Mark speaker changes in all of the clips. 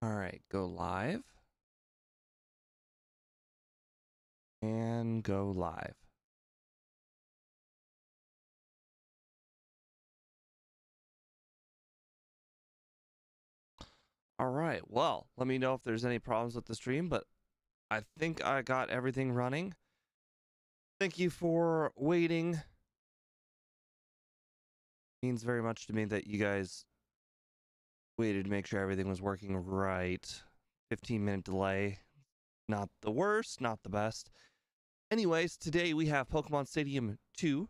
Speaker 1: All right, go live. And go live. All right, well, let me know if there's any problems with the stream, but I think I got everything running. Thank you for waiting. Means very much to me that you guys waited to make sure everything was working right. 15-minute delay. Not the worst, not the best. Anyways, today we have Pokemon Stadium 2,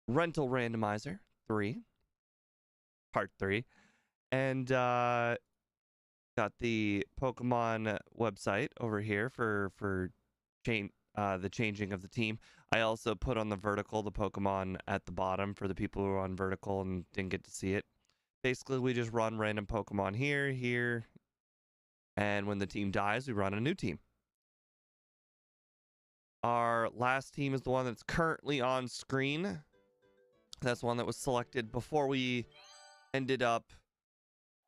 Speaker 1: Rental Randomizer 3, Part 3, and got the Pokemon website over here for the changing of the team. I also put on the vertical the Pokemon at the bottom for the people who are on vertical and didn't get to see it. Basically, we just run random Pokemon here, and when the team dies, we run a new team. Our last team is the one that's currently on screen. That's one that was selected before we ended up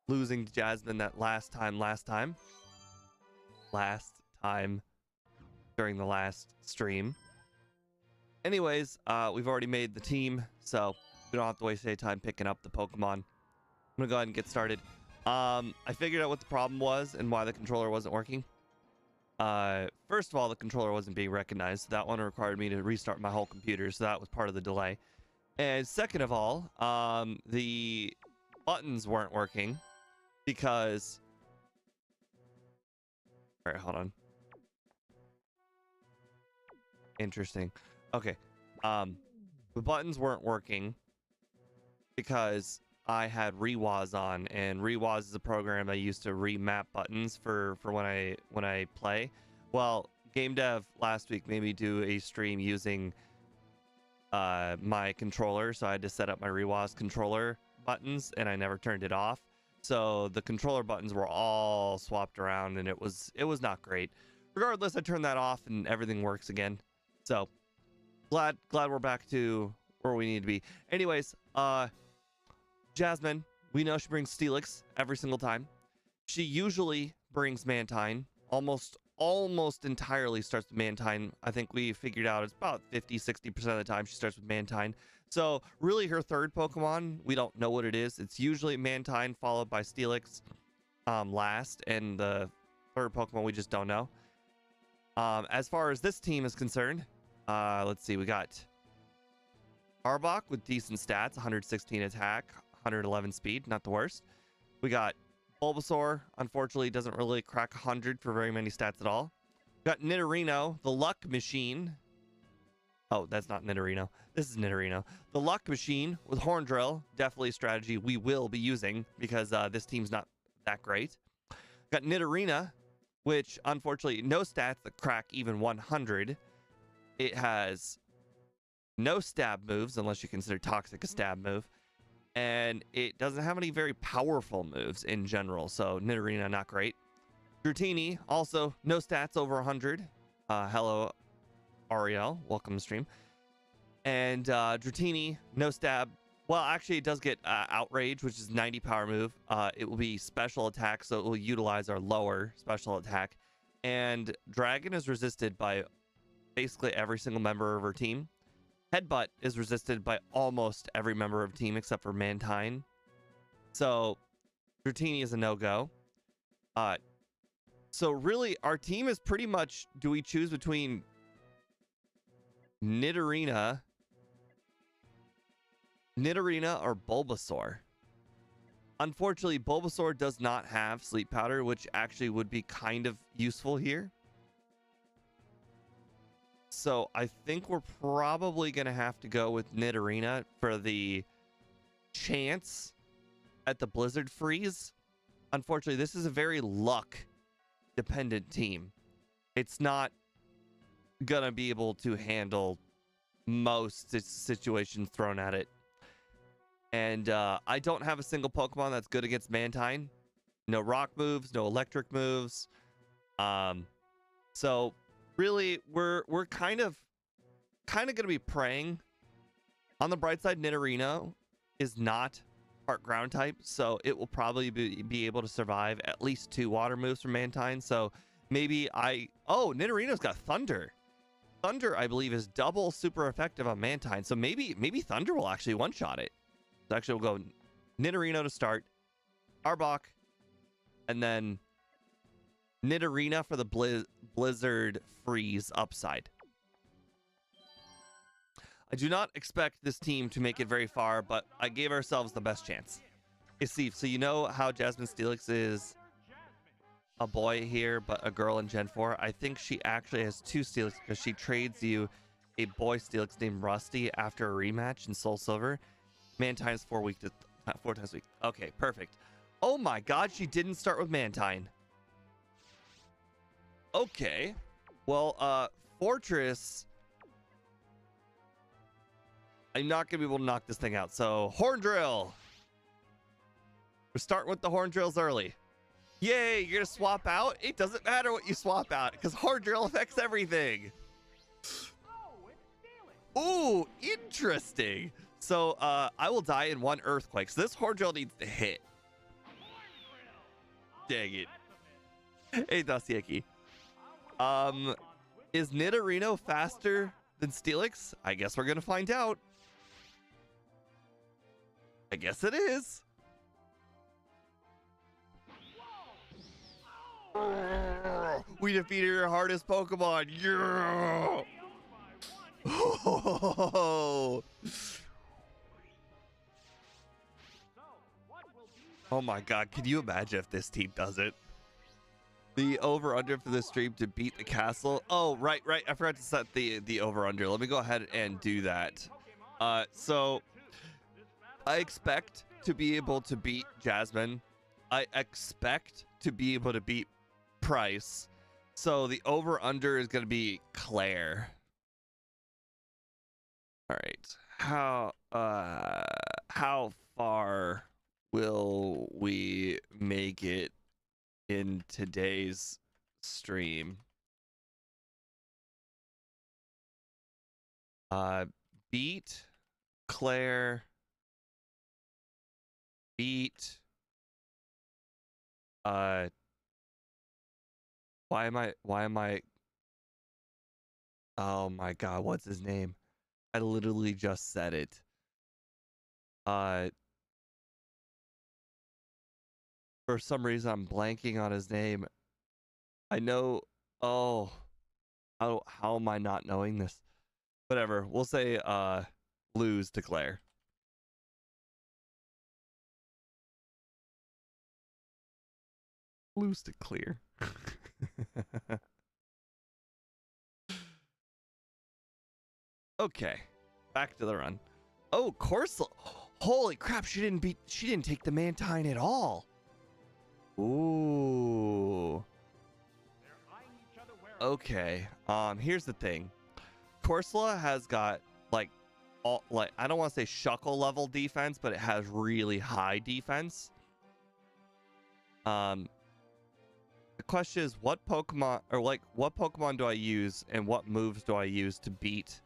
Speaker 1: losing to Jasmine that last time during the last stream. Anyways, we've already made the team, so we don't have to waste any time picking up the Pokemon. I'm gonna go ahead and get started. I figured out what the problem was and why the controller wasn't working. First of all, the controller wasn't being recognized. That one required me to restart my whole computer, so that was part of the delay. And second of all, the buttons weren't working because... All right, hold on. Interesting. Okay. The buttons weren't working because I had Rewaz on, and Rewaz is a program I use to remap buttons for when I play. Well, game dev last week made me do a stream using my controller, so I had to set up my Rewaz controller buttons, and I never turned it off. So the controller buttons were all swapped around, and it was not great. Regardless, I turned that off, and everything works again. So glad we're back to where we need to be. Anyways, Jasmine, we know she brings Steelix every single time. She usually brings Mantine. Almost entirely starts with Mantine. I think we figured out it's about 50-60% of the time she starts with Mantine. So really her third Pokemon, we don't know what it is. It's usually Mantine followed by Steelix last, and the third Pokemon we just don't know. As far as this team is concerned, let's see, we got Arbok with decent stats, 116 attack, 111 speed, not the worst. We got Bulbasaur, unfortunately doesn't really crack 100 for very many stats at all. We got Nidorino, the luck machine. Oh, that's not Nidorino. This is Nidorino. The luck machine with Horn Drill, definitely a strategy we will be using because this team's not that great. Got Nidorina, which unfortunately no stats that crack even 100. It has no stab moves unless you consider Toxic a stab move, and it doesn't have any very powerful moves in general, so Nidorina not great. Dratini also no stats over 100. Hello Ariel, welcome to stream. And Dratini no stab. Well, actually it does get Outrage, which is 90 power move. It will be special attack, so it will utilize our lower special attack. And Dragon is resisted by basically every single member of her team. Headbutt is resisted by almost every member of the team except for Mantine. So Dratini is a no-go. So really our team is pretty much, do we choose between Nidorina or Bulbasaur? Unfortunately, Bulbasaur does not have Sleep Powder, which actually would be kind of useful here. So I think we're probably going to have to go with Nidorina for the chance at the Blizzard Freeze. Unfortunately, this is a very luck-dependent team. It's not going to be able to handle most situations thrown at it. And I don't have a single Pokemon that's good against Mantine. No rock moves, no electric moves. So really, we're kind of gonna be praying. On the bright side, Nidorino is not part ground type, so it will probably be able to survive at least 2 water moves from Mantine. So maybe oh, Nidorino's got Thunder. Thunder, I believe, is double super effective on Mantine, so maybe Thunder will actually one-shot it. So actually we'll go Nidorino to start, Arbok, and then Nidorina for the Blizzard Freeze upside. I do not expect this team to make it very far, but I gave ourselves the best chance. Hey, Steve, so you know how Jasmine Steelix is a boy here, but a girl in Gen 4? I think she actually has 2 Steelix because she trades you a boy Steelix named Rusty after a rematch in Soul Silver. Mantine's 4 times a week. Okay, perfect. Oh my god, she didn't start with Mantine. Okay. Well, Fortress... I'm not going to be able to knock this thing out. So, Horn Drill. We're starting with the Horn Drills early. Yay, you're going to swap out? It doesn't matter what you swap out because Horn Drill affects everything. Ooh, interesting. So, I will die in 1 Earthquake. So, this Horn Drill needs to hit. Dang it. Hey, Dasieki. Is Nidorino faster than Steelix? I guess we're going to find out. I guess it is. We defeated your hardest Pokemon. Yeah. Oh my god, can you imagine if this team does it? The over-under for this stream to beat the castle. Oh, right. I forgot to set the over-under. Let me go ahead and do that. So I expect to be able to beat Jasmine. I expect to be able to beat Price. So the over-under is going to be Claire. All right. How far will we make it in today's stream? Beat Claire, beat why am I oh my god, what's his name? I literally just said it. For some reason I'm blanking on his name. I know. Oh, how am I not knowing this? Whatever, we'll say lose to Claire. Lose to clear. Okay, back to the run. Oh, Corsola. Holy crap, she didn't take the Mantine at all. Ooh. Okay. Here's the thing. Corsola has got like I don't want to say Shuckle level defense, but it has really high defense. The question is what Pokemon do I use and what moves do I use to beat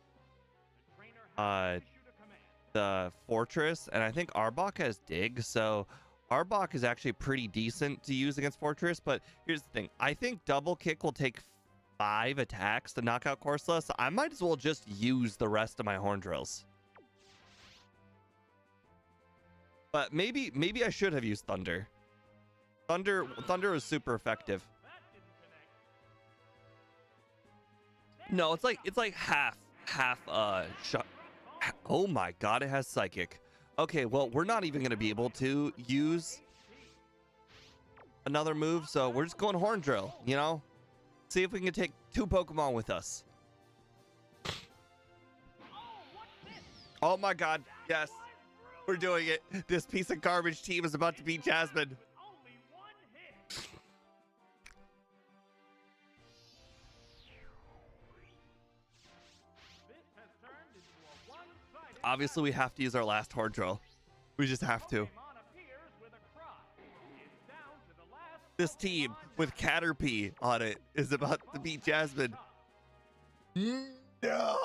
Speaker 1: the Fortress? And I think Arbok has Dig, so Arbok is actually pretty decent to use against Fortress. But here's the thing, I think Double Kick will take 5 attacks to knock out Corsola, so I might as well just use the rest of my Horn Drills. But maybe I should have used Thunder. Thunder is super effective. No, it's like half shot. Oh my god, it has Psychic. Okay, well, we're not even gonna be able to use another move, so we're just going Horn Drill, you know? See if we can take 2 Pokemon with us. Oh my god, yes. We're doing it. This piece of garbage team is about to beat Jasmine. Obviously, we have to use our last Horn Drill. We just have to. This team with Caterpie on it is about to beat Jasmine. No!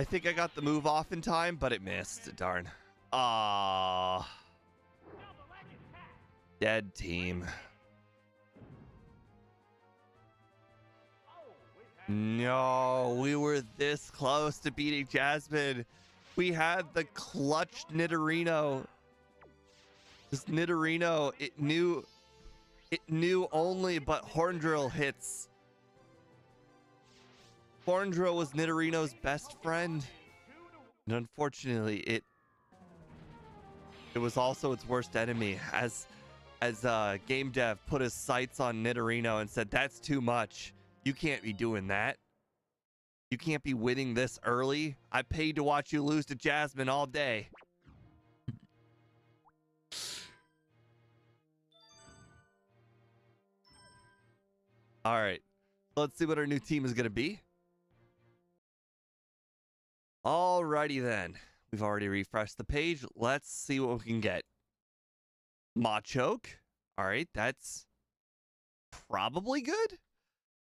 Speaker 1: I think I got the move off in time, but it missed. Darn. Ah, dead team. No, we were this close to beating Jasmine. We had the clutch Nidorino. This Nidorino, it knew only but Horn Drill hits. Horn Drill was Nidorino's best friend. And unfortunately, it was also its worst enemy, as game dev put his sights on Nidorino and said, that's too much. You can't be doing that. You can't be winning this early. I paid to watch you lose to Jasmine all day. All right. Let's see what our new team is going to be. Alrighty then. We've already refreshed the page. Let's see what we can get. Machoke. All right. That's probably good.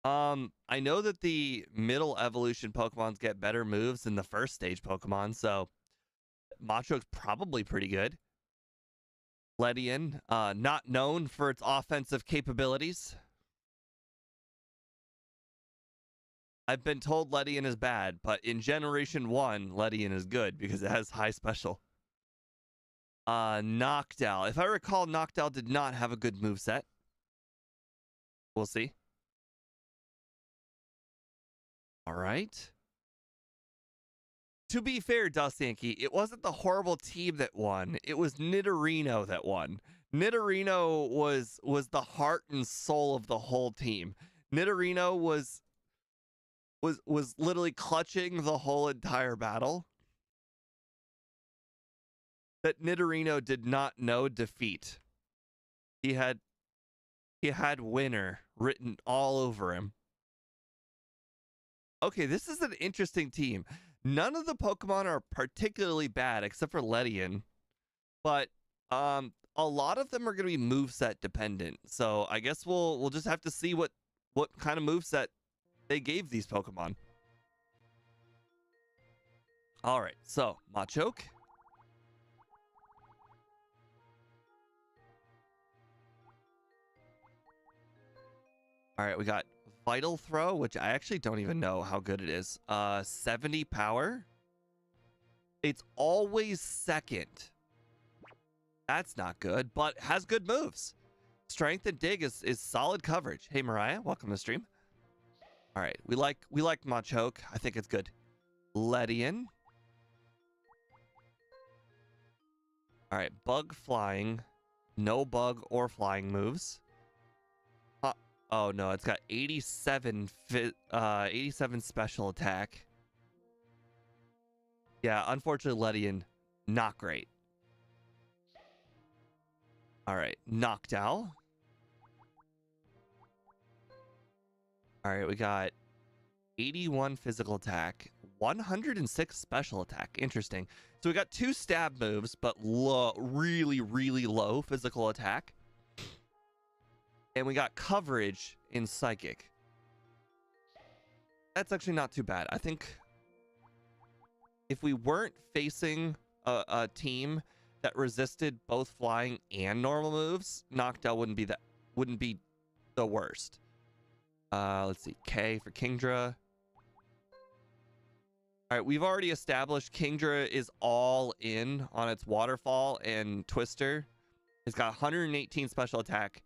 Speaker 1: I know that the middle evolution Pokemons get better moves than the first stage Pokemon, so Machoke's probably pretty good. Ledian, not known for its offensive capabilities. I've been told Ledian is bad, but in Generation 1, Ledian is good because it has high special. Noctowl. If I recall, Noctowl did not have a good moveset. We'll see. All right. To be fair, Dust Yankee, it wasn't the horrible team that won. It was Nidorino that won. Nidorino was the heart and soul of the whole team. Nidorino was literally clutching the whole entire battle. That Nidorino did not know defeat. He had winner written all over him. Okay, this is an interesting team. None of the Pokemon are particularly bad except for Ledian, but a lot of them are going to be moveset dependent. So I guess we'll just have to see what kind of moveset they gave these Pokemon. All right, so Machoke. All right, we got Vital Throw, which I actually don't even know how good it is. 70 power. It's always second. That's not good, but has good moves. Strength and Dig is solid coverage. Hey Mariah, welcome to the stream. All right, we like Machoke. I think it's good. Ledian. All right, Bug Flying. No bug or flying moves. Oh no, it's got 87 special attack. Yeah, unfortunately Ledian, not great. All right, Noctowl. All right, we got 81 physical attack, 106 special attack. Interesting. So we got 2 stab moves, but really, really low physical attack. And we got coverage in Psychic. That's actually not too bad. I think if we weren't facing a team that resisted both flying and normal moves, Noctowl wouldn't be the worst. Let's see. K for Kingdra. All right, we've already established Kingdra is all in on its Waterfall and Twister. It's got 118 special attack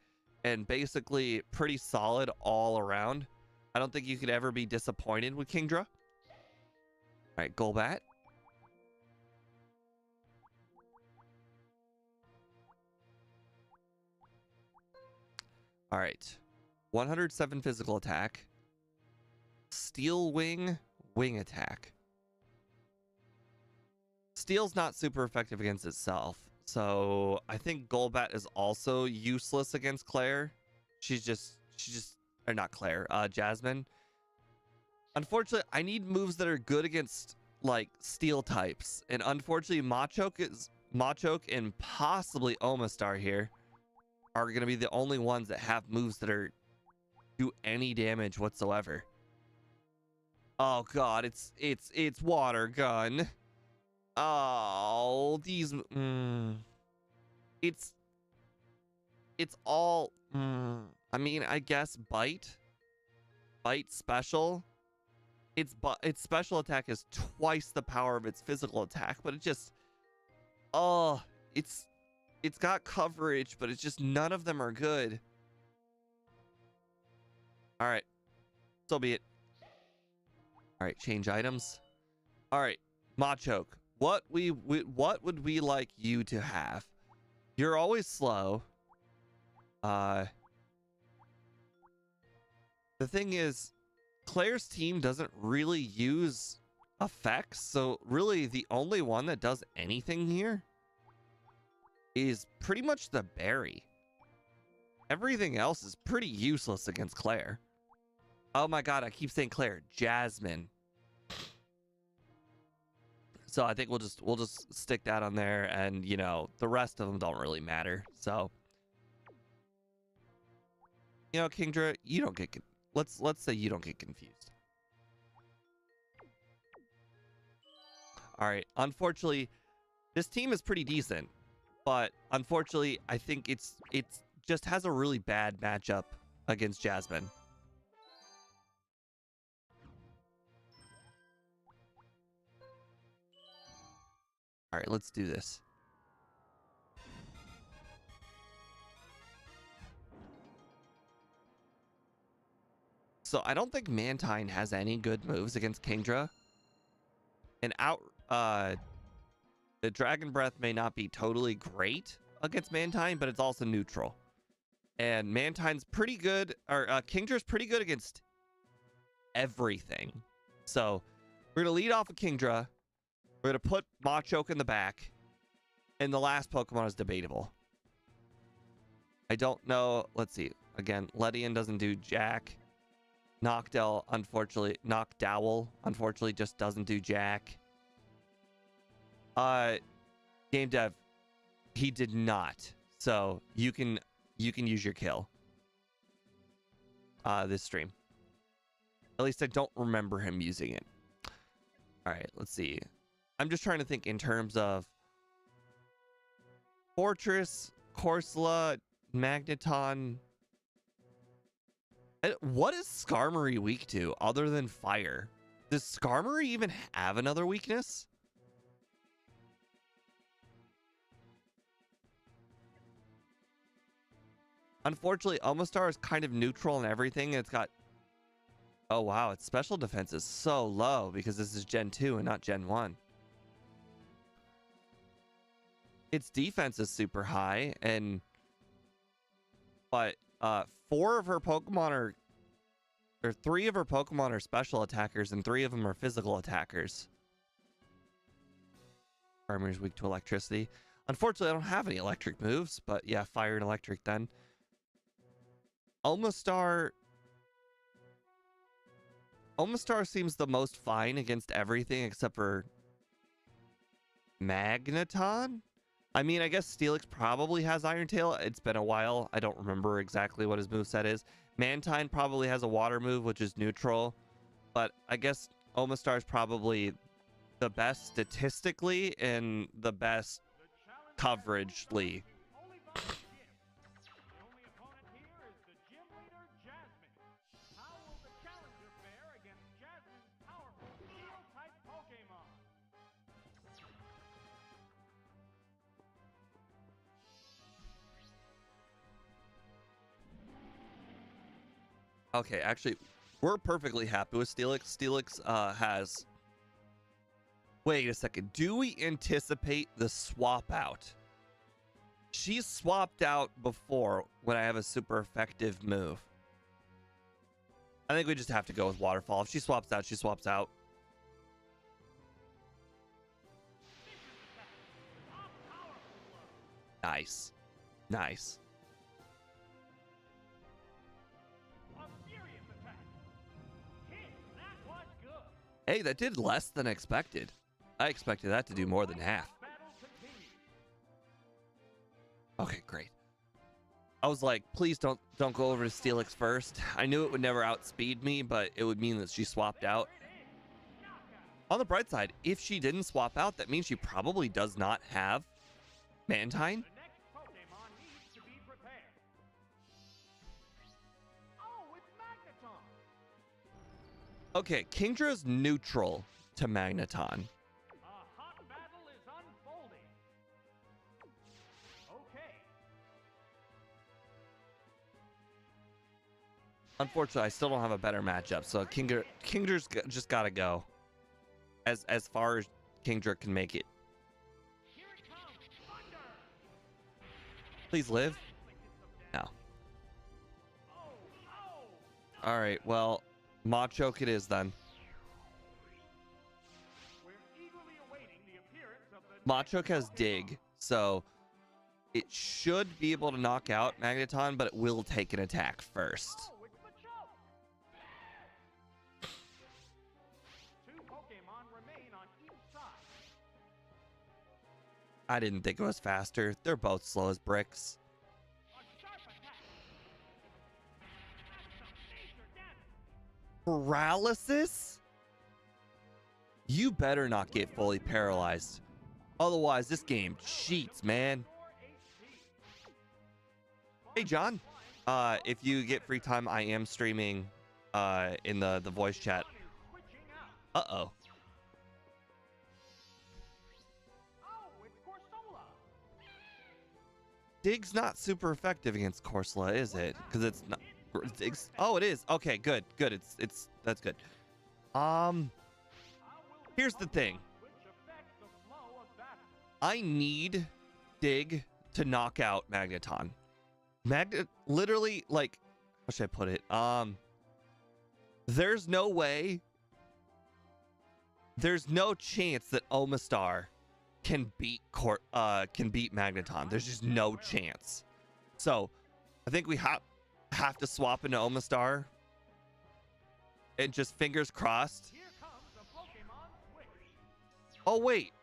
Speaker 1: and basically pretty solid all around. I don't think you could ever be disappointed with Kingdra. All right, Golbat. All right, 107 physical attack. Steel Wing, wing attack. Steel's not super effective against itself. So I think Golbat is also useless against Claire. She's just, or not Claire, Jasmine. Unfortunately, I need moves that are good against like steel types. And unfortunately, Machoke and possibly Omastar here are going to be the only ones that have moves that are do any damage whatsoever. Oh god, it's water gun. Oh, these it's all I mean, I guess bite special. Its special attack is twice the power of its physical attack, but it just oh, it's got coverage, but it's just none of them are good. All right. So be it. All right, change items. All right, Machoke. What would we like you to have? You're always slow. The thing is, Claire's team doesn't really use effects, so really the only one that does anything here is pretty much the berry. Everything else is pretty useless against Claire. Oh my god, I keep saying Claire. Jasmine. So I think we'll just stick that on there, and you know, the rest of them don't really matter. So you know, Kingdra, you don't get let's say you don't get confused. All right, unfortunately, this team is pretty decent, but unfortunately, I think it's just has a really bad matchup against Jasmine. All right, let's do this. So I don't think Mantine has any good moves against Kingdra. And the Dragon Breath may not be totally great against Mantine, but it's also neutral. And Mantine's pretty good, or Kingdra's pretty good against everything. So we're gonna lead off with Kingdra. We're gonna put Machoke in the back, and the last Pokemon is debatable. I don't know. Let's see. Again, Ledian doesn't do jack. Noctowl, unfortunately, just doesn't do jack. Game dev, he did not. So you can use your kill. This stream. At least I don't remember him using it. All right, let's see. I'm just trying to think in terms of Fortress, Corsola, Magneton. What is Skarmory weak to other than fire? Does Skarmory even have another weakness? Unfortunately, Omastar is kind of neutral in everything. It's got... Oh, wow. Its special defense is so low because this is Gen 2 and not Gen 1. Its defense is super high, but 4 of her Pokemon are... Or 3 of her Pokemon are special attackers, and 3 of them are physical attackers. Skarmory's weak to electricity. Unfortunately, I don't have any electric moves, but yeah, fire and electric then. Omastar seems the most fine against everything except for Magneton. I mean, I guess Steelix probably has Iron Tail. It's been a while. I don't remember exactly what his moveset is. Mantine probably has a water move, which is neutral. But I guess Omastar is probably the best statistically and the best coveragely. Okay, actually, we're perfectly happy with Steelix. Steelix has... Wait a second. Do we anticipate the swap out? She's swapped out before when I have a super effective move. I think we just have to go with Waterfall. If she swaps out, she swaps out. Nice. Nice. Hey, that did less than expected. I expected that to do more than half. Okay, great. I was like, please don't go over to Steelix first. I knew it would never outspeed me, but it would mean that she swapped out. On the bright side, if she didn't swap out, that means she probably does not have Mantine.
Speaker 2: The next Pokemon needs to be prepared. Oh, it's Magneton.
Speaker 1: Okay, Kingdra's neutral to Magneton.
Speaker 2: A hot battle is unfolding. Okay.
Speaker 1: Unfortunately, I still don't have a better matchup, so Kingdra's just gotta go. As far as Kingdra can make it.
Speaker 2: Here it comes. Thunder.
Speaker 1: Please live. No.
Speaker 2: Oh, oh.
Speaker 1: All right, well, Machoke it is then.
Speaker 2: We're eagerly awaiting the appearance of the
Speaker 1: Machoke has Dig, so it should be able to knock out Magneton, but it will take an attack first.
Speaker 2: Oh, it's Machoke. Two Pokemon remain on each side.
Speaker 1: I didn't think it was faster. They're both slow as bricks.
Speaker 2: A sharp attack. That's some major damage.
Speaker 1: Paralysis? You better not get fully paralyzed. Otherwise, this game cheats, man.
Speaker 2: 4 HP.
Speaker 1: Hey, John. If you get free time, I am streaming in the voice chat.
Speaker 2: Switching out.
Speaker 1: Uh-oh.
Speaker 2: Oh, it's Corsola.
Speaker 1: Dig's not super effective against Corsola, is it? Because it's not. Oh, it is. Okay, good. That's good. Here's the thing.
Speaker 2: Which affects the flow of battle.
Speaker 1: I need Dig to knock out Magneton. Literally, like, how should I put it? There's no way. There's no chance that Omastar can beat Magneton. There's just no chance. So, I think we have to swap into Omastar. And just fingers crossed.
Speaker 2: Here comes the Pokemon switch.
Speaker 1: Oh wait.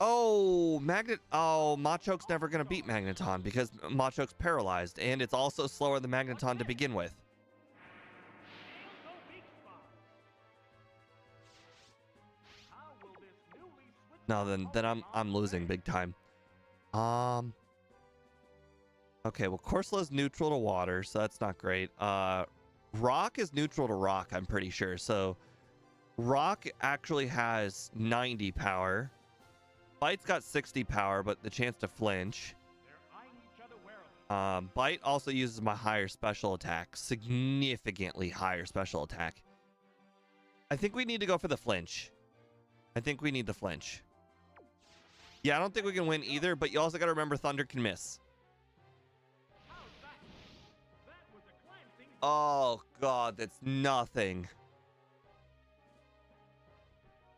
Speaker 1: Oh, Machoke's never gonna beat Magneton because Machoke's paralyzed, and it's also slower than Magneton to begin with.
Speaker 2: No weak spot. How will this newly switched
Speaker 1: No, then I'm losing big time. Okay, well, Corsola's neutral to water, so that's not great. Rock is neutral to rock, I'm pretty sure. So Rock actually has 90 power. Bite's got 60 power, but the chance to flinch.
Speaker 2: They're eyeing each other warily.
Speaker 1: Bite also uses my higher special attack, significantly higher special attack. I think we need to go for the flinch. I think we need the flinch. Yeah, I don't think we can win either, but you also got to remember Thunder can miss.
Speaker 2: How's that? That was a glancing.
Speaker 1: Oh, God, that's nothing.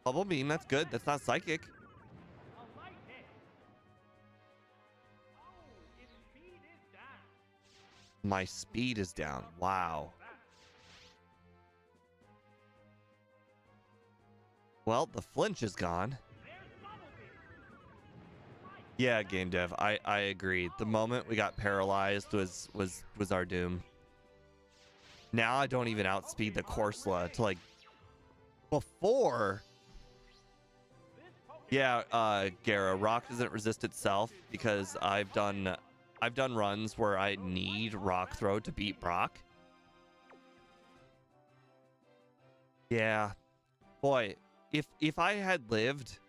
Speaker 1: Bubble Beam, that's good. That's not psychic.
Speaker 2: A light hit. Oh, its speed is down.
Speaker 1: My speed is down. Wow. Well, the flinch is gone.
Speaker 2: There's Bubble Beam.
Speaker 1: Yeah, game dev, I agree. The moment we got paralyzed was our doom. Now I don't even outspeed the Corsola to like before. Yeah, Gara, rock doesn't resist itself because I've done runs where I need rock throw to beat Brock. Yeah. Boy, if I had lived,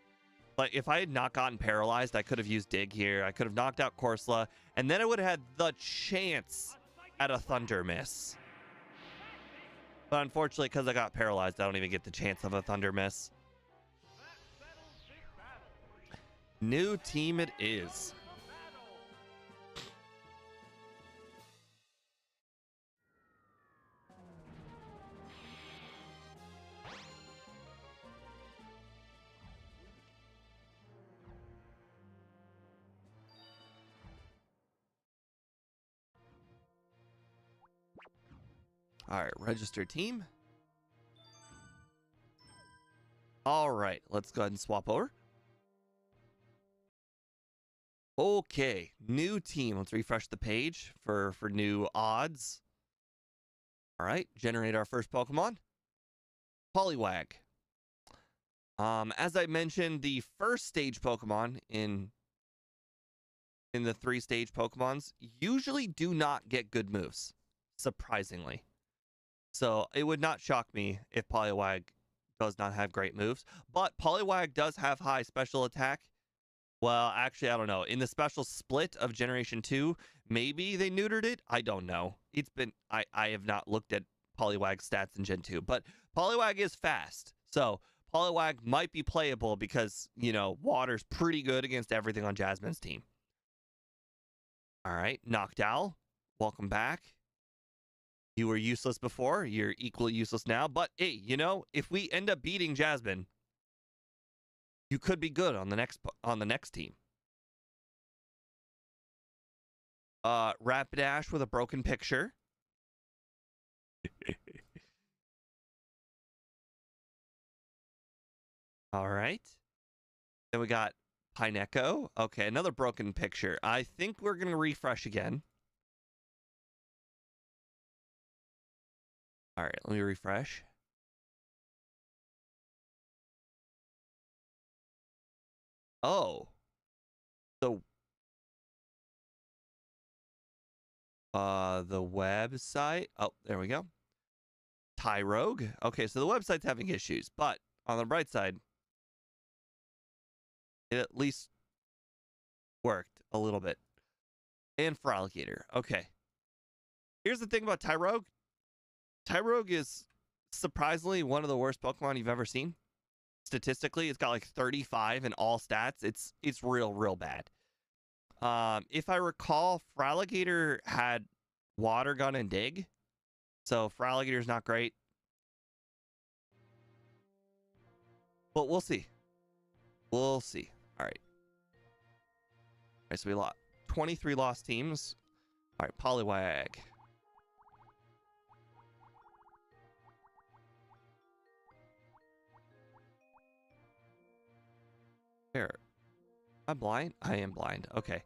Speaker 1: like if I had not gotten paralyzed, I could have used Dig here. I could have knocked out Corsola, and then I would have had the chance at a Thunder Miss. But unfortunately, because I got paralyzed, I don't even get the chance of a Thunder Miss.
Speaker 2: That settles this battle.
Speaker 1: New team it is.
Speaker 2: The battle.
Speaker 1: All right, register team. All right, let's go ahead and swap over. Okay, new team. Let's refresh the page for new odds. All right, generate our first Pokemon. Poliwag. As I mentioned, the first stage Pokemon in the 3-stage Pokemons usually do not get good moves, surprisingly. So it would not shock me if Poliwag does not have great moves, but Poliwag does have high special attack. Well, actually, I don't know. In the special split of Generation 2, maybe they neutered it. I don't know. It's been I have not looked at Poliwag's stats in Gen 2, but Poliwag is fast. So Poliwag might be playable because, Water's pretty good against everything on Jasmine's team. All right, Noctowl, welcome back. You were useless before. You're equally useless now. But hey, if we end up beating Jasmine, you could be good on the next team. Rapidash with a broken picture. All right. Then we got Pineco. Okay, another broken picture. I think we're going to refresh again. All right, let me refresh. Oh. So the website. Oh, there we go. Tyrogue. Okay, so the website's having issues, but on the bright side, it at least worked a little bit. And Feraligatr. Okay. Here's the thing about Tyrogue. Tyrogue is surprisingly one of the worst Pokemon you've ever seen. Statistically, it's got like 35 in all stats. It's real bad. If I recall, Feraligatr had Water Gun and Dig. So Feraligator's not great. But we'll see. We'll see. All right. All right, so we lost 23 lost teams. All right, Poliwag. Here. Am I blind? I am blind. Okay.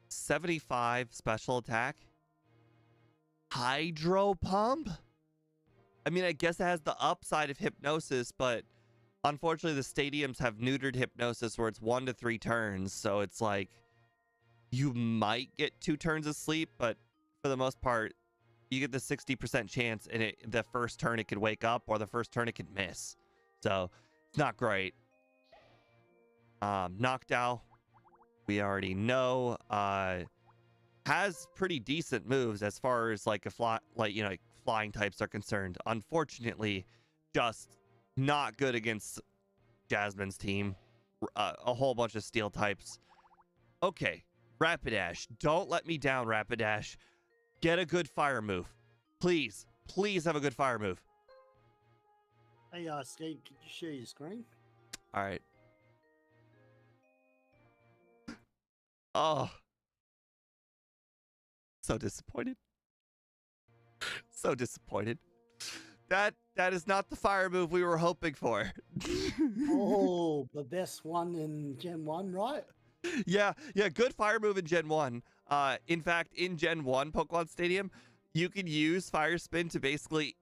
Speaker 1: 75 special attack. Hydro Pump? I mean, I guess it has the upside of Hypnosis, but unfortunately the stadiums have neutered Hypnosis where it's 1 to 3 turns, so it's like you might get 2 turns of sleep, but for the most part, you get the 60% chance and the first turn it could wake up or the first turn it could miss. So it's not great. Noctowl, we already know, has pretty decent moves as far as like flying types are concerned. Unfortunately, just not good against Jasmine's team. A whole bunch of steel types. Okay, Rapidash. Don't let me down, Rapidash. Get a good fire move. Please have a good fire move.
Speaker 3: Hey, Steve, could you share your screen?
Speaker 1: All right. Oh. So disappointed. So disappointed. That is not the fire move we were hoping for.
Speaker 3: Oh, the best one in Gen 1, right?
Speaker 1: Yeah, good fire move in Gen 1. In fact, in Gen 1 Pokemon Stadium, you can use Fire Spin to basically,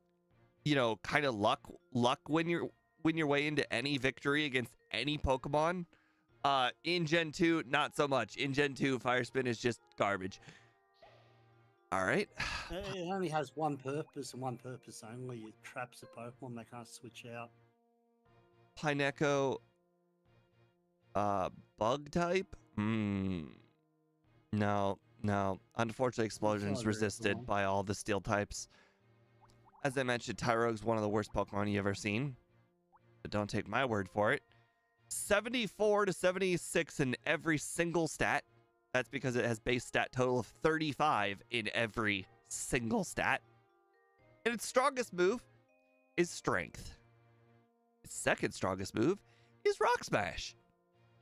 Speaker 1: kind of luck when your way into any victory against any Pokemon. In Gen 2, not so much. In Gen 2, Fire Spin is just garbage. All right.
Speaker 3: It only has one purpose and one purpose only. It traps a Pokemon, they can't switch out.
Speaker 1: Pineco, bug type? No. Unfortunately, Explosion's resisted by all the steel types. As I mentioned, Tyrogue's one of the worst Pokemon you've ever seen. But don't take my word for it. 74 to 76 in every single stat. That's because it has base stat total of 35 in every single stat. And its strongest move is Strength. Its second strongest move is Rock Smash.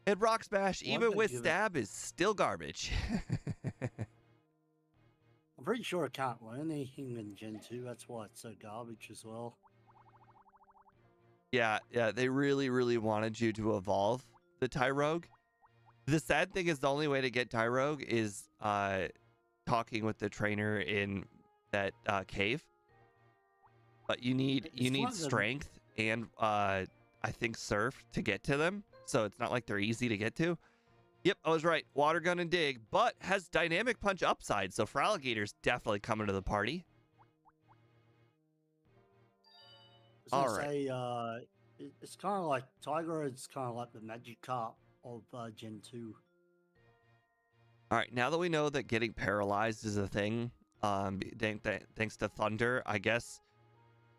Speaker 1: And Rock Smash, even with Stab, is still garbage.
Speaker 3: I'm pretty sure it can't learn anything in Gen 2. That's why it's so garbage as well.
Speaker 1: Yeah, they really wanted you to evolve the Tyrogue. The sad thing is the only way to get Tyrogue is talking with the trainer in that cave. But you need strength and I think, surf to get to them. So it's not like they're easy to get to. Yep, I was right. Water gun and dig, but has dynamic punch upside. So Fraligator's definitely coming to the party.
Speaker 3: I was
Speaker 1: All
Speaker 3: gonna
Speaker 1: right.
Speaker 3: say, it's kind of like Tiger. It's kind of like the Magic Carp of Gen 2.
Speaker 1: All right, now that we know that getting paralyzed is a thing, thanks to Thunder, I guess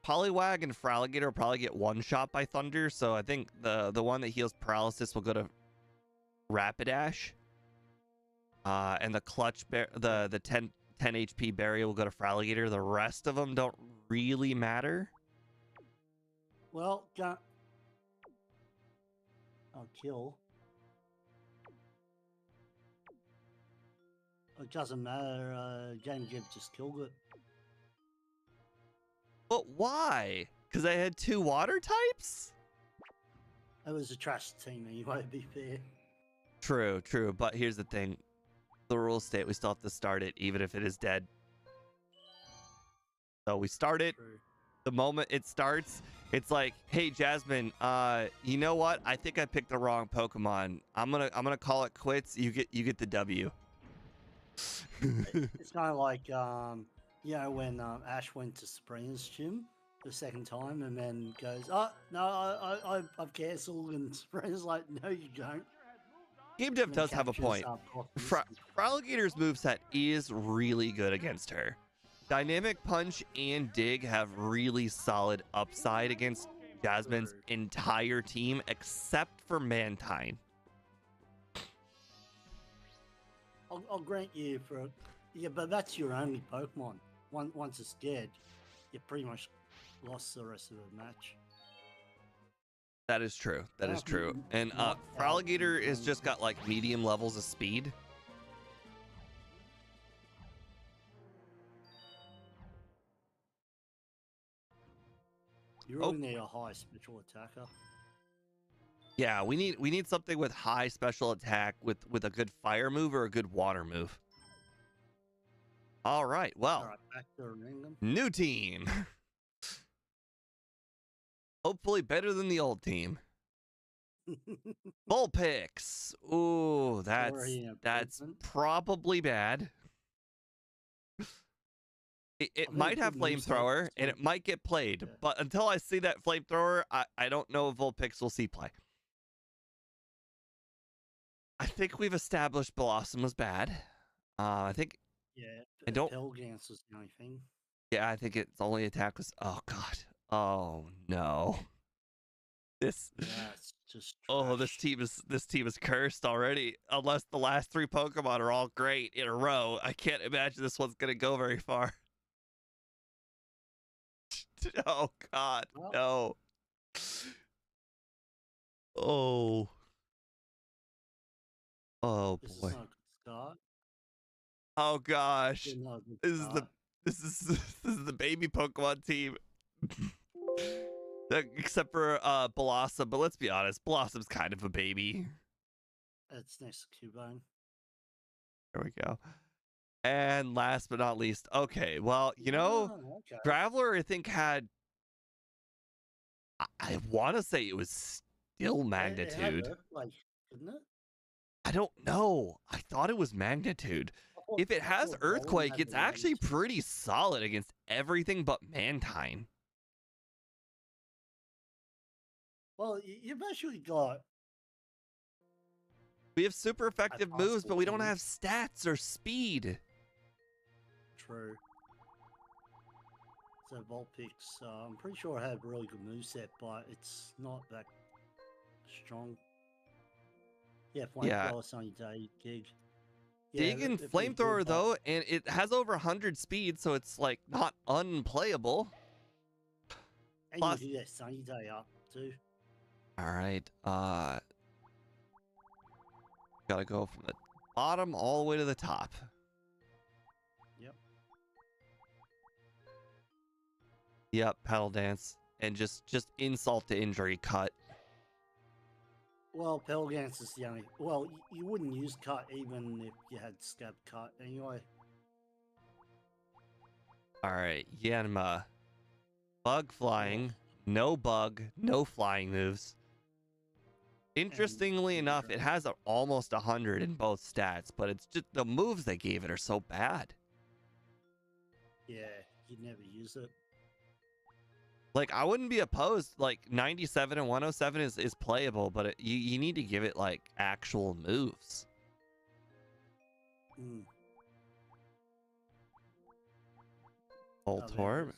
Speaker 1: Poliwag and Fraligator will probably get one shot by Thunder. So I think the one that heals paralysis will go to Rapidash. And the clutch the 10 HP berry will go to Fraligator. The rest of them don't really matter.
Speaker 3: Well, I'll kill. It doesn't matter. Game Give just killed it.
Speaker 1: But why? Because I had 2 water types?
Speaker 3: It was a trash team anyway, to be fair.
Speaker 1: True. But here's the thing. The rules state we still have to start it, even if it is dead. So we start it.
Speaker 3: True.
Speaker 1: The moment it starts, it's like, hey, Jasmine, you know what? I think I picked the wrong Pokemon. I'm gonna call it quits. You get the W.
Speaker 3: It's kind of like, when Ash went to Sabrina's gym the second time and then goes, oh, no, I've cancelled. And Sabrina's like, no, you don't.
Speaker 1: Game Dev does have a point. Fraligator's moveset is really good against her. Dynamic Punch and Dig have really solid upside against Jasmine's entire team, except for Mantine.
Speaker 3: I'll grant you but that's your only Pokemon. Once it's dead, you pretty much lost the rest of the match.
Speaker 1: That is true. That is true. And Fraligator has just got like medium levels of speed.
Speaker 3: You really need a high special attacker.
Speaker 1: Yeah, we need something with high special attack with a good fire move or a good water move. All right. Well,
Speaker 3: All right, back to Ringham.
Speaker 1: new team. Hopefully better than the old team. Bullpix. Ooh, that's probably bad. It might have flamethrower and it might get played, but until I see that flamethrower, I don't know if Vulpix will see play. I think we've established Blossom was bad. I think.
Speaker 3: Yeah,
Speaker 1: I don't.
Speaker 3: Pelgans was the only thing.
Speaker 1: Yeah, I think its only attack was. Oh God. Oh no. This.
Speaker 3: Yeah, it's just.
Speaker 1: Oh,
Speaker 3: trash.
Speaker 1: this team is cursed already. Unless the last 3 Pokemon are all great in a row, I can't imagine this one's gonna go very far. Oh God, no. Oh. Oh
Speaker 3: This
Speaker 1: boy.
Speaker 3: is not a good start.
Speaker 1: Oh gosh.
Speaker 3: Still not a good
Speaker 1: This is
Speaker 3: start.
Speaker 1: this is the baby Pokemon team. Except for Blossom, but let's be honest, Blossom's kind of a baby.
Speaker 3: It's next to Cubone.
Speaker 1: There we go. And last but not least, okay, well,
Speaker 3: Okay.
Speaker 1: Traveler I think had I want to say it was still Magnitude.
Speaker 3: It had Earthquake, didn't it?
Speaker 1: I don't know. I thought it was Magnitude. If it has Earthquake, it's actually pretty solid against everything but Mantine.
Speaker 3: Well, you've actually got.
Speaker 1: We have super effective
Speaker 3: possible
Speaker 1: moves, but we don't
Speaker 3: move.
Speaker 1: have stats or speed.
Speaker 3: True. So Vulpix, I'm pretty sure it had a really good moveset, but it's not that strong. Yeah, Flamethrower, Sunny Day, Dig.
Speaker 1: Dig and Flamethrower though, and it has over 100 speed, so it's like not unplayable.
Speaker 3: And
Speaker 1: Plus,
Speaker 3: you do that Sunny Day up too.
Speaker 1: all right, gotta go from the bottom all the way to the top.
Speaker 3: Yep.
Speaker 1: Yep, Pedal Dance, and just insult to injury cut.
Speaker 3: Well, Pelgans is the only. Well, you wouldn't use cut even if you had Scab cut anyway.
Speaker 1: All right, Yanma, Bug Flying, no bug, no flying moves. Interestingly enough, it has almost 100 in both stats, but it's just the moves they gave it are so bad.
Speaker 3: Yeah, you'd never use it.
Speaker 1: Like, I wouldn't be opposed. Like, 97 and 107 is playable, but you need to give it, like, actual moves.
Speaker 3: Mm.
Speaker 1: Voltorb.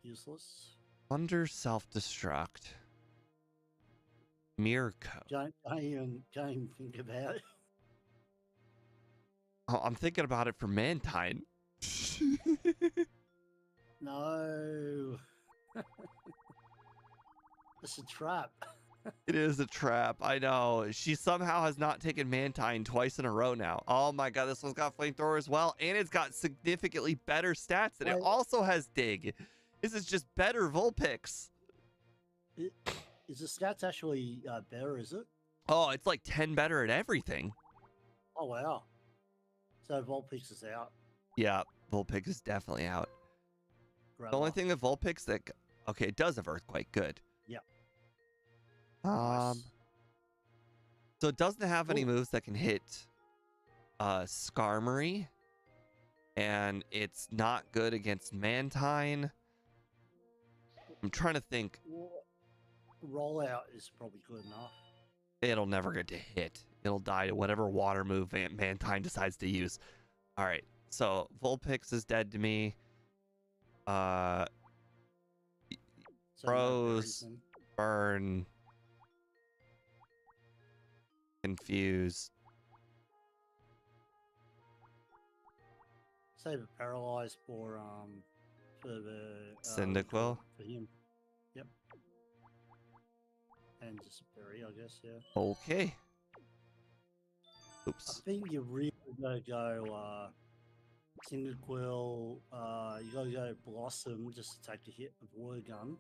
Speaker 3: Useless.
Speaker 1: Under self-destruct. Mirror code.
Speaker 3: Don't even think about it.
Speaker 1: Oh, I'm thinking about it for Mantine.
Speaker 3: No. It's a trap.
Speaker 1: It is a trap. I know. She somehow has not taken Mantine twice in a row now. Oh my god, this one's got Flamethrower as well. And it's got significantly better stats. And it also has Dig. This is just better Vulpix.
Speaker 3: Is the stats actually better, is it?
Speaker 1: Oh, it's like 10 better at everything.
Speaker 3: Oh, wow. So Vulpix is out.
Speaker 1: Yeah, Vulpix is definitely out. The only thing with Vulpix that... Okay, it does have Earthquake. Good.
Speaker 3: Yeah.
Speaker 1: Nice. So it doesn't have any moves that can hit Skarmory. And it's not good against Mantine. I'm trying to think.
Speaker 3: Rollout is probably good enough.
Speaker 1: It'll never get to hit. It'll die to whatever water move Mantine decides to use. All right. So Vulpix is dead to me. Froze, burn, confuse.
Speaker 3: Save a paralyzed for the
Speaker 1: Cyndaquil.
Speaker 3: For him. Yep. And just bury, I guess, yeah.
Speaker 1: Okay. Oops.
Speaker 3: I think you really gotta go Cyndaquil, you gotta go Blossom just to take a hit of Water Gun.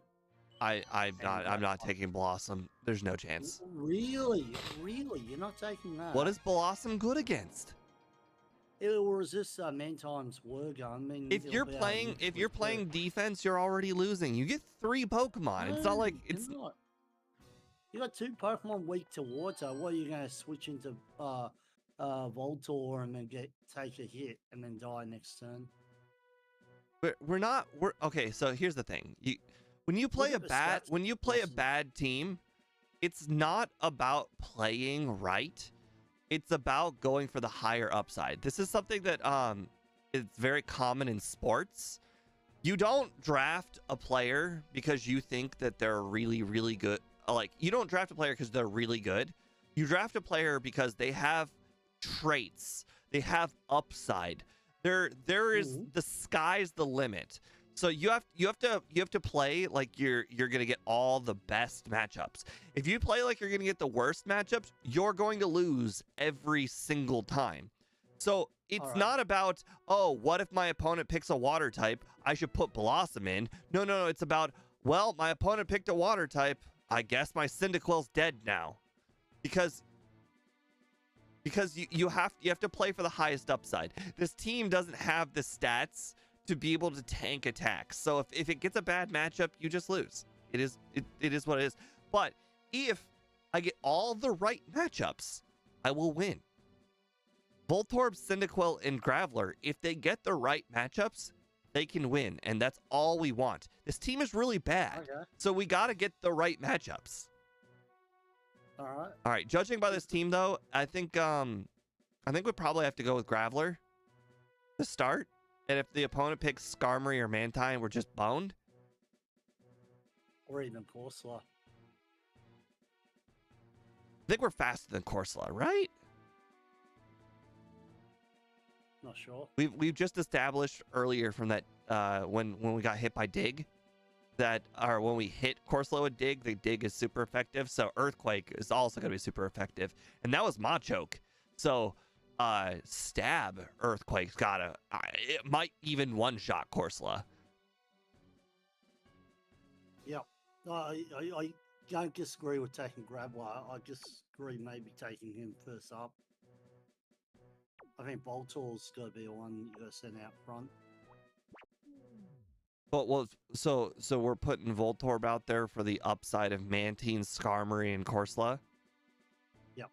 Speaker 1: I'm not taking Blossom. There's no chance.
Speaker 3: Really? You're not taking that?
Speaker 1: What is Blossom good against?
Speaker 3: It will resist Mantine's Water Gun. I mean,
Speaker 1: if you're playing defense, you're already losing. You get 3 Pokemon.
Speaker 3: No,
Speaker 1: it's not like it's
Speaker 3: not. You got 2 Pokemon weak to water. What are you gonna switch into Voltor and then take a hit and then die next turn?
Speaker 1: We're okay. So here's the thing: when you play a bad team, it's not about playing right. It's about going for the higher upside. This is something that is very common in sports. You don't draft a player because you think that they're really, really good. Like, you don't draft a player because they're really good. You draft a player because they have traits. They have upside. There is the sky's the limit. So you have to play like you're gonna get all the best matchups. If you play like you're gonna get the worst matchups, you're going to lose every single time. So it's not about, oh, what if my opponent picks a water type? I should put Blossom in. No. It's about, well, my opponent picked a water type. I guess my Cyndaquil's dead now, because you have to play for the highest upside. This team doesn't have the stats to be able to tank attacks. So if it gets a bad matchup, you just lose. It is what it is. But if I get all the right matchups, I will win. Voltorb, Cyndaquil, and Graveler, if they get the right matchups, they can win, and that's all we want. This team is really bad, so we got to get the right matchups. All right. Judging by this team, though, I think we probably have to go with Graveler to start. And if the opponent picks Skarmory or Mantine, we're just boned.
Speaker 3: Or even Corsola.
Speaker 1: I think we're faster than Corsola, right?
Speaker 3: Not sure.
Speaker 1: We've just established earlier from that when we got hit by Dig, that or when we hit Corsola with Dig, the Dig is super effective. So Earthquake is also going to be super effective, and that was Machoke. So Stab Earthquake's it might even one-shot Corsola.
Speaker 3: Yeah, I don't disagree with taking Graveler. I disagree maybe taking him first up. I think Voltor's got to be the one you got to send out front.
Speaker 1: But so we're putting Voltorb out there for the upside of Mantine, Skarmory, and Corsola.
Speaker 3: Yep.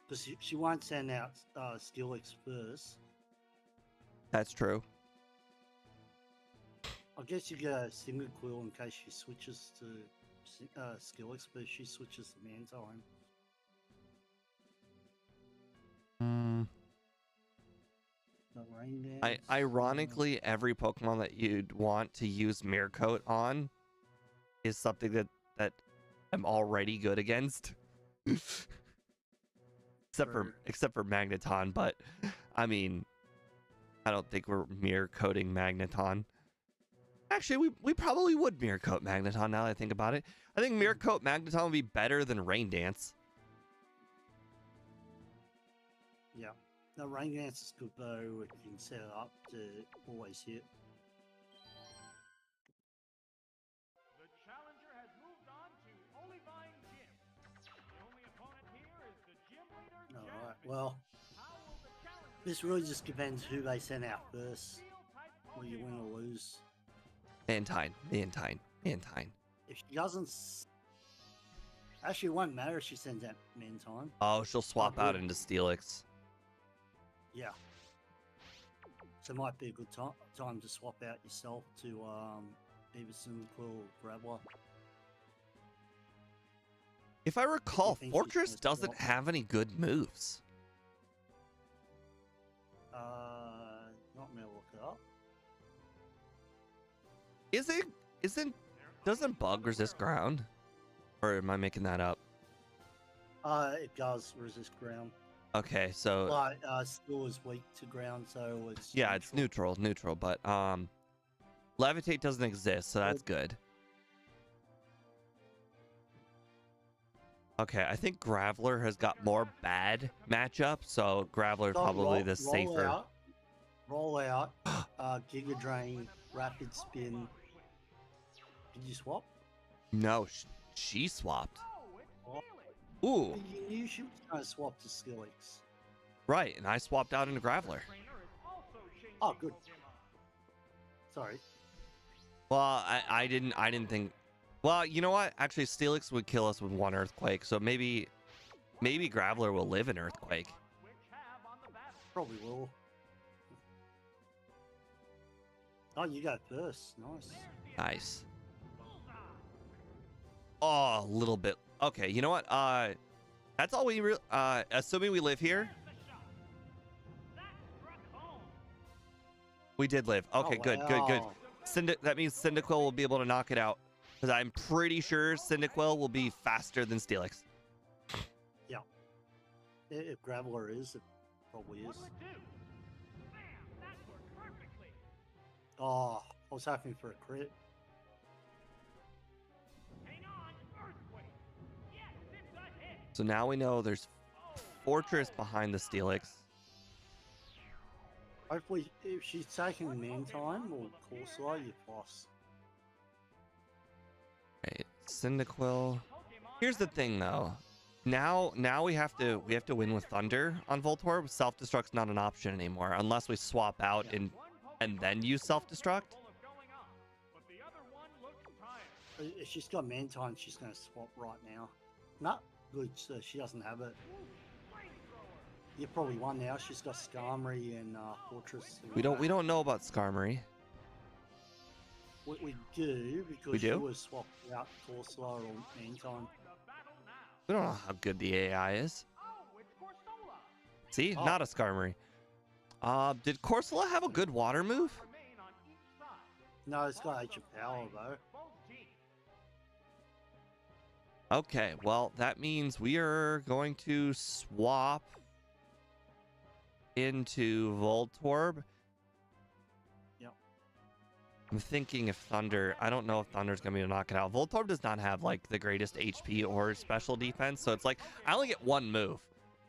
Speaker 3: Because she won't send out Steelix first.
Speaker 1: That's true.
Speaker 3: I guess you get a single quill in case she switches to Steelix, but if she switches to Mantine. The Rain Dance,
Speaker 1: Ironically, every Pokemon that you'd want to use Mirror Coat on is something that I'm already good against. except for Magneton, but I mean, I don't think we're mirror coating Magneton. Actually, we probably would mirror coat Magneton now that I think about it. I think mirror coat Magneton would be better than Rain Dance.
Speaker 3: Yeah. No, Rain Dance is good though. You can set it up to always hit.
Speaker 2: The challenger has moved on to Olivine Gym. The only opponent here is the gym leader,
Speaker 3: Alright,
Speaker 2: Jasmine.
Speaker 3: well,
Speaker 2: How will the challenger
Speaker 3: this really just depends who they send out first.
Speaker 2: steel type
Speaker 3: Will you win
Speaker 2: Pokemon?
Speaker 3: or lose?
Speaker 1: Mantine.
Speaker 3: If she doesn't... Actually, it won't matter if she sends out Mantine.
Speaker 1: Oh, she'll swap out
Speaker 3: good.
Speaker 1: into Steelix.
Speaker 3: Yeah. So it might be a good time to swap out yourself to either Cyndaquil or Graveler.
Speaker 1: If I recall,
Speaker 3: think she's
Speaker 1: Fortress
Speaker 3: gonna
Speaker 1: doesn't
Speaker 3: swap?
Speaker 1: have any good moves.
Speaker 3: Not gonna look it up.
Speaker 1: Doesn't Bug resist ground? Or am I making that up?
Speaker 3: It does resist ground.
Speaker 1: Okay, so
Speaker 3: But still is weak to ground, so it's
Speaker 1: yeah, it's neutral, but Levitate doesn't exist, so that's good. Okay, I think Graveler has got more bad matchups, so Graveler is probably the safer.
Speaker 3: Roll out, Giga Drain, Rapid Spin. Did you swap?
Speaker 1: No, she swapped.
Speaker 2: Oh, it's
Speaker 3: Oh.
Speaker 2: Steelix.
Speaker 1: Ooh,
Speaker 3: You knew she was going to swap to Skillix.
Speaker 1: right, and I swapped out into Graveler.
Speaker 2: Trainer is also changing
Speaker 3: Oh, good.
Speaker 2: Pokemon.
Speaker 3: Sorry.
Speaker 1: Well, I didn't think. Well, you know what? Actually, Steelix would kill us with one Earthquake, so maybe Graveler will live in Earthquake.
Speaker 2: Which have on the batter.
Speaker 3: Probably will. Oh, you go first. Nice.
Speaker 1: Nice.
Speaker 2: Bullseye.
Speaker 1: Oh, a little bit. Okay, you know what? That's all we assuming we live here.
Speaker 2: There's the shot. That struck home.
Speaker 1: We did live. Okay,
Speaker 3: Oh,
Speaker 1: good.
Speaker 3: wow.
Speaker 1: That means Cyndaquil will be able to knock it out. Because I'm pretty sure Cyndaquil will be faster than Steelix.
Speaker 3: If Graveler is, it probably
Speaker 2: What
Speaker 3: is.
Speaker 2: do it do? Bam! That worked perfectly.
Speaker 3: Oh, I was hoping for a crit.
Speaker 2: Hang on, earthquake. Yes, it's a hit.
Speaker 1: So now we know there's Fortress behind the Steelix.
Speaker 3: Hopefully, if she's taking Mantine or Corsola, you plus.
Speaker 1: Right, Cyndaquil.
Speaker 2: Pokemon
Speaker 1: Here's the
Speaker 2: has
Speaker 1: thing, though. Now we have to win with Thunder on Voltorb. Self-destruct's not an option anymore unless we swap out
Speaker 3: Yeah.
Speaker 1: and then use self-destruct.
Speaker 2: full of going on, but the other one looks tired.
Speaker 3: If she's got Mantine, she's going to swap right now. Nah, good. So she doesn't have it.
Speaker 2: Ooh, flamethrower.
Speaker 3: You probably won now. She's got Skarmory and Fortress.
Speaker 1: We don't know about Skarmory.
Speaker 3: We do because
Speaker 1: We
Speaker 3: she
Speaker 1: do?
Speaker 3: was swapped out Corsola or Mantine.
Speaker 2: The battle now.
Speaker 1: We don't know how good the AI is.
Speaker 2: Oh, it's Corsola.
Speaker 1: See,
Speaker 3: Oh.
Speaker 1: not a Skarmory. Did Corsola have a good water move?
Speaker 2: Remain on each side.
Speaker 3: No, it's got Age of Power though.
Speaker 2: Both teams.
Speaker 1: Okay, well, that means we are going to swap into Voltorb.
Speaker 3: Yep.
Speaker 1: I'm thinking if Thunder, I don't know if Thunder's going to be able to knock it out. Voltorb does not have like the greatest HP or special defense, so it's like I only get one move.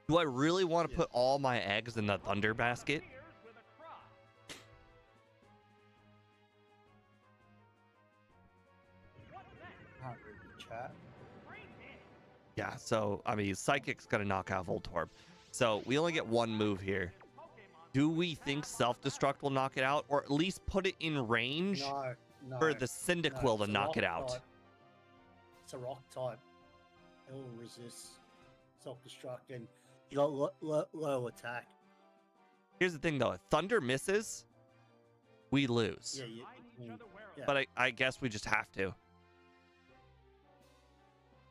Speaker 1: Do I really want to
Speaker 3: Yeah.
Speaker 1: put all my eggs in the Thunder basket?
Speaker 2: Clears with a cry. What's that?
Speaker 3: Can't read the chat.
Speaker 2: Great hit.
Speaker 1: Yeah, so I mean, Psychic's going to knock out Voltorb. So we only get one move here.
Speaker 2: Pokemon
Speaker 1: Do we think self-destruct will knock it out, or at least put it in range
Speaker 3: No, no.
Speaker 1: for the Cyndaquil to
Speaker 3: it's a
Speaker 1: knock it
Speaker 3: rock
Speaker 1: out?
Speaker 3: type. It's a rock type. It will resist self-destruct, and you got low attack.
Speaker 1: Here's the thing, though. If Thunder misses, we lose.
Speaker 3: Yeah, yeah.
Speaker 1: But I guess we just have to.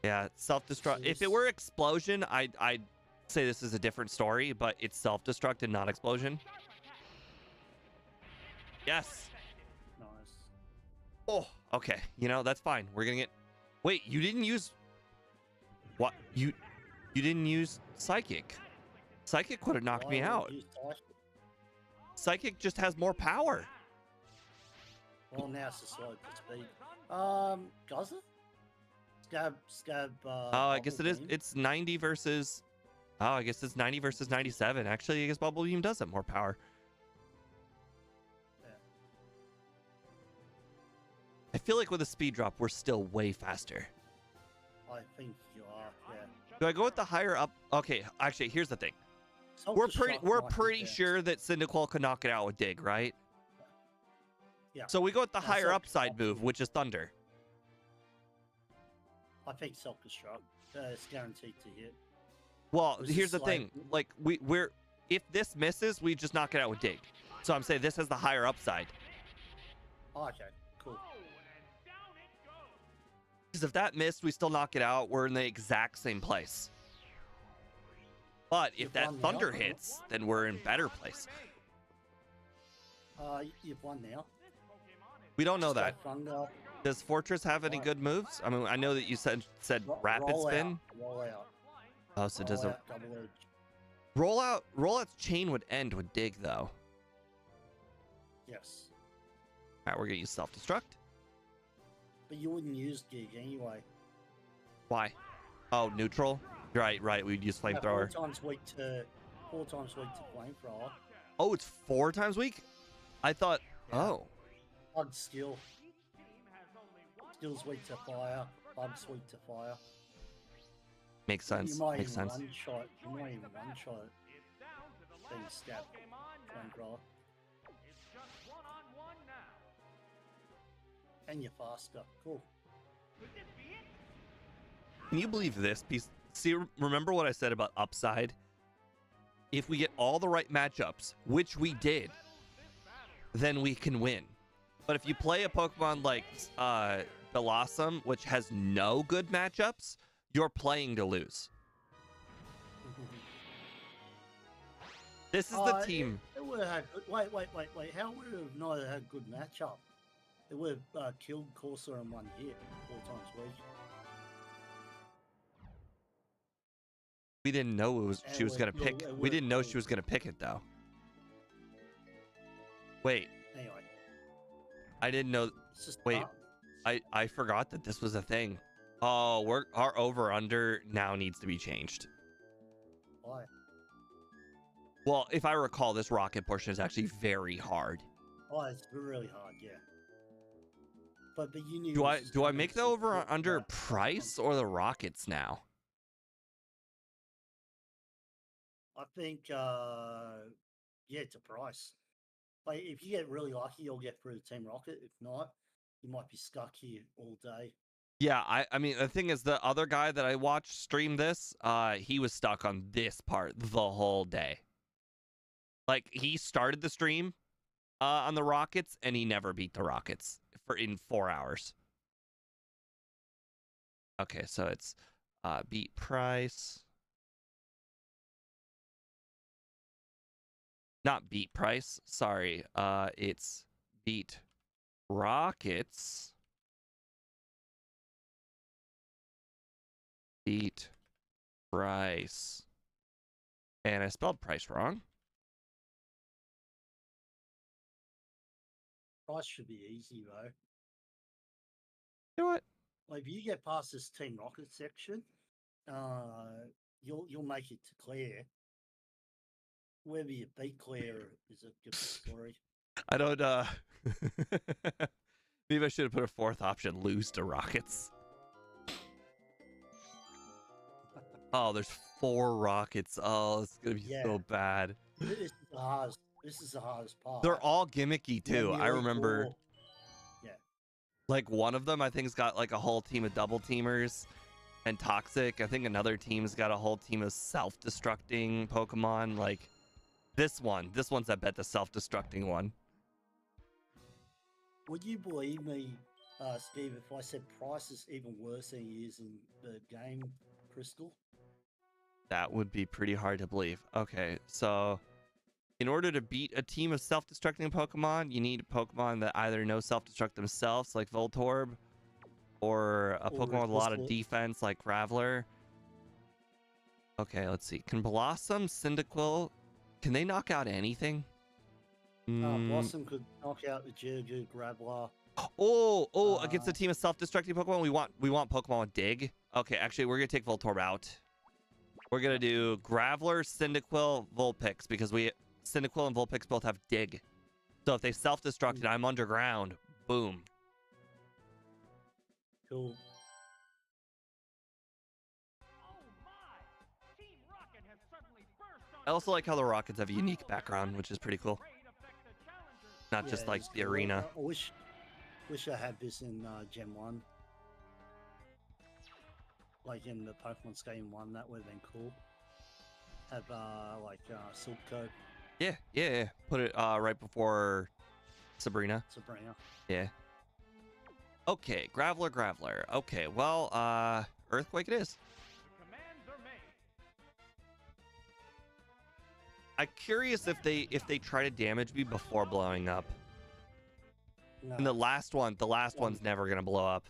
Speaker 1: Yeah, self-destruct. If it were Explosion, I'd say this is a different story, but it's self-destruct and not Explosion. Yes.
Speaker 3: Nice.
Speaker 1: Oh, okay. You know, that's fine. We're gonna get... Wait, you didn't use... What? You didn't use Psychic. Psychic would have knocked me out. Psychic just has more power.
Speaker 3: Well, now it's a slow to speed. Does it? Scab.
Speaker 1: Oh, I guess it is. It's 90 versus... Oh, I guess it's 90 versus 97. Actually, I guess Bubble Beam does have more power.
Speaker 3: Yeah.
Speaker 1: I feel like with a speed drop, we're still way faster.
Speaker 3: I think you are, yeah.
Speaker 1: Do I go with the higher up? Okay, actually, here's the thing. We're pretty sure that Cyndaquil could knock it out with Dig, right?
Speaker 3: Yeah.
Speaker 1: So we go with the higher upside move, which is Thunder.
Speaker 3: I think self-destruct. It's guaranteed to hit.
Speaker 1: Well, here's the thing. Like we're if this misses, we just knock it out with Dig. So I'm saying this has the higher upside.
Speaker 3: Oh, okay, cool.
Speaker 1: Because if that missed, we still knock it out. We're in the exact same place. But if that Thunder hits, then we're in better place.
Speaker 3: You've won now.
Speaker 1: We don't know that.
Speaker 3: Thunder.
Speaker 1: Does Fortress have any good moves? I mean, I know that you said Rapid Spin.
Speaker 3: Roll out.
Speaker 1: Oh, so does it?
Speaker 3: Double edge.
Speaker 1: Rollout's chain would end with Dig, though.
Speaker 3: Yes.
Speaker 1: All right, we're gonna use self-destruct.
Speaker 3: But you wouldn't use Dig anyway.
Speaker 1: Why? Oh, neutral. Right. We'd use flamethrower.
Speaker 3: 4 times weak to flamethrower.
Speaker 1: Oh, it's 4 times weak. I thought.
Speaker 3: Yeah.
Speaker 1: Oh.
Speaker 3: Bug skill. Skill's weak to fire. Bug's weak to fire.
Speaker 1: Makes sense.
Speaker 3: You might
Speaker 1: Makes
Speaker 3: even
Speaker 1: sense.
Speaker 3: one-shot. You might even one-shot being stabbed. Flamethrower. And you're faster. Cool.
Speaker 1: Can you believe this piece? See, remember what I said about upside? If we get all the right matchups, which we did, then we can win. But if you play a Pokemon like Blossom, which has no good matchups, you're playing to lose. This is the team.
Speaker 3: It would have had. Wait. How would it have not had good matchup? It would have killed Corsair in 1 hit 4 times weak.
Speaker 1: We didn't know she was gonna pick. We didn't know she was gonna pick it though. Wait.
Speaker 3: Anyway.
Speaker 1: I didn't know. Wait. I forgot that this was a thing. Oh, our over under now needs to be changed.
Speaker 3: Why?
Speaker 1: Well, if I recall, this rocket portion is actually very hard.
Speaker 3: Oh, it's really hard, yeah. But you knew.
Speaker 1: Do I make the over under price or the rockets now?
Speaker 3: I think yeah, it's a price. Like if you get really lucky, you'll get through the Team Rocket. If not, you might be stuck here all day.
Speaker 1: Yeah, I mean the thing is, the other guy that I watched stream this, he was stuck on this part the whole day. Like he started the stream on the Rockets and he never beat the Rockets in 4 hours. Okay, so it's beat price. Not beat price, sorry. It's beat Rockets. Beat price. And I spelled price wrong.
Speaker 3: Price should be easy though.
Speaker 1: You know what?
Speaker 3: Like if you get past this Team Rocket section, you'll make it to Claire. Whether you beat Claire is a good story.
Speaker 1: I don't maybe I should have put a 4th option, lose to Rockets. Oh, there's 4 Rockets. Oh, it's gonna be so bad.
Speaker 3: This is the hardest. This is the hardest part.
Speaker 1: They're all gimmicky
Speaker 3: You have
Speaker 1: too.
Speaker 3: the
Speaker 1: I
Speaker 3: Elite
Speaker 1: remember
Speaker 3: Four. Yeah.
Speaker 1: like one of them I think's got like a whole team of double teamers and toxic. I think another team's got a whole team of self-destructing Pokemon. Like this one's I bet the self-destructing one.
Speaker 3: Would you believe me, Steve, if I said Price is even worse than he is in the game Crystal?
Speaker 1: That would be pretty hard to believe. Okay, so in order to beat a team of self-destructing Pokemon, you need a Pokemon that either know self-destruct themselves, like Voltorb, or a
Speaker 3: Or
Speaker 1: Pokemon with a lot of
Speaker 3: Crystal.
Speaker 1: defense, like Graveler. Okay, let's see. Can Blossom, Cyndaquil, can they knock out anything?
Speaker 3: Blossom could knock out the Jirgu, Graveler.
Speaker 1: Against a team of self-destructing Pokemon, we want Pokemon with Dig. Okay, actually, we're gonna take Voltorb out. We're gonna do Graveler, Cyndaquil, Vulpix, because Cyndaquil and Vulpix both have Dig. So if they self-destruct and I'm underground, boom.
Speaker 3: Cool.
Speaker 2: Oh my! Team Rocket has suddenly burst on
Speaker 1: I also like how the Rockets have a unique background, which is pretty cool.
Speaker 2: great effect the challengers.
Speaker 1: Not just
Speaker 3: Yeah,
Speaker 1: like
Speaker 3: it's
Speaker 1: the
Speaker 3: cool.
Speaker 1: arena.
Speaker 3: I wish I had this in Gen 1. Like in the Pokemon Game 1, that would have been cool. Have Silk Coat,
Speaker 1: Yeah. Put it right before Sabrina.
Speaker 3: Sabrina.
Speaker 1: Yeah. Okay, Graveler. Okay, well, Earthquake it is.
Speaker 2: The commands are made.
Speaker 1: I'm curious if they try to damage me before blowing up.
Speaker 3: No.
Speaker 1: And the last one's never gonna blow up.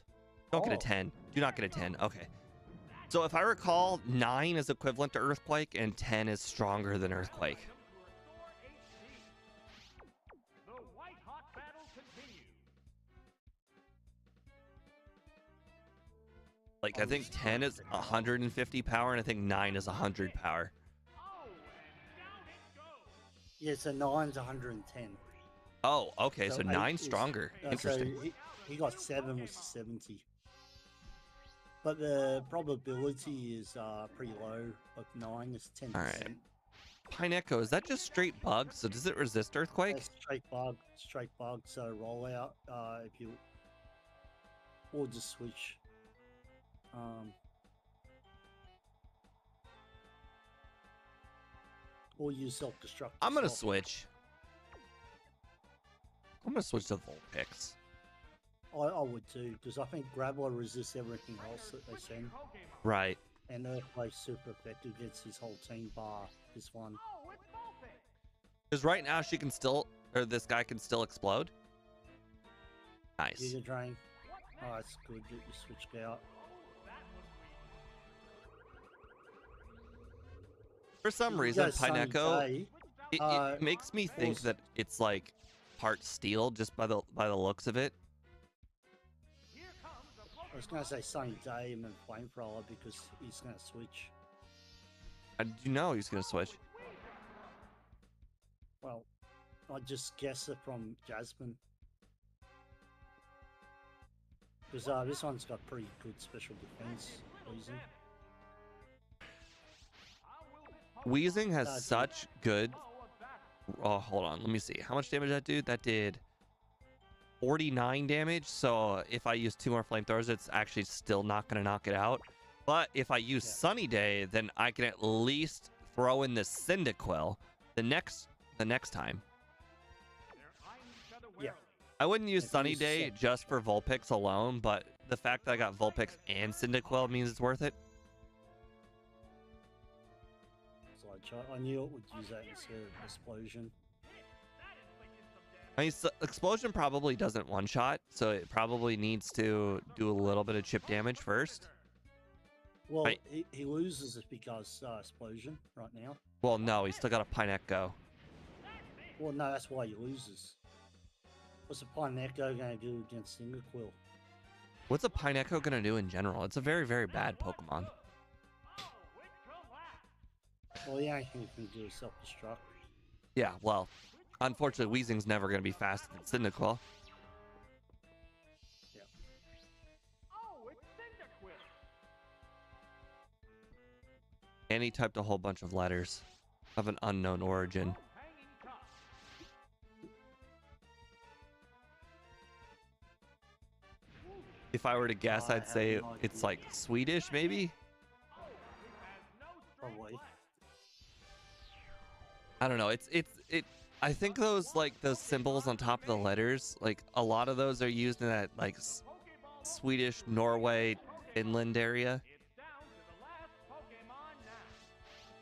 Speaker 1: Don't get a
Speaker 3: Oh.
Speaker 1: 10. Do not get a 10. Okay. So if I recall, 9 is equivalent to Earthquake, and 10 is stronger than Earthquake.
Speaker 2: Item to restore HP. The white hot battle continues.
Speaker 1: Like I think 10 is 150 power, and I think 9 is 100 power.
Speaker 2: Oh, and down it goes.
Speaker 3: Yeah, so 9's 110.
Speaker 1: Oh, okay. So
Speaker 3: eight
Speaker 1: 9's
Speaker 3: is-
Speaker 1: stronger. Interesting.
Speaker 3: So he got 7 was 70. But the probability is pretty low. Of 9 is 10%.
Speaker 1: Alright. Pineco, is that just straight bug? So does it resist Earthquake?
Speaker 3: That's straight bug. So roll out if you, or just switch. Or use self-destruct.
Speaker 1: I'm gonna
Speaker 3: yourself.
Speaker 1: switch. I'm gonna switch to Vulpix.
Speaker 3: I would too, because I think Graveler resists everything else that they send,
Speaker 1: Right.
Speaker 3: and Earthquake's super effective against his whole team bar this one.
Speaker 2: Oh, it's Vulpix.
Speaker 1: Because right now she can still, or this guy can still explode. Nice.
Speaker 3: Giga Drain. Oh, that's good that you switched out.
Speaker 1: For some
Speaker 3: You
Speaker 1: reason,
Speaker 3: go Sunny
Speaker 1: Pineco,
Speaker 3: Day.
Speaker 1: it makes me think
Speaker 3: also-
Speaker 1: that it's like part steel just by the looks of it.
Speaker 2: Here comes the
Speaker 3: I was going to say Sunny Day and then Flamethrower because he's going to switch.
Speaker 1: I do know he's gonna switch.
Speaker 3: Well, I just guess it from Jasmine. Because this one's got pretty good special defense. Reason.
Speaker 1: Wheezing has
Speaker 3: dude.
Speaker 1: such good. Oh, hold on. Let me see. How much damage that did? That did 49 damage. So if I use 2 more flamethrowers, it's actually still not going to knock it out. But if I use
Speaker 3: Yeah.
Speaker 1: Sunny Day, then I can at least throw in the Cyndaquil the next time.
Speaker 3: Yeah.
Speaker 1: I wouldn't use
Speaker 3: If you
Speaker 1: Sunny
Speaker 3: use
Speaker 1: Day just for Vulpix alone, but the fact that I got Vulpix and Cyndaquil means it's worth it.
Speaker 3: So I knew it would use that instead of Explosion.
Speaker 1: I mean, Explosion probably doesn't one-shot, so it probably needs to do a little bit of chip damage first.
Speaker 3: Well,
Speaker 1: Right.
Speaker 3: he loses it because Explosion right now.
Speaker 1: Well, no, he's still got a Pineco go.
Speaker 3: Well, no, that's why he loses. What's a Pineco going to do against Cyndaquil?
Speaker 1: What's a Pineco gonna do in general? It's a very, very bad Pokemon.
Speaker 3: Well, the only thing he can do is self-destruct.
Speaker 1: Yeah, well, unfortunately, Weezing's never gonna be faster than Cyndaquil.
Speaker 3: Yeah.
Speaker 2: Oh, it's Cyndaquil.
Speaker 1: And he typed a whole bunch of letters of an unknown origin.
Speaker 2: Hanging tough.
Speaker 1: If I were to guess,
Speaker 3: I
Speaker 1: I'd
Speaker 3: have
Speaker 1: say
Speaker 3: no
Speaker 1: it's
Speaker 3: idea.
Speaker 1: like Swedish, maybe.
Speaker 3: Probably.
Speaker 1: I don't know. It. I think those like those symbols on top of the letters, like a lot of those are used in that like Swedish, Norway, Finland area.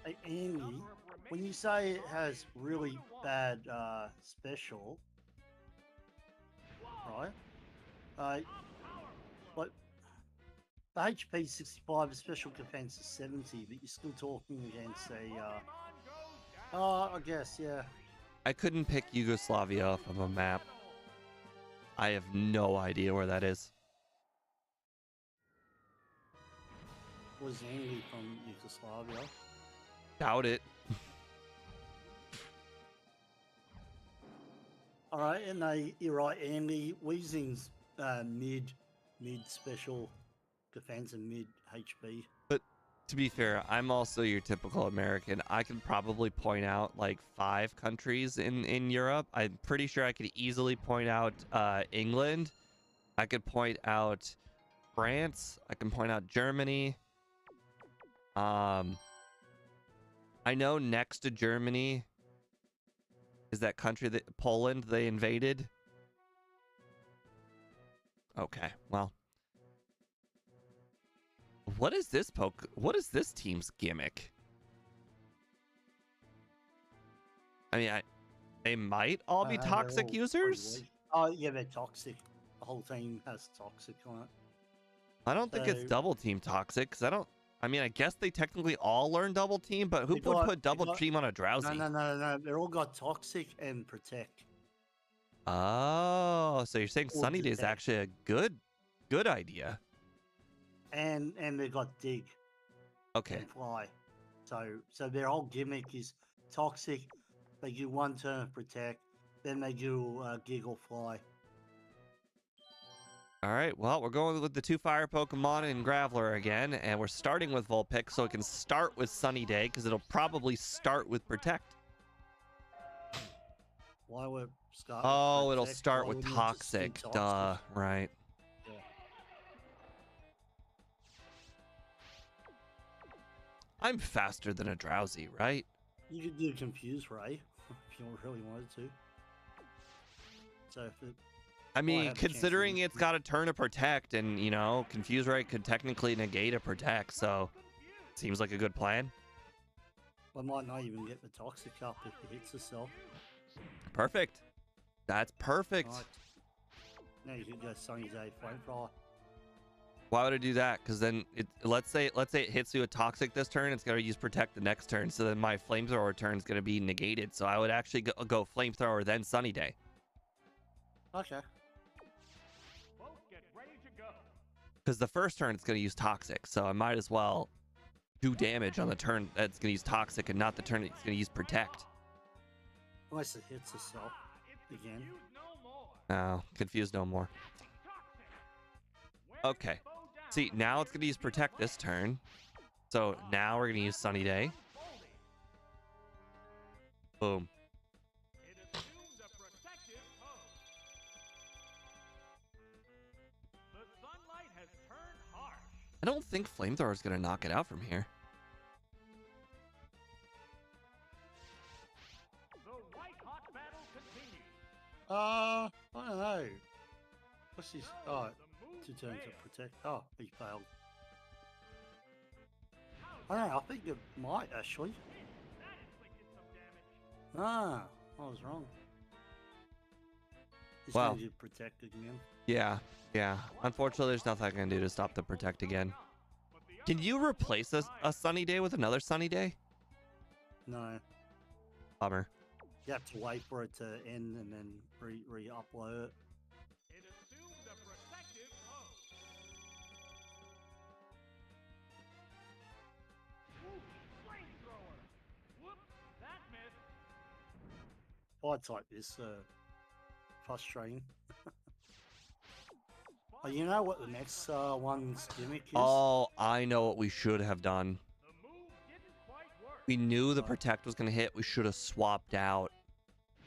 Speaker 3: Hey, Andy, when you say it has really bad special, right? Like the HP 65 special defense is 70, but you're still talking against a. I guess, yeah.
Speaker 1: I couldn't pick Yugoslavia off of a map. I have no idea where that is.
Speaker 3: Was Andy from Yugoslavia?
Speaker 1: Doubt it.
Speaker 3: All right, and you're right, Andy. Weezing's mid special defense and mid HP.
Speaker 1: But to be fair, I'm also your typical American. I can probably point out like 5 countries in Europe. I'm pretty sure I could easily point out England. I could point out France. I can point out Germany. I know next to Germany is that country that Poland they invaded. Okay, well. What is this what is this team's gimmick? I mean, they might all be
Speaker 3: They're
Speaker 1: toxic
Speaker 3: all pretty
Speaker 1: users.
Speaker 3: weak. Oh, yeah, they're toxic. The whole team has toxic on it.
Speaker 1: I don't think it's
Speaker 3: So-
Speaker 1: double team toxic because I mean, I guess they technically all learn double team, but who
Speaker 3: They
Speaker 1: would
Speaker 3: got-
Speaker 1: put
Speaker 3: they
Speaker 1: double
Speaker 3: got-
Speaker 1: team on a drowsy?
Speaker 3: No. They're all got toxic and protect.
Speaker 1: Oh, so you're saying
Speaker 3: Or
Speaker 1: Sunny Day is
Speaker 3: detect.
Speaker 1: actually a good idea.
Speaker 3: And they got dig
Speaker 1: Okay.
Speaker 3: and fly. So their whole gimmick is toxic. They do one turn of protect, then they do giggle fly.
Speaker 1: All right, well, we're going with the 2 fire Pokemon and Graveler again, and we're starting with Vulpix, so it can start with Sunny Day, because it'll probably start with Protect.
Speaker 3: Why would start?
Speaker 1: Oh,
Speaker 3: with
Speaker 1: it'll
Speaker 3: protect?
Speaker 1: start
Speaker 3: Why
Speaker 1: with
Speaker 3: wouldn't it just do
Speaker 1: Toxic. Duh, right.
Speaker 3: Yeah.
Speaker 1: I'm faster than a Drowsy, right?
Speaker 3: You could do confuse ray if you really wanted to. So if it,
Speaker 1: I mean,
Speaker 3: have a chance to
Speaker 1: considering
Speaker 3: use
Speaker 1: it's
Speaker 3: it.
Speaker 1: got a turn to Protect, and, you know, Confuse Ray could technically negate a Protect, so seems like a good plan.
Speaker 3: I might not even get the toxic up if it hits herself.
Speaker 1: Perfect. That's perfect.
Speaker 3: Right. Now you could go Sunny Day Flamethrower.
Speaker 1: Why would I do that? Because then let's say it hits you with Toxic this turn, it's gonna use Protect the next turn, so then my Flamethrower turn is gonna be negated. So I would actually go Flamethrower then Sunny Day.
Speaker 3: Okay.
Speaker 2: Both get ready to go.
Speaker 1: Because the first turn it's gonna use Toxic, so I might as well do damage on the turn that's gonna use Toxic and not the turn it's gonna use Protect.
Speaker 3: Unless it hits herself again.
Speaker 1: Oh, confused no more. Okay. See, now it's gonna use Protect this turn. So now we're gonna use Sunny Day. Boom.
Speaker 2: It assumes a protective pose. The sunlight has turned harsh.
Speaker 1: I don't think Flamethrower is gonna knock it out from here.
Speaker 2: The white-hot battle continues.
Speaker 3: I don't know. What's this? Oh,
Speaker 2: The move
Speaker 3: 2 turns
Speaker 2: failed.
Speaker 3: to protect. Oh, he failed. I don't know. I think it might actually.
Speaker 2: That inflicted some damage.
Speaker 3: Ah, I was wrong. He's
Speaker 1: Wow.
Speaker 3: going to protect again.
Speaker 1: Yeah. Unfortunately, there's nothing I can do to stop the Protect again. Can you replace a Sunny Day with another Sunny Day?
Speaker 3: No,
Speaker 1: Bummer.
Speaker 3: you have to wait for it to end and then re-upload it.
Speaker 2: It assumes a protective pose. Ooh, flamethrower. Whoops, that missed.
Speaker 3: Fights like this frustrating. Oh, you know what the next one's gimmick is?
Speaker 1: Oh, I know what we should have done.
Speaker 2: The move didn't quite work.
Speaker 1: We knew the Protect was gonna hit. We should have swapped out.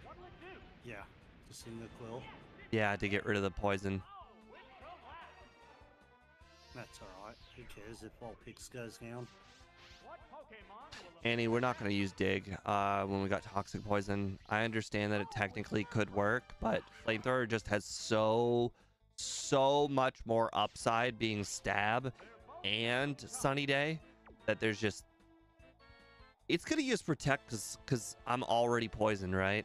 Speaker 2: What'll it do?
Speaker 3: Yeah, just in the quill.
Speaker 1: Yeah, to get rid of the poison.
Speaker 2: Oh, it collapsed.
Speaker 3: That's alright. Who cares if Vulpix goes down?
Speaker 2: What Pokemon will
Speaker 1: Annie, we're not going to use Dig when we got Toxic Poison. I understand that it technically could work, but Flamethrower just has so much more upside being Stab and Sunny Day that there's just... It's going to use Protect because I'm already poisoned, right?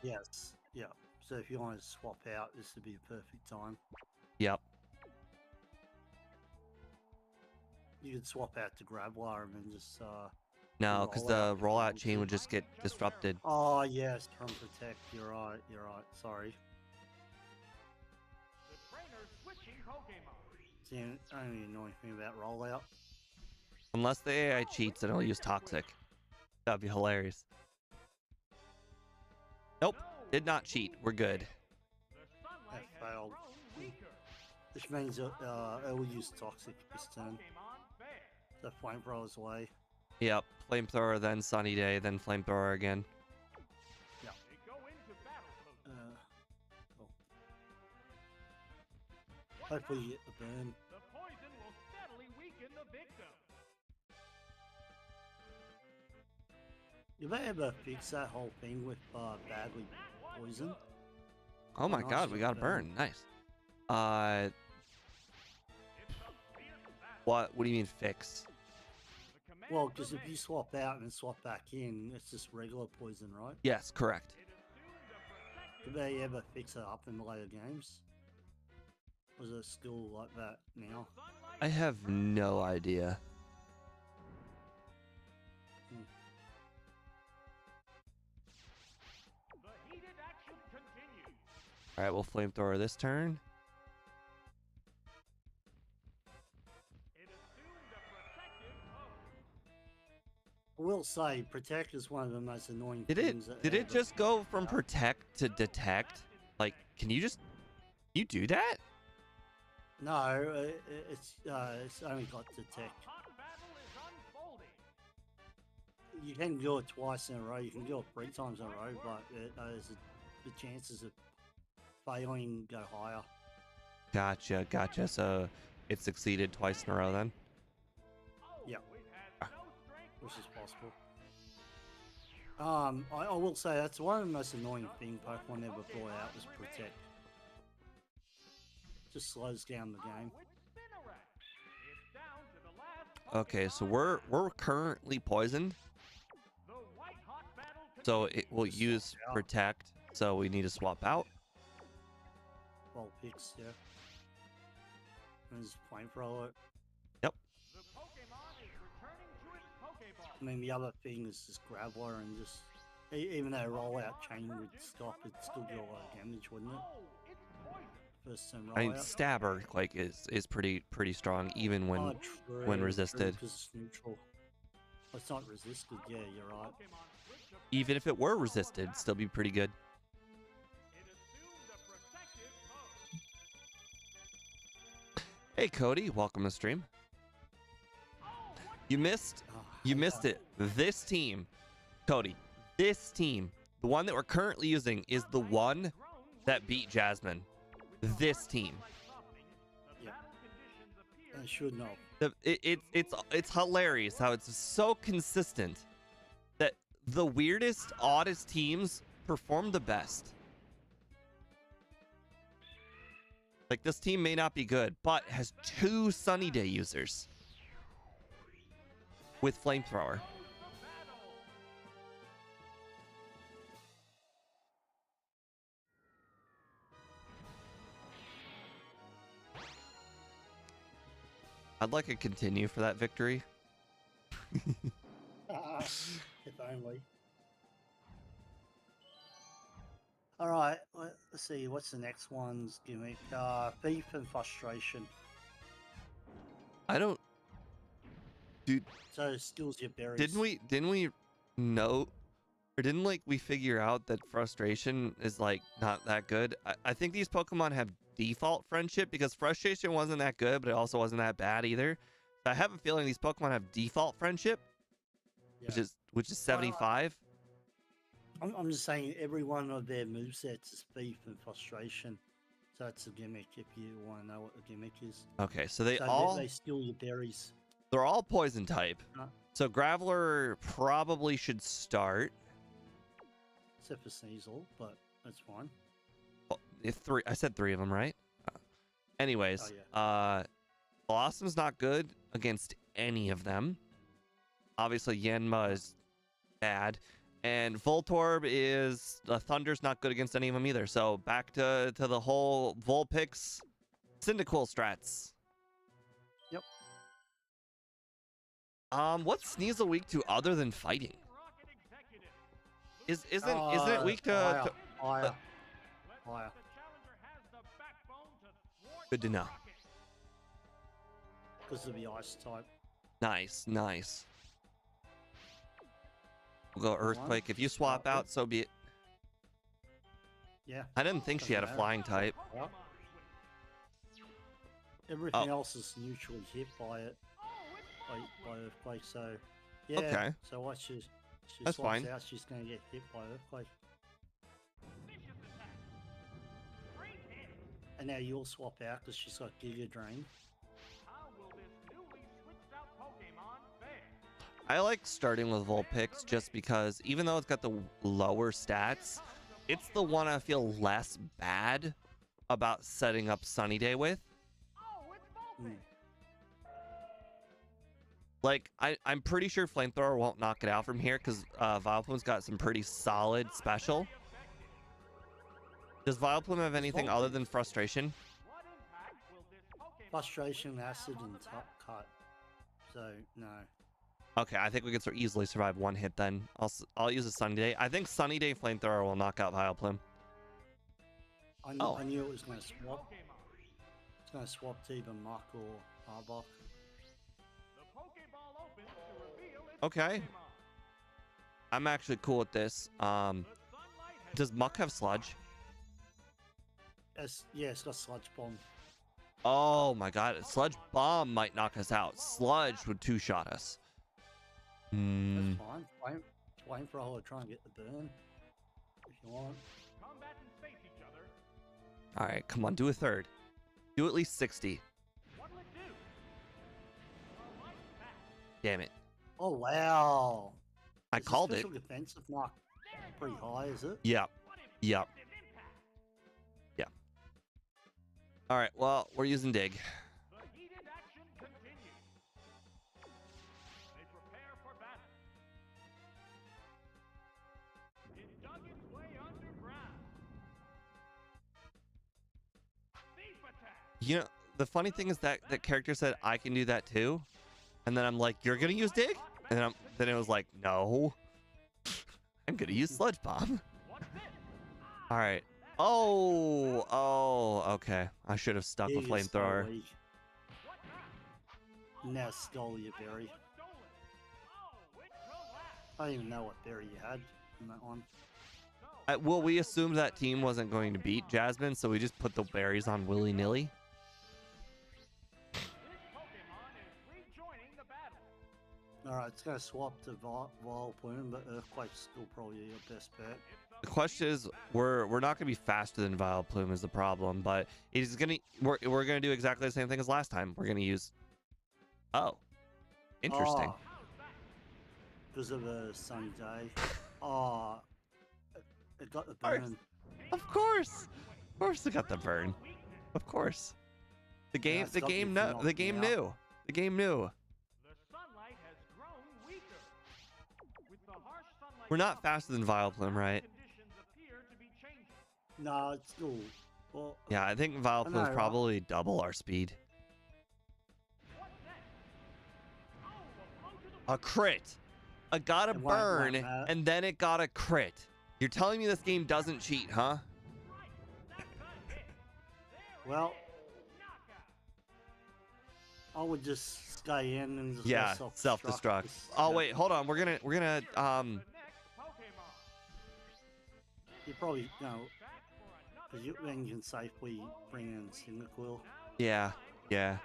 Speaker 3: Yes. Yeah. So if you want to swap out, this would be a perfect time.
Speaker 1: Yep.
Speaker 3: You could swap out to Graveler and then just
Speaker 1: No, because the rollout chain would just get disrupted.
Speaker 3: Oh yes, from Protect. You're right. You're right. Sorry.
Speaker 2: the trainer switching Pokemon?
Speaker 3: See, the only annoying thing about rollout.
Speaker 1: Unless the AI cheats and it'll use Toxic. That'd be hilarious. Nope. Did not cheat. We're good.
Speaker 2: The sunlight
Speaker 3: That
Speaker 2: has
Speaker 3: failed.
Speaker 2: grown weaker.
Speaker 3: Which means it will use Toxic this turn.
Speaker 2: Pokemon fair.
Speaker 3: So Flamethrower's away.
Speaker 1: Yep. Flamethrower, then Sunny Day, then Flamethrower again.
Speaker 2: They go into battle mode.
Speaker 3: Cool. Hopefully you get the burn.
Speaker 2: The poison will steadily weaken the victim.
Speaker 3: Did they ever fix that whole thing with badly poison?
Speaker 1: Oh my
Speaker 3: nice,
Speaker 1: god, we got a
Speaker 3: burn.
Speaker 1: burn. Nice.
Speaker 2: It's a fierce battle.
Speaker 1: What do you mean fix?
Speaker 2: The command
Speaker 3: Well, because if you
Speaker 2: remains.
Speaker 3: swap out and swap back in, it's just regular poison, right?
Speaker 1: Yes, correct.
Speaker 2: It assumed a
Speaker 3: Did
Speaker 2: protective
Speaker 3: they ever fix it up in later games? Was it still like that now?
Speaker 2: sunlight.
Speaker 1: I have no idea.
Speaker 2: The heated action continues.
Speaker 1: All right, we'll Flamethrower this turn.
Speaker 2: It assumed a protective pose.
Speaker 3: I will say, Protect is one of the most annoying
Speaker 1: Did
Speaker 3: things.
Speaker 1: it
Speaker 3: ever.
Speaker 1: just go from Protect to Detect? Like, can you you do that?
Speaker 3: No, it's only got Detect.
Speaker 2: Hot battle is unfolding.
Speaker 3: You can do it twice in a row. You can do it 3 times in a row, but the chances of failing go higher.
Speaker 1: Gotcha. So it succeeded twice in a row then?
Speaker 3: Yeah.
Speaker 2: It has no strength
Speaker 3: Which is
Speaker 2: left.
Speaker 3: possible. I will say that's one of the most annoying things Pokemon ever brought out was Protect. Just slows down the game.
Speaker 2: With Spinarak. It's down to the last
Speaker 1: Okay, so
Speaker 2: Pokemon.
Speaker 1: we're currently poisoned,
Speaker 2: The white hot battle
Speaker 1: so
Speaker 2: continues.
Speaker 1: it will use
Speaker 3: out.
Speaker 1: Protect, so we need to swap out.
Speaker 3: Vulpix, yeah. And just Flamethrower.
Speaker 2: The Pokemon is returning to its Pokeball.
Speaker 3: I mean, the other thing is just Graveler and just... Even though rollout chain would stop, it'd still do a lot of damage, wouldn't it?
Speaker 2: Oh, it's poison.
Speaker 3: First turn
Speaker 1: I mean,
Speaker 3: rollout.
Speaker 1: Stabber like is pretty strong even when when resisted.
Speaker 3: Because it's neutral. Oh, it's not resisted, yeah, you're right.
Speaker 2: Pokemon switch of
Speaker 1: even if it were resisted, it'd still be pretty good.
Speaker 2: It assumed a protective pose.
Speaker 1: Hey Cody, welcome to stream.
Speaker 2: Oh, what
Speaker 1: You missed
Speaker 3: Oh,
Speaker 1: You missed it. This team, Cody, this team, the one that we're currently using is the one that beat Jasmine. This team.
Speaker 3: Yeah. And should know.
Speaker 1: It's hilarious how it's so consistent that the weirdest, oddest teams perform the best. Like, this team may not be good, but has 2 Sunny Day users with Flamethrower. I'd like a continue for that victory.
Speaker 3: If only. Alright, let's see, what's the next one's gimmick? Thief and Frustration.
Speaker 1: I don't... Dude,
Speaker 3: So skills your berries.
Speaker 1: didn't we know, or didn't like we figure out that Frustration is like not that good? I think these Pokemon have default friendship because Frustration wasn't that good, but it also wasn't that bad either. So I have a feeling these Pokemon have default friendship,
Speaker 3: Yeah.
Speaker 1: which is 75.
Speaker 3: I'm just saying every one of their movesets is Thief and Frustration. So that's a gimmick if you want to know what the gimmick is.
Speaker 1: Okay, so they
Speaker 3: So
Speaker 1: all
Speaker 3: they steal your berries.
Speaker 1: they're all poison type.
Speaker 3: Uh,
Speaker 1: So Graveler probably should start.
Speaker 3: except for Sneasel, but that's fine.
Speaker 1: Well, if three, I said three of them, right? Anyways,
Speaker 3: Oh,
Speaker 1: Blossom's not good against any of them. Obviously, Yanma is bad, and Voltorb is Thunder's not good against any of them either. So back to the whole Vulpix Cyndaquil strats.
Speaker 3: Yep.
Speaker 1: What's Sneasel weak to other than fighting? Isn't it weak to
Speaker 3: Higher.
Speaker 1: Good to know.
Speaker 3: Because of the ice type.
Speaker 1: Nice. We'll go Earthquake. If you swap out, so be it.
Speaker 3: Yeah.
Speaker 1: I didn't think she had a
Speaker 3: Doesn't
Speaker 1: flying type.
Speaker 3: Yep. Everything
Speaker 1: Oh.
Speaker 3: else is neutrally hit by it. By Earthquake, so yeah.
Speaker 1: Okay.
Speaker 3: So what she
Speaker 1: That's
Speaker 3: swaps
Speaker 1: fine.
Speaker 3: out, she's gonna get hit by Earthquake. And now you'll swap out because she's got Giga Drain.
Speaker 1: I like starting with Vulpix just because even though it's got the lower stats, it's the one I feel less bad about setting up Sunny Day with.
Speaker 3: Hmm.
Speaker 1: Like, I'm pretty sure Flamethrower won't knock it out from here because Vileplume's got some pretty solid special. Does Vileplume have anything other than Frustration?
Speaker 3: Frustration, Acid, and Cut. So no.
Speaker 1: Okay, I think we can easily survive one hit then. I'll use a Sunny Day. I think Sunny Day Flamethrower will knock out Vileplume.
Speaker 3: I knew it was going to swap. It's going to swap to either Muck or Arbok.
Speaker 1: Okay. I'm actually cool with this. Does Muck have Sludge?
Speaker 3: Yeah, it's got Sludge Bomb.
Speaker 1: Oh my god, Sludge Bomb might knock us out. Sludge would two-shot us.
Speaker 3: That's fine. Flamethrower, try and get the burn if you want.
Speaker 1: All right, come on, do a third. Do at least 60. Damn it.
Speaker 3: Oh wow!
Speaker 1: I
Speaker 3: Is the
Speaker 1: called it.
Speaker 3: special defensive mark pretty high, is it?
Speaker 1: Yep. All right, well, we're using Dig. You know, the funny thing is that that character said I can do that too, and then I'm like, "You're gonna use Dig?" And then it was like, "No, I'm gonna use Sludge Bomb." All right. Oh, okay. I should have stuck with
Speaker 3: Dig is so
Speaker 1: Flamethrower.
Speaker 3: weak. Now stole your berry. I don't even know what berry you had in that one.
Speaker 1: Well, we assumed that team wasn't going to beat Jasmine, so we just put the berries on willy-nilly.
Speaker 3: Alright, it's going to swap to Vileplume, but Earthquake's still probably your best bet.
Speaker 1: The question is, we're not going to be faster than Vileplume is the problem, but he's gonna we're gonna do exactly the same thing as last time. We're gonna use. Oh, interesting.
Speaker 3: Because of a sunny day. Oh, it got the burn.
Speaker 1: Of course, it got the burn. Of course, the game
Speaker 3: it's got me
Speaker 1: knew.
Speaker 3: knocked
Speaker 1: The game
Speaker 3: me out.
Speaker 1: knew. The game knew. We're not faster than Vileplume, right?
Speaker 3: No, it's still. Well,
Speaker 1: Yeah, I think Vileplume's
Speaker 3: right?
Speaker 1: probably double our speed. A crit. I got a
Speaker 3: It won't
Speaker 1: burn,
Speaker 3: matter.
Speaker 1: and then it got a crit. You're telling me this game doesn't cheat, huh?
Speaker 3: well, I would just stay in and just
Speaker 1: Yeah,
Speaker 3: go
Speaker 1: self-destruct.
Speaker 3: Just,
Speaker 1: Oh wait, hold on. We're gonna
Speaker 3: You probably because then you can safely bring in Cyndaquil.
Speaker 1: yeah.
Speaker 3: Yeah.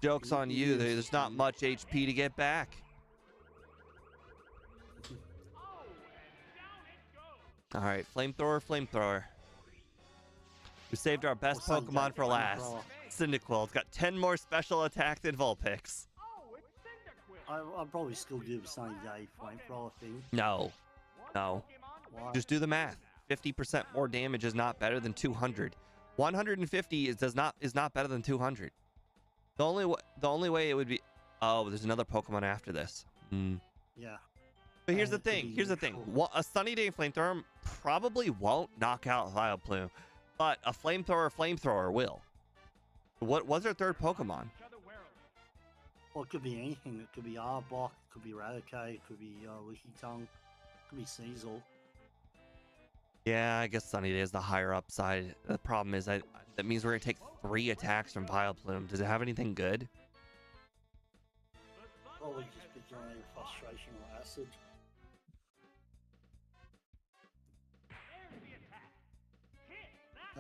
Speaker 1: Joke's on you. There's not much HP to get back. All right, flamethrower, flamethrower. We saved our best
Speaker 3: Oh, Sunny
Speaker 1: Pokemon
Speaker 3: Day,
Speaker 1: for last.
Speaker 3: flamethrower.
Speaker 1: Cyndaquil's got 10 more special attack than Vulpix.
Speaker 3: I'll probably still do the Sunny Day flamethrower thing.
Speaker 1: No. No.
Speaker 3: Why?
Speaker 1: Just do the math. 50% more damage is not better than 200. 150 is not better than 200. The only way it would be. Oh, there's another Pokemon after this.
Speaker 3: Yeah.
Speaker 1: But here's the
Speaker 3: And it could
Speaker 1: thing.
Speaker 3: be
Speaker 1: Here's the thing.
Speaker 3: neutral.
Speaker 1: A Sunny Day flamethrower probably won't knock out Vileplume, but a flamethrower will. What was our third Pokemon?
Speaker 3: Well, it could be anything. It could be Arbok, it could be Raticate, it could be Licky Tongue, it could be Sneasel.
Speaker 1: Yeah, I guess Sunny Day is the higher upside. The problem is that means we're gonna take 3 attacks from Vileplume. Does it have anything good?
Speaker 3: Probably just be generating frustration or acid.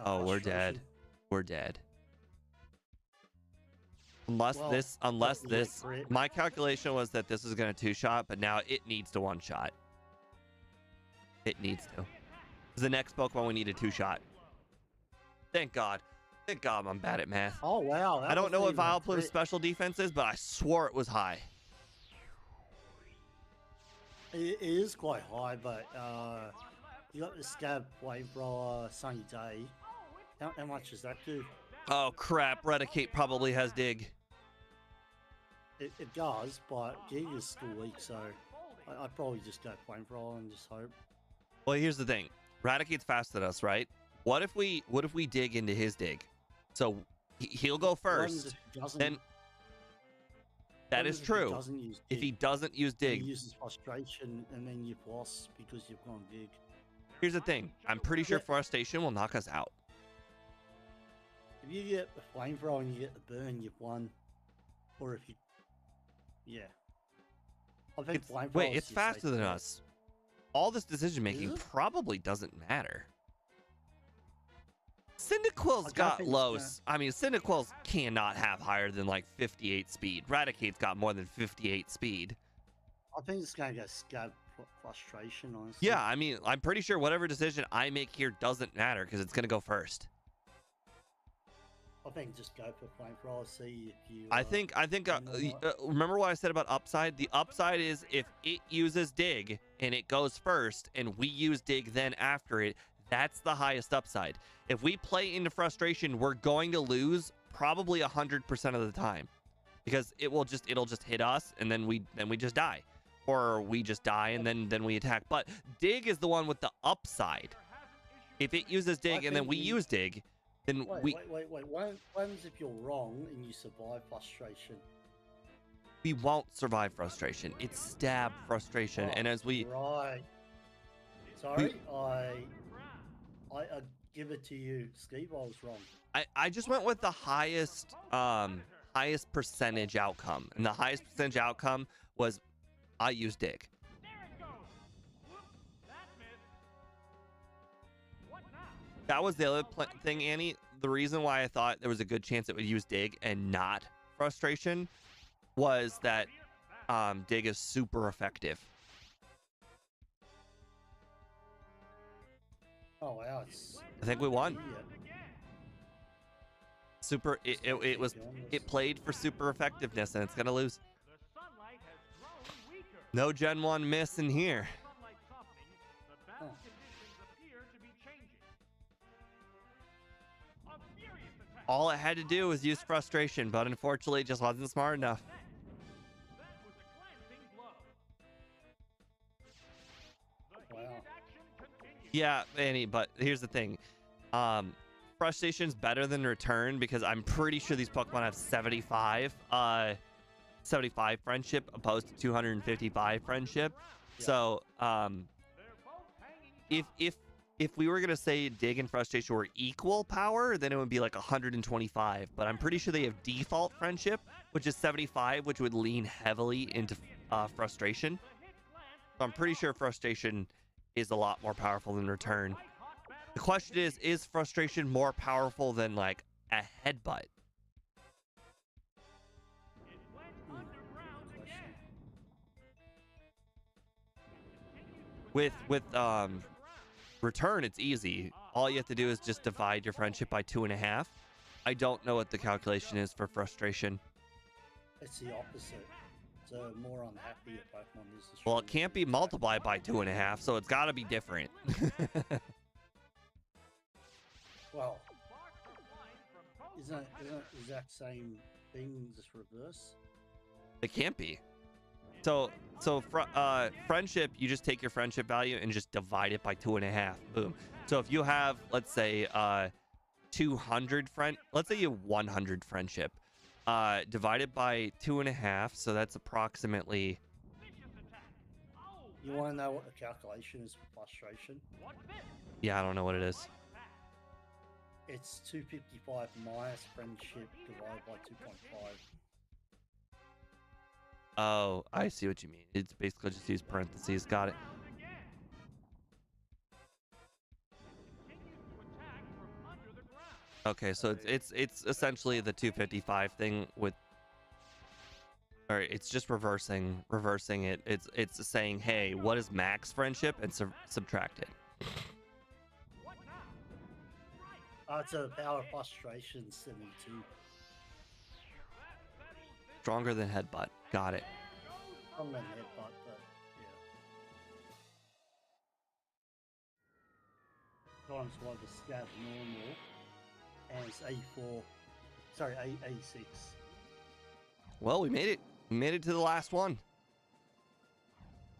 Speaker 1: Oh, we're dead.
Speaker 3: Frustration.
Speaker 1: We're dead. Unless
Speaker 3: Well,
Speaker 1: this,
Speaker 3: probably a crit.
Speaker 1: my calculation was that this is gonna 2-shot, but now it needs to 1-shot. It needs to. The next Pokemon we need a 2-shot. Thank God. Thank God I'm bad at math.
Speaker 3: Oh wow!
Speaker 1: I don't know what
Speaker 3: Vileplume's
Speaker 1: Vileplume's special defense is, but I swore it was high.
Speaker 3: It is quite high, but you got the Scab Flamethrower, Sunny Day. How much does that do?
Speaker 1: Oh crap, Raticate probably has Dig.
Speaker 3: It does, but Gig is still weak, so I'd probably just go Flamethrower and just hope.
Speaker 1: Well, here's the thing. Raticate's faster than us, right? What if we dig into his dig? So he'll go
Speaker 3: What happens
Speaker 1: first.
Speaker 3: if he doesn't-
Speaker 1: Then that
Speaker 3: what
Speaker 1: is
Speaker 3: happens if he
Speaker 1: true.
Speaker 3: doesn't use
Speaker 1: If he
Speaker 3: Dig?
Speaker 1: doesn't use
Speaker 3: Then he
Speaker 1: dig,
Speaker 3: uses frustration, and then you've lost because you've gone Dig.
Speaker 1: here's the thing. I'm pretty sure
Speaker 3: Yeah.
Speaker 1: Frustration will knock us out.
Speaker 3: If you get the Flamethrower and you get the burn, you've won. Or if you, yeah. I think Flamethrower.
Speaker 1: Wait, it's faster than us. All this decision making
Speaker 3: Is it?
Speaker 1: probably doesn't matter. Cyndaquil's
Speaker 3: I
Speaker 1: got
Speaker 3: think it's
Speaker 1: low.
Speaker 3: gonna-
Speaker 1: I mean, Cyndaquil's cannot have higher than like 58 speed. Raticate's got more than 58 speed.
Speaker 3: I think it's gonna go Scab Frustration, honestly.
Speaker 1: Yeah, I mean, I'm pretty sure whatever decision I make here doesn't matter because it's gonna go first.
Speaker 3: I think just go for Flamethrower, see if you.
Speaker 1: I think.
Speaker 3: you know what?
Speaker 1: Remember what I said about upside? The upside is if it uses dig and it goes first, and we use dig then after it. That's the highest upside. If we play into frustration, we're going to lose probably 100% of the time, because it'll just hit us and then we just die, or we just die and then we attack. But dig is the one with the upside. If it uses dig and then
Speaker 3: think
Speaker 1: we
Speaker 3: we-
Speaker 1: use dig, then
Speaker 3: Wait. What happens if you're wrong and you survive frustration?
Speaker 1: we won't survive frustration. It's stab frustration, and as we
Speaker 3: Right. Sorry, I give it to you, Steve. I was wrong.
Speaker 1: I just went with the highest percentage outcome, and the highest percentage outcome was I used dig.
Speaker 2: There it goes. Whoop, that missed. What now?
Speaker 1: That was the other thing, Annie. The reason why I thought there was a good chance it would use dig and not frustration was that dig is super effective.
Speaker 3: Oh wow, it's.
Speaker 1: I think we won.
Speaker 3: Yeah.
Speaker 1: Super. It played for super effectiveness, and it's gonna lose.
Speaker 2: The sunlight has grown weaker.
Speaker 1: No Gen 1 miss in here.
Speaker 2: Sunlight softening, the battle conditions appear to be changing. A furious attack.
Speaker 1: All it had to do was use frustration, but unfortunately, it just wasn't smart enough.
Speaker 2: That was a glancing blow. The
Speaker 3: Wow.
Speaker 2: heated action continues.
Speaker 1: Yeah, Annie, but here's the thing. Frustration's better than return because I'm pretty sure these Pokemon have 75 friendship opposed to 255 friendship.
Speaker 3: Yeah.
Speaker 1: So,
Speaker 2: They're both hanging
Speaker 1: if we were gonna say dig and frustration were equal power, then it would be like 125. But I'm pretty sure they have default friendship, which is 75, which would lean heavily into frustration. So I'm pretty sure frustration is a lot more powerful than return. The question is frustration more powerful than like a headbutt? With return, it's easy. All you have to do is just divide your friendship by 2.5. I don't know what the calculation is for frustration.
Speaker 3: It's the opposite. So more unhappy your Pokemon is. The
Speaker 1: Well, it
Speaker 3: stronger
Speaker 1: can't
Speaker 3: the
Speaker 1: be
Speaker 3: attack.
Speaker 1: multiplied by 2.5, so it's got to be different.
Speaker 3: Well,
Speaker 2: Sparks are flying from both
Speaker 3: isn't it
Speaker 2: competitors.
Speaker 3: the exact same thing, just reverse?
Speaker 1: It can't be. So friendship, you just take your friendship value and just divide it by 2.5. Boom. So if you have, let's say, 200 let's say you have 100 friendship, divided by 2.5, so that's approximately.
Speaker 2: Vicious attack. Oh,
Speaker 3: You want to know what the calculation is for frustration?
Speaker 2: what's this?
Speaker 1: Yeah, I don't know what it is.
Speaker 2: Like that.
Speaker 3: It's 255 minus friendship divided by 2.5.
Speaker 1: Oh, I see what you mean. It's basically just use parentheses. Got it.
Speaker 2: Round again. Continues to attack from under the ground.
Speaker 1: Okay, so it's essentially the 255 thing with. Or it's just reversing it. It's saying, hey, what is max friendship, and subtract it.
Speaker 2: What now? Right.
Speaker 3: Oh, it's a power of frustration 72.
Speaker 1: Stronger than headbutt. Got it.
Speaker 3: I'm gonna headbutt, but yeah. Times by the scav normal, and it's 84. Sorry, 86.
Speaker 1: Well, we made it. We made it to the last one.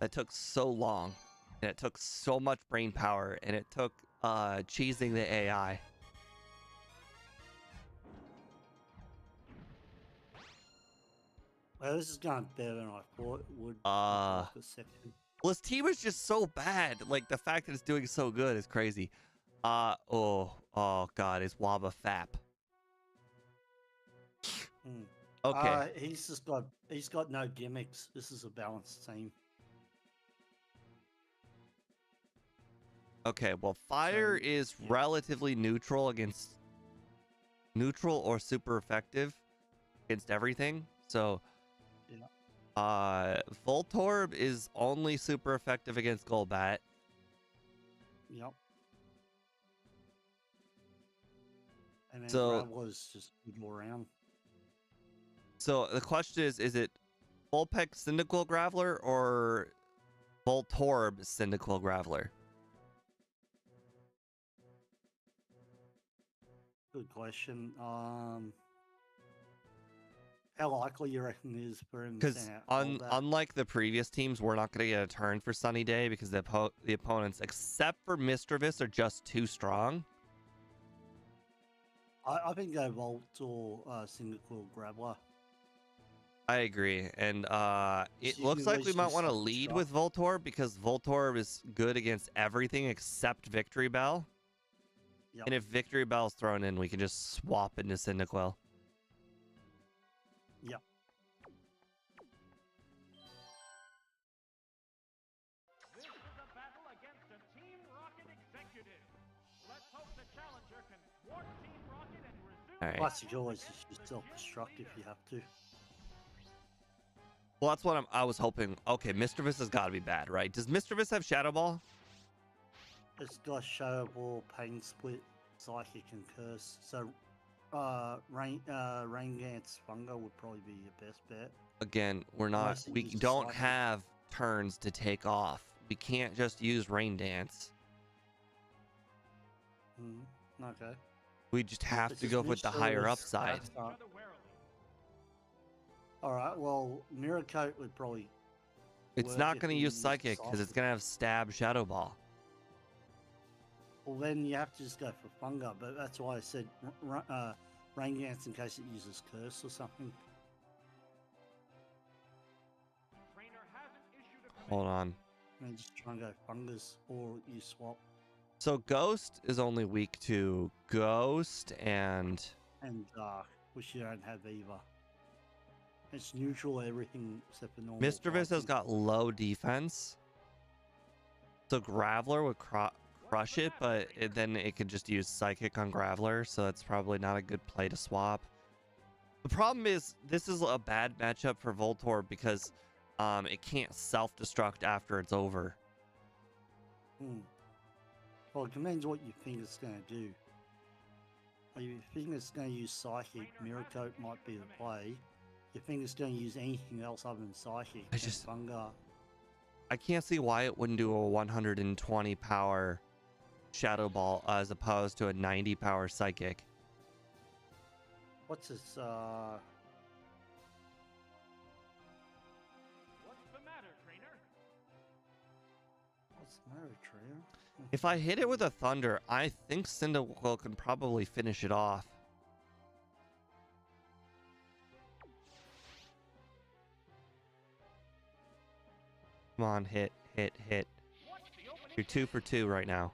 Speaker 1: That took so long, and it took so much brain power, and it took cheesing the AI.
Speaker 3: Well, this is going better than I thought it would.
Speaker 1: Uh,
Speaker 3: The second.
Speaker 1: Well, this team is just so bad. Like, the fact that it's doing so good is crazy. Oh God, it's Waba Fap.
Speaker 3: Hmm.
Speaker 1: Okay.
Speaker 3: He's got no gimmicks. This is a balanced team.
Speaker 1: Okay, well, fire
Speaker 3: So,
Speaker 1: is
Speaker 3: yeah.
Speaker 1: relatively neutral or super effective against everything. So,
Speaker 3: Yeah.
Speaker 1: Voltorb is only super effective against Golbat.
Speaker 3: Yep. And then
Speaker 1: So-
Speaker 3: Graveler's just good all around.
Speaker 1: So the question is it Vulpix Cyndaquil Graveler or Voltorb Cyndaquil Graveler?
Speaker 3: Good question. How likely you reckon it is for him to
Speaker 1: Because
Speaker 3: send out Golbat?
Speaker 1: unlike the previous teams, we're not going to get a turn for Sunny Day because the opponents, except for Misdreavus, are just too strong.
Speaker 3: I think go Volt or Cyndaquil Graveler.
Speaker 1: I agree, and it
Speaker 3: you
Speaker 1: looks
Speaker 3: can
Speaker 1: like we
Speaker 3: at
Speaker 1: might
Speaker 3: least
Speaker 1: want to
Speaker 3: use
Speaker 1: lead
Speaker 3: self-destruct.
Speaker 1: with Voltorb because Voltorb is good against everything except Victory Bell.
Speaker 3: Yep.
Speaker 1: And if Victory Bell's thrown in, we can just swap into Cyndaquil.
Speaker 3: Yep.
Speaker 2: This is a battle against a Team Rocket executive. Let's hope the challenger can thwart Team Rocket and resume.
Speaker 1: All right.
Speaker 3: Plus, you can always just self-destruct if you have to.
Speaker 1: Well, that's what I was hoping. Okay, Misdreavus has got to be bad, right? Does Misdreavus have Shadow Ball?
Speaker 3: It's got Shadow Ball, Pain Split, Psychic, and Curse. So, Raingance Funga would probably be your best bet.
Speaker 1: Again, we're not.
Speaker 3: Unless it
Speaker 1: We
Speaker 3: uses
Speaker 1: don't
Speaker 3: Psychic.
Speaker 1: have turns to take off. We can't just use Rain Dance.
Speaker 3: Okay.
Speaker 1: We just have
Speaker 3: It's
Speaker 1: to
Speaker 3: just
Speaker 1: go with the higher
Speaker 3: Misdreavus,
Speaker 1: upside.
Speaker 3: that's
Speaker 2: Rather warily.
Speaker 3: Alright, well, Mirror Coat would probably.
Speaker 1: It's
Speaker 3: work
Speaker 1: not
Speaker 3: if
Speaker 1: going to
Speaker 3: you
Speaker 1: use
Speaker 3: use
Speaker 1: Psychic because it's
Speaker 3: Psychic.
Speaker 1: going to have Stab Shadow Ball.
Speaker 3: Well, then you have to just go for Funga, but that's why I said Rain Dance in case it uses Curse or something.
Speaker 2: Trainer hasn't issued a command.
Speaker 1: Hold on.
Speaker 3: And just try and go Fungus, or you swap.
Speaker 1: So Ghost is only weak to Ghost and
Speaker 3: And Dark, which you don't have either. It's neutral, everything except for normal.
Speaker 1: Misdreavus has
Speaker 3: fighting.
Speaker 1: got low defense. So Graveler would crush it, but then it could just use Psychic on Graveler, so that's probably not a good play to swap. The problem is, this is a bad matchup for Voltorb because it can't self-destruct after it's over.
Speaker 3: Hmm. Well, it depends what you think it's going to do. If you think it's going to use Psychic, Mirror Coat might be the play. If you think it's going to use anything else other than Psychic,
Speaker 1: I
Speaker 3: then
Speaker 1: just-
Speaker 3: Funga.
Speaker 1: I can't see why it wouldn't do a 120 power Shadow Ball as opposed to a 90 power Psychic.
Speaker 3: What's this?
Speaker 2: What's the matter, trainer?
Speaker 3: What's the matter, Trio?
Speaker 1: If I hit it with a Thunder, I think Cyndaquil can probably finish it off. Come on, hit, hit, hit.
Speaker 2: What's the opening?
Speaker 1: You're 2 for 2 right now.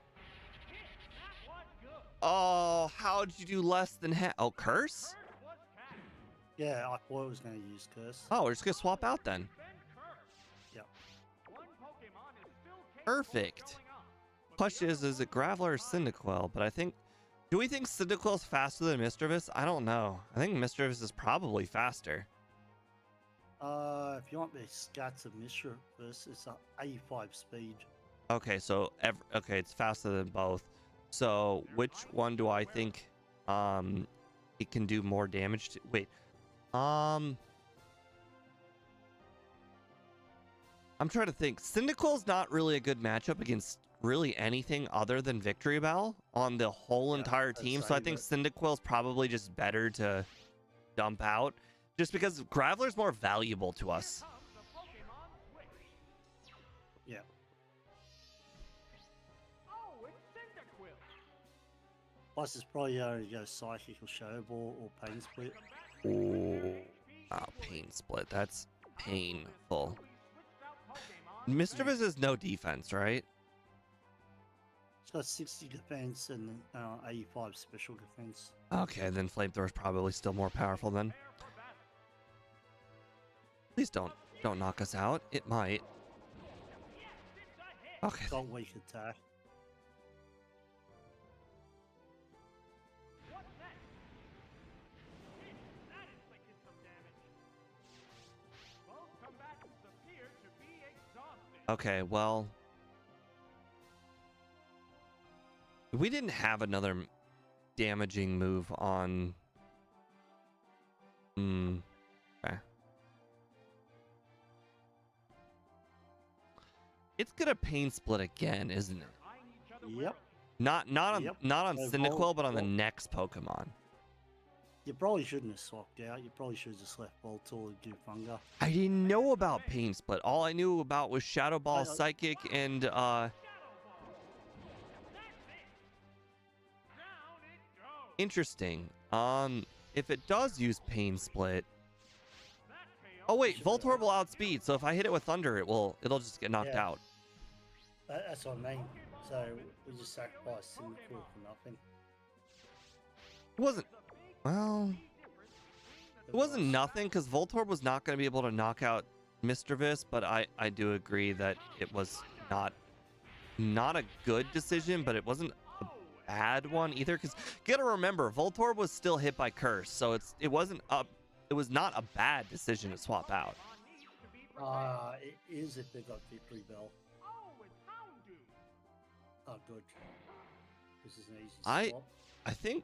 Speaker 2: Hit. That was good.
Speaker 1: Oh, how'd you do less than half? Oh, Curse?
Speaker 2: Curse was cast.
Speaker 3: Yeah, I thought it was going to use Curse.
Speaker 1: Oh, we're just gonna swap out then.
Speaker 2: Defend curse.
Speaker 3: Yep.
Speaker 2: One Pokemon is still capable of
Speaker 1: Perfect.
Speaker 2: showing up, but the
Speaker 1: Question
Speaker 2: other
Speaker 1: is it Graveler or
Speaker 2: one
Speaker 1: Cyndaquil? But I think, do we think Cyndaquil's faster than Misdreavus? I don't know. I think Misdreavus is probably faster.
Speaker 3: If you want the Scats of Mishra first, it's a 85 speed.
Speaker 1: Okay, so okay, it's faster than both. So which one do I think it can do more damage to? Wait. I'm trying to think. Cyndaquil's not really a good matchup against really anything other than Victory Bell on the whole
Speaker 3: Yeah,
Speaker 1: entire
Speaker 3: I'd
Speaker 1: team. So
Speaker 3: say
Speaker 1: I think Cyndaquil's probably just better to dump out. Just because Graveler's more valuable to us.
Speaker 2: comes a Pokemon switch.
Speaker 3: Yeah.
Speaker 2: Oh, it's Cyndaquil.
Speaker 3: Plus, it's probably going to go Psychic or Shadow Ball or Pain Split.
Speaker 1: Oh, Pain Split. That's painful. Misdreavus has no defense, right?
Speaker 3: It's got 60 defense and 85 special defense.
Speaker 1: Okay, then Flamethrower is probably still more powerful then. Please don't knock us out. It might. Okay.
Speaker 3: It's got weak attack.
Speaker 2: What's next? That inflicted some damage. Both combatants appear to be exhausted.
Speaker 1: Okay, well, we didn't have another damaging move on. Okay. It's gonna Pain Split again, isn't it?
Speaker 2: Eyeing each other
Speaker 3: Yep.
Speaker 1: Not on
Speaker 3: Yep.
Speaker 1: not on
Speaker 3: So
Speaker 1: Cyndaquil,
Speaker 3: Vol-
Speaker 1: but on the
Speaker 3: Vol-
Speaker 1: next Pokemon.
Speaker 3: You probably shouldn't have swapped out. You probably should have just left Voltorb and do Funga.
Speaker 1: I didn't know about Pain Split. All I knew about was Shadow Ball,
Speaker 3: I-
Speaker 1: Psychic, and
Speaker 2: Shadow Ball. That's it. Down it goes.
Speaker 1: interesting. If it does use Pain Split.
Speaker 2: That KO.
Speaker 1: Oh wait,
Speaker 3: Should be
Speaker 1: Voltorb will
Speaker 3: alright.
Speaker 1: outspeed. So if I hit it with Thunder, it'll just get knocked
Speaker 3: Yeah.
Speaker 1: out.
Speaker 3: That's what I mean. So we just sacrificed Cyndaquil for nothing.
Speaker 1: It wasn't. Well, it wasn't nothing because Voltorb was not going to be able to knock out Misdreavus, but I do agree that it was not a good decision, but it wasn't a bad one either. Because you got to remember, Voltorb was still hit by Curse, so it was not a bad decision to swap out.
Speaker 3: It is if they got Victory Bell.
Speaker 2: Oh, it's Houndoom.
Speaker 3: Oh, good. This is an easy
Speaker 1: I-
Speaker 3: swap.
Speaker 1: I think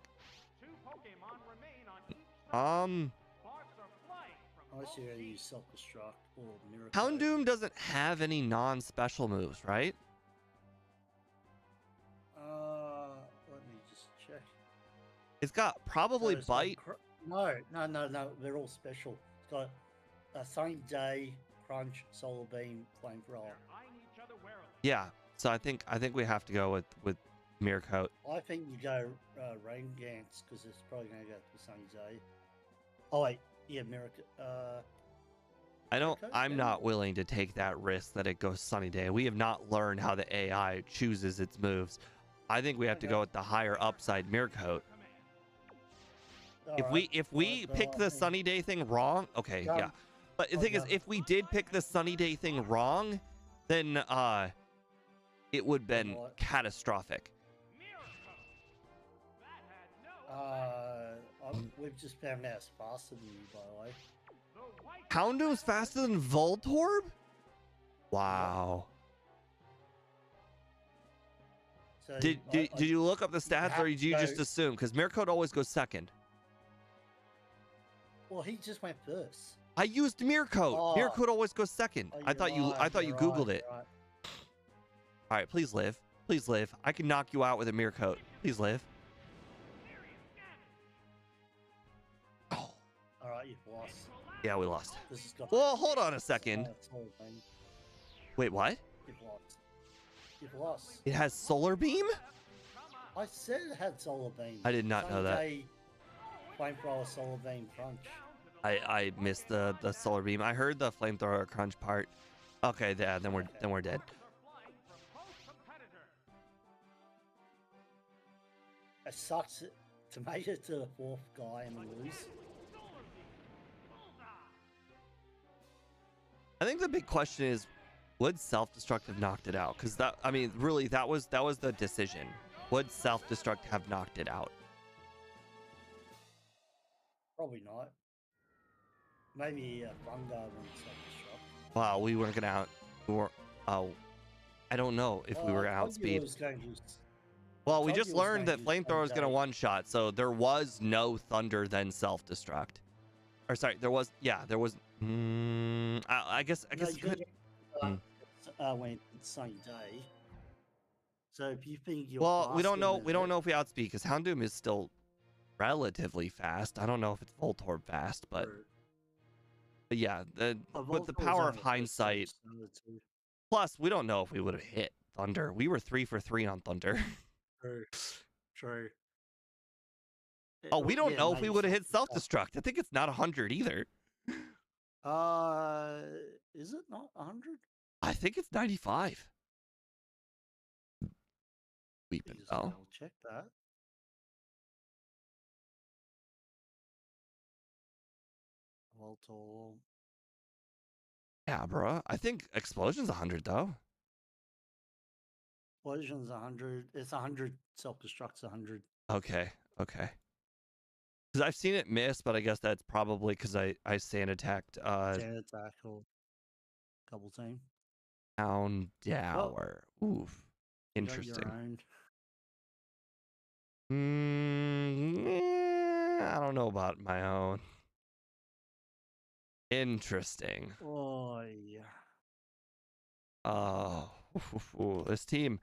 Speaker 2: Two Pokemon remain on each side. Sparks are flying from
Speaker 3: Unless
Speaker 2: both
Speaker 3: you're going to
Speaker 2: teams.
Speaker 3: use Self-Destruct or Miracle.
Speaker 1: Houndoom doesn't have any non-special moves, right?
Speaker 3: Let me just check.
Speaker 1: It's got probably
Speaker 3: So it's got
Speaker 1: Bite.
Speaker 3: No. They're all special. It's got a Sunny Day, Crunch, Solar Beam, Flamethrower.
Speaker 2: They're eyeing each other warily.
Speaker 1: Yeah, so I think we have to go with Mirror Coat.
Speaker 3: I think you go Rain Dance because it's probably going to go for Sunny Day. Oh wait, yeah, Miracle. Okay,
Speaker 1: I'm
Speaker 3: then.
Speaker 1: not willing to take that risk that it goes Sunny Day. We have not learned how the AI chooses its moves. I think we have to go with the higher upside Mirror Coat. If we pick the Sunny Day thing wrong, okay,
Speaker 3: Done.
Speaker 1: yeah. But the
Speaker 3: Oh,
Speaker 1: thing is,
Speaker 3: done.
Speaker 1: if we did pick the Sunny Day thing wrong, then it would have been
Speaker 3: What?
Speaker 1: catastrophic.
Speaker 3: We've just found out it's faster than you, by the way.
Speaker 1: Houndoom's faster than Voltorb? Wow.
Speaker 3: So
Speaker 1: Did you look up the stats,
Speaker 3: have
Speaker 1: or did you
Speaker 3: to
Speaker 1: just
Speaker 3: go-
Speaker 1: assume? Because Miracle always goes second.
Speaker 3: Well, he just went first.
Speaker 1: I used Miracle.
Speaker 3: Oh,
Speaker 1: Miracle always goes second.
Speaker 3: oh,
Speaker 1: I thought you Googled it.
Speaker 3: You're right.
Speaker 1: All right, please live. Please live. I can knock you out with a Miracle. Please live. Oh,
Speaker 3: All right, you've lost.
Speaker 1: yeah, we lost.
Speaker 3: This has got.
Speaker 1: Well, hold on a second.
Speaker 3: Solar beam.
Speaker 1: Wait, what?
Speaker 3: You've lost. You've lost.
Speaker 1: It has solar beam?
Speaker 3: I said it had solar beam.
Speaker 1: I did not know that.
Speaker 3: Sunday Flamethrower solar beam crunch.
Speaker 1: I missed the solar beam. I heard the flamethrower crunch part. Okay, yeah, then we're dead.
Speaker 3: It sucks to make it to the fourth guy and lose.
Speaker 1: I think the big question is, would self-destruct have knocked it out? Because that, I mean, really, that was the decision. Would self-destruct have knocked it out?
Speaker 3: Probably not. Maybe Vanguard and self-destruct.
Speaker 1: Wow, we weren't gonna out. We were. Oh, I don't know if we were
Speaker 3: I told you it
Speaker 1: outspeed.
Speaker 3: was going to-
Speaker 1: Well, we
Speaker 3: told
Speaker 1: just
Speaker 3: you it was
Speaker 1: learned
Speaker 3: going
Speaker 1: that
Speaker 3: to use
Speaker 1: flamethrower is gonna
Speaker 3: Sunday.
Speaker 1: one-shot, so there was no thunder then self-destruct. Or sorry, there was. Yeah, there was. I guess. I
Speaker 3: No,
Speaker 1: guess
Speaker 3: you
Speaker 1: you could.
Speaker 3: when it's sunny day. So if you think you're
Speaker 1: Well, we don't
Speaker 3: faster
Speaker 1: know.
Speaker 3: than
Speaker 1: We don't
Speaker 3: it-
Speaker 1: know if we outspeed because Houndoom is still relatively fast. I don't know if it's Voltorb fast, but
Speaker 3: or-
Speaker 1: yeah, with the
Speaker 3: Voltor's
Speaker 1: power of
Speaker 3: only
Speaker 1: hindsight.
Speaker 3: 50%, too.
Speaker 1: Plus, we don't know if we would have hit Thunder. We were 3 for 3 on Thunder.
Speaker 3: True. True.
Speaker 1: Oh, we don't
Speaker 3: Yeah,
Speaker 1: know if we
Speaker 3: maybe
Speaker 1: would have hit
Speaker 3: self-destruct.
Speaker 1: self-destruct. I think it's not 100 either.
Speaker 3: Is it not 100?
Speaker 1: I think it's 95. Weeping Bell.
Speaker 3: I'll check that. Voltor.
Speaker 1: Yeah, bro. I think Explosion's 100 though.
Speaker 3: Explosion's 100. It's 100. Self-destruct's 100.
Speaker 1: Okay. Okay. Because I've seen it miss, but I guess that's probably because I sand attacked
Speaker 3: Sand attack or double team.
Speaker 1: Houndour. Oof.
Speaker 3: You got
Speaker 1: Interesting.
Speaker 3: Your own.
Speaker 1: I don't know about my own. Interesting.
Speaker 3: Oh, yeah.
Speaker 1: Oh, this team,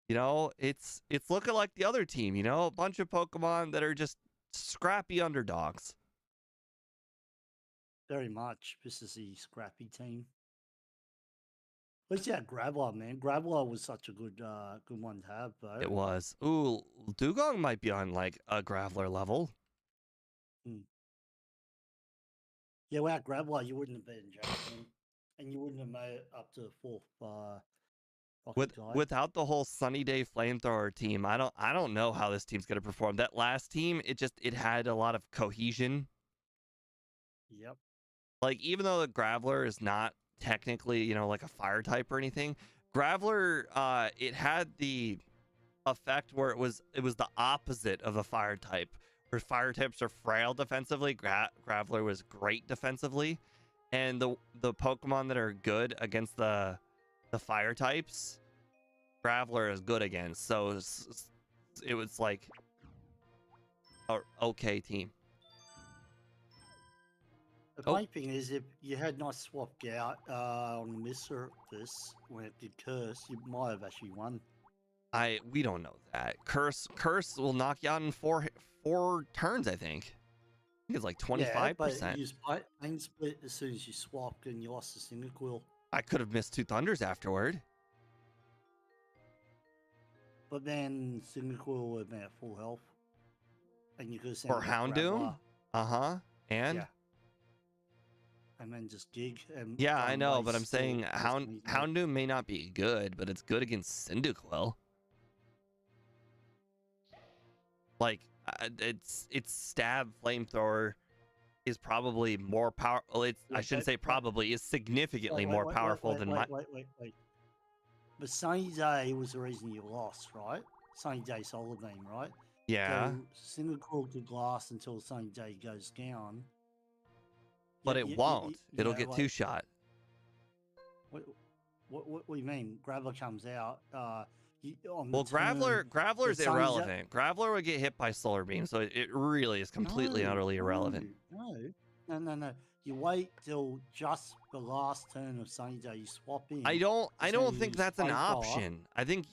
Speaker 1: you know, it's looking like the other team, you know, a bunch of Pokemon that are just scrappy underdogs.
Speaker 3: Very much. This is the scrappy team. At least you had Graveler, man. Graveler was such a good one to have, though.
Speaker 1: It was. Ooh, Dugong might be on like a Graveler level.
Speaker 3: Yeah, without Graveler, you wouldn't have been Jasmine, and you wouldn't have made it up to the fourth rocket guy.
Speaker 1: Without the whole Sunny Day Flamethrower team, I don't know how this team's gonna perform. That last team, it had a lot of cohesion.
Speaker 3: Yep.
Speaker 1: Like, even though the Graveler is not technically, you know, like a fire type or anything, Graveler, it had the effect where it was the opposite of a fire type, where fire types are frail defensively. Graveler was great defensively, and the Pokemon that are good against the fire types, Graveler is good against. So it was like a okay team.
Speaker 3: The funny thing is, if you had not swapped out on this surface when it did curse, you might have actually won.
Speaker 1: We don't know that. Curse will knock you out in four turns, I think. I think it's like 25%.
Speaker 3: Yeah, but you pain split as soon as you swapped and you lost the Cyndaquil.
Speaker 1: I could have missed 2 Thunders afterward.
Speaker 3: But then Cyndaquil would have been at full health. And you could have sent
Speaker 1: For
Speaker 3: it back
Speaker 1: Houndoom?
Speaker 3: Graveler,
Speaker 1: And?
Speaker 3: Yeah. And then just gig. And
Speaker 1: Yeah, I
Speaker 3: find
Speaker 1: know,
Speaker 3: ways
Speaker 1: but I'm
Speaker 3: to
Speaker 1: saying
Speaker 3: just meet them.
Speaker 1: Houndoom may not be good, but it's good against Cyndaquil. Like, its stab flamethrower is probably more powerful. I shouldn't say probably, is significantly more powerful than my.
Speaker 3: Wait. But Sunny Day was the reason you lost, right? Sunny Day Solar Beam, right?
Speaker 1: Yeah,
Speaker 3: So Cyndaquil could last until Sunny Day goes down.
Speaker 1: but it won't. It'll get 2-shot.
Speaker 3: What do you mean? Graveler comes out. On
Speaker 1: Well,
Speaker 3: the turn,
Speaker 1: Graveler's
Speaker 3: the Sunny Day-
Speaker 1: irrelevant. Graveler would get hit by Solar Beam, so it really is completely and utterly irrelevant.
Speaker 3: No. You wait till just the last turn of Sunny Day. You swap in.
Speaker 1: I don't think
Speaker 3: use
Speaker 1: that's an
Speaker 3: Flamethrower.
Speaker 1: option. I think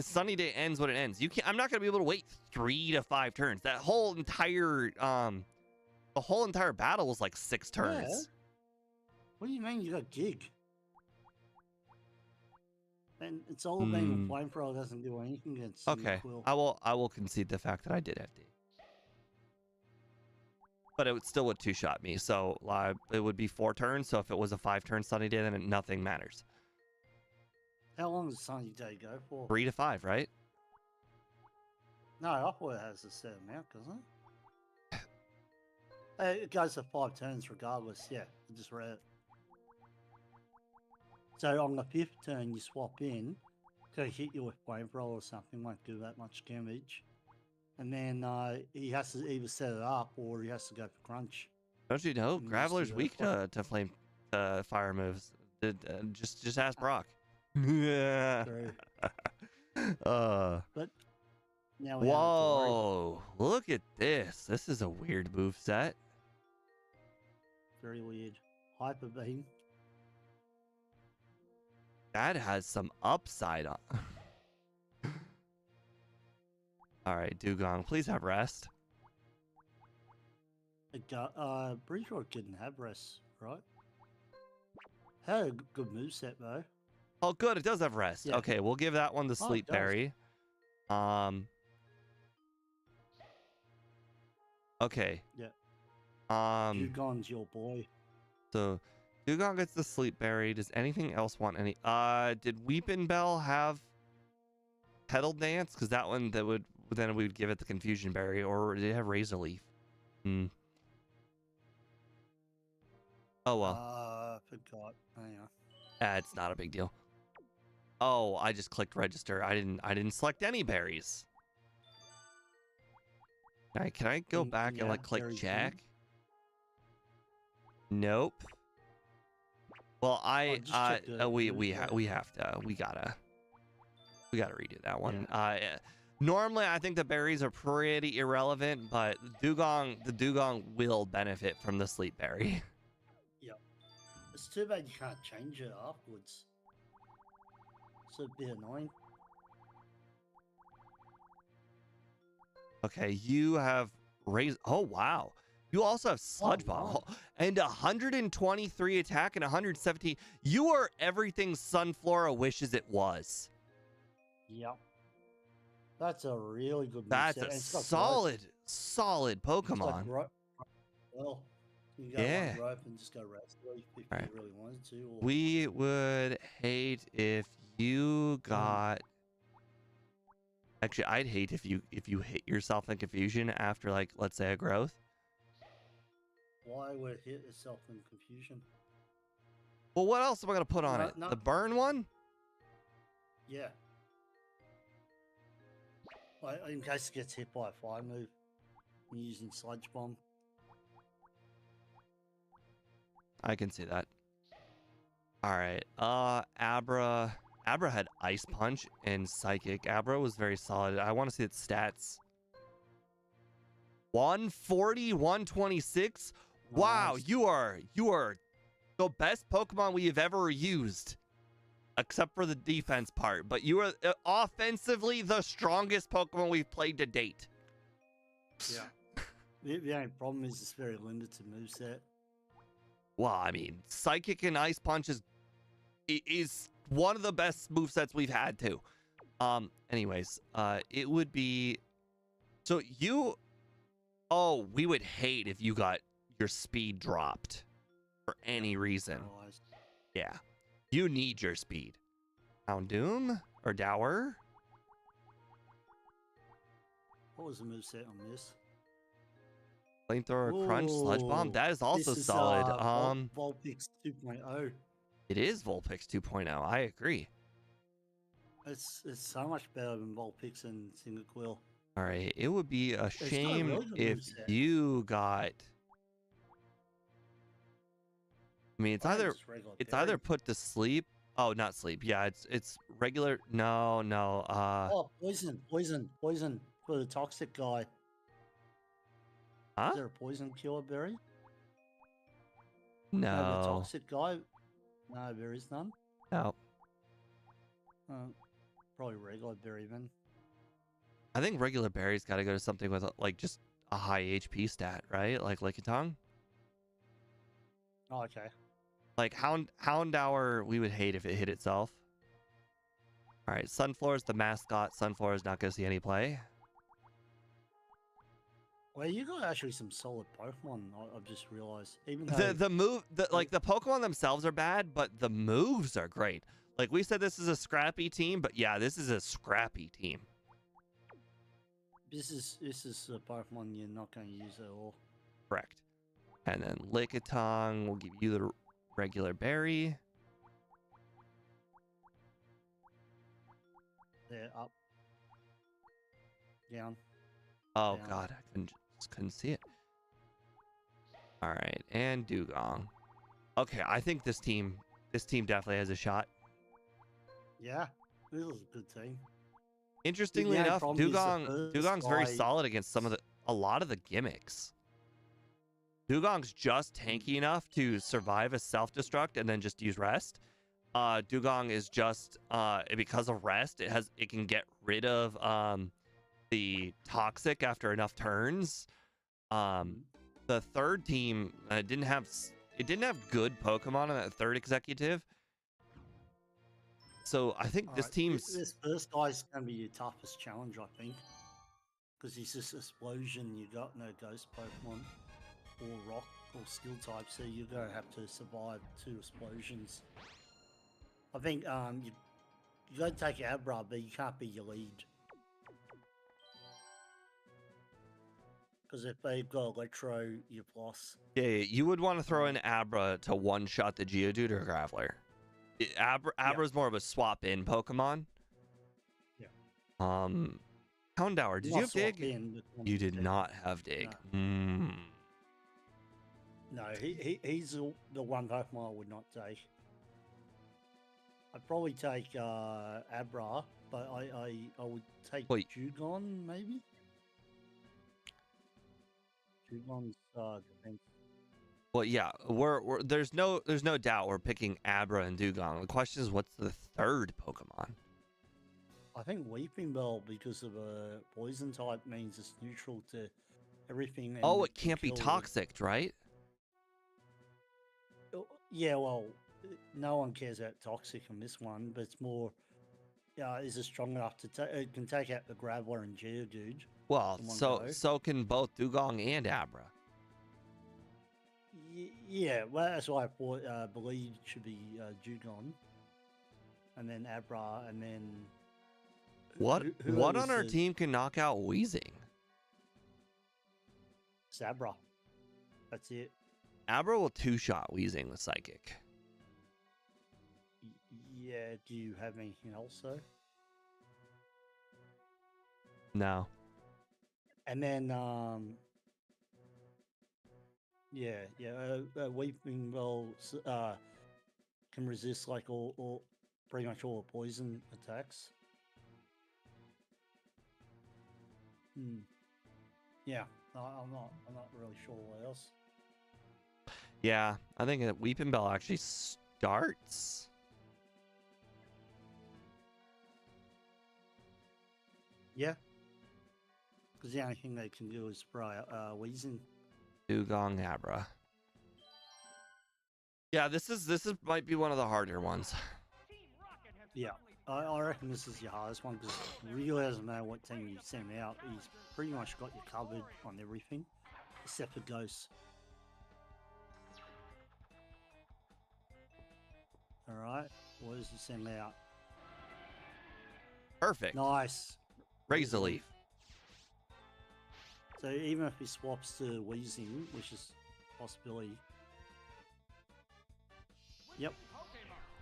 Speaker 1: Sunny Day ends when it ends. You can't. I'm not gonna be able to wait 3 to 5 turns. That whole entire the whole entire battle was like 6 turns.
Speaker 3: Yeah. What do you mean you got Gig? And it's all being Flamethrower doesn't do anything against
Speaker 1: Okay,
Speaker 3: Quill.
Speaker 1: I will concede the fact that I did have D. But it still would 2-shot me, so it would be 4 turns. So if it was a 5-turn Sunny Day, then nothing matters.
Speaker 3: How long does Sunny Day go for?
Speaker 1: 3 to 5, right?
Speaker 3: No, I thought it has a set amount, doesn't it? It goes for 5 turns regardless. Yeah, I just read it. So on the 5th turn, you swap in to hit you with Flamethrower or something, won't do that much damage. And then he has to either set it up or he has to go for Crunch.
Speaker 1: Don't you know?
Speaker 3: And
Speaker 1: Graveler's
Speaker 3: just
Speaker 1: weak
Speaker 3: do
Speaker 1: to fire moves. Just ask Brock.
Speaker 3: True.
Speaker 1: But
Speaker 3: now we
Speaker 1: whoa! Look at this. This is a weird move set.
Speaker 3: Very weird. Hyper Beam.
Speaker 1: That has some upside on. All right, Dugong, please have rest.
Speaker 3: Pretty sure it didn't have rest, right? Had a good moveset though.
Speaker 1: Oh, good. It does have rest.
Speaker 3: Yeah.
Speaker 1: Okay, we'll give that one the Sleep
Speaker 3: it does.
Speaker 1: Berry. Okay.
Speaker 3: Yeah. Dugong's your boy.
Speaker 1: So Dugong gets the Sleep Berry. Does anything else want any? Did Weepin' Bell have Petal Dance? Because that one then we would give it the Confusion Berry, or did it have Razor Leaf? Oh well.
Speaker 3: I forgot. Hang on.
Speaker 1: It's not a big deal. Oh, I just clicked register. I didn't select any berries. Can I go back and like click
Speaker 3: berries
Speaker 1: check? Nope. Well,
Speaker 3: just check the
Speaker 1: we
Speaker 3: berries.
Speaker 1: gotta redo that one. Normally I think the berries are pretty irrelevant, but the Dugong will benefit from the Sleep Berry.
Speaker 3: It's too bad you can't change it afterwards. It's a bit annoying.
Speaker 1: Okay, you have raised. Oh wow, you also have Sludge Bomb and 123 attack and 117. You are everything Sunflora wishes it was.
Speaker 3: Yep. That's a really good.
Speaker 1: That's
Speaker 3: moveset.
Speaker 1: a
Speaker 3: And it's got
Speaker 1: solid Pokemon.
Speaker 3: Well, you can go
Speaker 1: Yeah.
Speaker 3: one rope and just go rest if you
Speaker 1: Right.
Speaker 3: really wanted to. Or...
Speaker 1: We would hate if you got. Actually, I'd hate if you hit yourself in confusion after, like, let's say a growth.
Speaker 3: Why would it hit itself in confusion?
Speaker 1: Well, what else am I gonna put on
Speaker 3: No,
Speaker 1: it?
Speaker 3: no.
Speaker 1: The burn one?
Speaker 3: Yeah. Like, in case it gets hit by a fire move, you're using Sludge Bomb.
Speaker 1: I can see that. All right. Abra had Ice Punch and Psychic. Abra was very solid. I want to see its stats. 140, 126. Wow,
Speaker 3: Nice.
Speaker 1: you are the best Pokemon we have ever used, except for the defense part. But you are offensively the strongest Pokemon we've played to date.
Speaker 3: Yeah. The only problem is it's very limited moveset.
Speaker 1: Well, I mean, Psychic and Ice Punch is one of the best movesets we've had too. Anyways, it would be so you. Oh, we would hate if you got your speed dropped for any reason.
Speaker 3: Otherwise.
Speaker 1: Yeah, you need your speed. Houndoom or Dower?
Speaker 3: What was the moveset on this?
Speaker 1: Flamethrower, Crunch, Sludge Bomb.
Speaker 3: Ooh,
Speaker 1: That is also
Speaker 3: this is,
Speaker 1: solid.
Speaker 3: Vulpix 2.0.
Speaker 1: It is Vulpix 2.0. I agree.
Speaker 3: It's so much better than Vulpix and Cyndaquil.
Speaker 1: All right, it would be a
Speaker 3: got a
Speaker 1: shame
Speaker 3: really good
Speaker 1: if
Speaker 3: moveset.
Speaker 1: you got. I mean, it's
Speaker 3: I
Speaker 1: either
Speaker 3: just regular
Speaker 1: it's
Speaker 3: berry.
Speaker 1: either put to sleep Oh, not sleep. Yeah, it's regular. No, no.
Speaker 3: Oh, poison for the toxic guy.
Speaker 1: Huh?
Speaker 3: Is there a poison cure berry? No, the
Speaker 1: No,
Speaker 3: toxic guy. No, there is none.
Speaker 1: no.
Speaker 3: Probably regular berry then.
Speaker 1: I think regular berries got to go to something with like just a high HP stat, right? Like Lickitung.
Speaker 3: Oh, okay.
Speaker 1: Like Houndour, we would hate if it hit itself. All right, Sunflora's the mascot. Sunflora's not going to see any play.
Speaker 3: Well, you got actually some solid Pokemon. I've just realized. Even though
Speaker 1: The Pokemon themselves are bad, but the moves are great. Like we said, this is a scrappy team, but yeah, this is a scrappy team.
Speaker 3: this is a Pokemon you're not going to use at all.
Speaker 1: Correct. And then Lickitung will give you the regular berry.
Speaker 3: There, up, down.
Speaker 1: Oh
Speaker 3: Down.
Speaker 1: god, I couldn't see it. All right, and Dugong. Okay, I think this team definitely has a shot.
Speaker 3: Yeah, this is a good team.
Speaker 1: Interestingly
Speaker 3: only
Speaker 1: enough,
Speaker 3: problem is the first
Speaker 1: Dugong's very
Speaker 3: guy-
Speaker 1: solid against a lot of the gimmicks. Dugong's just tanky enough to survive a self-destruct and then just use rest. Dugong is just because of rest, it can get rid of the toxic after enough turns. The third team didn't have good Pokemon in that third executive. So I think this
Speaker 3: Alright,
Speaker 1: team's
Speaker 3: this first guy's going to be your toughest challenge, I think, because he's this explosion. You got no ghost Pokemon or rock or skill type, so you're going to have to survive 2 explosions. I think you got to take Abra, but you can't be your lead. Because if they've got Electro, you've lost.
Speaker 1: yeah, you would want to throw in Abra to one-shot the Geodude or Graveler. Abra's more of a swap-in Pokemon.
Speaker 3: Yeah.
Speaker 1: Houndour, did you have Dig? You did not have Dig.
Speaker 3: No, he's the one Pokemon I would not take. I'd probably take Abra, but I would take
Speaker 1: Wait.
Speaker 3: Jugon maybe. Jugon's defense.
Speaker 1: Well, yeah, there's no doubt we're picking Abra and Dugong. The question is, what's the third Pokemon?
Speaker 3: I think Weeping Bell, because of a poison type, means it's neutral to everything.
Speaker 1: Oh, it can't be toxic, right?
Speaker 3: Yeah, well, no one cares about toxic on this one, but it's more, is it strong enough to take? It can take out the Graveler and Geodude.
Speaker 1: Well,
Speaker 3: in one
Speaker 1: so
Speaker 3: go.
Speaker 1: can both Dugong and Abra.
Speaker 3: Yeah, well, that's why I thought believe should be Jugon, and then Abra, and then
Speaker 1: What
Speaker 3: whoever's
Speaker 1: on our
Speaker 3: the-
Speaker 1: team can knock out Weezing?
Speaker 3: It's Abra. That's it.
Speaker 1: Abra will two-shot Weezing with Psychic.
Speaker 3: Yeah. Do you have anything else though?
Speaker 1: No.
Speaker 3: And then Weeping Bell can resist like all pretty much all the poison attacks. Yeah, I'm not really sure what else.
Speaker 1: Yeah, I think that Weeping Bell actually starts.
Speaker 3: Yeah, because the only thing they can do is spray Weezing.
Speaker 1: Dugong Abra. Yeah, this might be one of the harder ones.
Speaker 3: Yeah, I reckon this is your hardest one because Rio doesn't matter what team you send out. He's pretty much got you covered on everything except for Ghosts. All right, what does he send out?
Speaker 1: Perfect.
Speaker 3: Nice.
Speaker 1: Razor Leaf.
Speaker 3: So even if he swaps to Weezing, which is a possibility. Yep,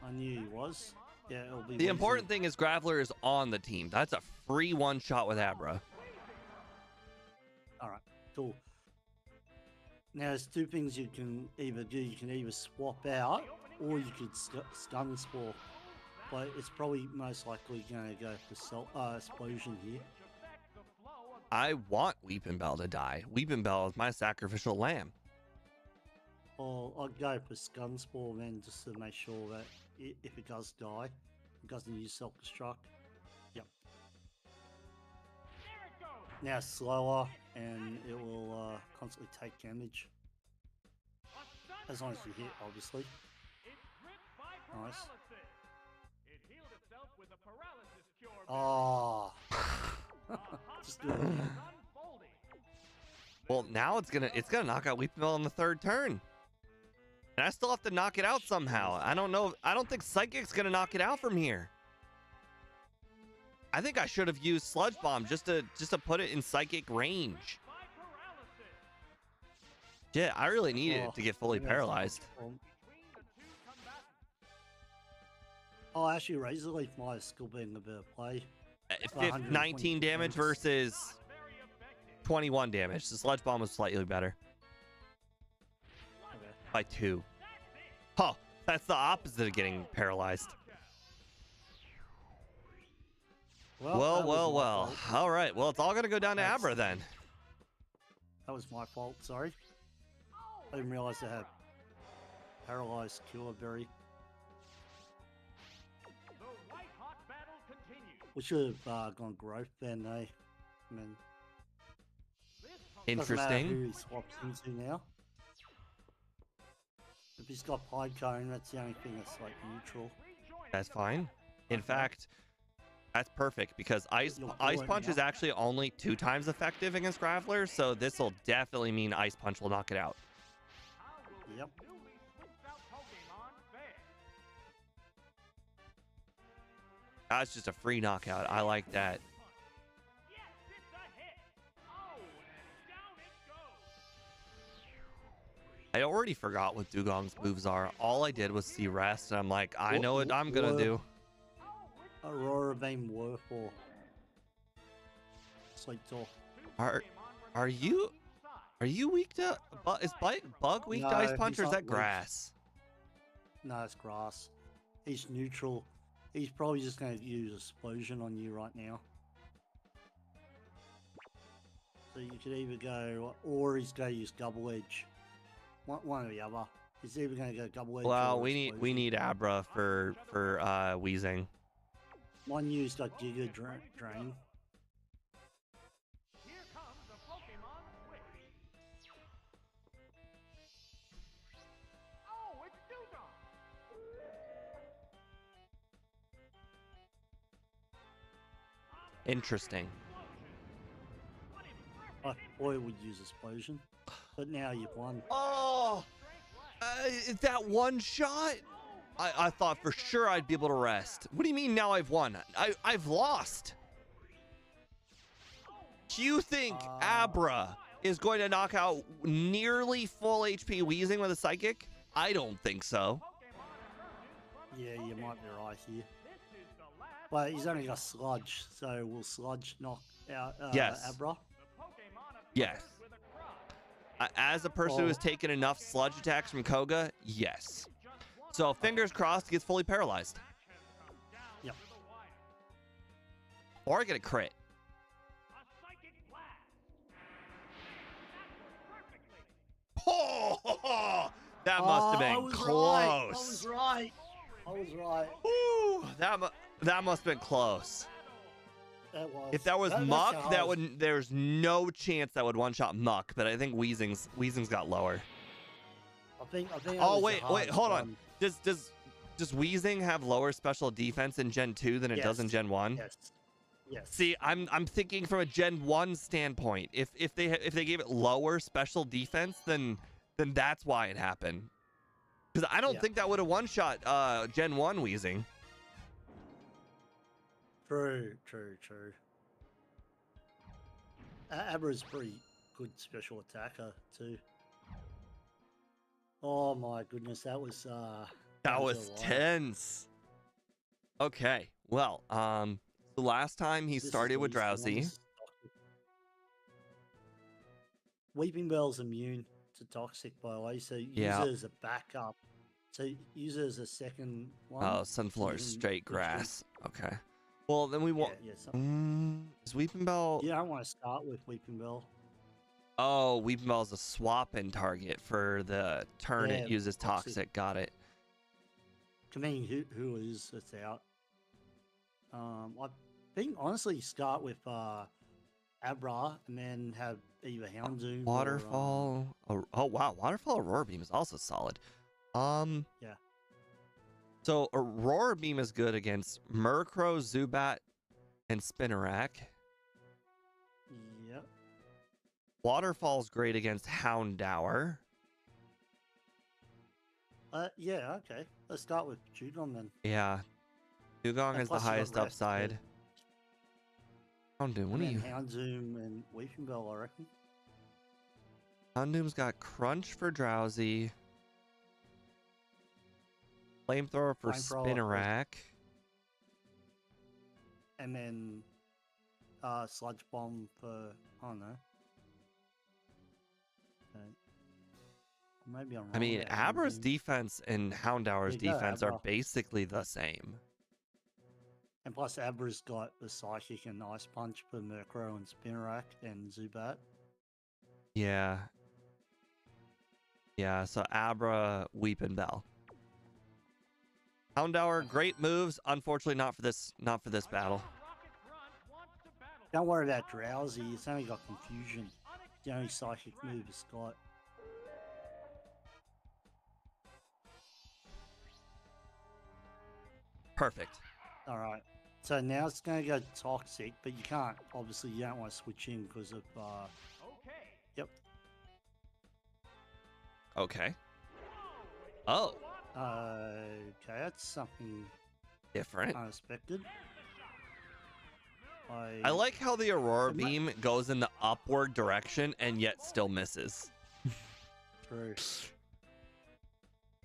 Speaker 3: I knew he was. Yeah, it'll be.
Speaker 1: The
Speaker 3: Weezing.
Speaker 1: important thing is Graveler is on the team. That's a free one-shot with Abra.
Speaker 3: All right, cool. Now there's 2 things you can either do. You can either swap out, or you could stun spore. but it's probably most likely going to go for explosion here.
Speaker 1: I want Weeping Bell to die. Weeping Bell is my sacrificial lamb.
Speaker 3: Or I'd go for Scunspore then, just to make sure that if it does die, it doesn't use self-destruct. Yep. Now it's slower, and it will constantly take damage. As long as you hit, obviously. Nice. Oh. Just do it again.
Speaker 1: Well, now it's gonna knock out Weeping Bell on the third turn. And I still have to knock it out somehow. I don't know. I don't think Psychic's gonna knock it out from here. I think I should have used Sludge Bomb just to put it in Psychic range. Yeah, I really needed it to get fully paralyzed.
Speaker 3: Oh, actually, Razor Leaf might have still been a bit of play.
Speaker 1: 19 damage versus 21 damage. The Sludge Bomb was slightly better.
Speaker 3: Okay.
Speaker 1: By 2. Huh, that's the opposite of getting paralyzed. Well. All right, well, it's all going to go down to Abra then.
Speaker 3: That was my fault, sorry. I didn't realize they had paralyzed Killer Berry. We should have gone growth then, eh? I mean, doesn't matter
Speaker 1: Interesting.
Speaker 3: who he swaps into now. If he's got Pine Cone, that's the only thing that's like neutral.
Speaker 1: That's fine. In fact, that's perfect because Ice Punch is actually only 2 times effective against Graveler, so this will definitely mean Ice Punch will knock it out.
Speaker 3: Yep.
Speaker 1: That's just a free knockout. I like that. I already forgot what Dugong's moves are. All I did was see rest, and I'm like, I know what I'm gonna do.
Speaker 3: Aurora Beam Whirlpool. Sleep Talk.
Speaker 1: Are you weak to is Bug weak to Ice Punch, or is that grass?
Speaker 3: No, it's grass. He's neutral. He's probably just going to use Explosion on you right now. So you could either go, or he's going to use Double Edge. One or the other. He's either going to go Double Edge.
Speaker 1: Well,
Speaker 3: or
Speaker 1: we need Abra for Wheezing.
Speaker 3: One used like Giga Drain.
Speaker 1: Interesting.
Speaker 3: I thought it would use Explosion, but now you've won.
Speaker 1: Oh, is that one shot? I thought for sure I'd be able to rest. What do you mean now I've won? I've lost. Do you think Abra is going to knock out nearly full HP Wheezing with a Psychic? I don't think so.
Speaker 3: Yeah, you might be right here. But he's only got Sludge, so will Sludge knock out
Speaker 1: Yes.
Speaker 3: Abra?
Speaker 1: Yes. As a person who has taken enough Sludge attacks from Koga, yes. So fingers crossed he gets fully paralyzed.
Speaker 3: Yep.
Speaker 1: Or I get a crit. Oh, that must have been close.
Speaker 3: I was right.
Speaker 1: Ooh, that must have been close.
Speaker 3: That was.
Speaker 1: If that was Muck, there's no chance that would one-shot Muck, but I think Wheezing's got lower.
Speaker 3: I think
Speaker 1: Oh wait, hold on. Does Wheezing have lower special defense in Gen 2 than it does in Gen 1?
Speaker 3: Yes.
Speaker 1: See, I'm thinking from a Gen 1 standpoint. If they gave it lower special defense, then that's why it happened. Because I don't think that would have one-shot Gen 1 Wheezing.
Speaker 3: True. Abra's pretty good special attacker too. Oh my goodness, that was
Speaker 1: tense. Okay, well, the last time he started with Drowsy.
Speaker 3: Weeping Bell's immune to Toxic, by the way, so use it as a backup So use it as a second one.
Speaker 1: Oh,
Speaker 3: so
Speaker 1: Sunflower
Speaker 3: you
Speaker 1: is
Speaker 3: can
Speaker 1: straight
Speaker 3: switch them.
Speaker 1: grass. Okay. Well, then we want.
Speaker 3: Yeah,
Speaker 1: Is Weeping Bell?
Speaker 3: you don't want to start with Weeping Bell.
Speaker 1: Oh, Weeping Bell is a swap-in target for the turn it
Speaker 3: Yeah,
Speaker 1: uses
Speaker 3: toxic.
Speaker 1: toxic. Got it.
Speaker 3: Depending who it is that's out. I think honestly start with Abra and then have either Houndoom
Speaker 1: Waterfall. Oh wow, Waterfall Aurora Beam is also solid.
Speaker 3: Yeah.
Speaker 1: So Aurora Beam is good against Murkrow, Zubat, and Spinarak.
Speaker 3: Yep.
Speaker 1: Waterfall's great against Houndour.
Speaker 3: Yeah, okay. Let's start with Judon then.
Speaker 1: Yeah. Dugong
Speaker 3: And
Speaker 1: has the
Speaker 3: plus you got
Speaker 1: highest
Speaker 3: rest,
Speaker 1: upside.
Speaker 3: yeah.
Speaker 1: Houndoom, what
Speaker 3: And
Speaker 1: are
Speaker 3: then
Speaker 1: you?
Speaker 3: Houndoom and Weeping Bell, I reckon.
Speaker 1: Houndoom's got Crunch for Drowsy. Flamethrower for
Speaker 3: Flamethrower.
Speaker 1: Spinarak.
Speaker 3: And then Sludge Bomb for, I don't know. Maybe I'm wrong.
Speaker 1: I mean,
Speaker 3: about
Speaker 1: Abra's
Speaker 3: Houndoom.
Speaker 1: defense and Houndour's
Speaker 3: Yeah, go
Speaker 1: defense are
Speaker 3: Abra.
Speaker 1: basically the same.
Speaker 3: And plus Abra's got the Psychic and Ice Punch for Murkrow and Spinarak and Zubat.
Speaker 1: Yeah. Yeah, so Abra, Weeping Bell. Houndour, great moves. Unfortunately, not for this battle.
Speaker 3: Don't worry about Drowsy, it's only got Confusion. The only Psychic move it's got.
Speaker 1: Perfect.
Speaker 3: Alright. So now it's going to go Toxic, but you can't. Obviously, you don't want to switch in because of. Yep.
Speaker 1: Okay. Oh,
Speaker 3: Okay, that's something
Speaker 1: different.
Speaker 3: unexpected.
Speaker 1: I like how the Aurora
Speaker 3: It might-
Speaker 1: Beam goes in the upward direction and yet still misses.
Speaker 3: True.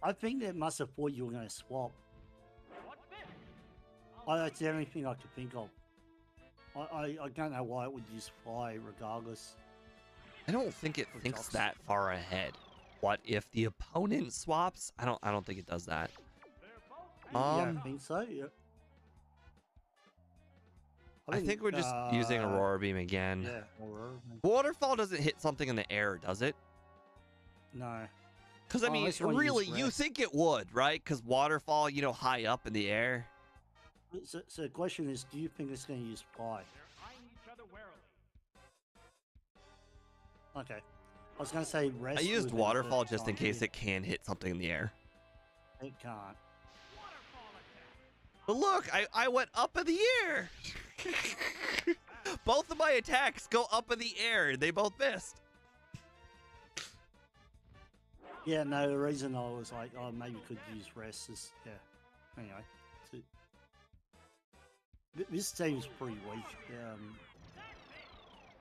Speaker 3: I think they must have thought you were going to swap. That's the only thing I could think of. I don't know why it would use Fly regardless.
Speaker 1: I don't think it
Speaker 3: For
Speaker 1: thinks
Speaker 3: Toxic.
Speaker 1: that far ahead. What if the opponent swaps? I don't think it does that.
Speaker 3: You don't
Speaker 1: Um,
Speaker 3: think so? Yeah.
Speaker 1: I think we're just using Aurora Beam again.
Speaker 3: Yeah, Aurora.
Speaker 1: Waterfall doesn't hit something in the air, does it?
Speaker 3: No.
Speaker 1: Because I
Speaker 3: Oh,
Speaker 1: mean,
Speaker 3: unless you wanna use
Speaker 1: really, you
Speaker 3: rest.
Speaker 1: think it would, right? Because Waterfall, high up in the air.
Speaker 3: So the question is, do you think it's going to use Fly? Okay. I was going to say Rest.
Speaker 1: I used
Speaker 3: with it,
Speaker 1: Waterfall
Speaker 3: but
Speaker 1: just in
Speaker 3: can't
Speaker 1: case
Speaker 3: hit.
Speaker 1: it can hit something in the air.
Speaker 3: It can't.
Speaker 1: But look, I went up in the air. Both of my attacks go up in the air. They both missed.
Speaker 3: Yeah, no, the reason I was like, oh, maybe you could use Rest is, yeah. Anyway. So, this team's pretty weak.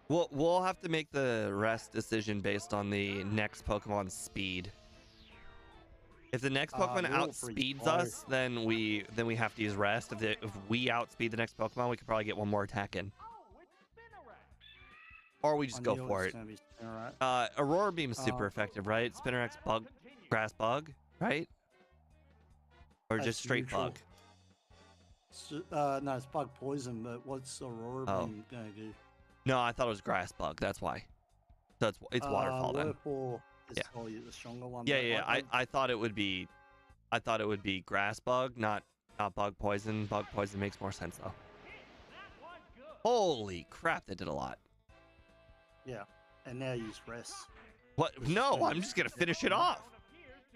Speaker 1: We'll have to make the rest decision based on the next Pokemon's speed. If the next Pokemon
Speaker 3: we're all pretty
Speaker 1: outspeeds
Speaker 3: slow.
Speaker 1: us, then we have to use rest. If we outspeed the next Pokemon, we could probably get one more attack in, or we just
Speaker 3: I
Speaker 1: go
Speaker 3: knew
Speaker 1: for
Speaker 3: was
Speaker 1: it.
Speaker 3: gonna be Spinarak.
Speaker 1: Aurora Beam is super
Speaker 3: Uh,
Speaker 1: effective, right? Spinarak's bug, grass bug, right? Or just
Speaker 3: That's
Speaker 1: straight
Speaker 3: neutral.
Speaker 1: bug.
Speaker 3: No, it's Bug Poison, but what's Aurora
Speaker 1: Oh.
Speaker 3: Beam going to do?
Speaker 1: No, I thought it was grass bug. That's why. So it's waterfall then.
Speaker 3: Waterfall is
Speaker 1: Yeah.
Speaker 3: probably the stronger one.
Speaker 1: Yeah,
Speaker 3: but
Speaker 1: yeah. I thought it would be, grass bug, not bug poison. Bug poison makes more sense though. Holy crap, that did a lot.
Speaker 3: Yeah, and now use Rest.
Speaker 1: What? No, I'm just gonna finish it off.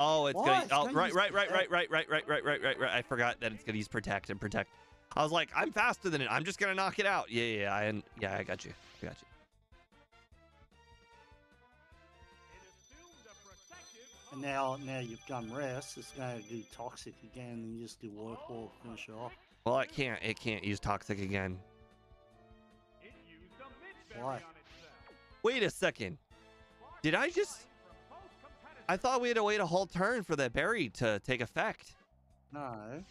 Speaker 1: Oh, it's
Speaker 3: What?
Speaker 1: gonna.
Speaker 3: It's
Speaker 1: Oh,
Speaker 3: gonna
Speaker 1: right,
Speaker 3: use
Speaker 1: right, right,
Speaker 3: Protect.
Speaker 1: right. I forgot that it's gonna use protect and protect. I was like, I'm faster than it. I'm just gonna knock it out. Yeah. I got you. I got you.
Speaker 3: And now you've done Rest. It's going to do Toxic again, and you just do Waterfall to finish it off.
Speaker 1: Well, it can't use toxic again.
Speaker 3: Why?
Speaker 1: Wait a second. Did I just? I thought we had to wait a whole turn for that berry to take effect.
Speaker 3: No.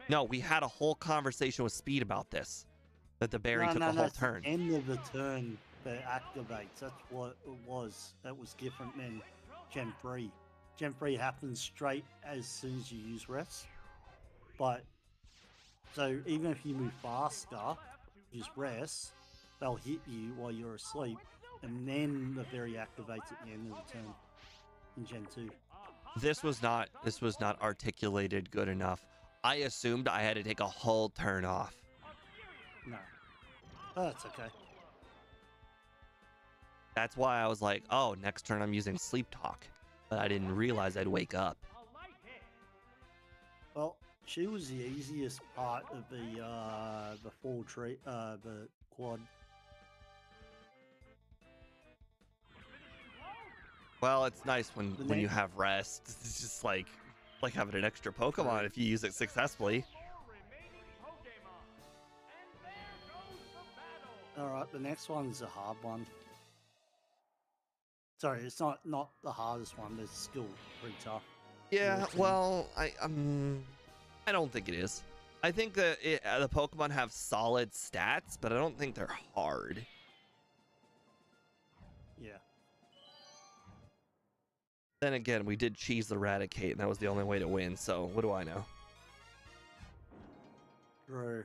Speaker 1: No, we had a whole conversation with Speed about this. That the berry took a whole
Speaker 3: it's
Speaker 1: turn.
Speaker 3: the end of the turn that activates. That's what it was. That was different than Gen 3. Gen 3 happens straight as soon as you use rest. But, so even if you move faster, use rest, they'll hit you while you're asleep, and then the fairy activates at the end of the turn in Gen 2.
Speaker 1: This was not articulated good enough. I assumed I had to take a whole turn off.
Speaker 3: No. Oh, that's okay.
Speaker 1: That's why I was like, oh, next turn I'm using sleep talk. But I didn't realize I'd wake up.
Speaker 3: Well, she was the easiest part of the full tree, the quad.
Speaker 1: Well, it's nice when you have rest. It's just like having an extra Pokemon if you use it successfully.
Speaker 3: Alright, the next one's a hard one. Sorry, it's not the hardest one, but it's still pretty tough.
Speaker 1: Yeah, well, I don't think it is. I think that the Pokemon have solid stats, but I don't think they're hard.
Speaker 3: Yeah.
Speaker 1: Then again, we did cheese Eradicate, and that was the only way to win, so what do I know?
Speaker 3: True.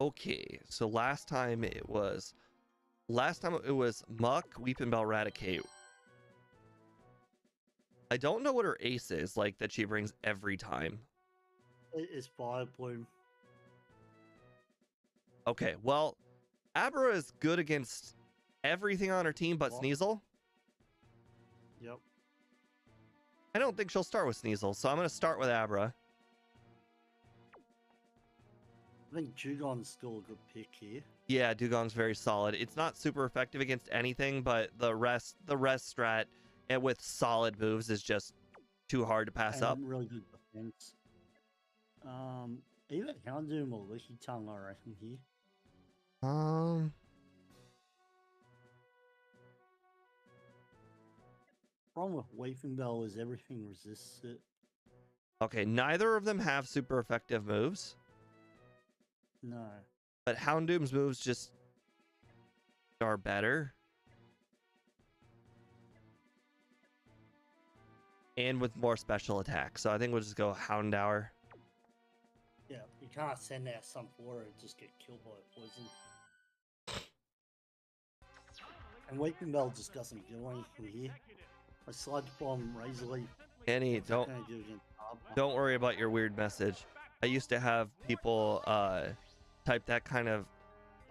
Speaker 1: Okay, so last time it was Muck, Weeping Bell, Eradicate. I don't know what her ace is, like, that she brings every time.
Speaker 3: It's Fire Plume.
Speaker 1: Okay, well, Abra is good against everything on her team but Sneasel.
Speaker 3: Yep.
Speaker 1: I don't think she'll start with Sneasel, so I'm going to start with Abra.
Speaker 3: I think Dewgong's still a good pick here.
Speaker 1: Yeah, Dugong's very solid. It's not super effective against anything, but the rest strat and with solid moves is just too hard to pass up.
Speaker 3: Really good defense. Either Houndoom or Licky Tongue, I reckon here. Problem with Weeping Bell is everything resists it.
Speaker 1: Okay, neither of them have super effective moves,
Speaker 3: No.
Speaker 1: but Houndoom's moves just are better. And with more special attacks. So I think we'll just go Houndour.
Speaker 3: Yeah, you can't send out some for it, just get killed by poison. And Weeping Bell just doesn't do anything here. A Sludge Bomb, Razor Leaf.
Speaker 1: Kenny, don't worry about your weird message. I used to have people type that kind of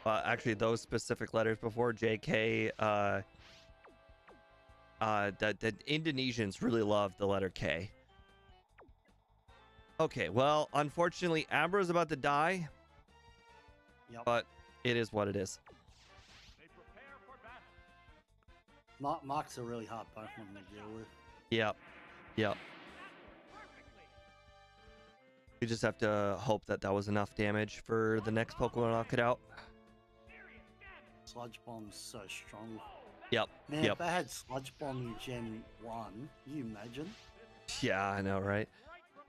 Speaker 1: actually those specific letters before JK. The Indonesians really love the letter K. Okay, well, unfortunately, Abra's about to die.
Speaker 3: Yep.
Speaker 1: But it is what it is.
Speaker 3: Mark's a really hard Pokemon to deal with.
Speaker 1: Yep. We just have to hope that that was enough damage for the next Pokemon to knock it out.
Speaker 3: Sludge Bomb's so strong.
Speaker 1: Yep.
Speaker 3: Man, if they had Sludge Bomb in Gen 1, can you imagine?
Speaker 1: Yeah, I know, right?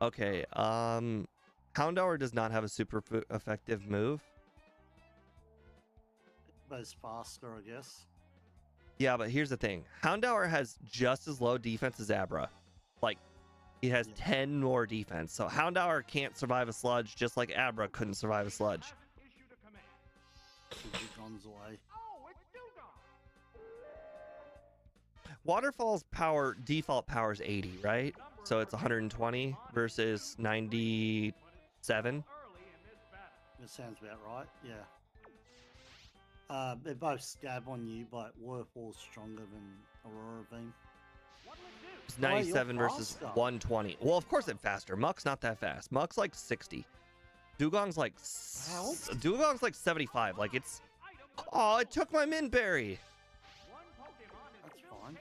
Speaker 1: Okay, Houndour does not have a super effective move.
Speaker 3: But it's faster, I guess.
Speaker 1: Yeah, but here's the thing. Houndour has just as low defense as Abra. Like, he has 10 more defense. So Houndour can't survive a sludge just like Abra couldn't survive a sludge.
Speaker 3: Dewgong's away.
Speaker 1: Waterfall's power, default power is 80, right? So it's 120 versus 97.
Speaker 3: That sounds about right, yeah. They both stab on you, but Waterfall's stronger than Aurora Beam.
Speaker 1: It's 97 versus 120. Well, of course it's faster. Muck's not that fast. Muck's like 60. Dugong's like 75. Like it's. Oh, it took my Minberry.
Speaker 3: That's fine.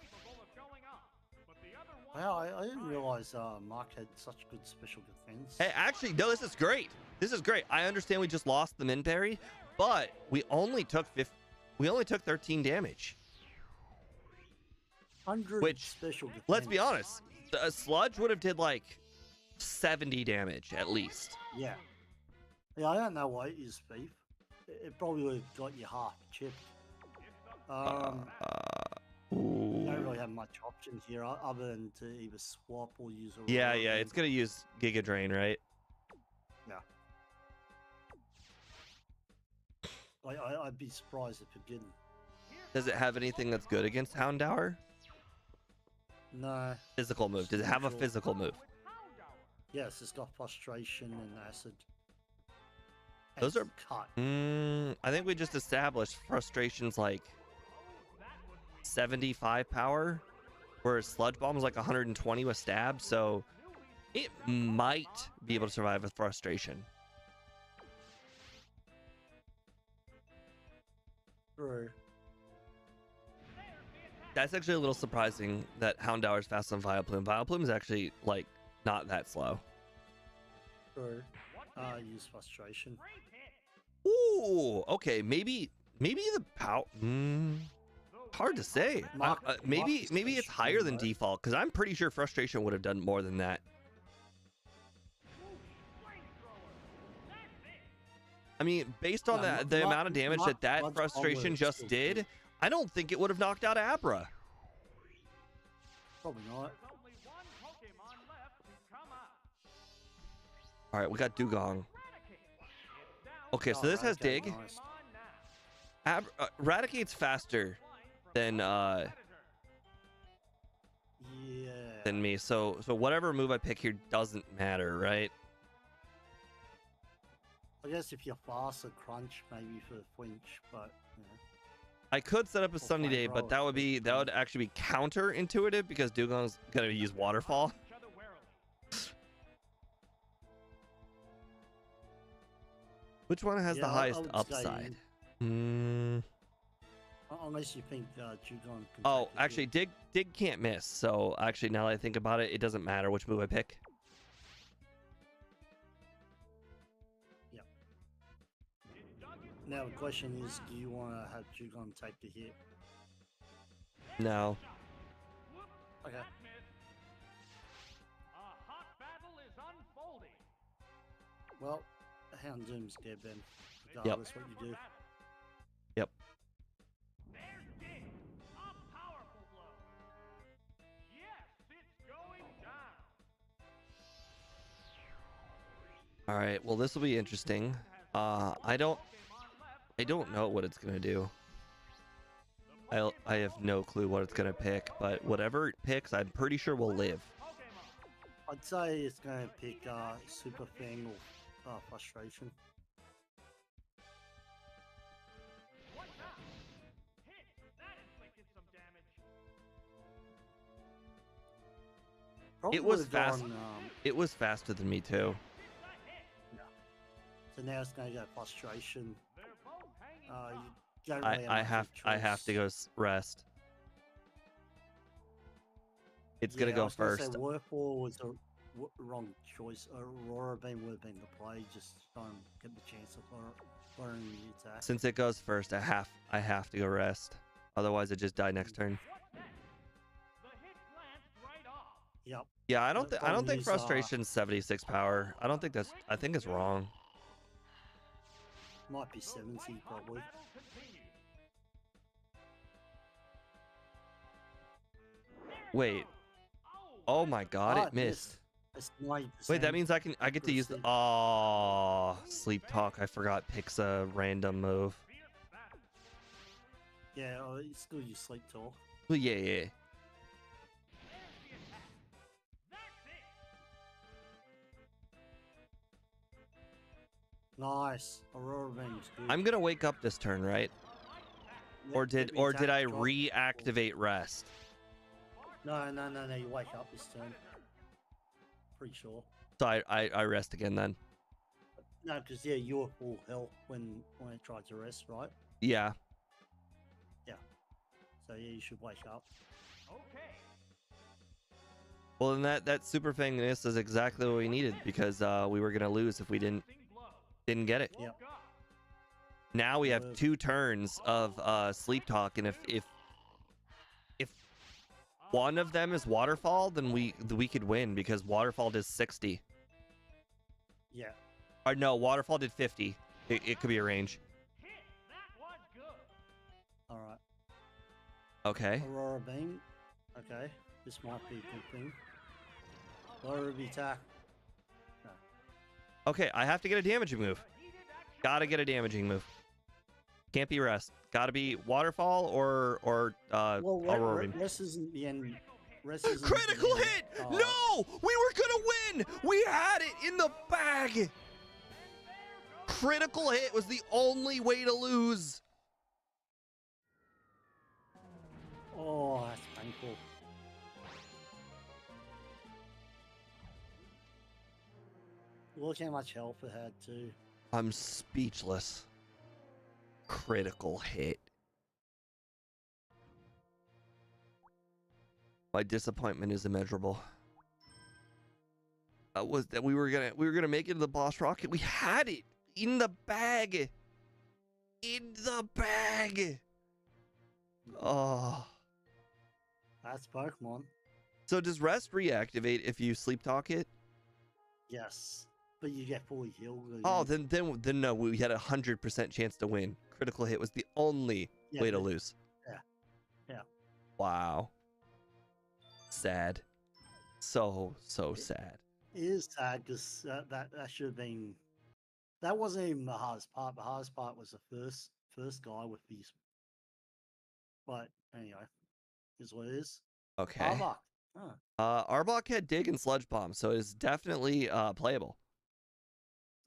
Speaker 3: Wow, I didn't realize Mark had such good special defense.
Speaker 1: Hey, actually, no, this is great. This is great. I understand we just lost the Minberry, but we only took 13 damage.
Speaker 3: 100
Speaker 1: Which,
Speaker 3: special defense.
Speaker 1: let's be honest, a sludge would have did like 70 damage at least.
Speaker 3: Yeah. Yeah, I don't know why it is beef. It probably would have got you half chipped. You don't
Speaker 1: Ooh.
Speaker 3: really have much option here other than to either swap or use a
Speaker 1: Yeah,
Speaker 3: Aurora
Speaker 1: yeah,
Speaker 3: Beam.
Speaker 1: it's gonna use Giga Drain, right?
Speaker 3: Yeah. I'd be surprised if it didn't.
Speaker 1: Does it have anything that's good against Houndour?
Speaker 3: No.
Speaker 1: Physical move. Does it have a
Speaker 3: Neutral.
Speaker 1: physical move?
Speaker 3: Yes, it's got frustration and acid. And
Speaker 1: Those are
Speaker 3: cut.
Speaker 1: I think we just established frustration's like 75 power, whereas Sludge Bomb is like 120 with stab, so it might be able to survive with frustration.
Speaker 3: True.
Speaker 1: That's actually a little surprising that Houndour is faster than Vileplume. Vileplume is actually like not that slow.
Speaker 3: True. Use frustration.
Speaker 1: Ooh, okay, maybe the power. Hard to say. Maybe it's higher than default because I'm pretty sure frustration would have done more than that. I mean, based on the amount of damage that frustration just did, I don't think it would have knocked out Abra.
Speaker 3: Probably not.
Speaker 1: All right, we got Dugong. Okay, so this has Dig.
Speaker 3: Nice.
Speaker 1: Radicate's faster than
Speaker 3: Yeah.
Speaker 1: me. So whatever move I pick here doesn't matter, right?
Speaker 3: I guess if you're faster, crunch maybe for the flinch, but you know.
Speaker 1: I could set up a
Speaker 3: Or
Speaker 1: Sunny Day, but
Speaker 3: flamethrower.
Speaker 1: that would actually be counterintuitive because Dugong's gonna use Waterfall. Which one has the
Speaker 3: Yeah, I
Speaker 1: highest
Speaker 3: would say-
Speaker 1: upside? Hmm.
Speaker 3: Unless you think Dugong can
Speaker 1: Oh,
Speaker 3: take a hit.
Speaker 1: actually, Dig can't miss. So actually, now that I think about it, it doesn't matter which move I pick.
Speaker 3: Now the question is, do you want to have Dugong take the hit?
Speaker 1: No.
Speaker 3: Okay.
Speaker 2: A hot battle is unfolding.
Speaker 3: Well, Houndoom's dead then, regardless what you do.
Speaker 1: Yep.
Speaker 2: There's Dig. A powerful blow. Yes, it's going down.
Speaker 1: All right. Well, this will be interesting. I don't know what it's gonna do. I have no clue what it's gonna pick, but whatever it picks, I'm pretty sure will live.
Speaker 3: I'd say it's going to pick Super Fang or Frustration.
Speaker 2: What's up? Hit. That inflicted some damage.
Speaker 3: Probably
Speaker 1: It was
Speaker 3: would've
Speaker 1: fast.
Speaker 3: gone,
Speaker 1: It was faster than me too.
Speaker 3: so now it's going to go Frustration.
Speaker 2: They're both hanging
Speaker 3: You
Speaker 2: tough.
Speaker 3: don't really
Speaker 1: I
Speaker 3: much
Speaker 1: have
Speaker 3: choice.
Speaker 1: to go rest. It's gonna
Speaker 3: I
Speaker 1: go
Speaker 3: was gonna say
Speaker 1: first.
Speaker 3: Whirlpool was a wrong choice. Aurora Beam would have been the play. Just don't get the chance of learning the attack.
Speaker 1: Since it goes first, I have to go rest. Otherwise, I just die next turn.
Speaker 2: What's that? The hit glanced right off.
Speaker 3: Yep.
Speaker 1: Yeah, I
Speaker 3: The
Speaker 1: don't think
Speaker 3: problem is,
Speaker 1: frustration's 76 power. I think it's wrong.
Speaker 3: Might be 70 probably.
Speaker 2: Battle continues.
Speaker 1: Wait. Oh my god,
Speaker 3: Ah,
Speaker 1: it missed.
Speaker 3: It's 90%.
Speaker 1: Wait, that means I get to use the Sleep Talk. I forgot picks a random move.
Speaker 2: Fierce battle.
Speaker 3: Yeah, you still use Sleep Talk.
Speaker 1: Well, yeah.
Speaker 2: There's the attack. That's it.
Speaker 3: Nice. Aurora Beam's good.
Speaker 1: I'm gonna wake up this turn, right? Or did I reactivate rest?
Speaker 3: No, you wake up this turn. Pretty sure.
Speaker 1: So I rest again then.
Speaker 3: No, because yeah, you were full health when it tried to rest, right?
Speaker 1: Yeah.
Speaker 3: So yeah, you should wake up.
Speaker 2: Okay.
Speaker 1: Well, then that super fang miss is exactly what we needed because we were gonna lose if we didn't get it.
Speaker 3: Yep.
Speaker 2: Woke up.
Speaker 1: Now we have 2 turns of Sleep Talk, and if one of them is Waterfall, then we could win because Waterfall does 60.
Speaker 3: Yeah.
Speaker 1: Or no, Waterfall did 50. It could be a range.
Speaker 2: Hit. That was good.
Speaker 3: All right.
Speaker 1: Okay.
Speaker 3: Aurora Beam. Okay, this might be a good thing. Low Ruby attack. No.
Speaker 1: Okay, I have to get a damaging move. Gotta get a damaging move. Can't be rest. Gotta be waterfall or
Speaker 3: Well,
Speaker 1: Aurora Beam.
Speaker 3: rest isn't the end. Rest isn't
Speaker 1: Critical
Speaker 3: the end.
Speaker 1: hit! No! We were gonna win! We had it in the bag! Critical hit was the only way to lose.
Speaker 3: Oh, that's painful. Look how much health it had too.
Speaker 1: I'm speechless. Critical hit. My disappointment is immeasurable. That was that we were gonna make it to the boss rocket. We had it in the bag. In the bag. Oh.
Speaker 3: That's Pokemon.
Speaker 1: So does rest reactivate if you sleep talk it?
Speaker 3: Yes, but you get fully healed.
Speaker 1: Oh, then no, we had 100% chance to win. Critical hit was the only way to lose.
Speaker 3: Yeah. Yeah.
Speaker 1: Wow. Sad. So sad.
Speaker 3: It is sad because that should have been. That wasn't even the hardest part. The hardest part was the first guy with these. But anyway, is what it is.
Speaker 1: Okay.
Speaker 3: Arbok. Huh.
Speaker 1: Arbok had dig and sludge bomb, so it's definitely playable.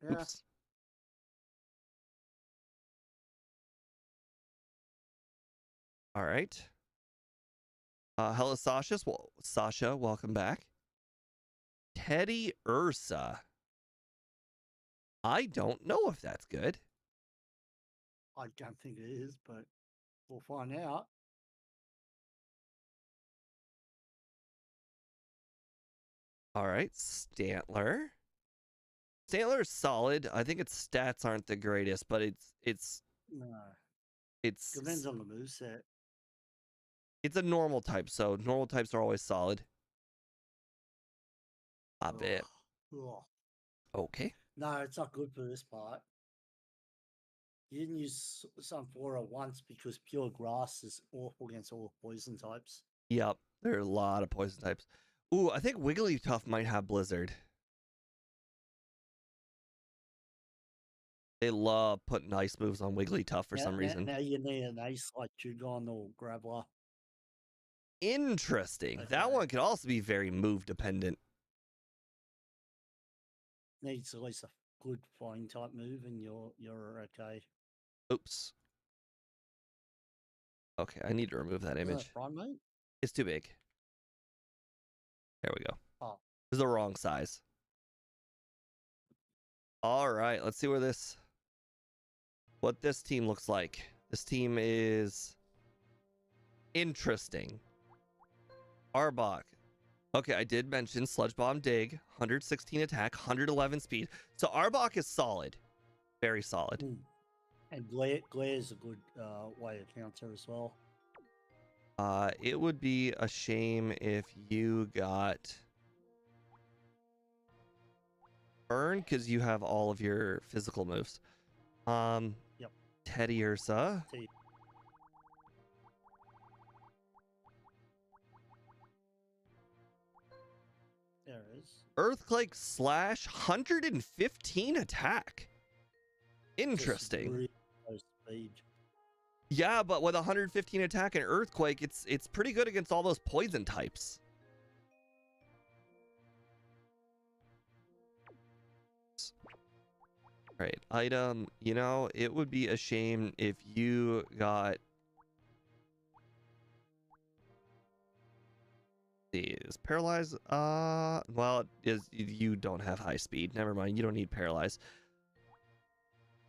Speaker 3: Yeah.
Speaker 1: Oops. All right. Hello, Sasha. Well, Sasha, welcome back. Teddy Ursa. I don't know if that's good.
Speaker 3: I don't think it is, but we'll find out.
Speaker 1: All right, Stantler. Stantler is solid. I think its stats aren't the greatest, but it's
Speaker 3: No. Depends on the moveset.
Speaker 1: It's a normal type, so normal types are always solid. I bet.
Speaker 3: Ugh.
Speaker 1: Okay.
Speaker 3: No, it's not good for this part. You didn't use Sunflora once because pure grass is awful against all poison types.
Speaker 1: Yep, there are a lot of poison types. Ooh, I think Wigglytuff might have Blizzard. They love putting ice moves on Wigglytuff for some reason.
Speaker 3: Now you need an ace like Chugon or Graveler.
Speaker 1: Interesting.
Speaker 3: Okay.
Speaker 1: That one could also be very move dependent.
Speaker 3: Needs at least a good flying type move, and you're okay.
Speaker 1: Oops. Okay, I need to remove that image.
Speaker 3: Primate?
Speaker 1: It's too big. There we go.
Speaker 3: Oh.
Speaker 1: It's the wrong size. All right, let's see what this team looks like. This team is interesting. Arbok. Okay, I did mention Sludge Bomb Dig, 116 attack, 111 speed. So Arbok is solid. Very solid.
Speaker 3: And Glare is a good way to counter as well.
Speaker 1: It would be a shame if you got Burn because you have all of your physical moves.
Speaker 3: Yep.
Speaker 1: Teddy Ursa.
Speaker 3: There it is.
Speaker 1: Earthquake slash 115 attack. Interesting.
Speaker 3: Really low speed.
Speaker 1: Yeah, but with 115 attack and Earthquake, it's pretty good against all those poison types. Right, item, you know, it would be a shame if you got these. Paralyze, well, you don't have high speed. Never mind, you don't need Paralyze.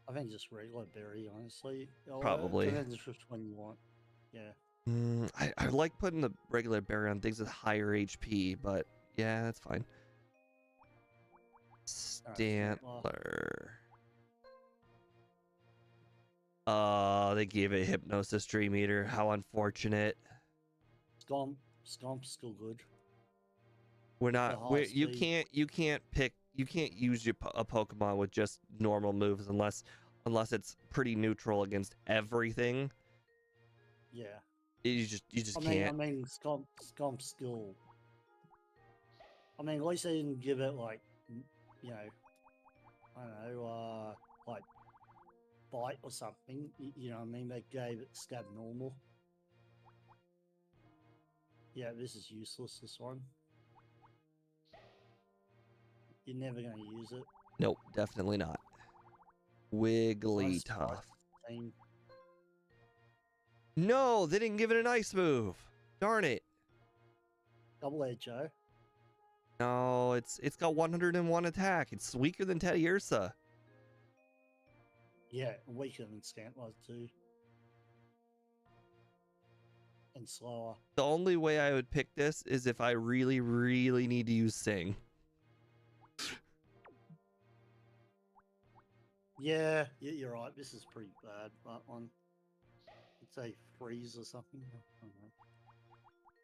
Speaker 3: I think just regular berry, honestly.
Speaker 1: Probably.
Speaker 3: Depends which one you want. Yeah.
Speaker 1: I like putting the regular berry on things with higher HP, but yeah, that's fine. Stantler. They gave it Hypnosis Dream Eater. How unfortunate.
Speaker 3: Stomp's still good.
Speaker 1: You can't use a Pokemon with just normal moves unless it's pretty neutral against everything.
Speaker 3: Yeah.
Speaker 1: You just
Speaker 3: I
Speaker 1: can't.
Speaker 3: mean, Scomp's still. I mean, at least they didn't give it like, you know, I don't know, like bite or something. You know what I mean? They gave it stab normal. Yeah, this is useless, this one. You're never going to use it.
Speaker 1: Nope, definitely not. Wigglytuff.
Speaker 3: Team.
Speaker 1: No, they didn't give it an ice move. Darn it.
Speaker 3: Double edge, Joe.
Speaker 1: No, it's got 101 attack. It's weaker than Teddy Ursa.
Speaker 3: Yeah, weaker than Scantler too. And slower.
Speaker 1: The only way I would pick this is if I really, really need to use Sing.
Speaker 3: Yeah, you're right. This is pretty bad. That one. I'd say freeze or something. I don't know.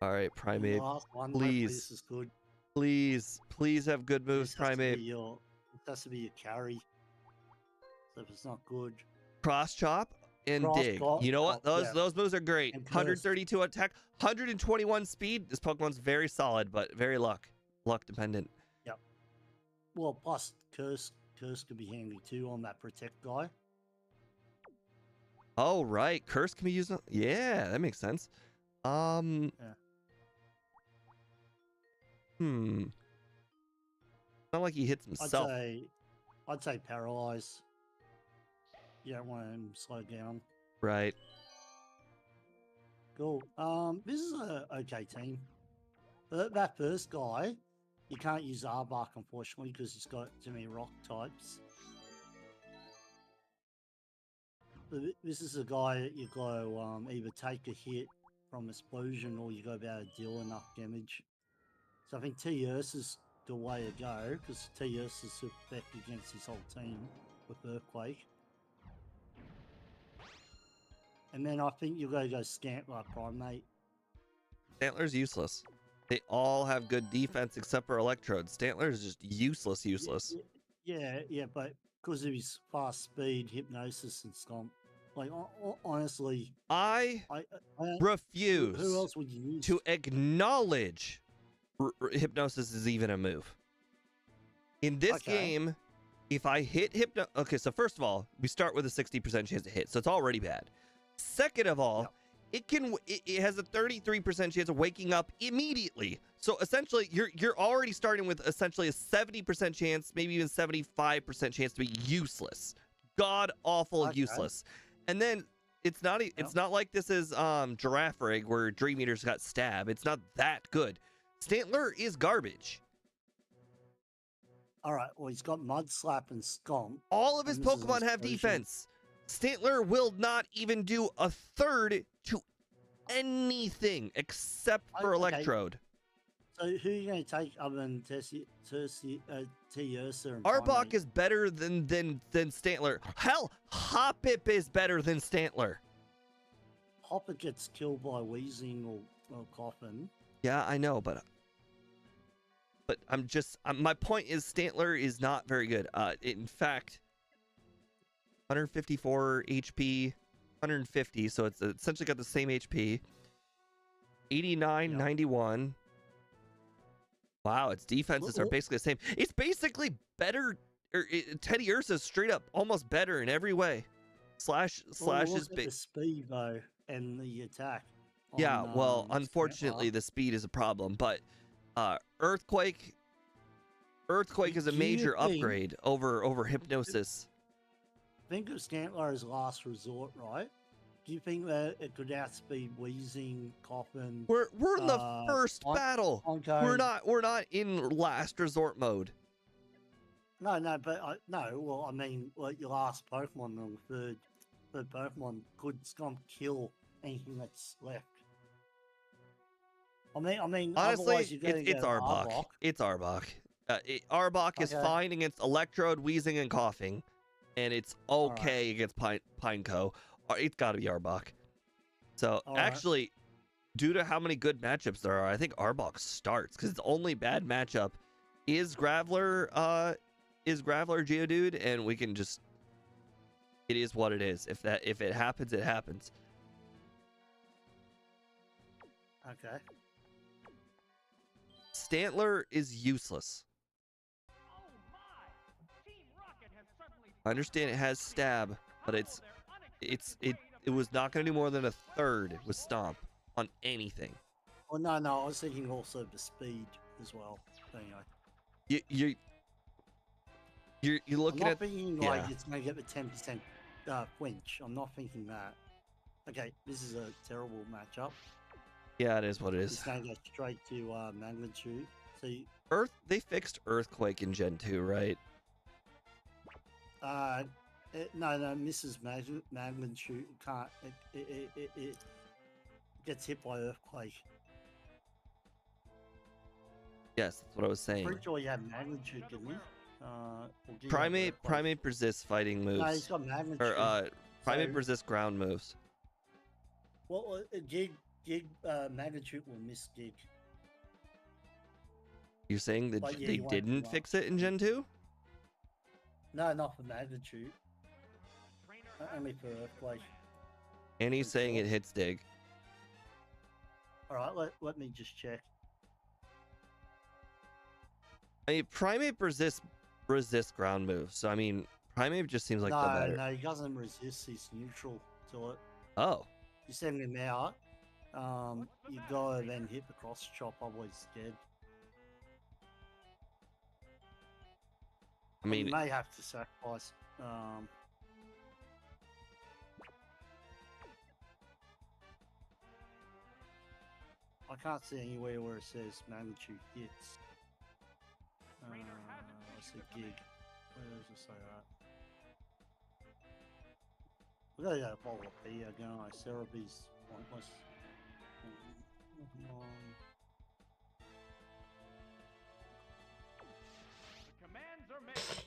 Speaker 1: All right,
Speaker 3: And the
Speaker 1: Primate.
Speaker 3: last one, hopefully
Speaker 1: Please.
Speaker 3: this is good.
Speaker 1: Please have good moves,
Speaker 3: This has to be
Speaker 1: Primate.
Speaker 3: this has to be your carry. So if it's not good,
Speaker 1: Cross chop and
Speaker 3: Cross
Speaker 1: dig.
Speaker 3: chop,
Speaker 1: You know what?
Speaker 3: yeah.
Speaker 1: Those moves are great.
Speaker 3: And curse.
Speaker 1: 132 attack, 121 speed. This Pokemon's very solid, but very luck dependent.
Speaker 3: well, plus curse could be handy too on that protect guy.
Speaker 1: Oh right, curse can be used. Yeah, that makes sense. Not like he hits himself.
Speaker 3: I'd say paralyze. You don't want him slow down.
Speaker 1: Right.
Speaker 3: Cool. This is a okay team. That first guy, you can't use Arbok unfortunately because he's got too many rock types. This is a guy that you go either take a hit from explosion or you go about to deal enough damage. So I think T-Earth is the way to go because T-Earth is effective against his whole team with Earthquake. And then I think you're going to go Scantler Primate.
Speaker 1: Stantler's useless. They all have good defense except for Electrode. Stantler is just useless.
Speaker 3: Yeah, but because of his fast speed, Hypnosis, and Stomp. Like, honestly,
Speaker 1: I
Speaker 3: I
Speaker 1: refuse
Speaker 3: who else would you use?
Speaker 1: to acknowledge Hypnosis is even a move. In this game, if I hit okay, so first of all, we start with a 60% chance to hit, so it's already bad. Second of all, it has a 33% chance of waking up immediately. So essentially, you're already starting with essentially a 70% chance, maybe even 75% chance to be useless. God awful useless. And then it's not like this is Giraffe Rig where Dream Eater's got stab. It's not that good. Stantler is garbage.
Speaker 3: All right, well, he's got Mud Slap and Stomp.
Speaker 1: All of his
Speaker 3: and this is
Speaker 1: Pokemon have
Speaker 3: explosion.
Speaker 1: defense. Stantler will not even do a third to anything except for Electrode.
Speaker 3: So who are you going to take other than T-Ursa and
Speaker 1: Arbok
Speaker 3: Primate?
Speaker 1: is better than Stantler. Hell, Hoppip is better than Stantler.
Speaker 3: Hopper gets killed by Wheezing or Coffin.
Speaker 1: Yeah, I know, but my point is Stantler is not very good. In fact, 154 HP, 150, so it's essentially got the same HP. 89, 91. Wow, its defenses are basically the same. It's basically better. Teddy Ursa is straight up almost better in every way. Slash is big.
Speaker 3: The speed though and the attack.
Speaker 1: Yeah,
Speaker 3: on,
Speaker 1: well,
Speaker 3: Scantler.
Speaker 1: unfortunately, the speed is a problem, but Earthquake is a
Speaker 3: Do you
Speaker 1: major
Speaker 3: think-
Speaker 1: upgrade over Hypnosis.
Speaker 3: Think of Scantler as last resort, right? Do you think that it could outspeed Wheezing, Coffin?
Speaker 1: We're in the first
Speaker 3: on-
Speaker 1: battle.
Speaker 3: Onco?
Speaker 1: We're not in last resort mode.
Speaker 3: No, but no. Well, I mean, like your last Pokemon or third Pokemon could Scomp kill anything that's left. I mean,
Speaker 1: Honestly,
Speaker 3: otherwise you're gonna
Speaker 1: it's
Speaker 3: go
Speaker 1: Arbok. It's Arbok. Arbok is
Speaker 3: Okay.
Speaker 1: fine against Electrode, Wheezing, and Coughing, and it's okay against Pineco. It's got to be Arbok. So actually, due to how many good matchups there are, I think Arbok starts because its only bad matchup is Graveler Geodude, and we can just. It is what it is. If it happens, it happens.
Speaker 3: Okay.
Speaker 1: Stantler is useless.
Speaker 2: Oh my! Team Rocket has suddenly
Speaker 1: I understand it has stab, but it was not going to do more than a third with stomp on anything.
Speaker 3: Well, no, I was thinking also the speed as well. But anyway,
Speaker 1: You're
Speaker 3: I'm
Speaker 1: looking
Speaker 3: not
Speaker 1: at
Speaker 3: thinking like
Speaker 1: yeah.
Speaker 3: it's going to get the 10% flinch. I'm not thinking that. Okay, this is a terrible matchup.
Speaker 1: Yeah, it is what it is.
Speaker 3: It's going to go straight to magnitude. So,
Speaker 1: They fixed Earthquake in Gen 2, right?
Speaker 3: no, Mrs. Magnitude can't. It gets hit by earthquake.
Speaker 1: Yes, that's what I was saying.
Speaker 3: Pretty sure you have magnitude, didn't you? Or do you have
Speaker 1: Primate
Speaker 3: earthquake?
Speaker 1: resists fighting moves.
Speaker 3: No, he's got magnitude.
Speaker 1: Or Primate
Speaker 3: So-
Speaker 1: resists ground moves.
Speaker 3: Well, Gig magnitude will miss Gig.
Speaker 1: You're saying that
Speaker 3: But yeah,
Speaker 1: they
Speaker 3: you won't do
Speaker 1: didn't
Speaker 3: well.
Speaker 1: fix it in Gen 2?
Speaker 3: No, not for magnitude. Only for earthquake.
Speaker 1: And he's saying it hits dig.
Speaker 3: All right, let me just check.
Speaker 1: I mean, Primate resists ground moves. So I mean, Primate just seems like the better.
Speaker 3: No, he doesn't resist. He's neutral to it.
Speaker 1: Oh,
Speaker 3: You send him out. You go then hit the cross chop. Otherwise, he's dead.
Speaker 1: I mean,
Speaker 3: you may have to sacrifice. I can't see anywhere where it says magnitude hits. Let's see, Gig. Where does it say that? We gotta go follow up here, don't I? Cerebee's pointless.
Speaker 2: The commands are made.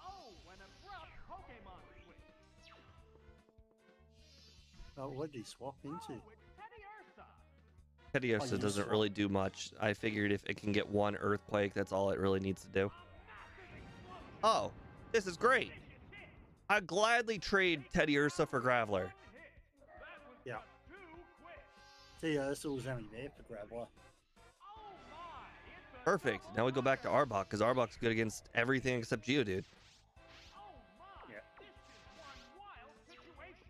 Speaker 2: Oh, an abrupt Pokemon switch.
Speaker 3: Oh, what did he swap into?
Speaker 2: Oh, it's Teddy Ursa.
Speaker 1: Teddy
Speaker 3: Oh,
Speaker 1: Ursa
Speaker 3: you
Speaker 1: doesn't
Speaker 3: swap.
Speaker 1: really do much. I figured if it can get one Earthquake, that's all it really needs to do. Oh, this is great. I'd gladly trade Teddy Ursa for Graveler.
Speaker 3: Yeah. See, Ursa was only there for Graveler.
Speaker 1: Perfect. Now we go back to Arbok, because Arbok's good against everything except Geodude.
Speaker 3: Yeah.
Speaker 2: This is one wild situation.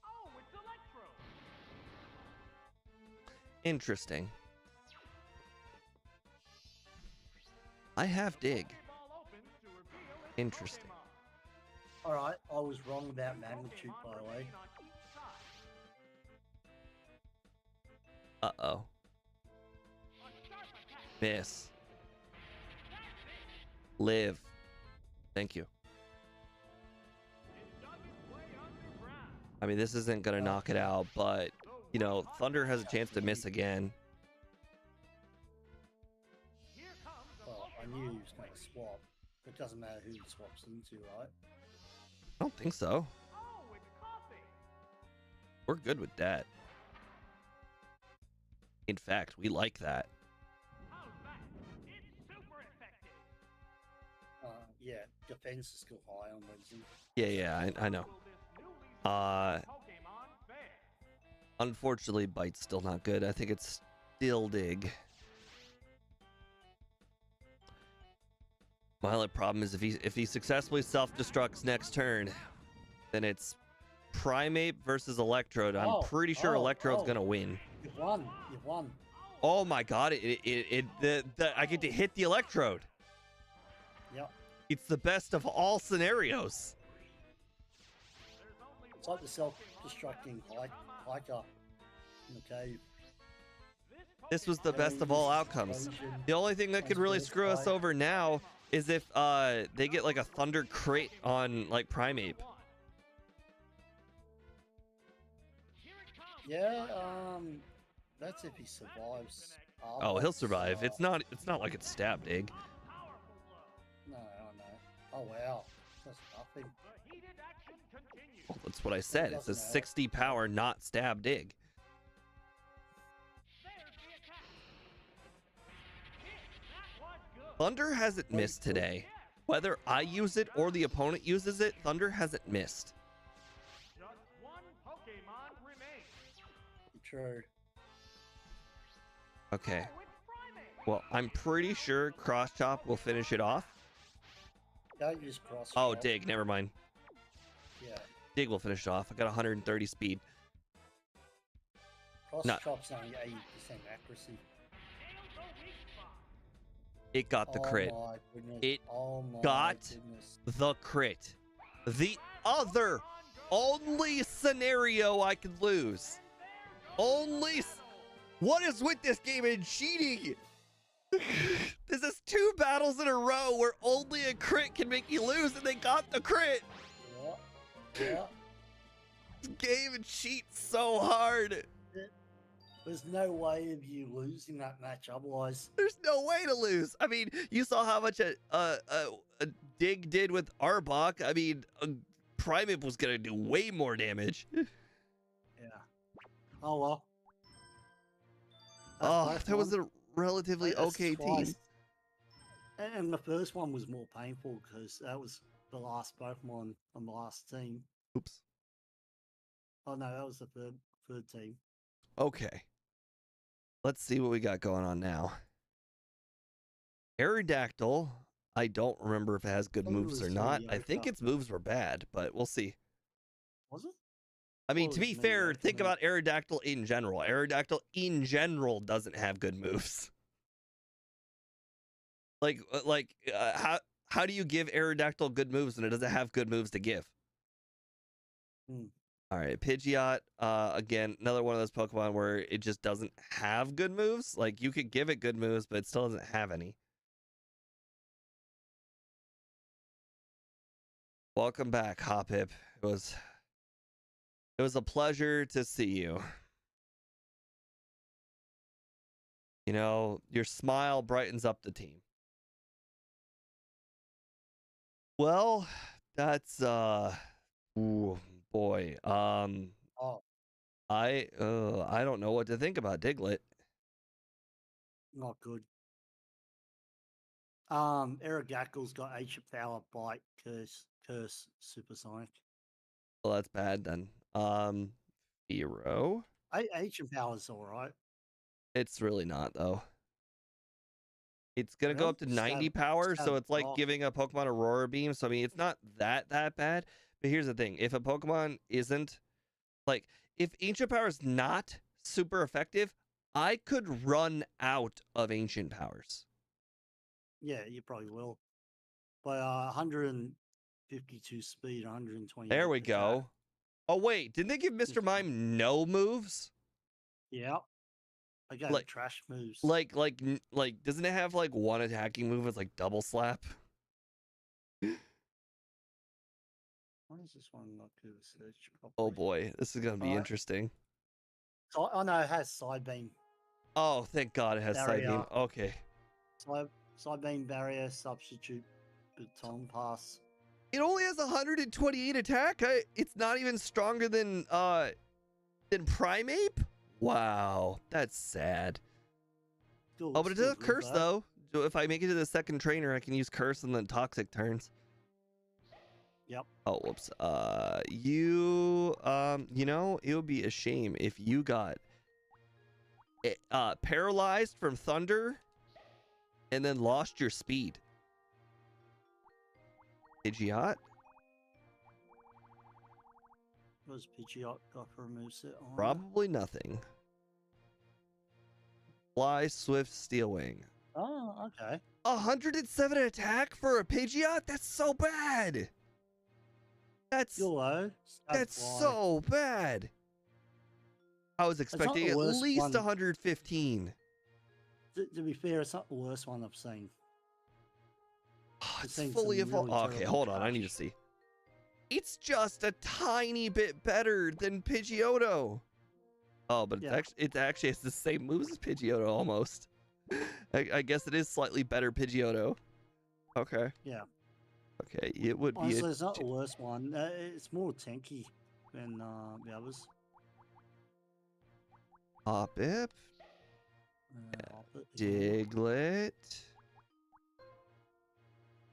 Speaker 2: Oh, it's Electro.
Speaker 1: Interesting. I have Dig.
Speaker 2: Pokeball opens to reveal its
Speaker 1: Interesting.
Speaker 2: Pokemon.
Speaker 3: Alright, I was wrong about magnitude, by the way.
Speaker 2: Remain on each side.
Speaker 1: Uh-oh.
Speaker 2: A sharp attack.
Speaker 1: Miss.
Speaker 2: That's it.
Speaker 1: Live. Thank you.
Speaker 2: It doesn't play underground.
Speaker 1: I mean, this isn't going to knock it out, but, you know, Thunder has a chance to miss again.
Speaker 2: Here comes a
Speaker 3: Well, I knew he was going to swap. It doesn't matter who he swaps into, right?
Speaker 1: I don't think so.
Speaker 2: Oh, it's Coffee.
Speaker 1: We're good with that. In fact, we like that.
Speaker 2: How's that? It's super effective.
Speaker 3: Yeah, defense is still high on Wednesday.
Speaker 1: Yeah, I know.
Speaker 2: Will this newly Pokemon fare?
Speaker 1: Unfortunately, Bite's still not good. I think it's still Dig. My only problem is if he successfully self-destructs next turn, then it's Primate versus Electrode. I'm pretty sure Electrode's gonna win.
Speaker 3: You've won. You've won.
Speaker 1: Oh my god! I get to hit the Electrode.
Speaker 3: Yep.
Speaker 1: It's the best of all scenarios.
Speaker 3: It's like the self-destructing hiker in the cave.
Speaker 1: This was the best of all outcomes. The only thing that could really screw us over now is if they get like a Thunder Crate on like Primate.
Speaker 3: Yeah, that's if he survives.
Speaker 1: Oh, he'll survive. It's not like it's Stab Dig.
Speaker 3: No. Oh wow, that's nothing.
Speaker 2: The heated action continues.
Speaker 1: Well, that's what I said. It's a
Speaker 3: doesn't matter.
Speaker 1: 60 power, not Stab Dig.
Speaker 2: There's the attack. Hit. That was good.
Speaker 1: Thunder hasn't missed today. Whether I use it or the opponent uses it, Thunder hasn't missed.
Speaker 2: Just one Pokemon
Speaker 3: True.
Speaker 1: Okay.
Speaker 2: Oh, it's Primate.
Speaker 1: Well, I'm pretty sure Cross Chop will finish it off.
Speaker 3: Don't use cross.
Speaker 1: Oh,
Speaker 3: chop.
Speaker 1: Dig. Never mind.
Speaker 3: Yeah.
Speaker 1: Dig will finish it off. I got 130 speed.
Speaker 3: Cross
Speaker 1: Not-
Speaker 3: chop's only 80% accuracy.
Speaker 2: Nails a weak spot.
Speaker 1: It got the crit.
Speaker 3: Oh my goodness.
Speaker 1: It
Speaker 3: oh my
Speaker 1: got
Speaker 3: goodness.
Speaker 1: the crit. The other only scenario I could lose. Only. What is with this game and cheating? This is 2 battles in a row where only a crit can make you lose, and they got the crit.
Speaker 3: Yeah. Yeah.
Speaker 1: This game cheats so hard.
Speaker 3: There's no way of you losing that match otherwise.
Speaker 1: There's no way to lose. I mean, you saw how much a Dig did with Arbok. I mean, Primate was gonna do way more damage.
Speaker 3: Yeah. Oh well.
Speaker 1: Oh, that was a relatively okay team.
Speaker 3: And the first one was more painful because that was the last Pokemon on the last team.
Speaker 1: Oops.
Speaker 3: Oh no, that was the third team.
Speaker 1: Okay. Let's see what we got going on now. Aerodactyl. I don't remember if it has good
Speaker 3: I thought it
Speaker 1: moves or
Speaker 3: was
Speaker 1: not.
Speaker 3: the
Speaker 1: I think
Speaker 3: Yoka.
Speaker 1: its moves were bad, but we'll see.
Speaker 3: Was it?
Speaker 1: I mean,
Speaker 3: Or
Speaker 1: to
Speaker 3: was
Speaker 1: be
Speaker 3: it
Speaker 1: fair,
Speaker 3: Mediocre
Speaker 1: think
Speaker 3: move?
Speaker 1: about Aerodactyl in general. Aerodactyl in general doesn't have good moves. How do you give Aerodactyl good moves when it doesn't have good moves to give?
Speaker 3: Hmm.
Speaker 1: All right, Pidgeot, again, another one of those Pokemon where it just doesn't have good moves. Like, you could give it good moves, but it still doesn't have any. Welcome back, Hoppip. It was a pleasure to see you. You know, your smile brightens up the team. Well, that's ooh, boy.
Speaker 3: Oh,
Speaker 1: I don't know what to think about Diglett.
Speaker 3: not good. Aerodactyl's got ancient power, bite, curse, supersonic.
Speaker 1: Well, that's bad then. Hero.
Speaker 3: Ancient power's alright.
Speaker 1: It's really not though. It's gonna go
Speaker 3: Really?
Speaker 1: up to 90 power, so it's like giving a Pokemon Aurora Beam. So I mean, it's not that bad. But here's the thing: if a Pokemon isn't like, if Ancient Power is not super effective, I could run out of Ancient Powers.
Speaker 3: Yeah, you probably will. But 152 speed, 120.
Speaker 1: There we go. Oh wait, didn't they give Mr. Mime no moves?
Speaker 3: Yeah. I got
Speaker 1: Like-
Speaker 3: trash moves.
Speaker 1: Like, doesn't it have like one attacking move? It's like double slap.
Speaker 3: Why is this one not good to search properly?
Speaker 1: Oh boy, this is gonna be
Speaker 3: Alright.
Speaker 1: interesting.
Speaker 3: Oh no, it has side beam.
Speaker 1: Oh, thank God it has side beam.
Speaker 3: Barrier.
Speaker 1: Okay.
Speaker 3: Side beam barrier, substitute, baton pass.
Speaker 1: It only has 128 attack. It's not even stronger than Primeape. Wow, that's sad.
Speaker 3: Still,
Speaker 1: Oh, but it does
Speaker 3: still
Speaker 1: have
Speaker 3: good,
Speaker 1: Curse though. So if I make it to the second trainer, I can use Curse and then Toxic turns.
Speaker 3: Yep.
Speaker 1: Oh, whoops. You know, it would be a shame if you got paralyzed from Thunder and then lost your speed. Pidgeot?
Speaker 3: What does Pidgeot got for a moveset on?
Speaker 1: Probably nothing. Fly, Swift, Steel Wing.
Speaker 3: Oh, okay.
Speaker 1: 107 attack for a Pidgeot? That's so bad. That's
Speaker 3: Still low.
Speaker 1: That's so bad. I was expecting
Speaker 3: the
Speaker 1: at
Speaker 3: worst
Speaker 1: least
Speaker 3: one.
Speaker 1: 115.
Speaker 3: To be fair, it's not the worst one I've seen.
Speaker 1: Oh,
Speaker 3: I've
Speaker 1: it's
Speaker 3: seen
Speaker 1: fully
Speaker 3: some
Speaker 1: evolved.
Speaker 3: really
Speaker 1: Okay,
Speaker 3: terrible
Speaker 1: hold on. I need to
Speaker 3: trash.
Speaker 1: see. It's just a tiny bit better than Pidgeotto. Oh, but
Speaker 3: Yeah.
Speaker 1: it actually has the same moves as Pidgeotto almost. I guess it is slightly better Pidgeotto. Okay.
Speaker 3: Yeah.
Speaker 1: Okay, it would be
Speaker 3: Honestly, it's not the worst one. It's more tanky than the others.
Speaker 1: Hoppip,
Speaker 3: I'll put it here.
Speaker 1: Diglett,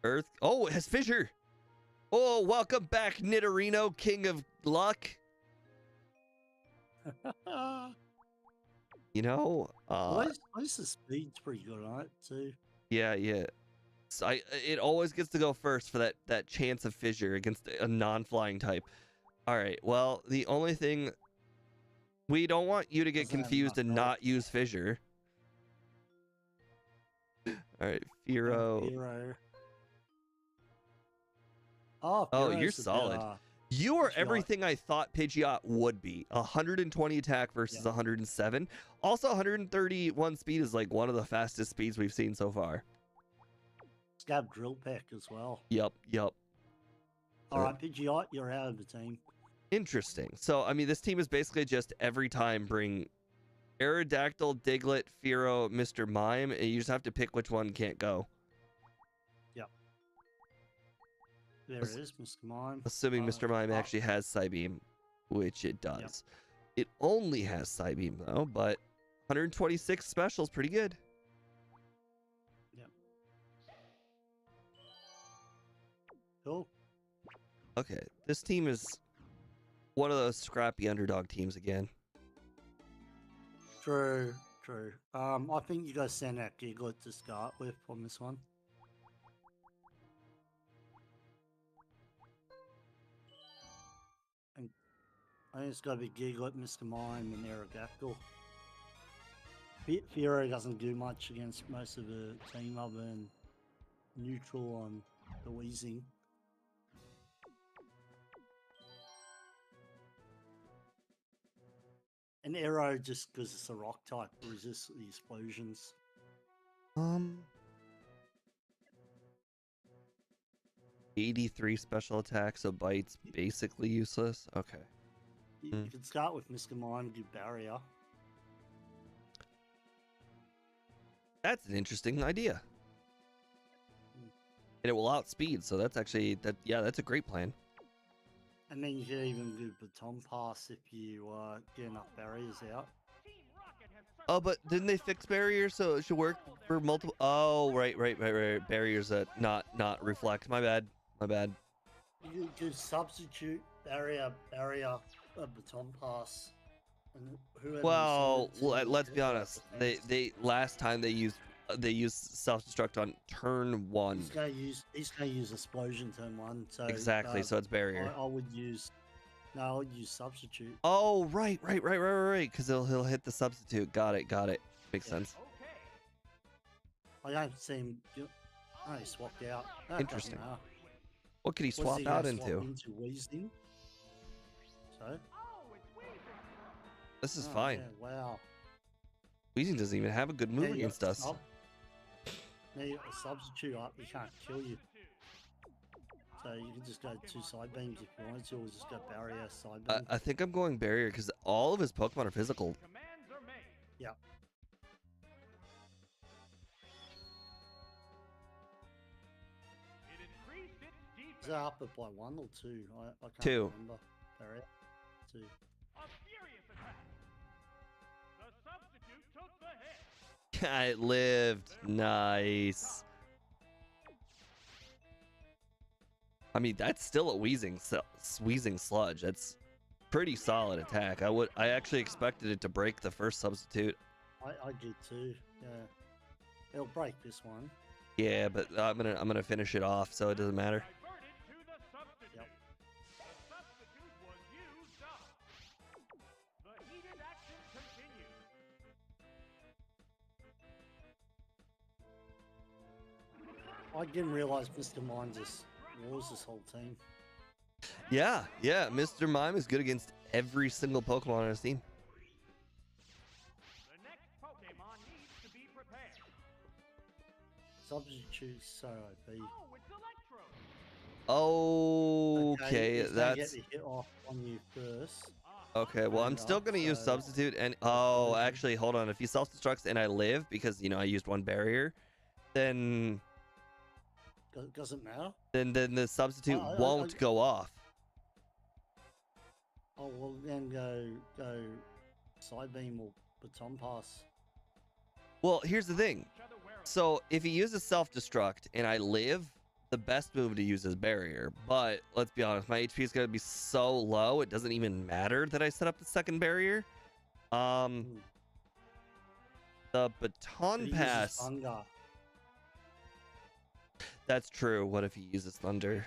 Speaker 1: Earth. Oh, it has Fissure. Oh, welcome back, Nidorino, King of Luck. You know,
Speaker 3: At least the speed's pretty good on it too.
Speaker 1: yeah, yeah. So it always gets to go first for that chance of fissure against a non-flying type. All right. Well, the only thing we don't want you to get
Speaker 3: Doesn't have
Speaker 1: confused
Speaker 3: enough
Speaker 1: and
Speaker 3: health.
Speaker 1: not use fissure. All right, Firo.
Speaker 3: Hero. Oh,
Speaker 1: Oh,
Speaker 3: Hero's
Speaker 1: you're
Speaker 3: the
Speaker 1: solid.
Speaker 3: better.
Speaker 1: You are
Speaker 3: Pidgeot.
Speaker 1: everything I thought Pidgeot would be. 120 attack versus 107. Also, 131 speed is like one of the fastest speeds we've seen so far.
Speaker 3: Scab Drill Peck as well.
Speaker 1: Yep.
Speaker 3: All right, Pidgeot, you're out of the team.
Speaker 1: Interesting. So, I mean, this team is basically just every time bring Aerodactyl, Diglett, Firo, Mr. Mime, and you just have to pick which one can't go.
Speaker 3: There it is, Mr. Mime.
Speaker 1: Assuming Mr. Mime actually has Psybeam, which it does. It only has Psybeam, though, but 126 special is pretty good.
Speaker 3: Cool.
Speaker 1: Okay, this team is one of those scrappy underdog teams again.
Speaker 3: True. I think you guys send out Giglet to start with on this one. And I think it's got to be Giglet, Mr. Mime, and Aerodactyl. Firo doesn't do much against most of the team other than neutral on the Weezing. And Aero, just because it's a rock type, resists the explosions.
Speaker 1: 83 special attack, so Bite's basically useless. Okay.
Speaker 3: You could start with Mr. Mime, do Barrier.
Speaker 1: That's an interesting idea. And it will outspeed, so that's actually that's a great plan.
Speaker 3: And then you can even do Baton Pass if you get enough barriers out.
Speaker 1: Oh, but didn't they fix barriers so it should work for multiple? Oh, right. Barriers that not reflect. My bad.
Speaker 3: You could substitute barrier, Baton Pass. And whoever
Speaker 1: Well,
Speaker 3: you send it to
Speaker 1: let's
Speaker 3: will
Speaker 1: be
Speaker 3: get
Speaker 1: honest.
Speaker 3: that
Speaker 1: They last time they used self-destruct on turn 1.
Speaker 3: He's gonna use explosion turn 1. So
Speaker 1: Exactly. So it's barrier.
Speaker 3: I would use substitute.
Speaker 1: Oh, right. Because he'll hit the substitute. Got it. Makes sense.
Speaker 3: I don't see him. Oh, he swapped out. That
Speaker 1: Interesting.
Speaker 3: doesn't matter.
Speaker 1: What could he
Speaker 3: What's
Speaker 1: swap
Speaker 3: he gonna
Speaker 1: out
Speaker 3: swap
Speaker 1: into?
Speaker 3: into Weezing? So.
Speaker 1: This is
Speaker 3: Oh,
Speaker 1: fine.
Speaker 3: yeah, wow.
Speaker 1: Weezing doesn't even have a good move
Speaker 3: Yeah,
Speaker 1: against us.
Speaker 3: Now you got a substitute up, he can't kill you. So you can just go 2 side beams if you wanted to, or just go barrier side beam.
Speaker 1: I think I'm going barrier because all of his Pokemon are physical.
Speaker 3: Yeah. Is that up it by 1 or 2? I can't
Speaker 1: 2.
Speaker 3: remember. Barrier. 2.
Speaker 1: It lived. Nice. I mean, that's still a Wheezing Sludge. That's pretty solid attack. I actually expected it to break the first substitute.
Speaker 3: I did too. Yeah. It'll break this one.
Speaker 1: Yeah, but I'm gonna finish it off, so it doesn't matter.
Speaker 3: Yep. I didn't realize Mr. Mime just wars this whole team.
Speaker 1: Yeah. Mr. Mime is good against every single Pokemon on his team.
Speaker 2: The next Pokemon needs to be prepared.
Speaker 3: Substitute so OP.
Speaker 2: Oh, it's Electro.
Speaker 1: Okay,
Speaker 3: he's gonna get
Speaker 1: that's
Speaker 3: the hit off on you first.
Speaker 1: okay. Well, I'm still gonna use substitute, and actually, hold on. If he self-destructs and I live because I used 1 barrier, then
Speaker 3: Doesn't matter.
Speaker 1: then the substitute
Speaker 3: I-
Speaker 1: won't go off.
Speaker 3: Oh well, then go side beam or Baton Pass.
Speaker 1: Well, here's the thing. So if he uses self-destruct and I live, the best move to use is barrier. But let's be honest, my HP is gonna be so low, it doesn't even matter that I set up the second barrier. The
Speaker 3: But
Speaker 1: baton
Speaker 3: he uses
Speaker 1: pass.
Speaker 3: Thunder.
Speaker 1: That's true. What if he uses thunder?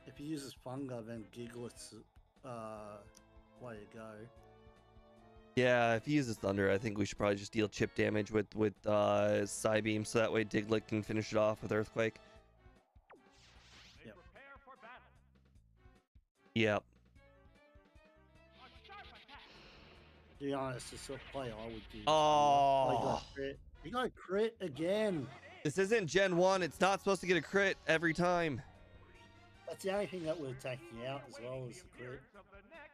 Speaker 3: If he uses Thunder, then Giglet's way to go.
Speaker 1: Yeah, if he uses thunder, I think we should probably just deal chip damage with Psybeam, so that way Diglett can finish it off with Earthquake.
Speaker 3: Yep.
Speaker 1: Yep.
Speaker 3: To be honest, it's a play I would do.
Speaker 1: Oh.
Speaker 3: He got a crit again.
Speaker 1: This isn't Gen 1. It's not supposed to get a crit every time.
Speaker 3: That's the only thing that would take you out as well as the crit.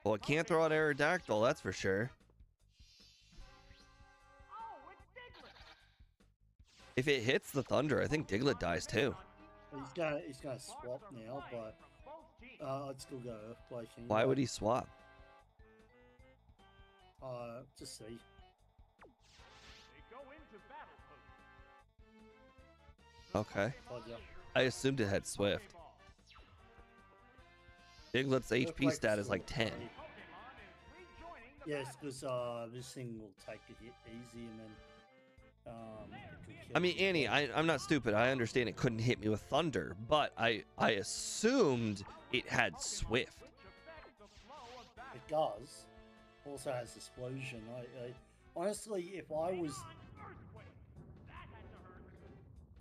Speaker 1: Well, it can't throw out Aerodactyl, that's for sure. If it hits the thunder, I think Diglett dies too.
Speaker 3: He's gonna swap now, but I'd still go Earthquake. Anyway.
Speaker 1: Why would he swap?
Speaker 3: Just see.
Speaker 1: Okay.
Speaker 3: Told ya.
Speaker 1: I assumed it had Swift. Diglett's HP
Speaker 3: Earthquake's
Speaker 1: stat is
Speaker 3: still
Speaker 1: like 10.
Speaker 3: pretty- Yes, because this thing will take a hit easy and then it can kill
Speaker 1: I mean,
Speaker 3: you.
Speaker 1: Annie, I'm not stupid. I understand it couldn't hit me with thunder, but I assumed it had Swift.
Speaker 3: It does. Also has explosion. I honestly, if I was,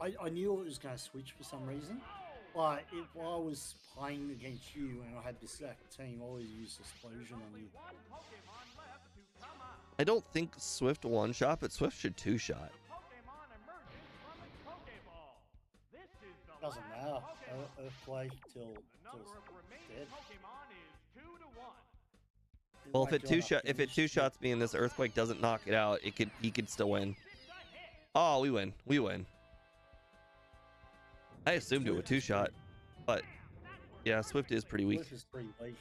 Speaker 3: I knew it was going to switch for some reason. But if I was playing against you and I had this exact team, I always use explosion on you.
Speaker 1: I don't think Swift one-shot, but Swift should two-shot.
Speaker 3: Doesn't matter. Earthquake till it's dead.
Speaker 1: Well, if it two-shots me and this Earthquake doesn't knock it out, he could still win. Oh, we win. We win. I assumed it would two-shot, but yeah, Swift is pretty weak.
Speaker 3: Swift is pretty weak.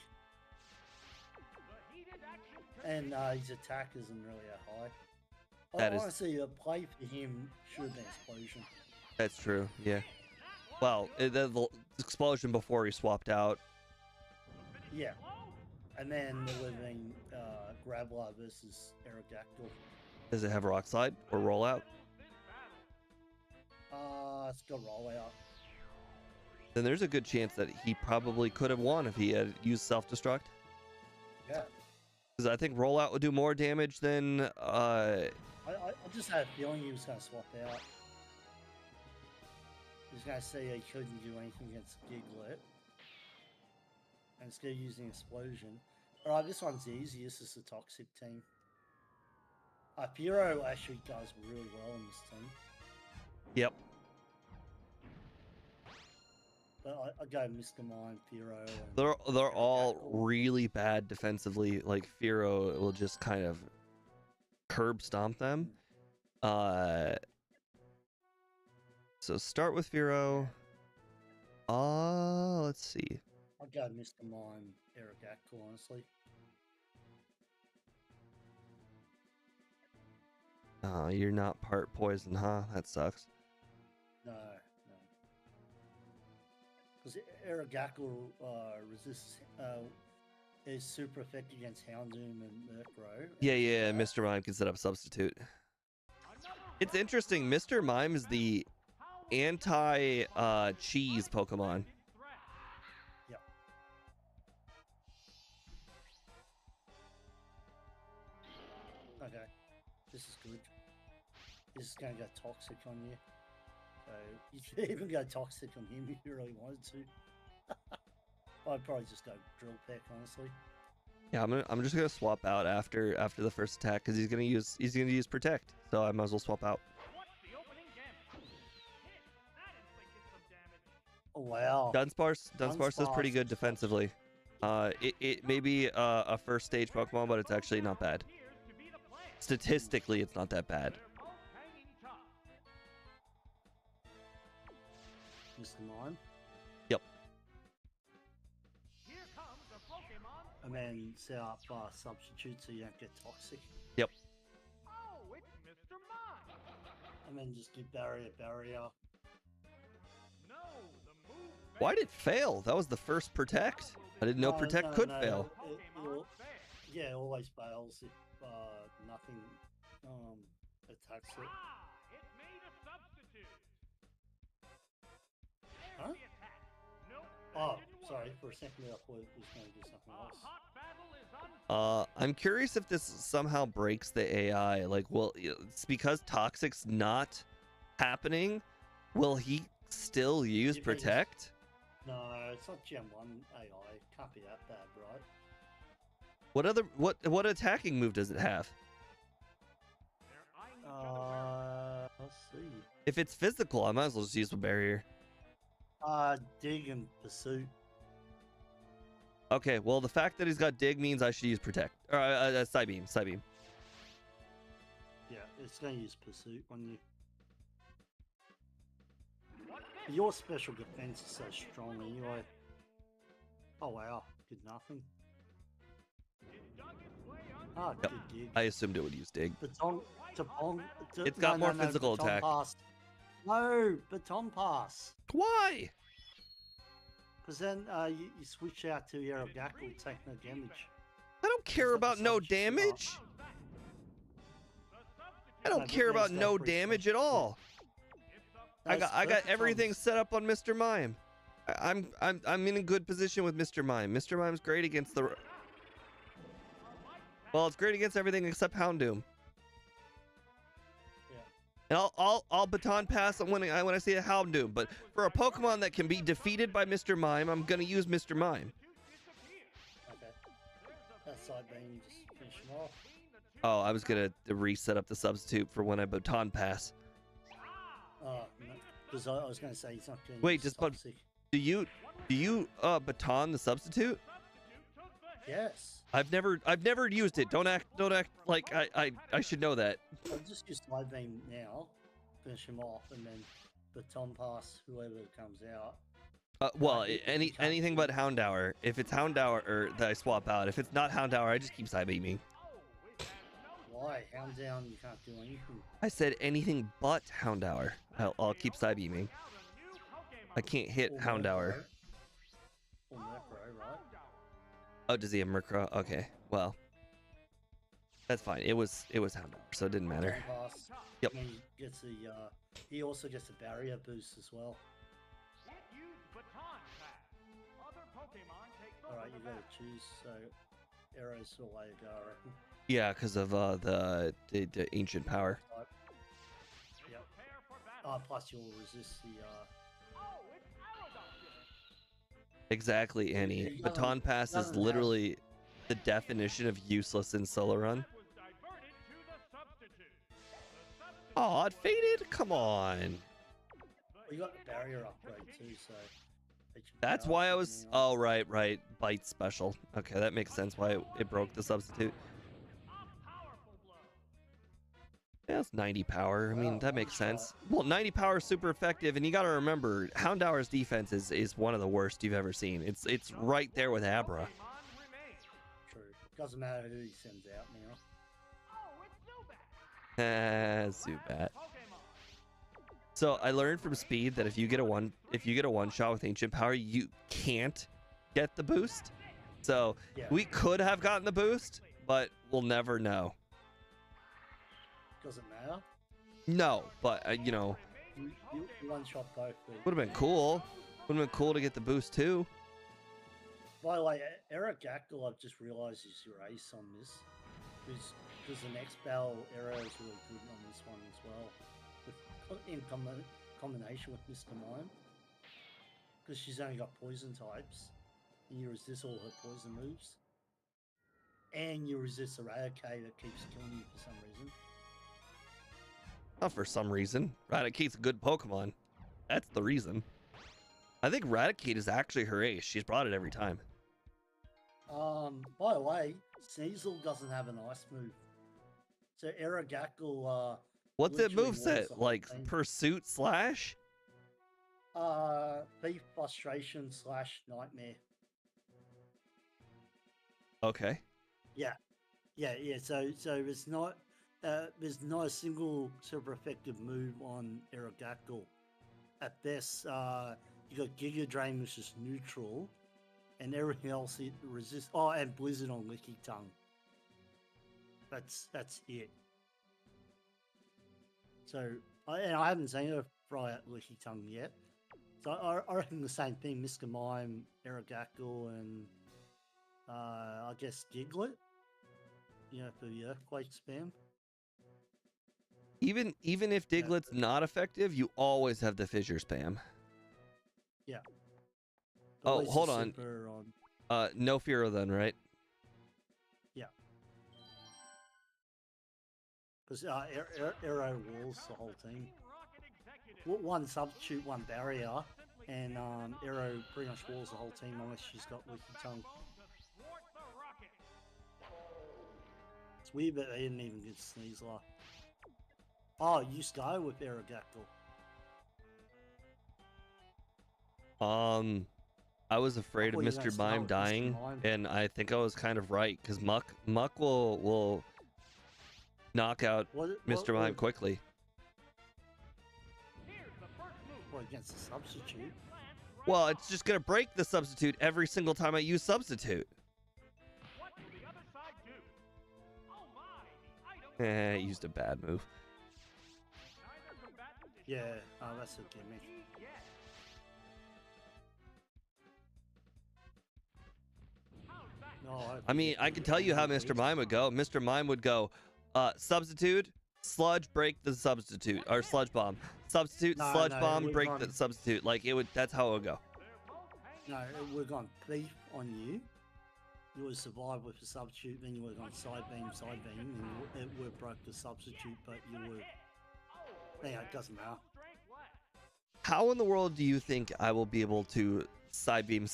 Speaker 3: And his attack isn't really that high.
Speaker 1: That is-
Speaker 3: Honestly, a play for him should have been explosion.
Speaker 1: That's true, yeah. Well, the explosion before he swapped out.
Speaker 3: Yeah. And then there would have been Graveler versus Aerodactyl.
Speaker 1: Does it have Rock Slide or Rollout?
Speaker 3: It's got rollout.
Speaker 1: Then there's a good chance that he probably could have won if he had used Self-Destruct.
Speaker 3: Yeah.
Speaker 1: Because I think Rollout would do more damage than...
Speaker 3: I just had a feeling he was going to swap out. He was going to say he couldn't do anything against Giglet. And instead of using Explosion. Alright, this one's easy. This is the Toxic team. Pyro actually does really well in this team.
Speaker 1: Yep.
Speaker 3: But I go Mr. Mime, Pyro. And
Speaker 1: They're all really bad defensively. Like, Firo will just kind of curb stomp them. So start with Firo. Let's see.
Speaker 3: I'll go Mr. Mime, Aerodactyl, honestly.
Speaker 1: You're not part poison, huh? That sucks.
Speaker 3: No. Because Aerodactyl resists, is super effective against Houndoom and Murkrow.
Speaker 1: Yeah, Mr. Mime can set up substitute. It's interesting, Mr. Mime is the anti-cheese Pokemon.
Speaker 3: Yep. Okay, this is good. This is going to go Toxic on you. So you could even go Toxic on him if you really wanted to. I'd probably just go Drill Peck, honestly.
Speaker 1: Yeah, I'm just gonna swap out after the first attack because he's gonna use Protect, so I might as well swap out.
Speaker 3: Oh wow.
Speaker 1: Dunsparce is pretty good defensively. It may be a first stage Pokemon, but it's actually not bad. Statistically, it's not that bad.
Speaker 3: Mr. Mime.
Speaker 1: Yep.
Speaker 3: And then set up substitute so you don't get Toxic.
Speaker 1: Yep.
Speaker 3: And then just do barrier.
Speaker 1: Why did it fail? That was the first Protect. I didn't know Protect could fail.
Speaker 3: Yeah, it always fails if attacks it.
Speaker 2: It made a substitute. There's
Speaker 3: Huh?
Speaker 2: the attack. Nope, that
Speaker 3: Oh,
Speaker 2: didn't
Speaker 3: sorry.
Speaker 2: work.
Speaker 3: For a second, I thought it was going to do something
Speaker 2: A
Speaker 3: else.
Speaker 2: hot battle is on.
Speaker 1: I'm curious if this somehow breaks the AI. Like, well, it's because Toxic's not happening. Will he still use
Speaker 3: You think it's-
Speaker 1: Protect?
Speaker 3: No, it's not Gen 1 AI. Can't be that bad, right?
Speaker 1: What attacking move does it have?
Speaker 2: They're eyeing each other.
Speaker 3: Let's see.
Speaker 1: If it's physical, I might as well just use a barrier.
Speaker 3: Dig and Pursuit.
Speaker 1: Okay, well, the fact that he's got Dig means I should use Protect. Or Side Beam.
Speaker 3: Yeah, it's going to use Pursuit on you.
Speaker 2: What's this?
Speaker 3: Your special defense is so strong anyway. Oh wow, did nothing.
Speaker 2: It dug its way under.
Speaker 3: Ah,
Speaker 1: Yep.
Speaker 3: good dig.
Speaker 1: I assumed it would use Dig.
Speaker 3: Baton,
Speaker 1: It's got more physical
Speaker 3: baton
Speaker 1: attack.
Speaker 3: Pass. No, baton pass.
Speaker 1: Why?
Speaker 3: Because then you switch out to Aragaku, take no damage.
Speaker 1: I don't care
Speaker 3: that
Speaker 1: about
Speaker 3: the
Speaker 1: no
Speaker 3: substitute
Speaker 1: damage. I
Speaker 3: No,
Speaker 1: don't
Speaker 3: but
Speaker 1: care
Speaker 3: there's
Speaker 1: about no
Speaker 3: free
Speaker 1: damage at
Speaker 3: substitute.
Speaker 1: all. I
Speaker 3: That's
Speaker 1: got
Speaker 3: perfect
Speaker 1: everything
Speaker 3: times.
Speaker 1: set up on Mr. Mime. I'm in a good position with Mr. Mime. Mr. Mime's great against the. Well, it's great against everything except Houndoom.
Speaker 3: Yeah.
Speaker 1: And I'll baton pass when I see a Houndoom. But for a Pokemon that can be defeated by Mr. Mime, I'm gonna use Mr. Mime.
Speaker 3: Okay. That side beam, just finish him off.
Speaker 1: Oh, I was gonna reset up the substitute for when I baton pass.
Speaker 3: Oh, no. Because I was going to say he's not going to
Speaker 1: Wait, just
Speaker 3: toxic.
Speaker 1: Do you baton the substitute?
Speaker 3: Yes.
Speaker 1: I've never used it. Don't act like I should know that.
Speaker 3: I'll just use side beam now, finish him off, and then baton pass whoever comes out.
Speaker 1: Well,
Speaker 3: If you can't
Speaker 1: anything
Speaker 3: do
Speaker 1: but
Speaker 3: it.
Speaker 1: Houndour. If it's Houndour or that I swap out. If it's not Houndour, I just keep side beaming.
Speaker 3: Why? Hound down, you can't do anything.
Speaker 1: I said anything but Houndour. I'll keep side beaming. I can't hit
Speaker 3: Or
Speaker 1: Houndour.
Speaker 3: Murkrow. Or Murkrow, right?
Speaker 1: Oh, does he have Murkrow? Okay, well, that's fine. It was Houndour, so it didn't matter.
Speaker 3: Baton pass.
Speaker 1: Yep.
Speaker 3: And he gets the, he also gets a barrier boost as well. Alright, you gotta choose, so arrows the way to go, I reckon.
Speaker 1: Yeah, because of the ancient power.
Speaker 3: Type. Yep. Plus you'll resist the,
Speaker 1: Exactly, Annie.
Speaker 3: You
Speaker 1: Baton pass is
Speaker 3: doesn't have-
Speaker 1: literally the definition of useless in solo run. Oh, it faded. Come on.
Speaker 3: well, you got the barrier upgrade too, so. it should
Speaker 1: That's
Speaker 3: go
Speaker 1: why I
Speaker 3: up
Speaker 1: was.
Speaker 3: now.
Speaker 1: Oh, right. Bite special. Okay, that makes sense. Why it broke the substitute. Yeah, it's 90 power. I mean,
Speaker 3: Wow,
Speaker 1: that makes
Speaker 3: one shot.
Speaker 1: sense. Well, 90 power is super effective, and you got to remember, Houndour's defense is one of the worst you've ever seen. It's right there with Abra.
Speaker 3: True. Doesn't matter who he sends out now.
Speaker 1: Zubat. So I learned from Speed that if you get a one shot with Ancient Power, you can't get the boost. So
Speaker 3: Yeah.
Speaker 1: we could have gotten the boost, but we'll never know.
Speaker 3: Doesn't matter.
Speaker 1: No, but you know,
Speaker 3: You one shot both.
Speaker 1: would have been cool. Would have been cool to get the boost too.
Speaker 3: By the way, Aragaku, I've just realised is your ace on this. Because the next battle arrow is really good on this one as well. In combination with Mr. Mime. Because she's only got poison types. And you resist all her poison moves. And you resist Eradicate that keeps killing you for some reason.
Speaker 1: Not for some reason. Raticate's a good Pokemon. That's the reason. I think Raticate is actually her ace. She's brought it every time.
Speaker 3: By the way, Sneasel doesn't have an ice move. So Aragaku,
Speaker 1: What's it
Speaker 3: literally
Speaker 1: moveset?
Speaker 3: walls the whole
Speaker 1: Like
Speaker 3: thing.
Speaker 1: Pursuit Slash?
Speaker 3: Thief Frustration / Nightmare.
Speaker 1: Okay.
Speaker 3: Yeah. So it's not, there's not a single super effective move on Aragaku. At best, you got Giga Drain, which is neutral, and everything else it resists. Oh, and Blizzard on Licky Tongue. That's it. So, and I haven't seen her fry out Licky Tongue yet. So I reckon the same thing, Mr. Mime, Aerodactyl, and I guess Diglett. You know, for the earthquake spam.
Speaker 1: Even if
Speaker 3: Yeah.
Speaker 1: Diglett's not effective, you always have the fissure spam.
Speaker 3: Yeah.
Speaker 1: Oh,
Speaker 3: At least
Speaker 1: hold
Speaker 3: the
Speaker 1: on.
Speaker 3: super on.
Speaker 1: No Fear then, right?
Speaker 3: Yeah. Because Aero walls the whole team. One substitute, one barrier, and Aero pretty much walls the whole team unless she's got Licky Tongue. It's weird that they didn't even get Sneasler. Oh, you go with Aerodactyl.
Speaker 1: I was afraid of
Speaker 3: thought you were gonna
Speaker 1: Mr.
Speaker 3: start
Speaker 1: Mime
Speaker 3: with Mr.
Speaker 1: dying,
Speaker 3: Mime.
Speaker 1: and I think I was kind of right because Muck will knock out Mr. Mime quickly.
Speaker 3: What, against the substitute?
Speaker 1: Well, it's just gonna break the substitute every single time I use substitute.
Speaker 2: What will the other side do? Oh my, the item
Speaker 1: Used a bad move.
Speaker 2: neither combatant is
Speaker 3: Yeah, that's a gimmick.
Speaker 2: yet. How's that?
Speaker 3: No,
Speaker 1: I mean, I can tell you how Mr. Mime would go. Mr. Mime would go, substitute, sludge, break the substitute, or sludge bomb. Substitute,
Speaker 3: No,
Speaker 1: sludge
Speaker 3: no,
Speaker 1: bomb,
Speaker 3: we've
Speaker 1: break
Speaker 3: gone-
Speaker 1: the substitute. Like, it would, that's how it would go.
Speaker 2: They're both hanging.
Speaker 3: No, we're going thief on you. You would survive with the substitute, then you would have gone side beam, and it would have broke the substitute, but you would. Yeah, it doesn't matter.
Speaker 2: Strength left.
Speaker 1: How in the world do you think I will be able to side beam?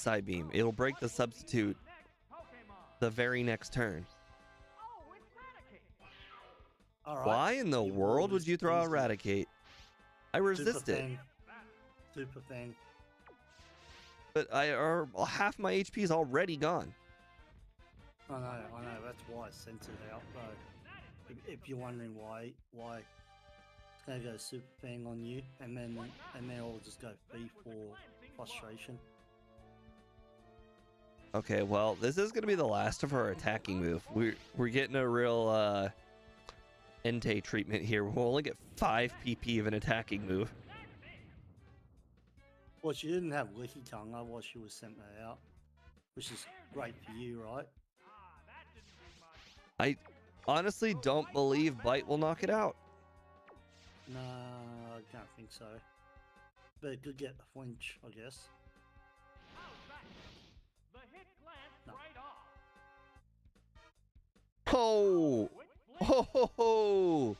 Speaker 1: It'll break the substitute
Speaker 2: Next Pokemon.
Speaker 1: the very next turn.
Speaker 2: Oh, it's Raticate.
Speaker 3: All right.
Speaker 1: Why in the
Speaker 3: you
Speaker 1: world would
Speaker 3: lose
Speaker 1: you throw out
Speaker 3: easily.
Speaker 1: Eradicate? I resist
Speaker 3: Super
Speaker 1: it,
Speaker 3: fan. Super fan.
Speaker 1: but half my HP is already gone.
Speaker 3: I know. That's why I sent it out, though. If you're wondering why it's gonna go super fan on you, and then I'll just go thief for frustration.
Speaker 1: Okay, well, this is gonna be the last of her attacking move. We're getting a real Entei treatment here. We'll only get 5 PP of an attacking move.
Speaker 3: Well, she didn't have Licky Tongue, otherwise she was sent that out, which is great for you, right?
Speaker 1: I honestly don't believe Bite will knock it out.
Speaker 3: No, I don't think so. But it could get a flinch, I guess.
Speaker 2: The hit glanced
Speaker 3: No.
Speaker 2: right off.
Speaker 1: Oh, ho ho ho!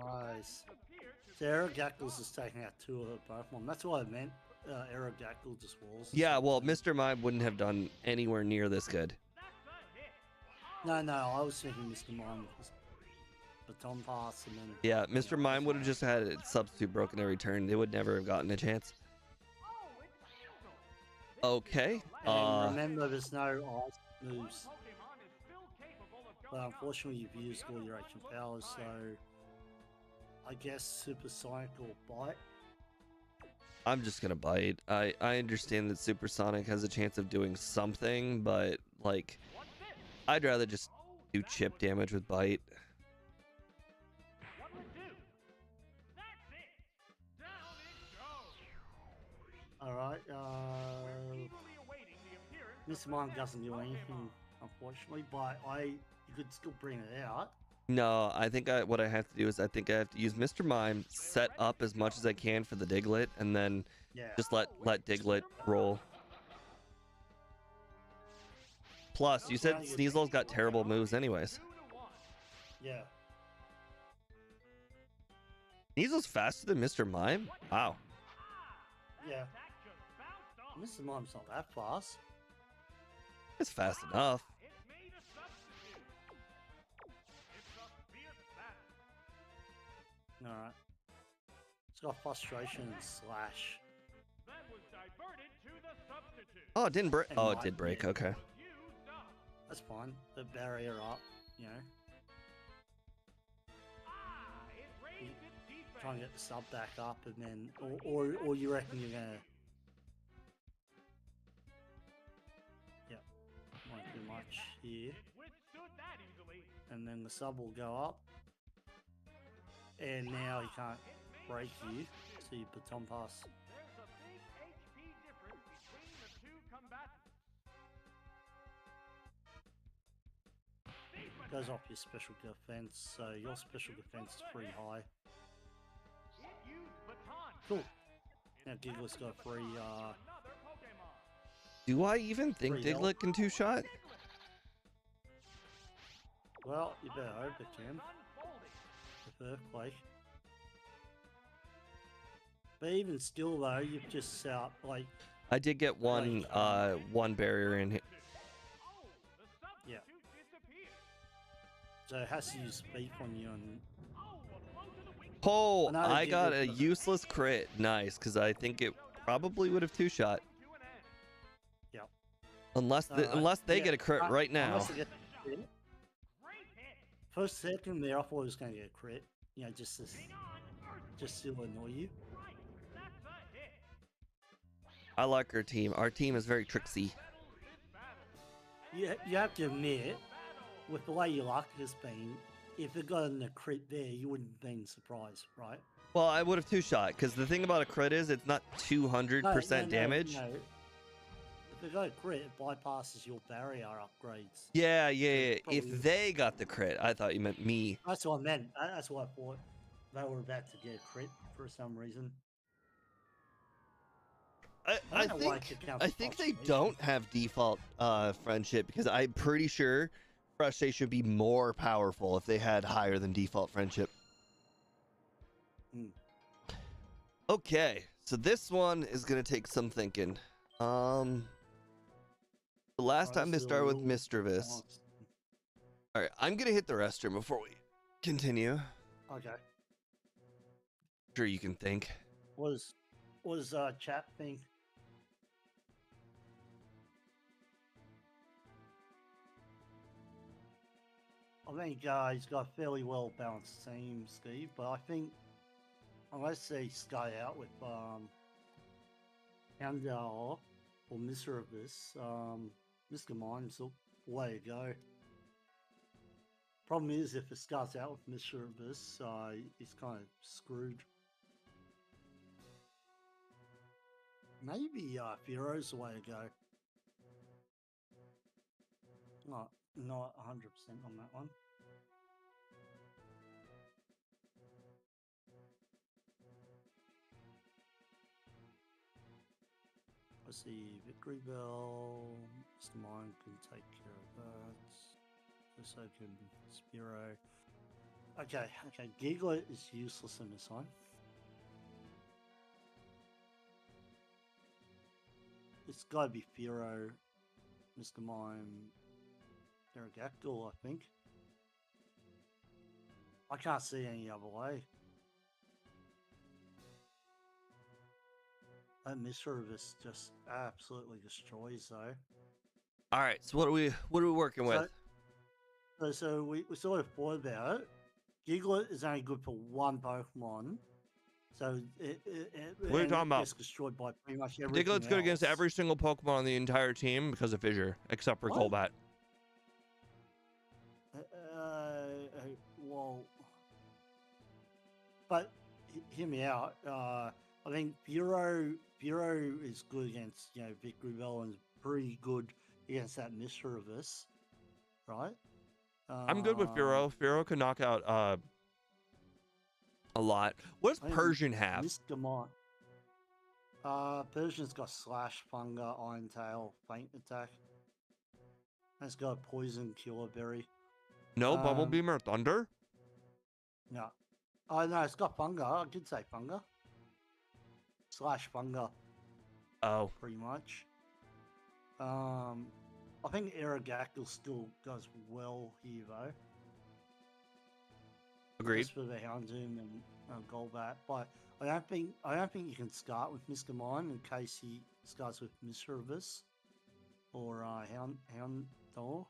Speaker 3: Nice. So Aerodactyl's just taking out 2 of her Pokemon. That's what I meant. Aerodactyl just walls.
Speaker 1: Yeah, well, Mr. Mime wouldn't have done anywhere near this good.
Speaker 3: No, I was thinking Mr. Mime with his baton pass and then.
Speaker 1: Yeah, Mr. Mime would have just had its substitute broken every turn. They would never have gotten a chance. Okay.
Speaker 3: And remember, there's no ice moves. But unfortunately, you've used all your action powers, so I guess Supersonic or Bite.
Speaker 1: I'm just gonna bite. I understand that Supersonic has a chance of doing something, but like, I'd rather just do chip damage with bite.
Speaker 3: Alright, Mr. Mime doesn't do anything, unfortunately, but you could still bring it out.
Speaker 1: No, I think what I have to do is I think I have to use Mr. Mime, set up as much as I can for the Diglett, and then
Speaker 3: Yeah.
Speaker 1: just let Diglett roll. Plus, you said Sneasel's got terrible moves anyways.
Speaker 3: Yeah.
Speaker 1: Sneasel's faster than Mr. Mime? Wow.
Speaker 3: Yeah. Mr. Mime's not that fast.
Speaker 1: It's fast enough.
Speaker 3: Alright. It's got frustration and slash.
Speaker 1: Oh, it didn't break.
Speaker 3: And
Speaker 1: Oh, it
Speaker 3: might
Speaker 1: did break.
Speaker 3: be.
Speaker 1: Okay.
Speaker 3: That's fine. The barrier up, you know. Try and get the sub back up, and then, or you reckon you're gonna. Yep. Won't do much here. And then the sub will go up. and now he can't break you, so you baton pass.
Speaker 2: There's a big HP difference between the two combatants.
Speaker 3: Goes off your special defense, so your special defense is pretty high.
Speaker 2: It used baton.
Speaker 3: Cool. Now Giggler's got a free,
Speaker 2: Another Pokemon.
Speaker 1: Do I even think
Speaker 3: Free health.
Speaker 1: Diglett can two-shot?
Speaker 3: well, you better hope it can,
Speaker 2: Unfolding.
Speaker 3: with Earthquake. But even still though, you've just like,
Speaker 1: I did get one barrier in here.
Speaker 2: Oh, the
Speaker 3: Yeah.
Speaker 2: substitute disappeared.
Speaker 3: so it has to use speed on you, and
Speaker 2: Oh, a blow to the weak.
Speaker 1: Oh,
Speaker 3: Another
Speaker 1: I got a
Speaker 3: Diglett.
Speaker 1: useless crit. Nice, because I think it probably would have two-shot.
Speaker 2: To an end.
Speaker 3: Yep.
Speaker 1: Unless they
Speaker 3: yeah,
Speaker 1: get a crit right now.
Speaker 3: unless they get a crit.
Speaker 2: Great hit.
Speaker 3: For a second there, I thought it was going to get a crit. You know, just
Speaker 2: Hang on. Earth
Speaker 3: to annoy you.
Speaker 2: right. That's a hit.
Speaker 1: I like our team. Our team is very tricksy.
Speaker 3: You have to admit, with the way your luck has been, if it got a crit there, you wouldn't have been surprised, right?
Speaker 1: Well, I would have two-shot, because the thing about a crit is it's not 200% damage.
Speaker 3: No. If it got a crit, it bypasses your barrier upgrades.
Speaker 1: Yeah. If
Speaker 3: Probably-
Speaker 1: they got the crit, I thought you meant me.
Speaker 3: That's what I meant. That's what I thought. They were about to get a crit for some reason.
Speaker 1: I
Speaker 3: don't know why
Speaker 1: think
Speaker 3: it counts
Speaker 1: I
Speaker 3: as
Speaker 1: think they
Speaker 3: frustration.
Speaker 1: don't have default friendship, because I'm pretty sure frustration would be more powerful if they had higher than default friendship.
Speaker 3: Hmm.
Speaker 1: Okay, so this one is gonna take some thinking. The last time they started with Mischievous. All right, I'm gonna hit the restroom before we continue.
Speaker 3: Okay.
Speaker 1: Sure, you can think.
Speaker 3: What does chat think? I think he's got a fairly well balanced team, Steve. But I think unless they start out with Houndour or Mischievous, Mr. Mine's the way to go. Problem is, if it starts out with Mischievous, he's kind of screwed. Maybe Fearo's the way to go. Not 100% on that one. I see Victory Bell. Mr. Mine can take care of that. So can Spiro. Okay. Giggler is useless in this one. It's gotta be Firo, Mr. Mime, Aerodactyl, I think. I can't see any other way. That Mischievous just absolutely destroys though.
Speaker 1: All right, so what are we working with?
Speaker 3: So we sort of thought about it. Giglet is only good for one Pokemon. So
Speaker 1: What are you talking about?
Speaker 3: Gets destroyed by pretty much everything.
Speaker 1: Diglett's good against
Speaker 3: else.
Speaker 1: every single Pokemon on the entire team because of Fissure, except for
Speaker 3: What?
Speaker 1: Golbat.
Speaker 3: Well, but hear me out. I think Firo is good against Victory Bell and pretty good against that Mischievous, right?
Speaker 1: I'm good with Firo. Firo can knock out a lot. What does
Speaker 3: I think
Speaker 1: Persian have?
Speaker 3: Mr. Mime. Persian's got Slash, Funga, Iron Tail, Faint Attack. And it's got Poison, Killer Berry.
Speaker 1: No Bubble Beam or Thunder?
Speaker 3: No. Oh, no, it's got Funga. I did say Funga. Slash Funga,
Speaker 1: Oh,
Speaker 3: pretty much. I think Aerodactyl still does well here, though.
Speaker 1: agreed.
Speaker 3: Just for the Houndoom and Golbat. But I don't think you can start with Mr. Mime in case he starts with Mischievous or Houndour.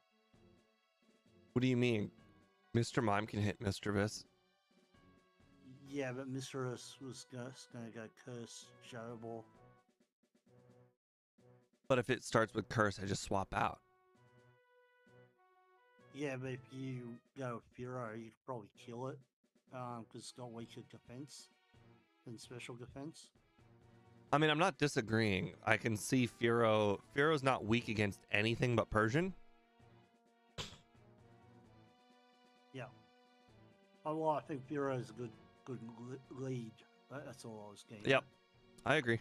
Speaker 1: What do you mean? Mr. Mime can hit Mischievous.
Speaker 3: Yeah, but Mischievous was just going to go Curse, Shadow Ball.
Speaker 1: But if it starts with Curse, I just swap out.
Speaker 3: Yeah, but if you go Firo, you'd probably kill it. because it's got weaker defense than special defense.
Speaker 1: I mean, I'm not disagreeing. I can see Furo. Furo's not weak against anything but Persian.
Speaker 3: Yeah. Oh, well, I think Bureau's a good lead. That's all I was getting.
Speaker 1: Yep, I agree.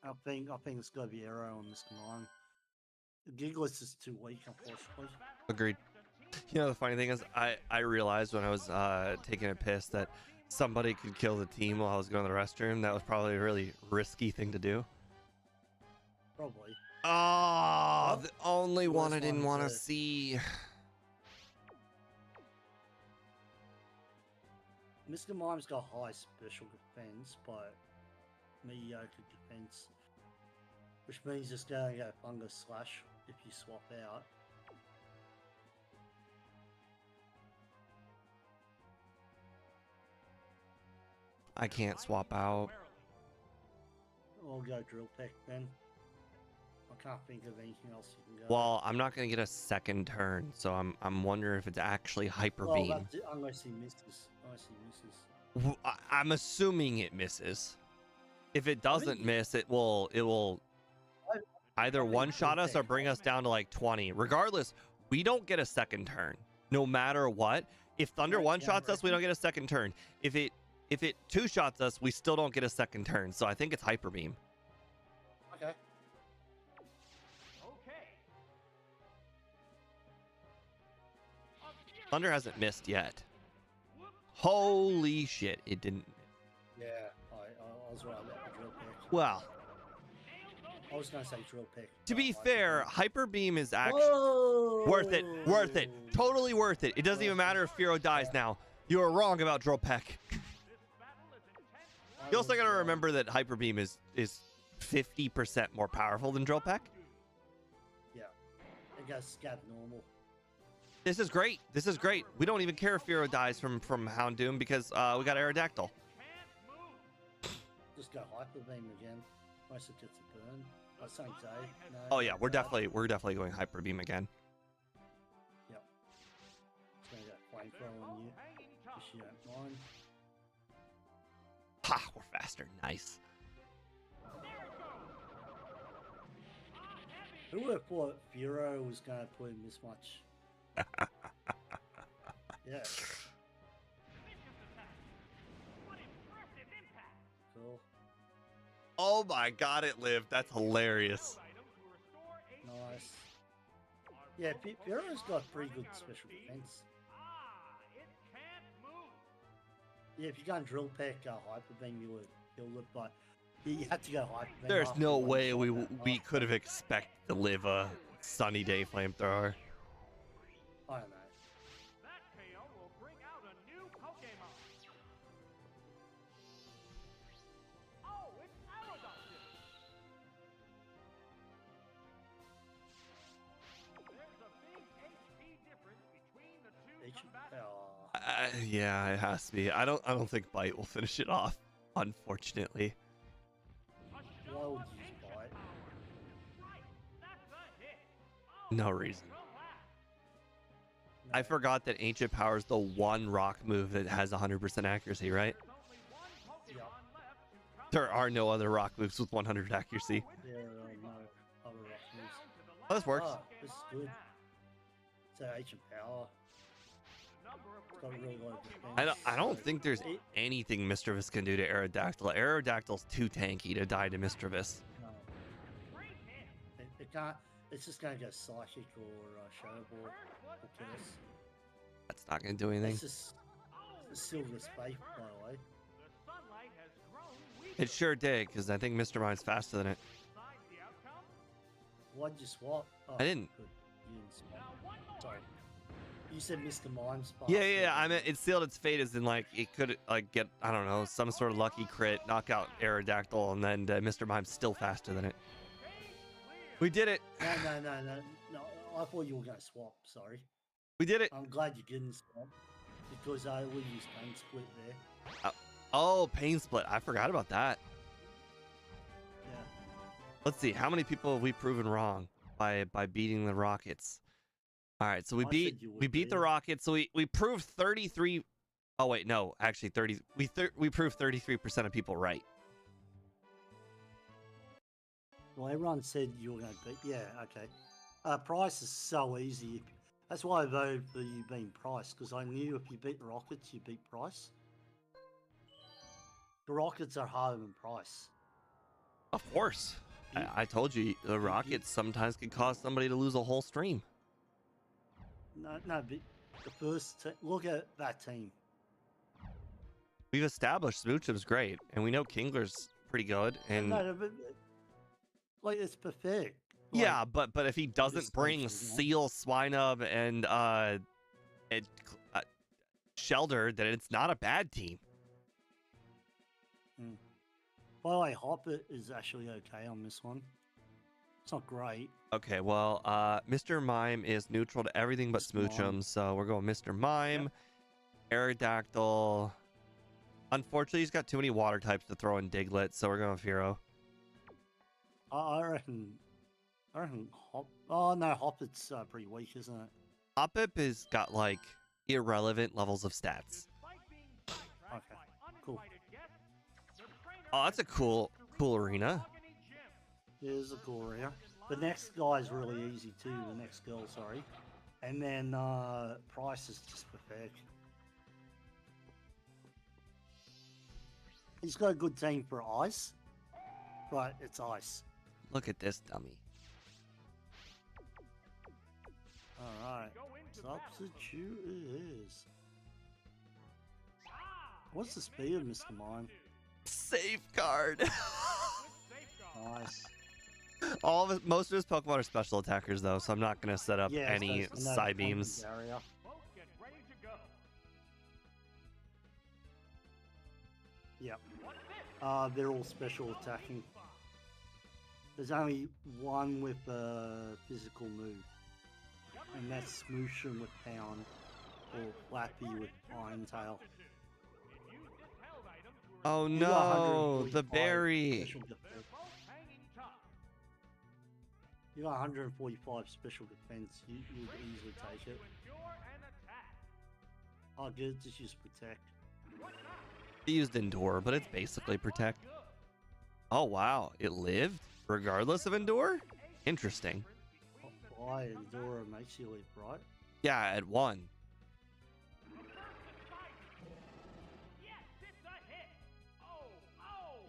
Speaker 3: I think it's got to be Arrow on this command. Gigless is too weak, unfortunately.
Speaker 1: Agreed. You know, the funny thing is, I realized when I was taking a piss that somebody could kill the team while I was going to the restroom. That was probably a really risky thing to do.
Speaker 3: Probably.
Speaker 1: Oh, the only one I
Speaker 3: Worst
Speaker 1: didn't
Speaker 3: one
Speaker 1: want to
Speaker 3: to-
Speaker 1: see.
Speaker 3: Mr. Mime's got high special defense, but mediocre defense. Which means it's going to go Fungus Slash if you swap out.
Speaker 1: I can't swap out.
Speaker 3: I'll go Drill Peck then. I can't think of anything else you can go.
Speaker 1: Well, I'm not gonna get a second turn, so I'm wondering if it's actually Hyper
Speaker 3: well,
Speaker 1: Beam.
Speaker 3: that's it, unless he misses.
Speaker 1: I'm assuming it misses. If it doesn't
Speaker 3: Really?
Speaker 1: miss, it will either
Speaker 3: think
Speaker 1: one shot
Speaker 3: Drill
Speaker 1: us or
Speaker 3: Peck-
Speaker 1: bring us down to like 20. Regardless, we don't get a second turn, no matter what. If Thunder
Speaker 3: Right,
Speaker 1: one
Speaker 3: yeah,
Speaker 1: shots us, we
Speaker 3: right.
Speaker 1: don't get a second turn. If it two shots us, we still don't get a second turn. So I think it's Hyper Beam.
Speaker 3: Okay.
Speaker 2: Okay.
Speaker 1: Thunder hasn't missed yet. Holy shit, it didn't.
Speaker 3: Yeah, I was right about the Drill Peck.
Speaker 1: Well,
Speaker 3: I was going to say Drill Peck.
Speaker 1: to be
Speaker 3: but I
Speaker 1: fair,
Speaker 3: didn't.
Speaker 1: Hyper Beam is actually
Speaker 3: Whoa!
Speaker 1: worth it, totally worth it. It doesn't even matter if Furo dies now. You are wrong about Drill Peck.
Speaker 3: I
Speaker 1: You also
Speaker 3: was
Speaker 1: got to
Speaker 3: wrong.
Speaker 1: remember that Hyper Beam is 50% more powerful than Drill Peck.
Speaker 3: Yeah, it goes scat normal.
Speaker 1: This is great. This is great. We don't even care if Furo dies from Houndoom because we got Aerodactyl.
Speaker 3: Just go Hyper Beam again. Unless it gets a burn. I was saying Zay. No,
Speaker 1: Oh yeah,
Speaker 3: no,
Speaker 1: we're
Speaker 3: no.
Speaker 1: definitely going Hyper Beam again.
Speaker 3: Yep. It's going to go Flamethrower on you. If you don't mind.
Speaker 1: Ha, we're faster. Nice.
Speaker 3: Who would have thought Furo was going to put in this much? Yeah, cool.
Speaker 1: Oh my god, it lived. That's hilarious.
Speaker 3: Nice. Yeah, Furo's got pretty good special defense. Yeah, if you go and Drill Peck, Hyper Beam, you would kill it, but you had to go Hyper Beam.
Speaker 1: There's
Speaker 3: after
Speaker 1: no
Speaker 3: one
Speaker 1: way
Speaker 3: shot
Speaker 1: we
Speaker 3: that
Speaker 1: could have expected to live a sunny day flamethrower.
Speaker 3: I don't know.
Speaker 2: That KO will bring out a new Pokemon. Oh, it's Aerodactyl. There's a big HP difference between the two
Speaker 3: H
Speaker 2: combatants.
Speaker 1: Yeah, it has to be. I don't think Bite will finish it off, unfortunately.
Speaker 3: Why would you use Bite?
Speaker 2: Right, that's a hit.
Speaker 1: No reason.
Speaker 2: Relax.
Speaker 1: I forgot that Ancient Power is the one rock move that has 100% accuracy, right?
Speaker 2: There's only one Pokemon
Speaker 3: Yeah.
Speaker 2: left to come
Speaker 1: There are no other rock moves with 100 accuracy.
Speaker 3: There are no other options.
Speaker 1: Oh, this works.
Speaker 3: Ah, this is good. So Ancient Power. It's got really low defense.
Speaker 1: I don't
Speaker 3: so
Speaker 1: think there's
Speaker 3: it-
Speaker 1: anything Mischievous can do to Aerodactyl. Aerodactyl's too tanky to die to Mischievous.
Speaker 3: no, it can't. It's just going to go Psychic or Shadow Ball or Curse.
Speaker 1: That's not going to do anything.
Speaker 3: It's just the Silver Space, by the way.
Speaker 2: The sunlight has grown weaker.
Speaker 1: It sure did, because I think Mr. Mime's faster than it.
Speaker 2: Decide the outcome.
Speaker 3: Why'd you swap? Oh,
Speaker 1: I didn't.
Speaker 3: Good. You didn't swap.
Speaker 2: Now one more.
Speaker 3: Sorry. You said Mr. Mime's fast.
Speaker 1: Yeah. I mean, it sealed its fate as in, like, it could, like, get, I don't know, some sort of lucky crit, knock out Aerodactyl, and then Mr. Mime's still faster than it. We did it.
Speaker 3: No. I thought you were going to swap. Sorry.
Speaker 1: We did it.
Speaker 3: I'm glad you didn't swap because I would use Pain Split there.
Speaker 1: Oh, Pain Split. I forgot about that.
Speaker 3: Yeah.
Speaker 1: Let's see. How many people have we proven wrong by beating the Rockets? All right, so we
Speaker 3: I
Speaker 1: beat
Speaker 3: said you would
Speaker 1: we beat the
Speaker 3: be.
Speaker 1: Rockets. So we proved 33. Oh wait, no, actually 30. We proved 33% of people right.
Speaker 3: Well, everyone said you were going to beat. Yeah, okay. Price is so easy. That's why I voted for you being Price, because I knew if you beat the Rockets, you beat Price. The Rockets are harder than Price.
Speaker 1: Of course. I told you the Rockets sometimes can cause somebody to lose a whole stream.
Speaker 3: No, but the first look at that team.
Speaker 1: We've established Smoochum's great, and we know Kingler's pretty good. And
Speaker 3: No, but like it's pathetic. Like,
Speaker 1: yeah, but if he doesn't bring
Speaker 3: Smoochum, you know?
Speaker 1: Seal, Swinub, and Shelder, then it's not a bad team.
Speaker 3: By the way, Hopper is actually okay on this one. It's not great.
Speaker 1: Okay, well, Mr. Mime is neutral to everything but
Speaker 3: Mr. Mime.
Speaker 1: Smoochum, so we're going Mr. Mime, Aerodactyl. Unfortunately, he's got too many water types to throw in Diglett, so we're going Firo.
Speaker 3: I reckon Hop. Oh no, Hopper's pretty weak, isn't it?
Speaker 1: Hoppip has got like irrelevant levels of stats.
Speaker 3: Okay, cool.
Speaker 1: Oh, that's a cool arena.
Speaker 3: It is a cool area. The next guy's really easy too. The next girl, sorry. And then Price is just pathetic. He's got a good team for ice, but it's ice.
Speaker 1: Look at this dummy.
Speaker 3: Alright. Substitute it is. What's the speed of Mr. Mime?
Speaker 1: Safeguard.
Speaker 3: Nice.
Speaker 1: Most of his Pokemon are special attackers though, so I'm not gonna set up
Speaker 3: Yeah,
Speaker 1: any
Speaker 3: so no
Speaker 1: side beams.
Speaker 3: area. Yep. They're all special attacking. There's only one with a physical move, and that's Smoochum with Pound or Flappy with Iron Tail.
Speaker 1: Oh
Speaker 3: You got
Speaker 1: no, the
Speaker 3: 145
Speaker 1: berry.
Speaker 3: special defense. You got 145 special defense. You would easily take it. Oh, good. Just use Protect.
Speaker 1: He used Endure, but it's basically Protect. Oh wow, it lived regardless of Endure? Interesting.
Speaker 3: Why Endura makes you live, right?
Speaker 1: Yeah, at 1.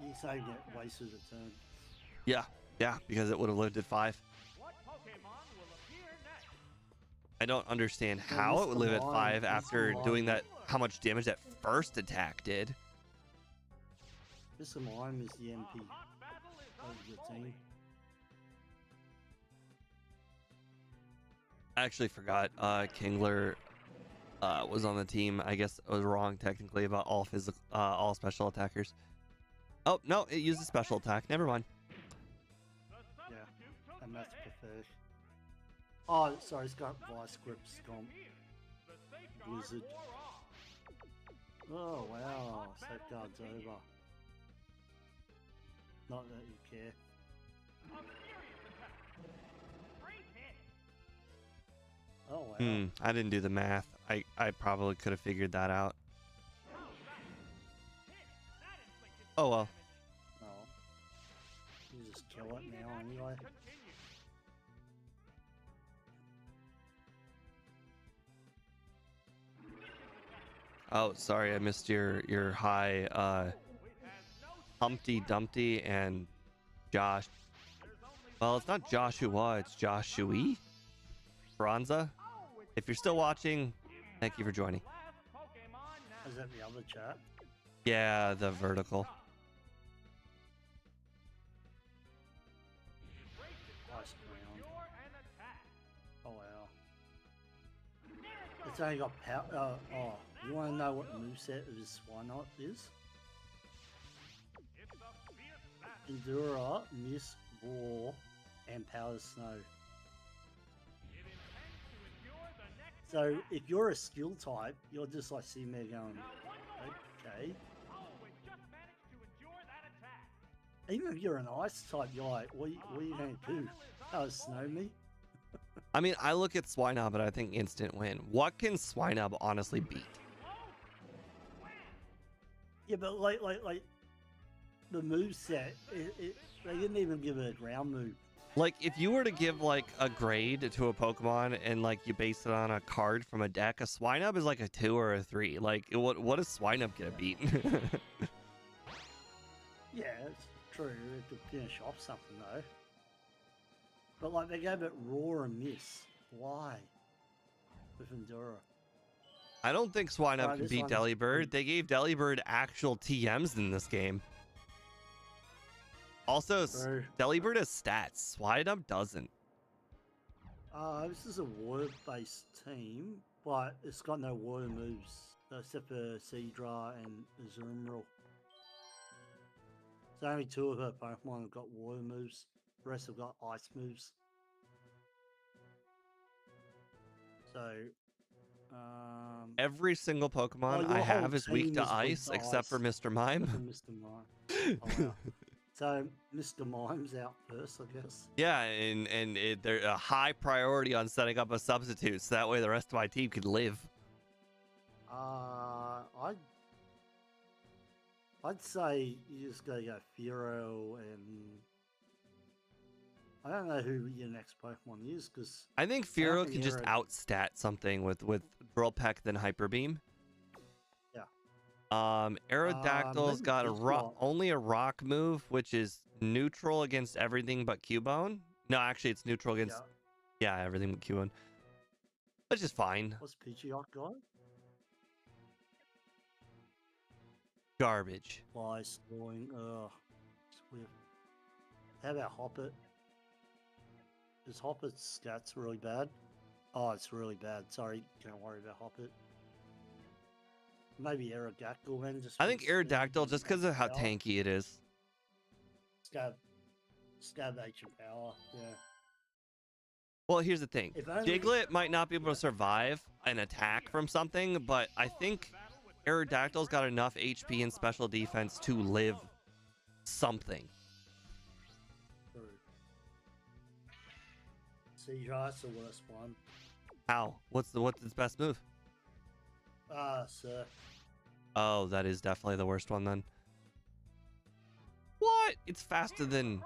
Speaker 3: You say get wasted a turn.
Speaker 1: Yeah, because it would have lived at 5. I don't understand how it would live at 5 after doing that, how much damage that first attack did.
Speaker 3: Mr. Mime is the MP of the team.
Speaker 1: I actually forgot Kingler was on the team. I guess I was wrong technically about all special attackers. Oh no, it used a special attack. Never mind.
Speaker 3: Yeah, and that's pathetic. Oh, sorry, it's got Vice Grip Scomp. Blizzard. Oh wow, Safeguard's over. Not that you care. Oh wow.
Speaker 1: I didn't do the math. I probably could have figured that out. Oh well.
Speaker 3: Oh. You just kill it now anyway.
Speaker 1: Oh, sorry, I missed your high Humpty Dumpty and Josh. Well, it's not Joshua, it's Joshua. Bronza. If you're still watching, thank you for joining.
Speaker 3: Is that the other chat?
Speaker 1: Yeah, the vertical.
Speaker 3: Ice ground. Oh wow. It's only got power. Oh, you want to know what the moveset of this Swinot is? Endura, Miss, War, and Power Snow. So if you're a skill type, you're just like sitting there going, okay. Even if you're an ice type, you're like, what are you going to do? Power Snow me?
Speaker 1: I mean, I look at Swinub, but I think instant win. What can Swinub honestly beat?
Speaker 3: Yeah, but like the move set, they didn't even give it a ground move.
Speaker 1: Like, if you were to give like a grade to a Pokemon and like you base it on a card from a deck, a Swinub is like a 2 or a 3. Like, what is Swinub gonna beat?
Speaker 3: Yeah, it's true. It could finish off something though. But like they gave it Roar and Miss. Why? With Endura.
Speaker 1: I don't think Swinub
Speaker 3: Alright,
Speaker 1: can
Speaker 3: this
Speaker 1: beat
Speaker 3: one's
Speaker 1: Delibird. They gave Delibird actual TMs in this game. Also,
Speaker 3: True.
Speaker 1: Delibird has stats. Swinub doesn't.
Speaker 3: This is a water-based team, but it's got no water moves except for Seadra and Azumarill. So only 2 of her Pokemon have got water moves. The rest have got ice moves. So,
Speaker 1: Every single Pokemon I
Speaker 3: your
Speaker 1: have
Speaker 3: whole
Speaker 1: is weak
Speaker 3: team
Speaker 1: to
Speaker 3: is weak
Speaker 1: ice,
Speaker 3: to
Speaker 1: except for
Speaker 3: ice.
Speaker 1: Mr. Mime.
Speaker 3: Except for Mr. Mime. Oh, wow. So Mr. Mime's out first, I guess.
Speaker 1: Yeah, and they're a high priority on setting up a substitute, so that way the rest of my team can live.
Speaker 3: I'd say you just gotta go Fearow, and I don't know who your next Pokemon is because
Speaker 1: I think Fearow can just outstat something with Drill Peck than Hyper Beam.
Speaker 3: Yeah.
Speaker 1: Aerodactyl's
Speaker 3: Maybe
Speaker 1: got
Speaker 3: Pidgeot.
Speaker 1: only a rock move, which is neutral against everything but Cubone. No, actually, it's neutral against everything but Cubone, which is fine.
Speaker 3: What's Pidgeot got?
Speaker 1: Garbage.
Speaker 3: Fly, Slowing, Swift. How about Hoppet? Is Hoppet's stats really bad? Oh, it's really bad. Sorry, can't worry about Hoppet. Maybe Aerodactyl then.
Speaker 1: I think Aerodactyl, just because of how tanky it is.
Speaker 3: Scab H and Power, yeah.
Speaker 1: Well, here's the thing.
Speaker 3: If only-
Speaker 1: Diglett might not be able to survive an attack from something, but I think Aerodactyl's got enough HP and special defense to live something.
Speaker 3: True. Seadra's the worst one.
Speaker 1: How? What's its best move?
Speaker 3: Sir.
Speaker 1: Oh, that is definitely the worst one then. What? It's faster than...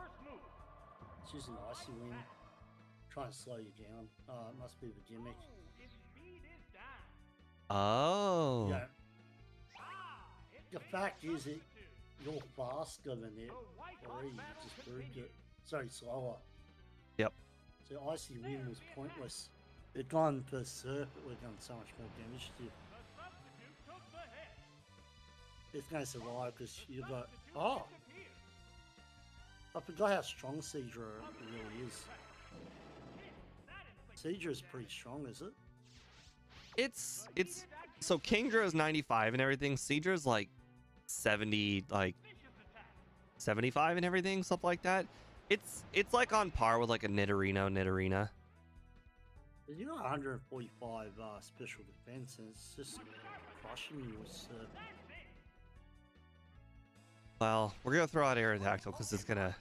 Speaker 3: It's using Icy Wind. Trying to slow you down. It must be the gimmick.
Speaker 1: Oh.
Speaker 3: Yeah. The fact is that you're faster than it. Or you just proved it. Sorry, slower.
Speaker 1: Yep.
Speaker 3: So Icy Wind was pointless. It gone for Surf, it would have done so much more damage to you. It's going to survive because you've got... Oh! I forgot how strong Seadra really is. Seadra's pretty strong, is it?
Speaker 1: It's so Kingdra is 95 and everything. Seadra's like 70, like 75 and everything, stuff like that. It's like on par with like a Nidorino.
Speaker 3: You got 145 special defense, and it's just crushing you with
Speaker 1: Well, we're gonna throw out Aerodactyl because it's gonna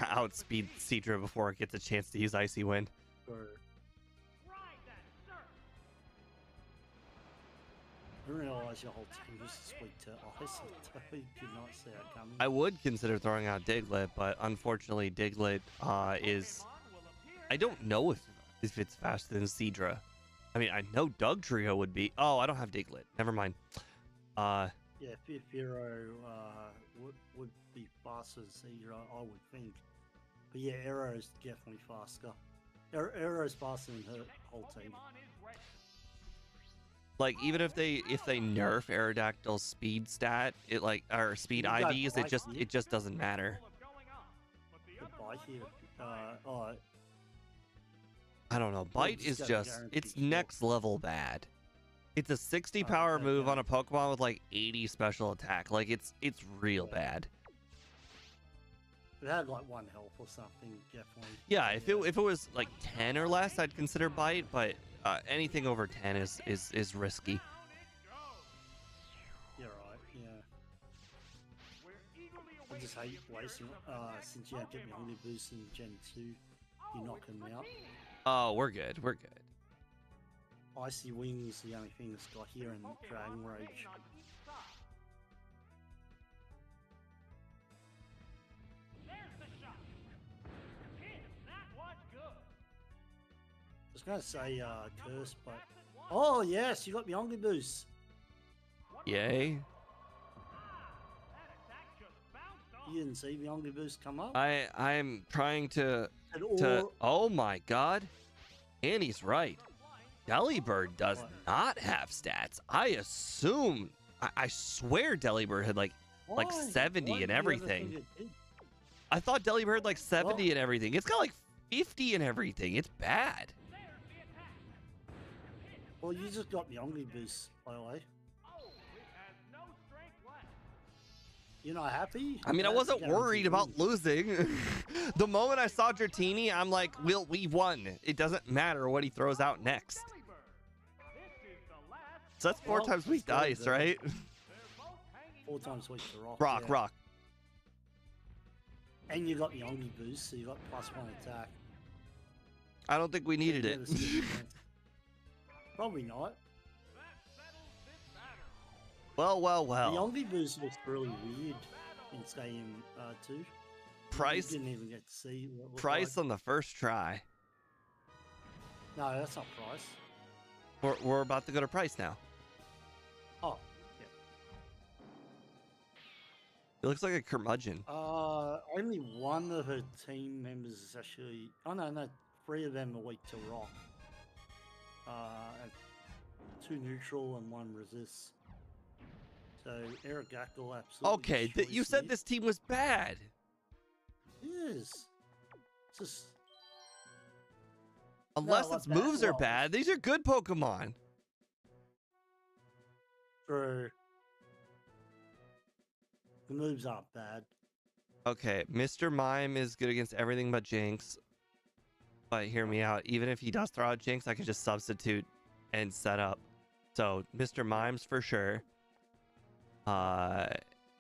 Speaker 1: outspeed Seadra before it gets a chance to use Icy Wind.
Speaker 3: I didn't realize your whole team was sweet to ice. I did not see it coming.
Speaker 1: I would consider throwing out Diglett, but unfortunately Diglett is... I don't know if it's faster than Seadra. I mean, I know Dugtrio would be... Oh, I don't have Diglett. Never mind.
Speaker 3: Yeah, Fearow would be faster than Seadra, I would think. But yeah, Arrow's definitely faster. Arrow's faster than her whole team.
Speaker 1: Like, even if they nerf Aerodactyl's speed stat, it like, or speed IVs, it just doesn't matter.
Speaker 3: The bite here,
Speaker 1: I don't know. Bite is just, it's next level bad. It's a 60 power move on a Pokemon with like 80 special attack. Like, it's real bad.
Speaker 3: If it had like 1 health or something, definitely.
Speaker 1: Yeah, if it was like 10 or less, I'd consider Bite, but anything over 10 is risky.
Speaker 3: Yeah, right, yeah. I just hate wasting, since you don't get the only boost in Gen 2, you knock them out.
Speaker 1: Oh, we're good. We're good.
Speaker 3: Icy Wings, the only thing that's got here in Dragon Rage.
Speaker 2: On each side. There's the shot. Hit. That was good.
Speaker 3: I was going to say curse, but oh yes, you got the Omnibus.
Speaker 1: Yay.
Speaker 2: That attack just bounced off.
Speaker 3: You didn't see the Omnibus come up.
Speaker 1: I'm trying to
Speaker 3: And
Speaker 1: oh my god. Annie's right. Delibird does not have stats. I assume I swear Delibird had like
Speaker 3: why?
Speaker 1: 70
Speaker 3: Why
Speaker 1: and
Speaker 3: do you ever
Speaker 1: everything.
Speaker 3: think it did?
Speaker 1: I thought Delibird had like 70 and everything. It's got like 50 and everything. It's bad.
Speaker 2: There's the attack.
Speaker 3: Well, you just got the Omnibus, by the way.
Speaker 2: Oh, it has no strength left.
Speaker 3: You're not happy?
Speaker 1: I mean, I
Speaker 3: That's
Speaker 1: wasn't
Speaker 3: guaranteed
Speaker 1: worried about
Speaker 3: win.
Speaker 1: losing. The moment I saw Dratini, I'm like, we won. It doesn't matter what he throws out next.
Speaker 2: Delibird. This is the last.
Speaker 1: So that's 4
Speaker 3: Well,
Speaker 1: times weak
Speaker 3: still
Speaker 1: dice,
Speaker 3: good.
Speaker 1: right?
Speaker 2: They're both hanging
Speaker 3: 4
Speaker 2: tough.
Speaker 3: times weak to rock.
Speaker 1: Rock,
Speaker 3: yeah.
Speaker 1: rock.
Speaker 3: And you got the Omnibus, so you got +1 attack.
Speaker 1: I don't think we needed
Speaker 3: Yeah,
Speaker 1: it.
Speaker 3: the stick against- Probably not.
Speaker 2: That settles this matter.
Speaker 1: Well.
Speaker 3: The Omnibus looks really weird in Stadium 2.
Speaker 1: Price
Speaker 3: You didn't even get to see what it looked
Speaker 1: Price
Speaker 3: like.
Speaker 1: on the first try.
Speaker 3: No, that's not Price.
Speaker 1: We're about to go to Price now.
Speaker 3: Oh, yeah.
Speaker 1: It looks like a curmudgeon.
Speaker 3: Only one of her team members is actually. Oh no, 3 of them are weak to rock. And 2 neutral and 1 resists. So Aerodactyl absolutely.
Speaker 1: Okay,
Speaker 3: destroys
Speaker 1: you said
Speaker 3: me.
Speaker 1: this team was bad.
Speaker 3: Yes. It's just.
Speaker 1: Unless
Speaker 3: not
Speaker 1: its
Speaker 3: bad.
Speaker 1: moves are
Speaker 3: Well,
Speaker 1: bad. These are good Pokemon.
Speaker 3: True. The moves aren't bad.
Speaker 1: Okay, Mr. Mime is good against everything but Jinx. But hear me out. Even if he does throw out Jinx, I can just substitute and set up. So Mr. Mime's for sure.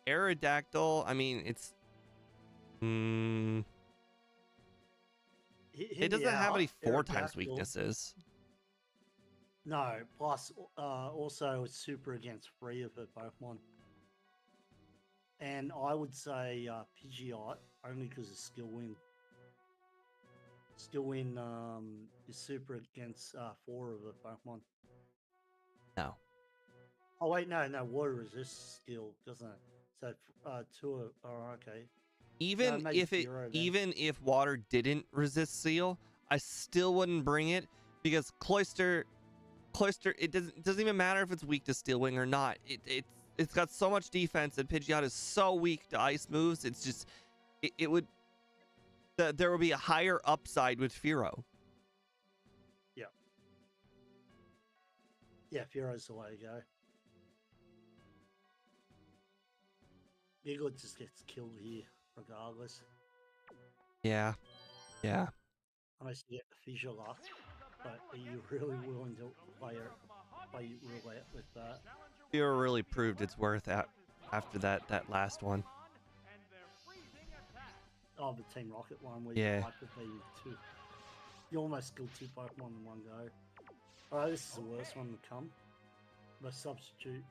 Speaker 1: Aerodactyl, I mean, it's it doesn't have any 4 times
Speaker 3: Aerodactyl.
Speaker 1: weaknesses.
Speaker 3: No, plus also it's super against 3 of her Pokemon. And I would say Pidgeot, only because of Skill Win. Skill Win is super against 4 of her Pokemon.
Speaker 1: No.
Speaker 3: Oh wait, no, Water Resist skill, doesn't it? So 2 of, oh okay.
Speaker 1: Even
Speaker 3: maybe
Speaker 1: if
Speaker 3: Fearow then.
Speaker 1: even if water didn't resist seal, I still wouldn't bring it because Cloyster it doesn't even matter if it's weak to Steel Wing or not. It's got so much defense and Pidgeot is so weak to ice moves. It's just it would there would be a higher upside with Fearow.
Speaker 3: Yeah, Fearow's the way to go. Eagle just gets killed here, regardless.
Speaker 1: Yeah.
Speaker 3: Unless you get the fissure luck. But are you really willing to play roulette with that?
Speaker 1: Fearow really proved its worth after that last one.
Speaker 3: Oh, the Team Rocket one where
Speaker 1: Yeah.
Speaker 3: you like to be 2. You almost kill 2 Pokemon in one go. Alright, this is the worst one to come. The substitute.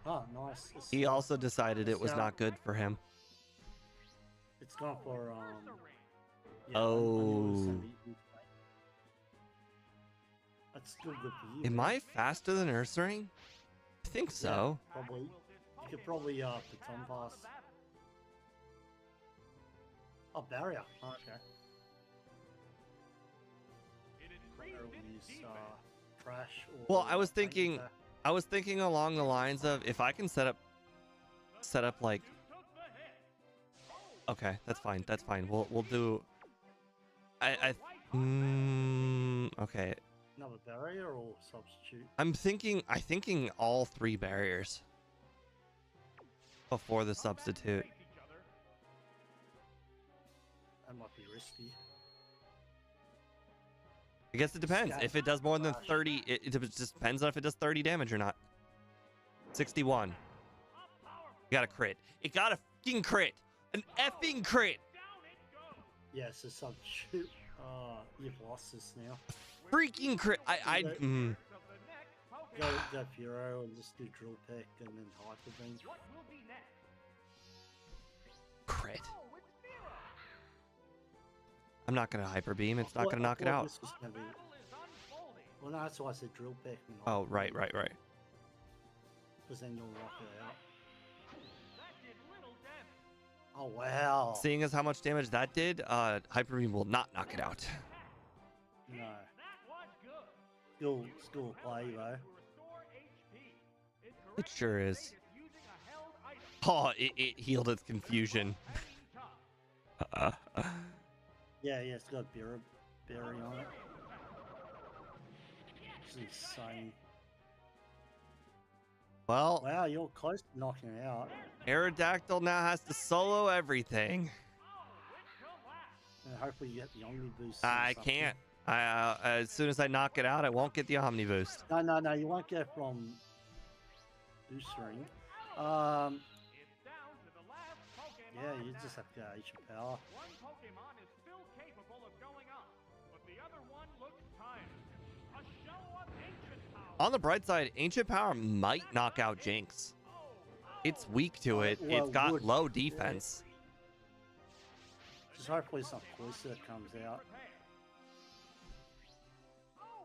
Speaker 3: Oh, nice.
Speaker 1: He also decided it was
Speaker 3: Yeah.
Speaker 1: not good for him.
Speaker 3: It's gone for yeah, I knew it was
Speaker 1: Oh.
Speaker 3: gonna be- That's still good for you.
Speaker 1: Am I faster than Ursaring? I think so.
Speaker 3: Probably. You could probably Baton Pass. Oh, Barrier. Oh, okay. Barrier will use Trash or.
Speaker 1: Well, I was
Speaker 3: Paint
Speaker 1: thinking
Speaker 3: Attack.
Speaker 1: along the lines of if I can set up like okay, that's fine. We'll do okay.
Speaker 3: Another barrier or substitute?
Speaker 1: I'm thinking all 3 barriers before the substitute.
Speaker 3: That might be risky.
Speaker 1: I guess it depends.
Speaker 3: Sky
Speaker 1: If it does more than
Speaker 3: Flash.
Speaker 1: 30, it just depends on if it does 30 damage or not. 61. You got a crit. It got a fucking crit. An effing crit.
Speaker 3: Yeah, it's a substitute. You've lost this now.
Speaker 1: Freaking crit.
Speaker 3: Go Furo and just do Drill Peck and then Hyper Beam.
Speaker 2: What will be next?
Speaker 1: Crit.
Speaker 2: Oh, it's Mira.
Speaker 1: I'm not gonna hyper beam. It's not
Speaker 3: I
Speaker 1: gonna knock it
Speaker 3: thought
Speaker 1: out.
Speaker 3: This was gonna be...
Speaker 2: Battle is unfolding.
Speaker 3: Well, no, that's why I said Drill Peck. And
Speaker 1: Oh, right.
Speaker 3: Because then you'll knock it out.
Speaker 2: That did little damage.
Speaker 3: Oh, wow.
Speaker 1: Seeing as how much damage that did, hyper beam will not knock it out.
Speaker 3: No.
Speaker 2: That was good.
Speaker 3: Still play, though.
Speaker 2: Restore HP.
Speaker 1: It sure is.
Speaker 2: Using a held item.
Speaker 1: Oh, it healed its confusion.
Speaker 3: Yeah, it's got berry on it. It's insane.
Speaker 1: Well,
Speaker 3: Wow, you're close to knocking it out.
Speaker 1: Aerodactyl now has to solo everything.
Speaker 3: And hopefully you get the Omni Boost.
Speaker 1: I can't. As soon as I knock it out, I won't get the Omni Boost.
Speaker 3: No, you won't get from Boost Ring.
Speaker 2: It's down to the last Pokemon.
Speaker 3: Yeah, you just have to go Ancient Power.
Speaker 2: One Pokemon is still capable of going up, but the other one looks tired. A show of ancient power.
Speaker 1: On the bright side, Ancient Power might knock out Jinx. It's weak to it.
Speaker 3: Well,
Speaker 1: It's got
Speaker 3: would-
Speaker 1: low defense.
Speaker 3: Just hopefully some Poison comes out.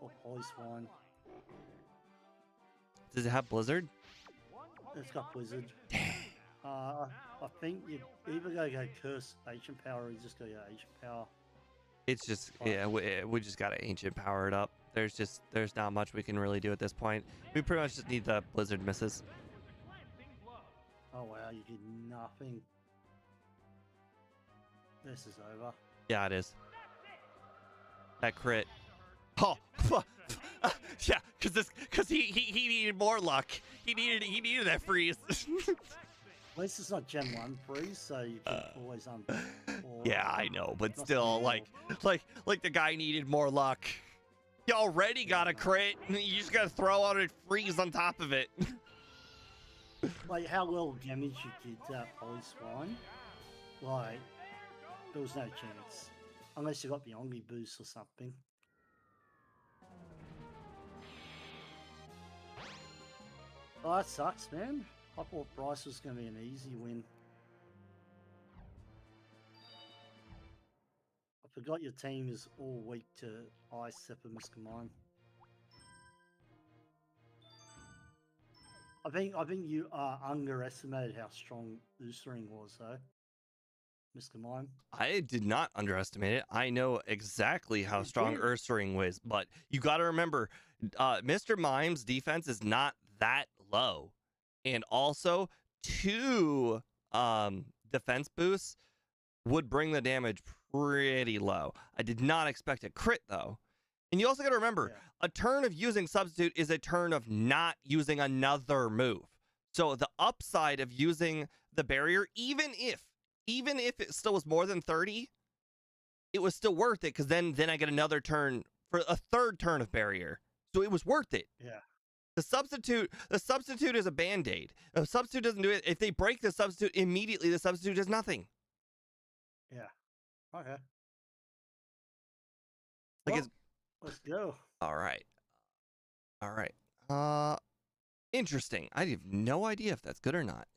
Speaker 3: Or Poison.
Speaker 1: Does it have Blizzard?
Speaker 3: It's got Blizzard. I think you either go Curse Ancient Power or you just go Ancient Power.
Speaker 1: It's just, yeah, we just gotta Ancient Power it up. There's not much we can really do at this point. We pretty much just need the Blizzard misses.
Speaker 3: Oh wow, you did nothing. This is over.
Speaker 1: Yeah, it is. That crit. Oh, yeah, because he needed more luck. He needed that freeze.
Speaker 3: At least it's not Gen 1 freeze, so you can always
Speaker 1: Yeah, I know, but
Speaker 3: Must
Speaker 1: still,
Speaker 3: be
Speaker 1: like the guy needed more luck. You already got a crit. You just gotta throw out a freeze on top of it.
Speaker 3: Like how little damage you did to that Polyswine. Like, there was no chance. Unless you got the Omni Boost or something. Oh, that sucks, man. I thought Bryce was going to be an easy win. I forgot your team is all weak to Ice except for Mr. Mime. I think you underestimated how strong Oosering was, though. Mr. Mime.
Speaker 1: I did not underestimate it. I know exactly how
Speaker 3: You
Speaker 1: strong
Speaker 3: did.
Speaker 1: Ursaring was, but you got to remember, Mr. Mime's defense is not that low, and also 2 defense boosts would bring the damage pretty low. I did not expect a crit though, and you also got to remember, a turn of using Substitute is a turn of not using another move. So the upside of using the barrier, even if it still was more than 30, it was still worth it because then I get another turn for a 3rd turn of barrier. So it was worth it.
Speaker 3: Yeah.
Speaker 1: The substitute is a band-aid. If substitute doesn't do it, if they break the substitute immediately, the substitute does nothing.
Speaker 3: Yeah. Okay.
Speaker 1: Like
Speaker 3: Well, let's go.
Speaker 1: all right. Interesting. I have no idea if that's good or not.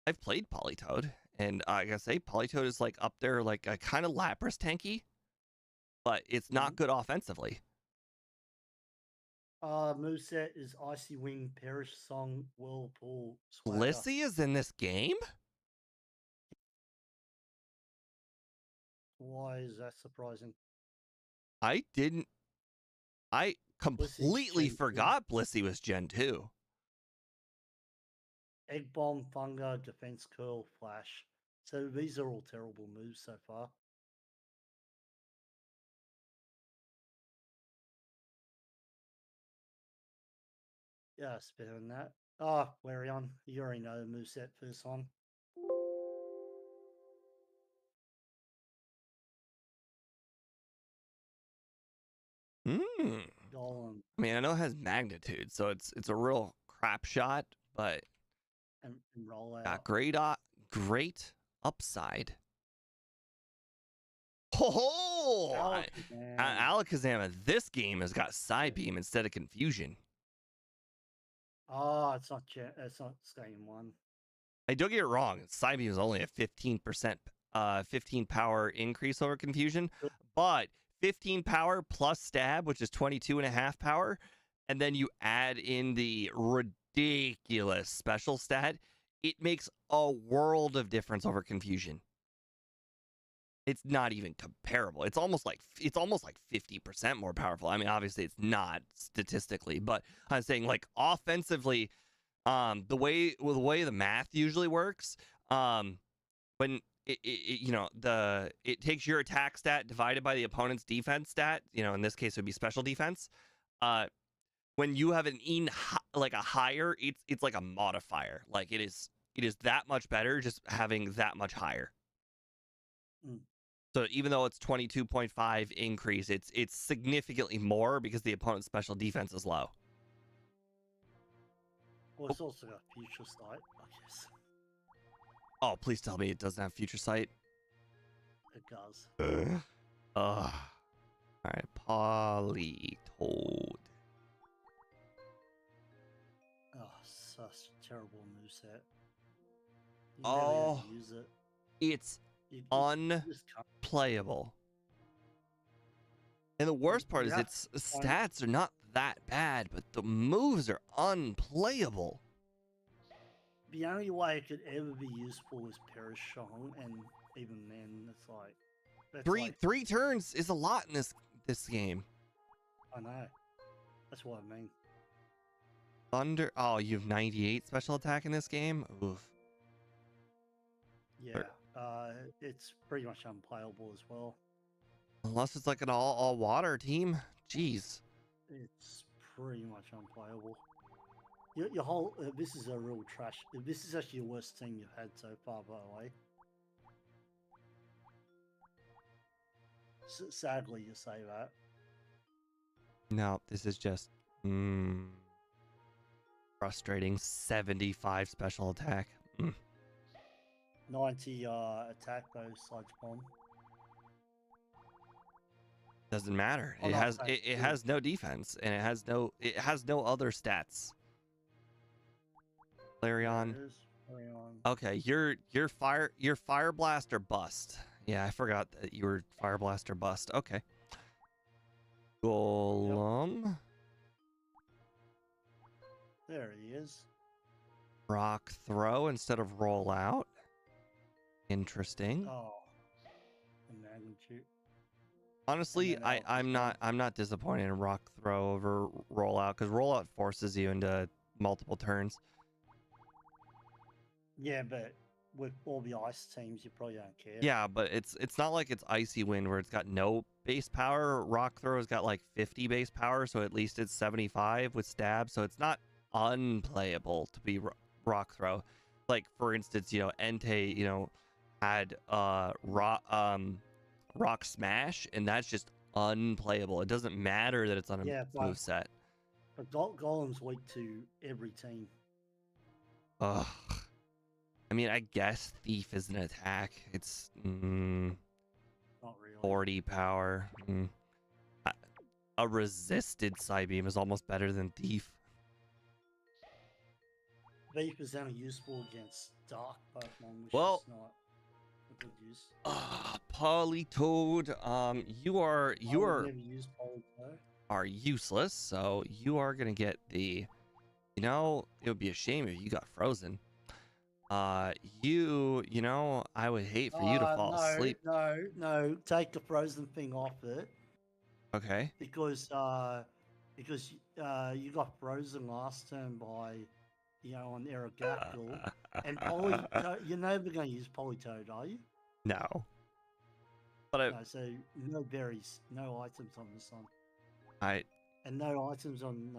Speaker 1: I've played Politoed, and I gotta say, Politoed is like up there, like a kind of Lapras tanky, but it's not good offensively.
Speaker 3: Moveset is Icy Wing, Perish Song, Whirlpool, Swagger.
Speaker 1: Blissey is in this game?
Speaker 3: Why is that surprising?
Speaker 1: I completely
Speaker 3: Gen 2.
Speaker 1: forgot Blissey was Gen 2.
Speaker 3: Egg Bomb, Funga, Defense Curl, Flash. So these are all terrible moves so far. Yeah, it's better than that. Oh, Larion, you already know the moveset for this one. Golem
Speaker 1: I mean, I know it has magnitude, so it's a real crap shot, but
Speaker 3: and roll out.
Speaker 1: got great upside. Oh,
Speaker 3: Man.
Speaker 1: Alakazam in this game has got Psybeam instead of Confusion.
Speaker 3: Oh, it's not game 1.
Speaker 1: I don't get it wrong. Psybeam is only a 15%, 15 power increase over Confusion, but 15 power plus Stab, which is 22.5 power, and then you add in the ridiculous special stat, it makes a world of difference over Confusion. It's not even comparable. It's almost like 50% more powerful. I mean, obviously it's not statistically, but I'm saying like offensively, the way the math usually works, when it takes your attack stat divided by the opponent's defense stat, in this case it would be special defense. When you have an like a higher, it's like a modifier. Like it is that much better just having that much higher.
Speaker 3: Mm.
Speaker 1: So even though it's 22.5 increase, it's significantly more because the opponent's special defense is low.
Speaker 3: Well, it's also got future sight, I guess.
Speaker 1: Oh, please tell me it doesn't have future sight.
Speaker 3: It does.
Speaker 1: All right, Polytoad.
Speaker 3: Oh, such a terrible moveset. You
Speaker 1: Oh,
Speaker 3: never use it.
Speaker 1: it's
Speaker 3: You just can't.
Speaker 1: unplayable. And the worst part is
Speaker 3: Yeah,
Speaker 1: its stats are not that bad, but the moves are unplayable.
Speaker 3: The only way it could ever be useful is Perishong, and even then, it's like
Speaker 1: Three turns is a lot in this game.
Speaker 3: I know. That's what I mean.
Speaker 1: Thunder. Oh, you have 98 special attack in this game. Oof.
Speaker 3: Yeah, it's pretty much unplayable as well.
Speaker 1: Unless it's like an all water team. Jeez.
Speaker 3: It's pretty much unplayable. Your whole this is a real trash. This is actually the worst team you've had so far, by the way. Sadly, you say that.
Speaker 1: No, this is just frustrating. 75 special attack.
Speaker 3: 90 attack though, Sludge Bomb.
Speaker 1: Doesn't matter.
Speaker 3: Oh,
Speaker 1: It
Speaker 3: no,
Speaker 1: has
Speaker 3: okay,
Speaker 1: it has no defense and it has no other stats. Flareon. Okay, your fire blast or bust. Yeah, I forgot that you were fire blast or bust. Okay. Golem. Yep.
Speaker 3: There he is.
Speaker 1: Rock throw instead of roll out. Interesting.
Speaker 3: Oh, the magnitude.
Speaker 1: Honestly, I'm not disappointed in rock throw over rollout because rollout forces you into multiple turns.
Speaker 3: Yeah, but with all the ice teams, you probably don't care.
Speaker 1: Yeah, but it's not like it's Icy Wind where it's got no base power. Rock throw's got like 50 base power, so at least it's 75 with stab, so it's not unplayable to be rock throw. Like for instance, Entei, had rock smash, and that's just unplayable. It doesn't matter that it's on a move set.
Speaker 3: But Golem's weak to every team.
Speaker 1: Ugh. I mean, I guess Thief is an attack. It's
Speaker 3: not really
Speaker 1: 40 power. A resisted Psybeam is almost better than Thief.
Speaker 3: Thief is only useful against Dark Pokemon, which is not a good use.
Speaker 1: Polytoad, you are
Speaker 3: never used Polytoad.
Speaker 1: Are useless, so you are gonna get the. It would be a shame if you got frozen. I would hate for you to fall asleep.
Speaker 3: No, take the frozen thing off it.
Speaker 1: Okay.
Speaker 3: Because you got frozen last turn by, on Aerodactyl. And you're never going to use Polytoad, are you?
Speaker 1: No. But
Speaker 3: no, so no berries, no items on this one.
Speaker 1: And
Speaker 3: no items on,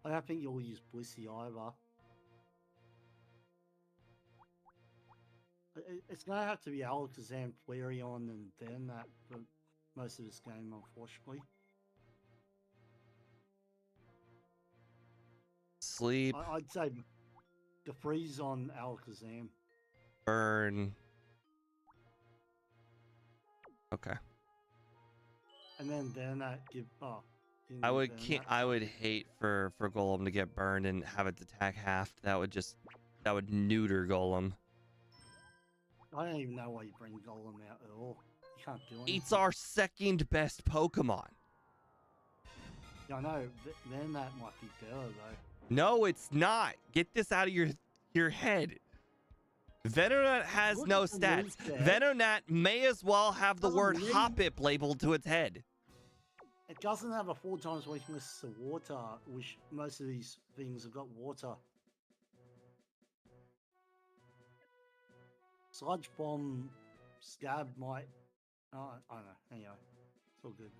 Speaker 3: I don't think you'll use Blissey either. It's going to have to be Alakazam, Flareon, and then that for most of this game, unfortunately.
Speaker 1: Sleep.
Speaker 3: I'd say the freeze on Alakazam.
Speaker 1: Burn. Okay.
Speaker 3: And then that give. Oh.
Speaker 1: I would hate for Golem to get burned and have its attack halved. That would neuter Golem.
Speaker 3: I don't even know why you bring Golem out at all. You can't do anything.
Speaker 1: It's our second best Pokemon.
Speaker 3: Yeah, I know. Then that might be better though.
Speaker 1: No, it's not. Get this out of your head. Venonat has
Speaker 3: Look
Speaker 1: no
Speaker 3: at the
Speaker 1: stats.
Speaker 3: move set.
Speaker 1: Venonat may as well have the
Speaker 3: Doesn't
Speaker 1: word
Speaker 3: mean-
Speaker 1: Hoppip labeled to its head.
Speaker 3: It doesn't have a 4 times weakness to water, which most of these things have got water. Sludge Bomb Scab might. Oh, I don't know. Anyway, it's all good.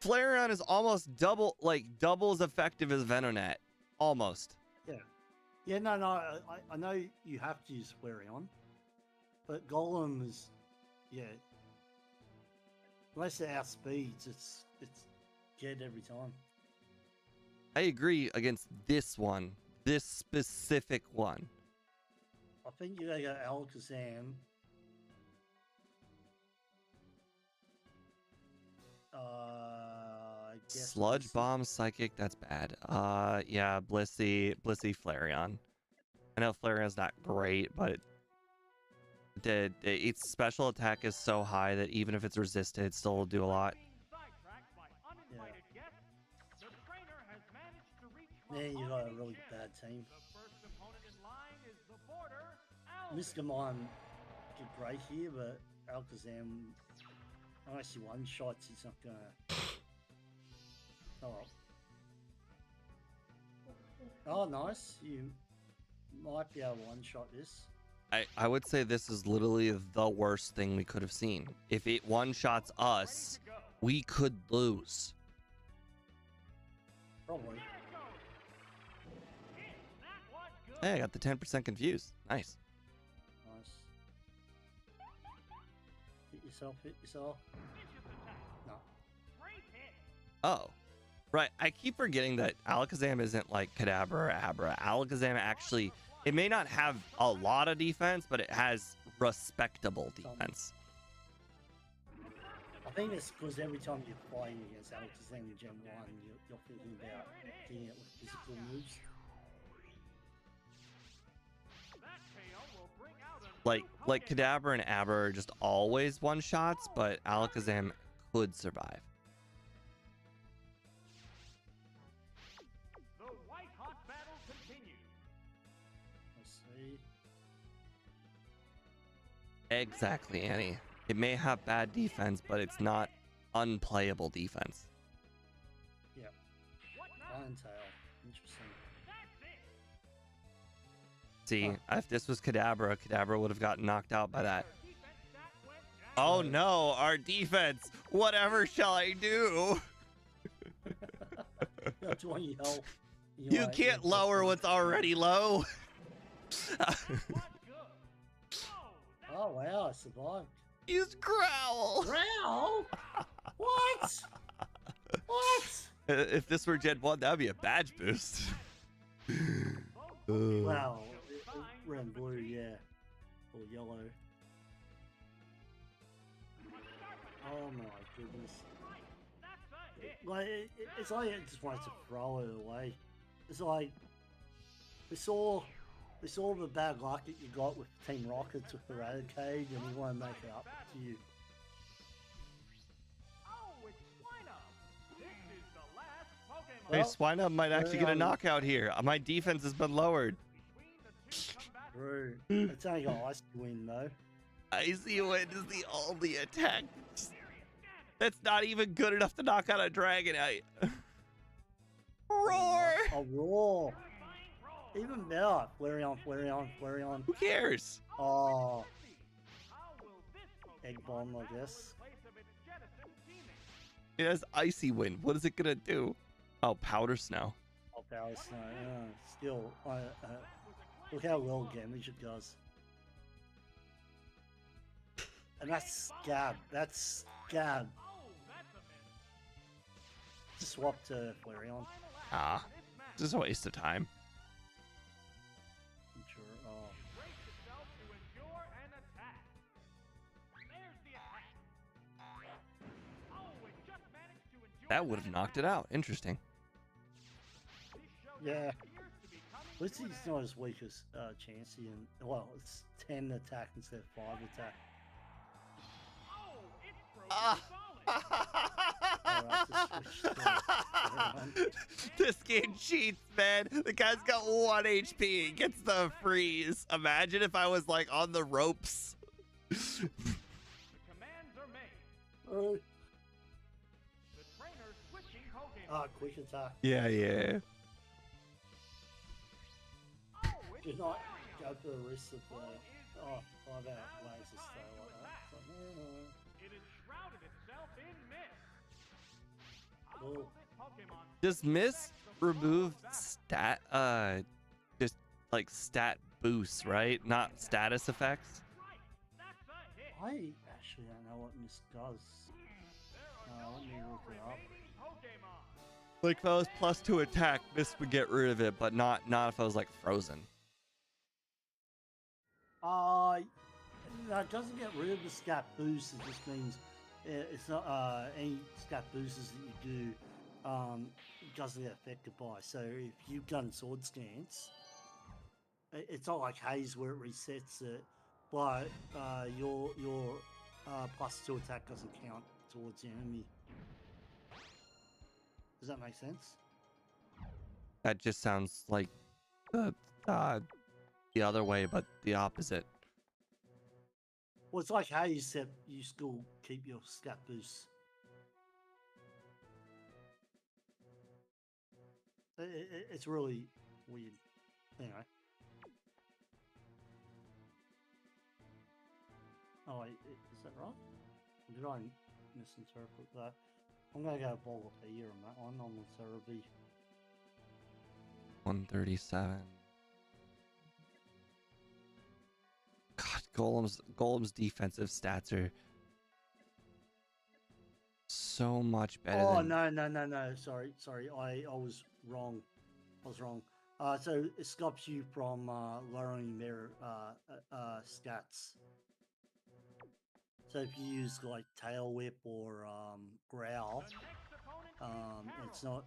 Speaker 1: Flareon is almost double as effective as Venonat. Almost.
Speaker 3: Yeah, no, I know you have to use Flareon, but Golem is, yeah. Unless it outspeeds, it's dead every time.
Speaker 1: I agree against this one. This specific one.
Speaker 3: I think you gotta go Alakazam. I guess
Speaker 1: Sludge
Speaker 3: Blissey.
Speaker 1: Bomb Psychic, that's bad. Yeah, Blissey Flareon. I know Flareon's not great, but its special attack is so high that even if it's resisted, it still will do a lot.
Speaker 3: Then you got a really bad team. Miscamon did great here, but Alakazam, unless he one shots, he's not gonna. Oh well. Oh, nice. You might be able to one shot this.
Speaker 1: I would say this is literally the worst thing we could have seen. If it one-shots us, we could lose.
Speaker 3: Probably.
Speaker 1: Hey, I got the 10% confused. Nice.
Speaker 3: Nice. Hit yourself, hit yourself. No.
Speaker 1: Oh. Right, I keep forgetting that Alakazam isn't like Kadabra or Abra. Alakazam actually, it may not have a lot of defense, but it has respectable defense.
Speaker 3: I think it's because every time you're fighting against Alakazam in Gen 1, you're thinking about getting it with physical moves.
Speaker 1: Like Kadabra and Abra are just always one-shots, but Alakazam could survive.
Speaker 2: The white hot battle continues.
Speaker 3: Let's see.
Speaker 1: Exactly, Annie. It may have bad defense, but it's not unplayable defense.
Speaker 3: Yeah. Iron Tail. Interesting.
Speaker 1: See, if this was Kadabra, Kadabra would have gotten knocked out by that. Oh no, our defense! Whatever shall I do?
Speaker 3: That's why you help.
Speaker 1: You can't lower what's already low.
Speaker 3: Oh wow, I survived.
Speaker 1: Use Growl!
Speaker 3: Growl? What? What?
Speaker 1: If this were Gen 1, that would be a badge boost.
Speaker 3: Wow. Red and blue, yeah. Or yellow. Oh my goodness. Like, it's like it just wants to throw it away. It's like, we saw the bad luck that you got with Team Rockets with Eradicate, and we want to make it up to you.
Speaker 1: Hey,
Speaker 3: Well,
Speaker 1: Swinub might actually get a knockout here. My defense has been lowered.
Speaker 3: True. It's only got Ice Wind though.
Speaker 1: Icy Wind is the only attack that's not even good enough to knock out a Dragonite. Roar!
Speaker 3: A roar. Even better. Flareon, Flareon, Flareon.
Speaker 1: Who cares?
Speaker 3: Oh. Egg Bomb, I guess.
Speaker 1: It has Icy Wind. What is it gonna do? Oh, Powder Snow.
Speaker 3: Oh, Power Snow. Still, look how well damage it does. And that's Scab. That's Scab. Just swap to Flareon.
Speaker 1: Ah, just a waste of time.
Speaker 3: Sure. Oh.
Speaker 1: That would have knocked it out. Interesting.
Speaker 3: Yeah. Blitzy's not as weak as Chansey, and well, it's 10 attack instead of 5 attack. Alright, just switch to everyone.
Speaker 1: This game cheats, man. The guy's got 1 HP. He gets the freeze. Imagine if I was like on the ropes.
Speaker 2: The commands are made.
Speaker 3: Alright.
Speaker 2: The trainer switching Pokemon.
Speaker 3: Quick attack.
Speaker 1: Yeah.
Speaker 2: Oh, it's
Speaker 3: Do not
Speaker 2: Mario.
Speaker 3: go for the risk of the 5 out laser style like that. It's like, no.
Speaker 2: It has shrouded itself in mist. How
Speaker 3: Cool.
Speaker 2: will this Pokemon
Speaker 1: Does Mist remove stat just like stat boosts, right? Not status effects?
Speaker 2: right? That's a hit.
Speaker 3: I actually don't know what Mist does.
Speaker 2: There are
Speaker 3: Let me
Speaker 2: no
Speaker 3: look it up.
Speaker 2: remaining Pokemon.
Speaker 1: Like if I was +2 attack, Mist would get rid of it, but not if I was like frozen.
Speaker 3: No, it doesn't get rid of the scat boost. It just means it's not any scat boosters that you do doesn't get affected by. So if you've done sword stance, it's not like Haze where it resets it, but your +2 attack doesn't count towards the enemy. Does that make sense?
Speaker 1: That just sounds like the other way, but the opposite.
Speaker 3: Well, it's like Haze, except you still keep your scat boosts. It's really weird. Anyway. Oh wait, is that right? Or did I misinterpret that? I'm gonna go ball of the year on that one. On the Cerebi.
Speaker 1: 137. God, Golem's defensive stats are so much better.
Speaker 3: Oh
Speaker 1: than...
Speaker 3: no! Sorry. I was wrong. So it stops you from lowering their stats. So if you use like Tail Whip or Growl,
Speaker 2: The next opponent
Speaker 3: it's not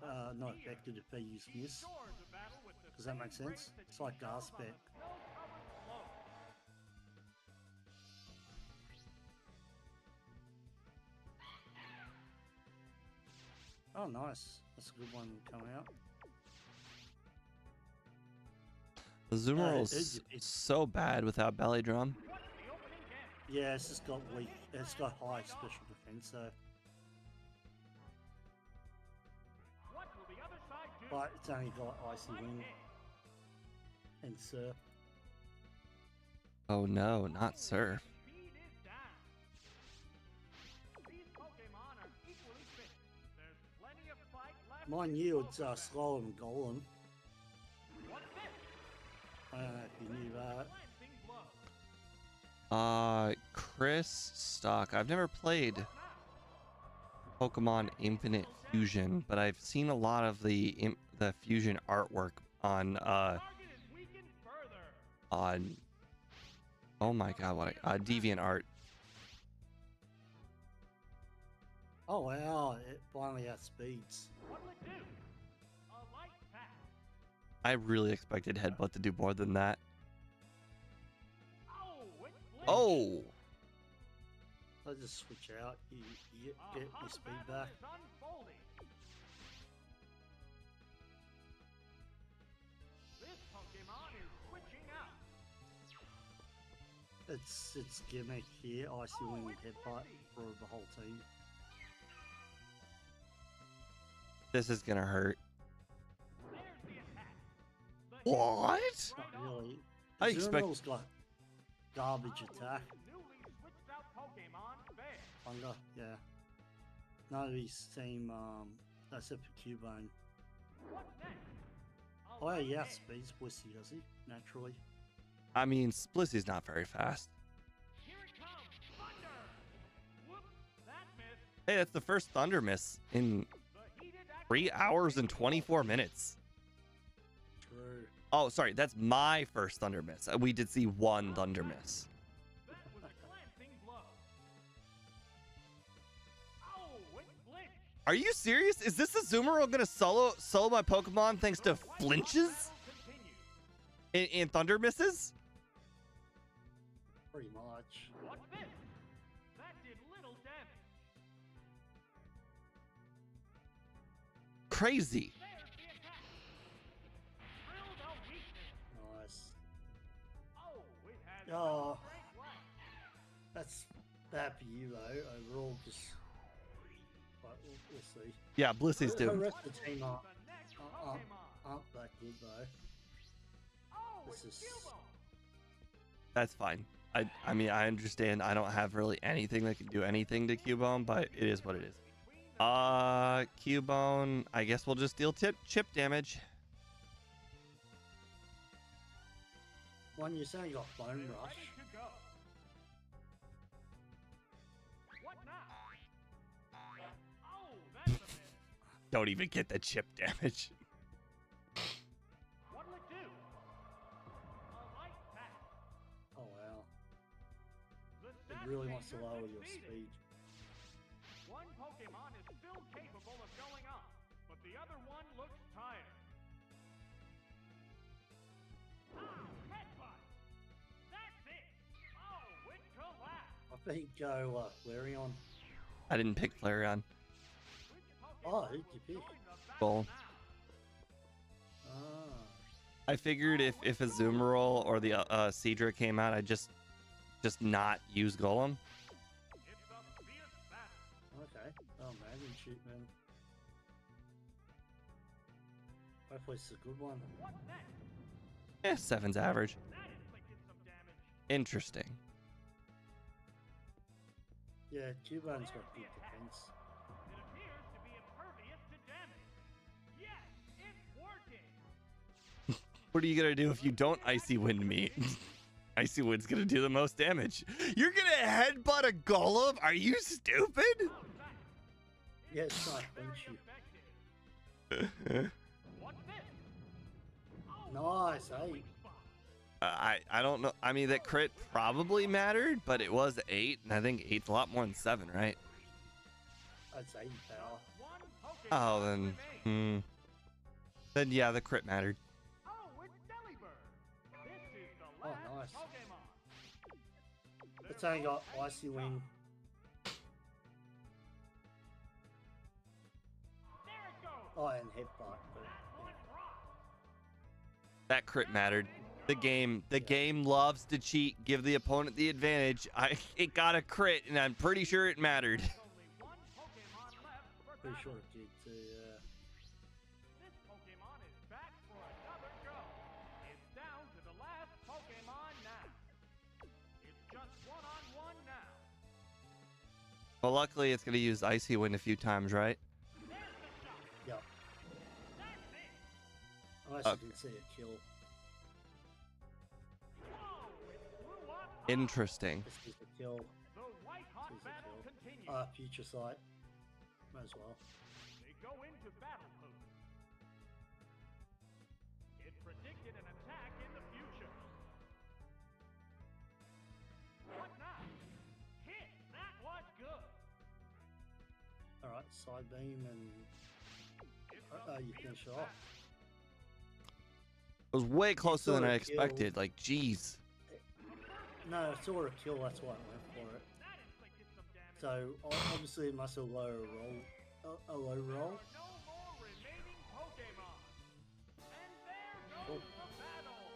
Speaker 3: affected if they use Miss.
Speaker 2: ensures a battle with the
Speaker 3: Does that make
Speaker 2: same
Speaker 3: sense?
Speaker 2: grace that
Speaker 3: It's like
Speaker 2: he does
Speaker 3: Garspec.
Speaker 2: on a snow-covered slope.
Speaker 3: Oh, nice. That's a good one coming out.
Speaker 1: The Zoomerl's
Speaker 3: it's-
Speaker 1: so bad without belly drum.
Speaker 2: What's the opening game?
Speaker 3: Yeah, it's just got weak. It's got high special defense, so
Speaker 2: What will the other side do?
Speaker 3: but it's only got Icy
Speaker 2: Fight
Speaker 3: Wing
Speaker 2: in.
Speaker 3: and Surf.
Speaker 1: Oh no, not Surf.
Speaker 2: Speed is down. These Pokemon are equally fit. There's plenty of fight left.
Speaker 3: Mine yields slower than Golem.
Speaker 2: What's this?
Speaker 3: I don't know if you knew that.
Speaker 2: Glancing blow.
Speaker 1: Chris Stock. I've never played
Speaker 2: Now,
Speaker 1: Pokemon Infinite Fusion, but I've seen a lot of the fusion artwork on
Speaker 2: target is weakened further.
Speaker 1: oh my god, what Deviant Art.
Speaker 3: Oh wow! It finally outspeeds.
Speaker 2: What'll it do? A light pack.
Speaker 1: I really expected Headbutt to do more than that.
Speaker 2: Oh, it flinched.
Speaker 1: Oh,
Speaker 3: I just switch out. You
Speaker 2: A
Speaker 3: get your
Speaker 2: hot
Speaker 3: speed
Speaker 2: battle
Speaker 3: back.
Speaker 2: is unfolding. This Pokemon is switching out.
Speaker 3: It's gimmick here. Icy Wing and Headbutt for the whole team.
Speaker 1: this is gonna hurt.
Speaker 2: There's the attack.
Speaker 1: What?
Speaker 3: Not really.
Speaker 1: I expect-
Speaker 3: Zoomerl's got garbage attack.
Speaker 2: Newly switched out Pokemon Bear.
Speaker 3: Thunder, yeah. None of these seem except for Cubone.
Speaker 2: What's next? A
Speaker 3: Oh
Speaker 2: light
Speaker 3: yeah,
Speaker 2: hit.
Speaker 3: speeds Blissey, does he? Naturally.
Speaker 1: I mean, Splissy's not very fast.
Speaker 2: Here it comes. Thunder. Whoop. That missed.
Speaker 1: Hey, that's the first Thunder Miss in
Speaker 2: The heated
Speaker 1: 3 hours and 24 minutes.
Speaker 3: True.
Speaker 1: Oh, sorry, that's my first Thunder Miss. We did see one Thunder Miss.
Speaker 2: That was a glancing blow. Oh, it flinched.
Speaker 1: Are you serious? Is this Azumarill gonna solo my Pokemon thanks to flinches and thunder misses?
Speaker 3: Pretty much.
Speaker 2: What's this? That did little damage.
Speaker 1: Crazy.
Speaker 2: There's the attack. Drilled a weakness.
Speaker 3: Nice.
Speaker 2: Oh, it has
Speaker 3: Oh.
Speaker 2: great rank.
Speaker 3: That's bad for you though. Overall, just. But we'll see.
Speaker 1: Yeah, Blissy's
Speaker 3: The
Speaker 1: doomed.
Speaker 3: rest of the team aren't,
Speaker 2: The next
Speaker 3: aren't,
Speaker 2: Pokemon.
Speaker 3: aren't that good though.
Speaker 2: Oh,
Speaker 3: This
Speaker 2: it's
Speaker 3: is.
Speaker 2: Cubone.
Speaker 1: That's fine. I mean, I understand I don't have really anything that can do anything to Cubone, but it is what it is. Cubone, I guess we'll just deal chip damage.
Speaker 3: One, you say you got Bone
Speaker 2: They're
Speaker 3: Rush.
Speaker 2: ready to go. What now? Oh, that's a miss.
Speaker 1: Don't even get the chip damage.
Speaker 2: What'll it do? A light attack.
Speaker 3: Oh wow.
Speaker 2: The
Speaker 3: It
Speaker 2: Saturn
Speaker 3: really wants to
Speaker 2: Ranger
Speaker 3: lower your
Speaker 2: succeeded.
Speaker 3: speed.
Speaker 2: One Pokemon is still capable of going up, but the other one looks tired. Ah, headbutt! That's it! Oh, it collapsed!
Speaker 3: I think go Flareon.
Speaker 1: I didn't pick Flareon.
Speaker 2: Which
Speaker 3: Oh,
Speaker 2: Pokemon
Speaker 3: who'd
Speaker 2: will
Speaker 3: you pick?
Speaker 2: join the battle
Speaker 1: Bull.
Speaker 2: now?
Speaker 3: Ah.
Speaker 1: I figured if Azumarill or the Seadra came out, I'd just not use Golem.
Speaker 2: It's a fierce battle.
Speaker 3: Okay. Oh man, you shoot man. Hopefully it's a good one.
Speaker 2: What's next?
Speaker 1: Eh, 7's average.
Speaker 2: That inflicted some damage.
Speaker 1: Interesting.
Speaker 3: Yeah, Cubone's got good defense.
Speaker 2: It appears to be impervious to damage. Yes, it's working.
Speaker 1: What are you gonna do if you don't Icy Wind me? Icy Wind's gonna do the most damage. You're gonna headbutt a Golem? Are you stupid?
Speaker 3: Yeah, it's not punch you.
Speaker 2: What's this? Oh,
Speaker 3: Nice, eh?
Speaker 2: weak spot.
Speaker 1: I don't know. I mean, that crit probably mattered, but it was 8, and I think 8's a lot more than 7, right?
Speaker 3: I'd say power.
Speaker 2: One Pokemon
Speaker 1: Oh, then,
Speaker 2: remains.
Speaker 1: then yeah, the crit mattered.
Speaker 2: Oh, it's Delibird. This is the
Speaker 3: Oh,
Speaker 2: last
Speaker 3: nice.
Speaker 2: Pokemon.
Speaker 3: It's only got Icy Wing.
Speaker 2: There it goes.
Speaker 3: Oh, and Headbutt. But,
Speaker 2: That one rocked.
Speaker 1: That crit mattered. The game loves to cheat, give the opponent the advantage. It got a crit, and I'm pretty sure it mattered.
Speaker 2: There's only one Pokemon left for
Speaker 3: pretty
Speaker 2: battle.
Speaker 3: sure it did too, yeah.
Speaker 2: This Pokemon is back for another go. It's down to the last Pokemon now. It's just one-on-one now.
Speaker 1: Well, luckily, it's gonna use Icy Wind a few times, right?
Speaker 2: There's the shot.
Speaker 3: Yep.
Speaker 2: That's it.
Speaker 3: Unless
Speaker 1: Okay.
Speaker 3: you can see it kill.
Speaker 2: Whoa, it blew up.
Speaker 1: Interesting.
Speaker 3: This is the kill.
Speaker 2: The white-hot
Speaker 3: This is a
Speaker 2: battle
Speaker 3: kill.
Speaker 2: continues.
Speaker 3: Future Sight. Might as well.
Speaker 2: They go into battle pose. It predicted an attack in the future. What now? Hit! That was good.
Speaker 3: Alright, Side Beam and
Speaker 2: It's a
Speaker 3: you
Speaker 2: fierce
Speaker 3: finish it off.
Speaker 2: battle.
Speaker 1: It was way closer than
Speaker 3: saw
Speaker 1: I
Speaker 3: it kill.
Speaker 1: expected. Like, jeez.
Speaker 3: No, I saw a kill, that's why I went for it.
Speaker 2: That inflicted some damage.
Speaker 3: So obviously it must have low roll, a low roll.
Speaker 2: There are no more remaining Pokemon. And there goes the battle.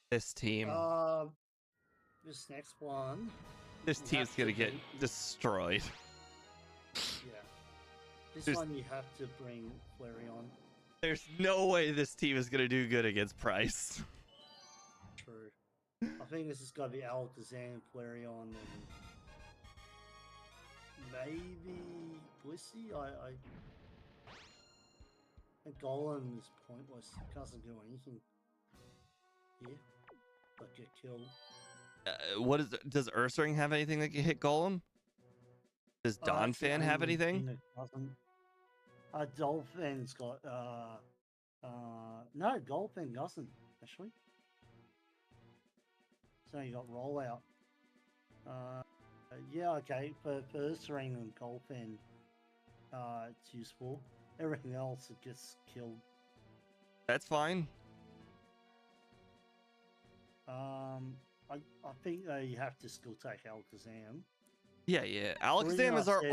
Speaker 1: This team.
Speaker 3: This next one,
Speaker 1: This
Speaker 3: you
Speaker 1: team's
Speaker 3: have
Speaker 1: gonna
Speaker 3: to
Speaker 1: get
Speaker 3: beat-
Speaker 1: destroyed.
Speaker 3: yeah. This
Speaker 1: There's-
Speaker 3: one you have to bring Flareon.
Speaker 1: There's no way this team is gonna do good against Price.
Speaker 3: True. I think this has got to be Alakazam, Flareon, and maybe Blissey. I think Golem is pointless. It doesn't do anything here, but get killed.
Speaker 1: What is? Does Ursaring have anything that can hit Golem? Does
Speaker 3: That's the
Speaker 1: Donphan have
Speaker 3: only thing
Speaker 1: anything?
Speaker 3: that doesn't. Dolphin's got no, Dolphin doesn't actually. So you got rollout. Yeah, okay. For Ursaring and Golfin, it's useful. Everything else it gets killed.
Speaker 1: That's fine.
Speaker 3: I think they have to still take Alakazam.
Speaker 1: Yeah. Alakazam is our
Speaker 3: said,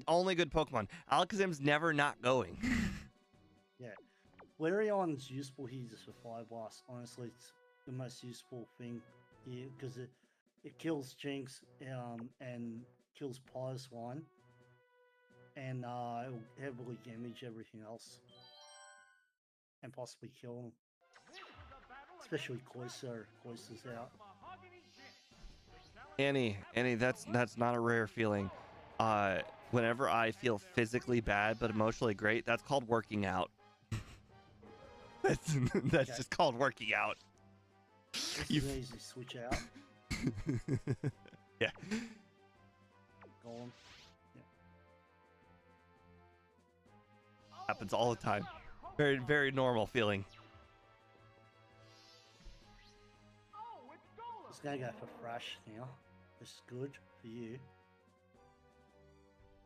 Speaker 1: only good Pokemon. Alakazam's never not going.
Speaker 3: Yeah. Flareon's useful here just for Fire Blast. Honestly, it's the most useful thing here because it kills Jinx and kills Piloswine. And it'll heavily damage everything else. And possibly kill them. Especially Cloyster. Cloyster's out.
Speaker 1: Annie, that's not a rare feeling. Whenever I feel physically bad but emotionally great, that's called working out. that's
Speaker 3: Okay.
Speaker 1: just called working out.
Speaker 3: This
Speaker 1: You
Speaker 3: is easy switch out.
Speaker 1: Yeah.
Speaker 3: Golem.
Speaker 1: Happens all the time. Very normal feeling.
Speaker 3: It's gonna go for Thrash now. This is good for you.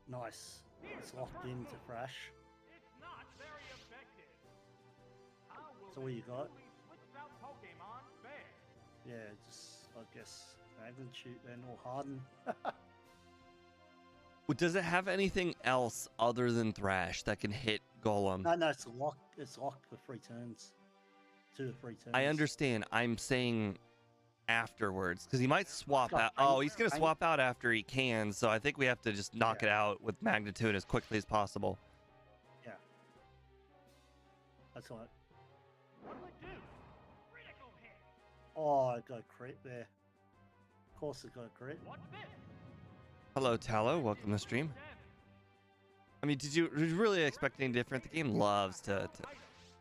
Speaker 3: Nice. It's locked into Thrash. So what you got? Yeah, just I guess Magnitude then or Harden.
Speaker 1: Does it have anything else other than Thrash that can hit Golem?
Speaker 3: No, it's locked. It's locked for 3 turns. 2 to 3 turns.
Speaker 1: I understand. I'm saying afterwards because he might swap
Speaker 3: got
Speaker 1: out.
Speaker 3: Fang-
Speaker 1: Oh, he's gonna
Speaker 3: Fang-
Speaker 1: swap out after he can. So I think we have to just knock it out with Magnitude as quickly as possible.
Speaker 3: Yeah. That's all right. Oh, I got a crit there. Of course, it got a crit.
Speaker 1: Hello, Tallow. Welcome to the stream. I mean, did you really expect anything different? The game loves to...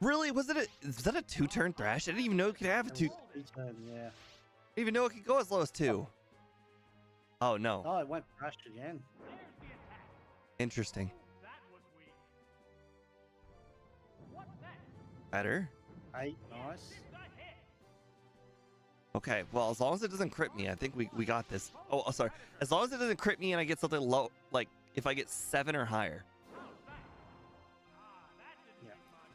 Speaker 1: Really? Was that a 2-turn Thrash? I didn't even know it could have a 2...
Speaker 3: It was 3-turn, yeah.
Speaker 1: I didn't even know it could go as low as 2. Oh, no.
Speaker 3: Oh, it went Thrash again.
Speaker 1: Interesting. Better.
Speaker 3: 8, nice.
Speaker 1: Okay, well, as long as it doesn't crit me, I think we got this. Oh, sorry. As long as it doesn't crit me and I get something low, like if I get 7 or higher.
Speaker 3: Yeah.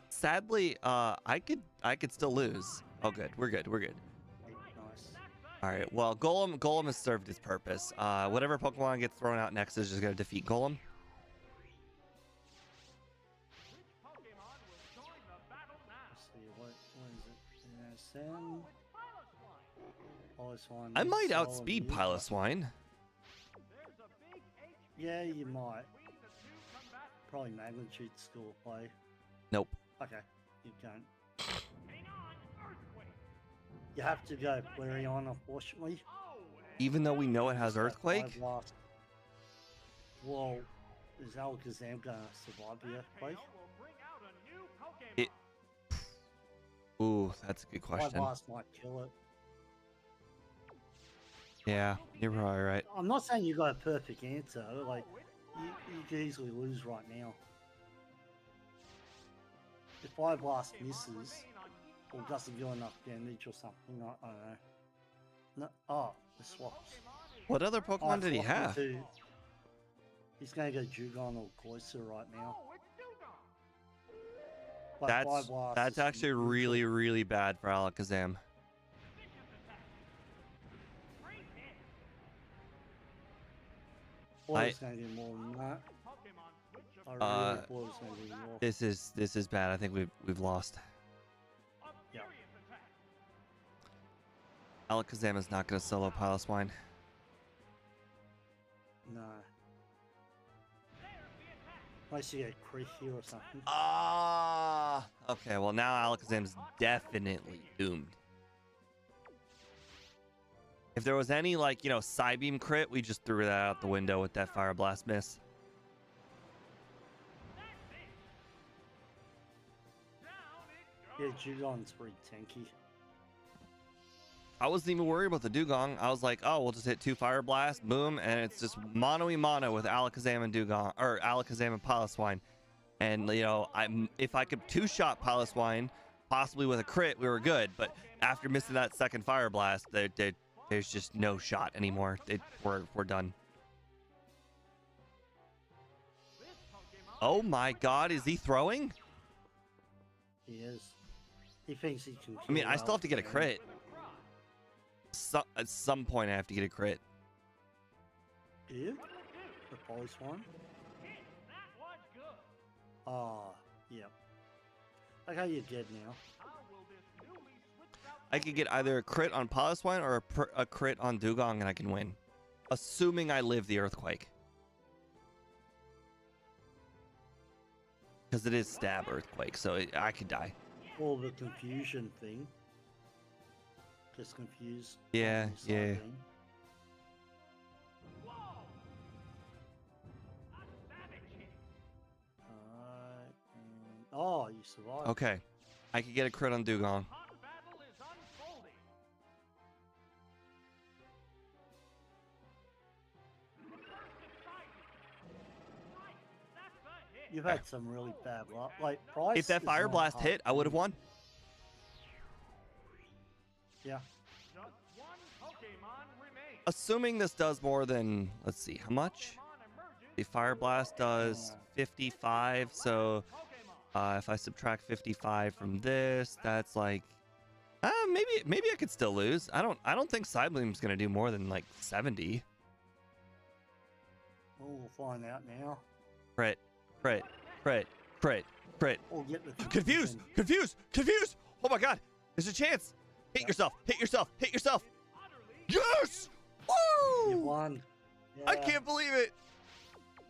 Speaker 1: Sadly, I could still lose. Oh, good. We're good.
Speaker 3: 8, nice.
Speaker 1: All right. Well, Golem has served its purpose. Whatever Pokemon gets thrown out next is just gonna defeat Golem.
Speaker 3: Let's see, what is it? Piloswine.
Speaker 1: I might
Speaker 3: Solar
Speaker 1: outspeed
Speaker 3: Mute.
Speaker 1: Piloswine.
Speaker 3: Yeah, you might. Probably Magnitude still play.
Speaker 1: Nope.
Speaker 3: Okay, you can't. You have to go Flareon, unfortunately.
Speaker 1: Even though we know it has
Speaker 3: So
Speaker 1: Earthquake.
Speaker 3: Fire Blast. Well, is Alakazam gonna survive the Earthquake?
Speaker 1: It. Ooh, that's a good
Speaker 3: Fire
Speaker 1: question.
Speaker 3: Blast might kill it.
Speaker 1: Yeah, you're probably right.
Speaker 3: I'm not saying you got a perfect answer. Like, you could easily lose right now. If Fire Blast misses, or doesn't do enough damage or something, I don't know. No, oh, the swaps.
Speaker 1: What other
Speaker 3: Oh,
Speaker 1: Pokemon did he
Speaker 3: swapped
Speaker 1: have?
Speaker 3: into- He's gonna go Jugon or Cloyster right now. But Fire Blast
Speaker 1: That's
Speaker 3: is
Speaker 1: actually
Speaker 3: neutral.
Speaker 1: really bad for Alakazam.
Speaker 3: Thought it was gonna do more than that. I really thought it was gonna do more.
Speaker 1: This is bad. I think we've lost.
Speaker 3: Yeah.
Speaker 1: Alakazam is not going to solo Piloswine.
Speaker 3: No. Unless you get crit here or something.
Speaker 1: Ah. Okay. Well, now Alakazam's definitely doomed. If there was any like Psybeam crit, we just threw that out the window with that Fire Blast miss.
Speaker 3: Yeah, Jugon's pretty tanky.
Speaker 1: I wasn't even worried about the Dugong. I was like, oh, we'll just hit 2 Fire Blasts, boom, and it's just mono-y-mono with Alakazam and Dugong, or Alakazam and Piloswine. And, if I could 2-shot Piloswine, possibly with a crit, we were good. But after missing that second Fire Blast, there's just no shot anymore. We're done. Oh my God, is he throwing?
Speaker 3: He is. He thinks he can.
Speaker 1: I mean, I still have to get a
Speaker 3: kill
Speaker 1: crit. At some point, I have to get a crit.
Speaker 3: Do you? The police one? Oh, yep. Okay, you're dead now.
Speaker 1: I could get either a crit on Poliswine or a crit on Dugong, and I can win. Assuming I live the earthquake. Because it is stab earthquake, so I could die.
Speaker 3: Or the confusion thing. Just confused.
Speaker 1: Yeah, yeah.
Speaker 3: Oh, you survived.
Speaker 1: Okay. I could get a crit on Dugong.
Speaker 3: You've had some really bad luck. Like, Price
Speaker 1: If that
Speaker 3: is
Speaker 1: Fire
Speaker 3: not
Speaker 1: Blast
Speaker 3: hard
Speaker 1: hit, I
Speaker 3: to
Speaker 1: would have
Speaker 3: beat.
Speaker 1: won.
Speaker 3: Yeah.
Speaker 2: Just one Pokemon remains.
Speaker 1: Assuming this does more than, let's see, how much? The Fire Blast does 55, so if I subtract 55 from this, that's like, maybe I could still lose. I don't think Psybeam's gonna do more than like 70.
Speaker 3: Oh, we'll find out now.
Speaker 1: Crit, crit, crit, crit, crit.
Speaker 3: We'll get the
Speaker 1: Confused,
Speaker 3: confusion.
Speaker 1: confused, confused. Oh my God, there's a chance. Hit yourself, hit yourself, hit yourself. Yes!
Speaker 3: You
Speaker 1: Woo!
Speaker 3: won.
Speaker 1: I
Speaker 3: Yeah.
Speaker 1: can't believe it.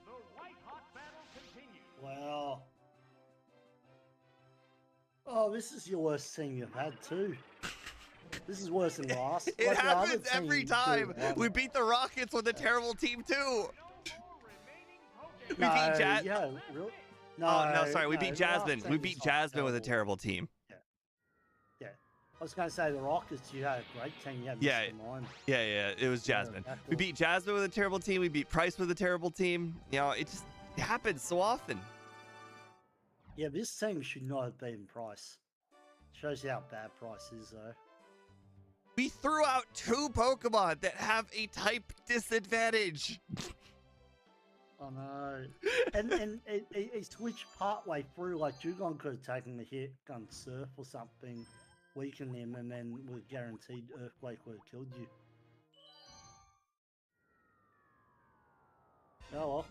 Speaker 2: The white-hot battle continues.
Speaker 3: Wow. Oh, this is your worst team you've had too. This is worse than last.
Speaker 1: It
Speaker 3: Like the other
Speaker 1: happens every
Speaker 3: team
Speaker 1: time.
Speaker 3: won.
Speaker 1: We beat the Rockets with a terrible team too.
Speaker 2: No more remaining Pokemon.
Speaker 1: We beat
Speaker 3: No,
Speaker 1: Ja-
Speaker 3: yeah, really? No,
Speaker 1: Oh no, sorry, we
Speaker 3: no,
Speaker 1: beat
Speaker 3: the last
Speaker 1: Jasmine.
Speaker 3: team
Speaker 1: We
Speaker 3: was
Speaker 1: beat
Speaker 3: not
Speaker 1: Jasmine with a
Speaker 3: terrible.
Speaker 1: terrible team.
Speaker 3: Yeah. I was going to say the Rockets, you had a great team. You had
Speaker 1: Yeah.
Speaker 3: Mr. Mime.
Speaker 1: Yeah, it was
Speaker 3: Yeah,
Speaker 1: Jasmine.
Speaker 3: that
Speaker 1: We
Speaker 3: was-
Speaker 1: beat Jasmine with a terrible team. We beat Price with a terrible team. You know, it just happens so often.
Speaker 3: Yeah, this team should not have beaten Price. Shows you how bad Price is, though.
Speaker 1: We threw out 2 Pokemon that have a type disadvantage.
Speaker 3: I know. And it switched partway through. Like, Dugong could have taken the hit, done Surf or something, weakened him, and then with guaranteed Earthquake would have killed you. Oh well.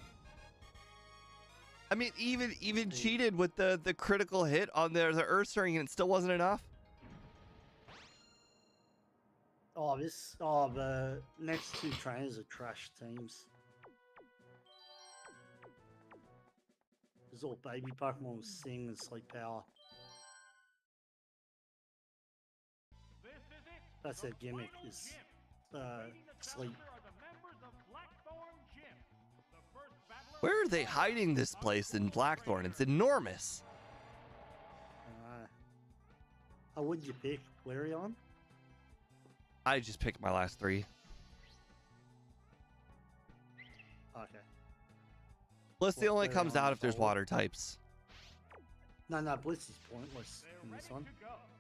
Speaker 1: I mean, even cheated with the critical hit on the Earth Stirring, and it still wasn't enough.
Speaker 3: The next 2 trainers are trash teams. There's all baby Pokemon with Sing and Sleep Power.
Speaker 2: This is it.
Speaker 3: That's their gimmick, is sleep.
Speaker 2: Are the members of Blackthorn Gym. The first battler.
Speaker 1: Where are they hiding this place in Blackthorn? It's enormous.
Speaker 3: How would you pick? Flareon?
Speaker 1: I just picked my last 3.
Speaker 3: Okay.
Speaker 1: Blissey
Speaker 3: Well,
Speaker 1: only
Speaker 3: they're
Speaker 1: comes
Speaker 3: on
Speaker 1: out if there's
Speaker 3: board.
Speaker 1: water types.
Speaker 3: No, Blitz is pointless in this one.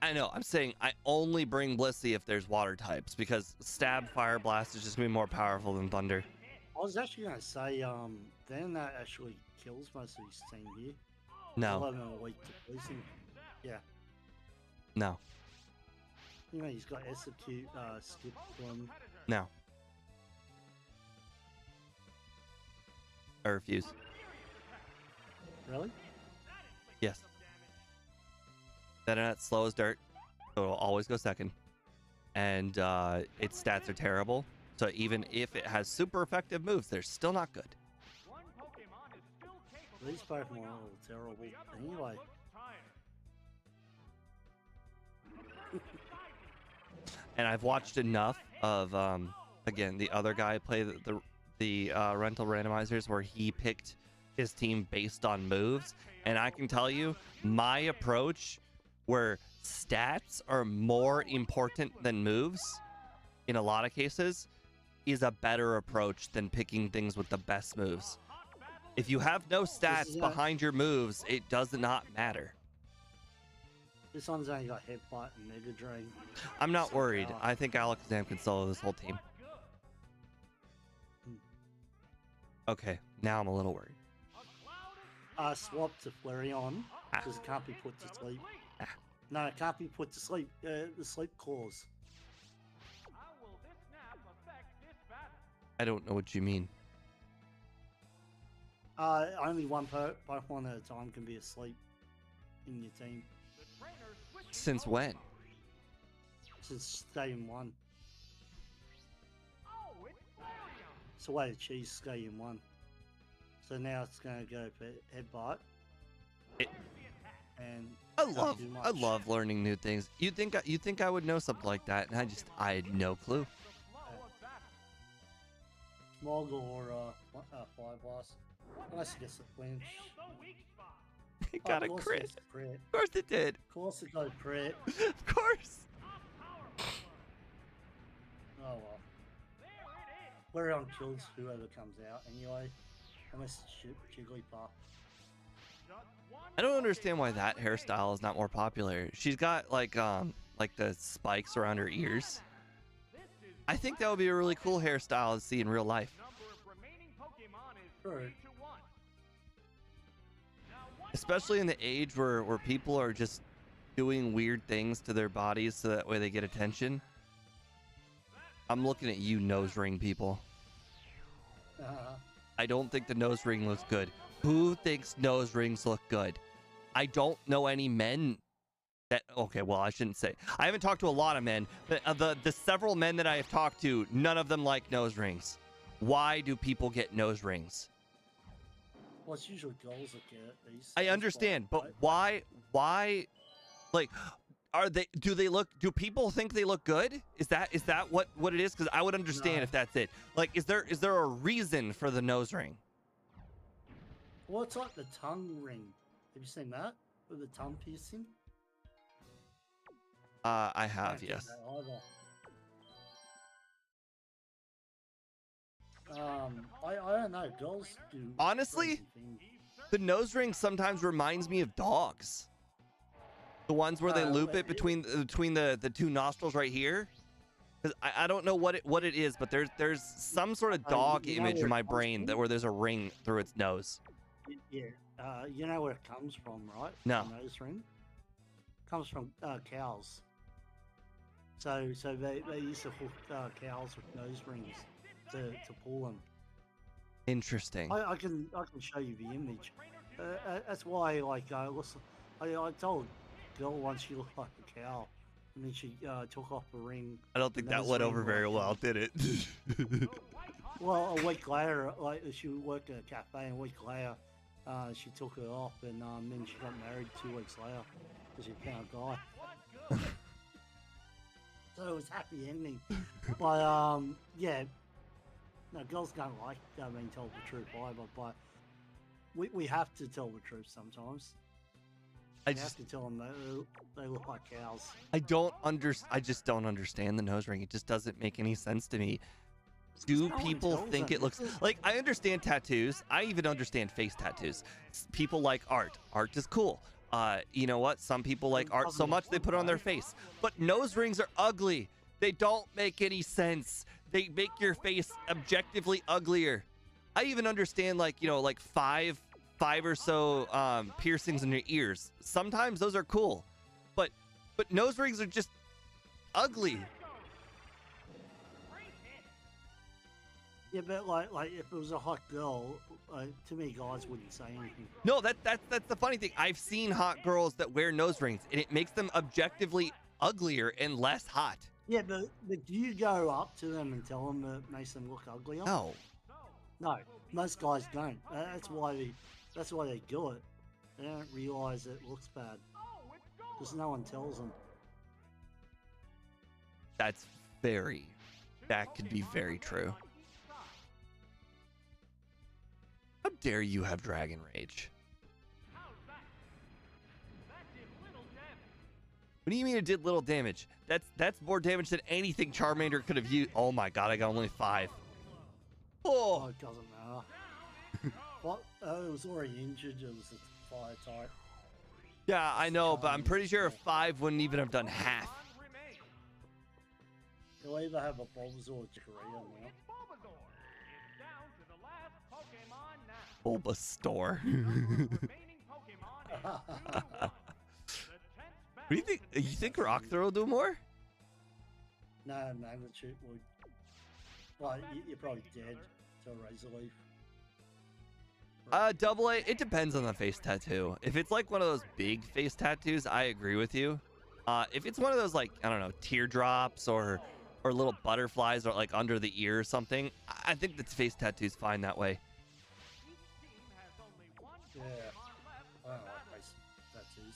Speaker 1: I know. I'm saying I only bring Blissey if there's water types because Stab, Fire Blast is just gonna be more powerful than Thunder.
Speaker 3: I was actually going to say, then that actually kills most of his team here.
Speaker 1: No,
Speaker 3: 11 are weak to poison. Yeah.
Speaker 1: no,
Speaker 3: You know, he's got Execute, Skip from.
Speaker 1: no. I refuse.
Speaker 3: Really?
Speaker 1: Yes. That slow as dirt, so it'll always go second. And its stats are terrible. So even if it has super effective moves, they're still not good.
Speaker 2: One Pokemon is still capable
Speaker 3: These
Speaker 2: of
Speaker 3: Pokemon
Speaker 2: pulling
Speaker 3: are
Speaker 2: out,
Speaker 3: all terrible
Speaker 2: but the other
Speaker 3: anyway.
Speaker 2: one looks tired.
Speaker 1: And I've watched enough of again the other guy play the rental randomizers where he picked his team based on moves, and I can tell you my approach where stats are more important than moves in a lot of cases is a better approach than picking things with the best moves. If you have no stats
Speaker 3: is,
Speaker 1: behind your moves, it does not matter.
Speaker 3: This one's only got Headbutt and Mega Drain.
Speaker 1: I'm not
Speaker 3: So
Speaker 1: worried.
Speaker 3: power.
Speaker 1: I think Alakazam can solo this whole team. Okay, now I'm a little worried.
Speaker 3: swap to Flareon
Speaker 1: Ah.
Speaker 3: because it can't be put to sleep.
Speaker 1: Ah.
Speaker 3: No, it can't be put to sleep. The sleep clause.
Speaker 2: How will this snap affect this battle?
Speaker 1: I don't know what you mean.
Speaker 3: Only one Pokemon at a time can be asleep in your team.
Speaker 2: The trainer switching
Speaker 1: Since when?
Speaker 3: Since Stadium 1.
Speaker 2: Oh, it's Flareon.
Speaker 3: It's the way to cheese Stadium 1. So now it's going to go for Headbutt.
Speaker 1: It-
Speaker 3: And
Speaker 1: I
Speaker 3: don't
Speaker 1: love
Speaker 3: do
Speaker 1: I
Speaker 3: much.
Speaker 1: love learning new things. You think I would know something like that, and I had no clue.
Speaker 2: The flow of battle.
Speaker 3: Smog or Fire Blast. Unless it gets a flinch.
Speaker 2: Nail the weak spot.
Speaker 1: It got a
Speaker 3: Of course
Speaker 1: crit.
Speaker 3: it's a crit.
Speaker 1: Of course it did.
Speaker 3: Of course it got a crit.
Speaker 1: Of course.
Speaker 2: Top powerful one.
Speaker 3: Oh well.
Speaker 2: There it is.
Speaker 3: Flareon kills whoever comes out anyway. Unless it's Jigglypuff.
Speaker 2: Just one
Speaker 1: I don't understand why that hairstyle is not more popular. She's got like the spikes around her ears.
Speaker 2: This is
Speaker 1: I think that would be a really cool hairstyle to see in real life.
Speaker 2: number of remaining Pokemon is
Speaker 3: Sure.
Speaker 2: 3-1. Now one
Speaker 1: Especially in the age where people are just doing weird things to their bodies so that way they get attention. I'm looking at you, nose ring people. I don't think the nose ring looks good. Who thinks nose rings look good? I don't know any men that. Okay, well, I shouldn't say. I haven't talked to a lot of men, but the several men that I have talked to, none of them like nose rings. Why do people get nose rings?
Speaker 3: Well, it's usually girls that get it.
Speaker 1: I understand, but why? Like, do people think they look good? Is that what it is? Because I would understand
Speaker 3: No.
Speaker 1: if that's it. Like, is there a reason for the nose ring?
Speaker 3: Well, it's like the tongue ring. Have you seen that? With the tongue piercing?
Speaker 1: I have,
Speaker 3: Don't get
Speaker 1: yes.
Speaker 3: that either. I don't know. Girls do.
Speaker 1: Honestly,
Speaker 3: crazy things.
Speaker 1: the nose ring sometimes reminds me of dogs. The ones where they loop it between the two nostrils right here. 'Cause I don't know what it is, but there's some sort of dog
Speaker 3: you know
Speaker 1: image
Speaker 3: where
Speaker 1: in my
Speaker 3: it comes
Speaker 1: brain
Speaker 3: from?
Speaker 1: where there's a ring through its nose.
Speaker 3: Yeah. You know where it comes from, right?
Speaker 1: No.
Speaker 3: The nose ring. Comes from cows. So they used to hook cows with nose rings to pull them.
Speaker 1: Interesting.
Speaker 3: I can show you the image. That's why like I told a girl once she looked like a cow, and then she took off the ring.
Speaker 1: I don't think that
Speaker 3: nose
Speaker 1: went
Speaker 3: ring
Speaker 1: over very well, did it?
Speaker 3: Well, a week later, like she worked at a cafe, and a week later, she took it off, and then she got married 2 weeks later because she found a guy. So it was happy ending. But yeah, no, girls don't like being told the truth either. But we have to tell the truth sometimes.
Speaker 1: I
Speaker 3: We have
Speaker 1: just
Speaker 3: to tell them they look like cows.
Speaker 1: I just don't understand the nose ring. It just doesn't make any sense to me. Do
Speaker 3: No one
Speaker 1: people
Speaker 3: tells
Speaker 1: think
Speaker 3: them.
Speaker 1: it looks like? I understand tattoos. I even understand face tattoos. People like art. Art is cool. You know what? Some people like art so much they put it on their face. But nose rings are ugly. They don't make any sense. They make your face objectively uglier. I even understand like five or so piercings in your ears. Sometimes those are cool, but nose rings are just ugly.
Speaker 3: Yeah, but like if it was a hot girl, to me, guys wouldn't say anything.
Speaker 1: No, that's the funny thing. I've seen hot girls that wear nose rings, and it makes them objectively uglier and less hot.
Speaker 3: Yeah, but do you go up to them and tell them that it makes them look uglier?
Speaker 1: No.
Speaker 3: No, most guys don't. That's why they do it. They don't realize it looks bad because no one tells them.
Speaker 1: That could be very true. How dare you have Dragon Rage? What do you mean it did little damage? That's more damage than anything Charmander could have used. Oh my god, I got only 5.
Speaker 3: Oh,
Speaker 1: Oh,
Speaker 3: it doesn't matter. What? It was already injured. It was a fire type.
Speaker 1: yeah, I know, but I'm pretty sure a 5 wouldn't even have done half.
Speaker 3: They'll either have a Bulbasaur or Chikorita now.
Speaker 1: Bulbasaur.
Speaker 2: Remaining Pokemon is 2-1. The 10th
Speaker 1: What do you think? You think Rock Throw will do more?
Speaker 3: No, Magnitude would. Well, you're probably dead to a Razor Leaf.
Speaker 1: Double A, it depends on the face tattoo. If it's like one of those big face tattoos, I agree with you. If it's one of those, like, I don't know, teardrops or little butterflies or like under the ear or something, I think the face tattoo's fine that way.
Speaker 2: Each team has only one
Speaker 3: Yeah.
Speaker 2: Pokemon left
Speaker 3: I
Speaker 2: for
Speaker 3: don't like
Speaker 2: battle.
Speaker 3: face tattoos.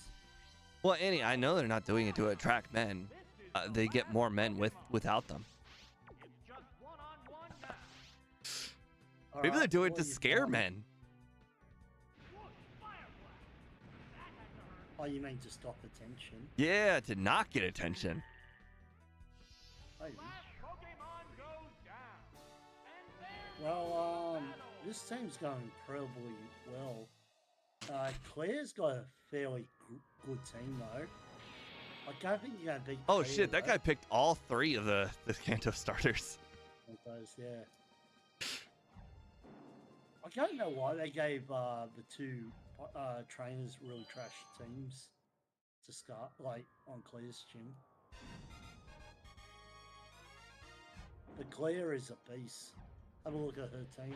Speaker 1: Well, Annie, I know they're not doing it to attract men.
Speaker 2: This is
Speaker 1: They
Speaker 2: the
Speaker 1: get
Speaker 2: last
Speaker 1: more men
Speaker 2: Pokemon.
Speaker 1: without them.
Speaker 2: It's just one-on-one now.
Speaker 1: Maybe they're
Speaker 3: Alright,
Speaker 1: doing it
Speaker 3: what
Speaker 1: to
Speaker 3: you
Speaker 1: scare
Speaker 3: found?
Speaker 1: men.
Speaker 2: Whoosh, Fire Blast. That had to hurt.
Speaker 3: Oh, you mean to stop attention?
Speaker 1: Yeah, to not get attention.
Speaker 3: Maybe.
Speaker 2: Last Pokemon goes down. And there's
Speaker 3: Well,
Speaker 2: battle.
Speaker 3: this team's going incredibly well. Claire's got a fairly good team though. I don't think you're gonna beat.
Speaker 1: Oh
Speaker 3: Claire,
Speaker 1: shit, that
Speaker 3: though.
Speaker 1: guy picked all 3 of the Kanto starters.
Speaker 3: Those, yeah. I don't know why they gave the 2 trainers really trash teams to start, like on Claire's gym. But Claire is a beast. Have a look at her team.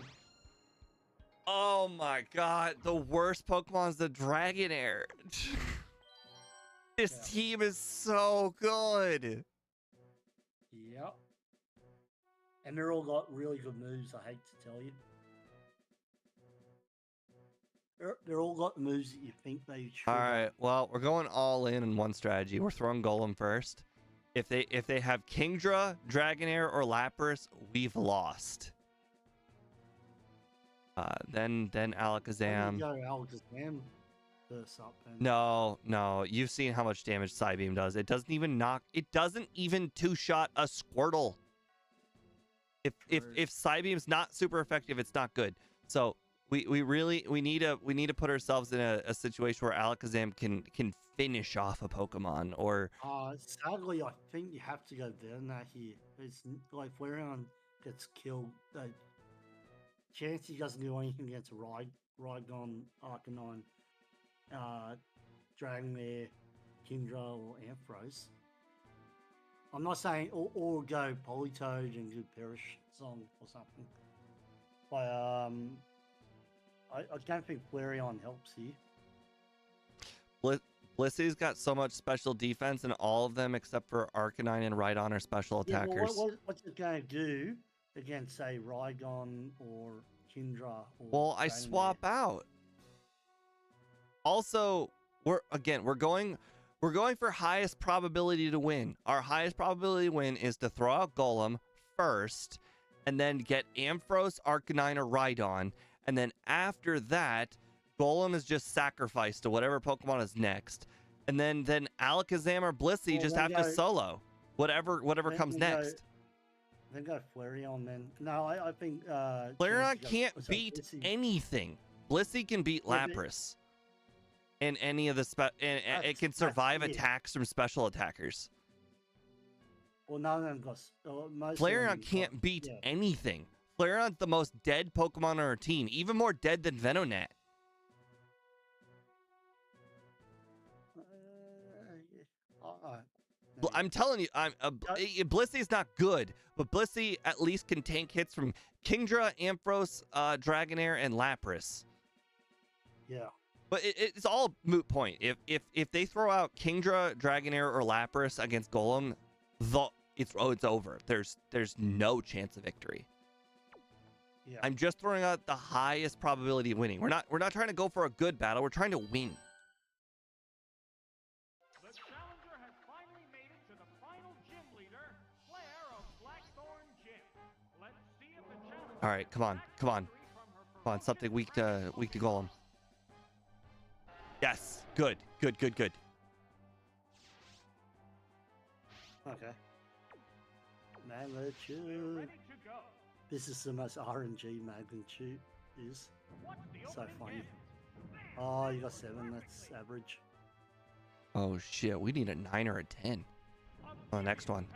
Speaker 1: Oh my god, the worst Pokemon's the Dragonair. This
Speaker 3: Yeah.
Speaker 1: team is so good.
Speaker 3: Yep. And they're all got really good moves, I hate to tell you. They're all got moves that you think they should.
Speaker 1: All right, well, we're going all in one strategy. We're throwing Golem first. If they have Kingdra, Dragonair, or Lapras, we've lost. Then Alakazam.
Speaker 3: Go Alakazam first up. And
Speaker 1: No, you've seen how much damage Psybeam does. It doesn't even knock. It doesn't even 2-shot a Squirtle. If Psybeam's not super effective, it's not good. So we need to put ourselves in a situation where Alakazam can finish off a Pokemon or.
Speaker 3: Sadly, I think you have to go Verna here. It's like Flareon gets killed. Chansey doesn't do anything against Rhydon, Arcanine, Dragonair, Kingdra, or Ampharos. I'm not saying or go Politoed and do Perish Song or something. But I don't think Flareon helps here.
Speaker 1: Blissey's got so much special defense, and all of them except for Arcanine and Rhydon are special attackers.
Speaker 3: Yeah, well, what's it going to do against, say, Rhydon or Kingdra? Or
Speaker 1: Well, I
Speaker 3: Dragonair?
Speaker 1: swap out. Also, we're going for highest probability to win. Our highest probability to win is to throw out Golem first, and then get Ampharos, Arcanine, or Rhydon, and then after that, Golem is just sacrificed to whatever Pokemon is next, and then Alakazam or Blissey
Speaker 3: Well,
Speaker 1: just
Speaker 3: then
Speaker 1: have to
Speaker 3: go-
Speaker 1: solo whatever
Speaker 3: then-
Speaker 1: comes
Speaker 3: then go-
Speaker 1: next.
Speaker 3: Then go Flareon then. No, I think
Speaker 1: Flareon
Speaker 3: Chansey goes-
Speaker 1: can't
Speaker 3: sorry,
Speaker 1: beat
Speaker 3: Blissey-
Speaker 1: anything. Blissey can beat
Speaker 3: Yeah, but-
Speaker 1: Lapras. And any of the and it
Speaker 3: That's-
Speaker 1: can
Speaker 3: that's
Speaker 1: survive
Speaker 3: it.
Speaker 1: attacks from special attackers.
Speaker 3: Well, none of them got. Most of
Speaker 1: Flareon
Speaker 3: them
Speaker 1: can't
Speaker 3: got-
Speaker 1: beat
Speaker 3: yeah.
Speaker 1: anything. Flareon's the most dead Pokemon on our team, even more dead than Venonat. I'm telling you, Blissey's not good, but Blissey at least can tank hits from Kingdra, Ampharos, Dragonair, and Lapras.
Speaker 3: Yeah.
Speaker 1: But it's all moot point. If they throw out Kingdra, Dragonair, or Lapras against Golem, it's over. There's no chance of victory.
Speaker 3: Yeah.
Speaker 1: I'm just throwing out the highest probability of winning. We're not trying to go for a good battle. We're trying to win.
Speaker 2: The challenger has finally made it to the final gym leader, Claire of Blackthorn Gym. Let's see if the challenger
Speaker 1: All right, come on. Come on, something weak to Golem. Yes, good.
Speaker 3: Okay. Magnitude.
Speaker 2: ready to go.
Speaker 3: This is the most RNG Magnitude is.
Speaker 2: What's the
Speaker 3: So
Speaker 2: opening
Speaker 3: funny.
Speaker 2: hit?
Speaker 3: Oh, you got 7. That's average.
Speaker 1: Oh shit, we need a 9 or a 10 on the next one.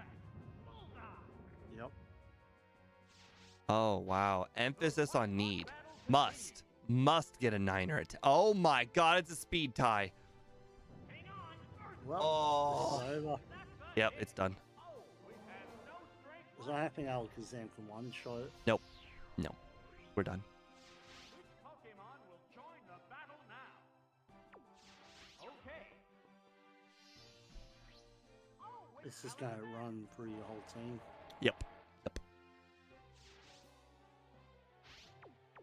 Speaker 3: Yep.
Speaker 1: Oh wow, emphasis on need. Must must get a 9 or a 10. Oh my god, it's a speed tie.
Speaker 3: Well,
Speaker 1: Oh.
Speaker 3: it's over.
Speaker 1: Yep, it's done.
Speaker 3: So I think Alakazam can one-shot it.
Speaker 1: Nope. No. We're done.
Speaker 2: Pokemon will join the battle now. Okay.
Speaker 3: It's just going to run through your whole team.
Speaker 1: Yep. Yep.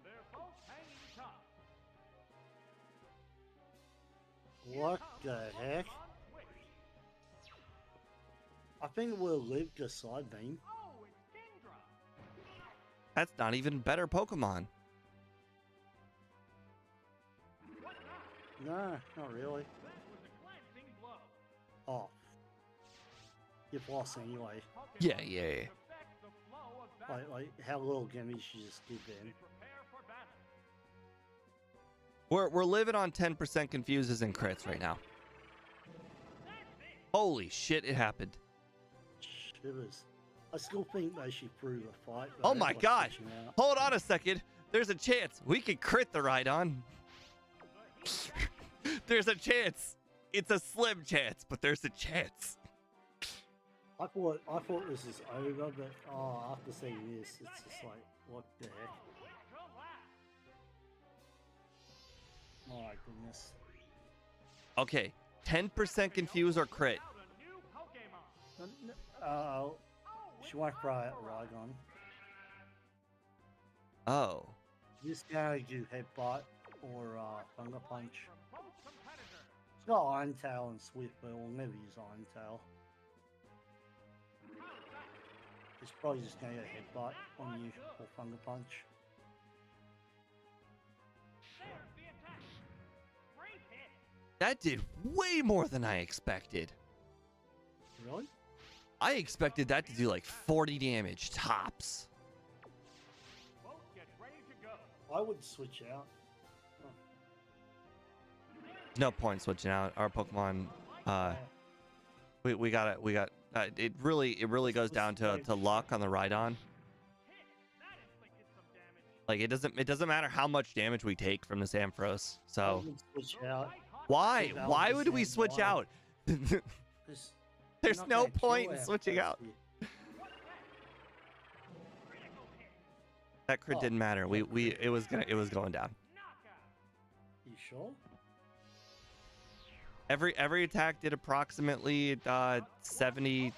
Speaker 2: They're both hanging tough.
Speaker 3: What the heck? I think it will live the side beam.
Speaker 2: Oh, it's Kingdra.
Speaker 1: That's not even better Pokemon.
Speaker 3: No, not really.
Speaker 2: That was a glancing blow.
Speaker 3: Oh. You've lost anyway.
Speaker 1: Yeah.
Speaker 2: Affect the flow of battle.
Speaker 3: Like how little damage you just did then.
Speaker 2: Prepare for battle.
Speaker 1: We're living on 10% confuses and crits right now. Holy shit, it happened.
Speaker 3: Shivers. I still think they should prove a fight.
Speaker 1: Oh
Speaker 3: though,
Speaker 1: my
Speaker 3: by
Speaker 1: god.
Speaker 3: switching out.
Speaker 1: Hold on a second. There's a chance we could crit the Rhydon. There's a chance. It's a slim chance, but there's a chance.
Speaker 3: I thought this is over, but after seeing this, it's just like, what the heck? My goodness.
Speaker 1: Okay, 10% confuse or crit.
Speaker 2: Out a new Pokemon.
Speaker 3: She won't throw out Rhydon.
Speaker 1: Oh.
Speaker 3: This guy do headbutt or thunder punch.
Speaker 2: From both competitors.
Speaker 3: It's got Iron Tail and Swift, but we'll never use Iron Tail. It's probably just going to get a headbutt on you or thunder punch.
Speaker 2: There's the attack. Great hit.
Speaker 1: That did way more than I expected.
Speaker 3: Really?
Speaker 1: I expected that to do like 40 damage tops.
Speaker 2: Both get ready to go.
Speaker 3: I would switch out.
Speaker 1: No point switching out. Our Pokemon, we got it really goes down to luck on the Rhydon.
Speaker 2: Hit. That inflicted some damage.
Speaker 1: Like it doesn't matter how much damage we take from this Ampharos.
Speaker 3: I
Speaker 1: So
Speaker 3: would switch out.
Speaker 1: why
Speaker 3: Without
Speaker 1: why
Speaker 3: the
Speaker 1: would we
Speaker 3: same
Speaker 1: switch
Speaker 3: line.
Speaker 1: out?
Speaker 3: There's
Speaker 1: There's
Speaker 3: not
Speaker 1: no
Speaker 3: gonna kill
Speaker 1: point in
Speaker 3: our
Speaker 1: switching
Speaker 3: first
Speaker 1: out.
Speaker 3: hit.
Speaker 2: Critical hit.
Speaker 1: That crit
Speaker 3: Oh,
Speaker 1: didn't matter. It was going down.
Speaker 2: Knockout.
Speaker 3: You sure?
Speaker 1: Every attack did approximately 70.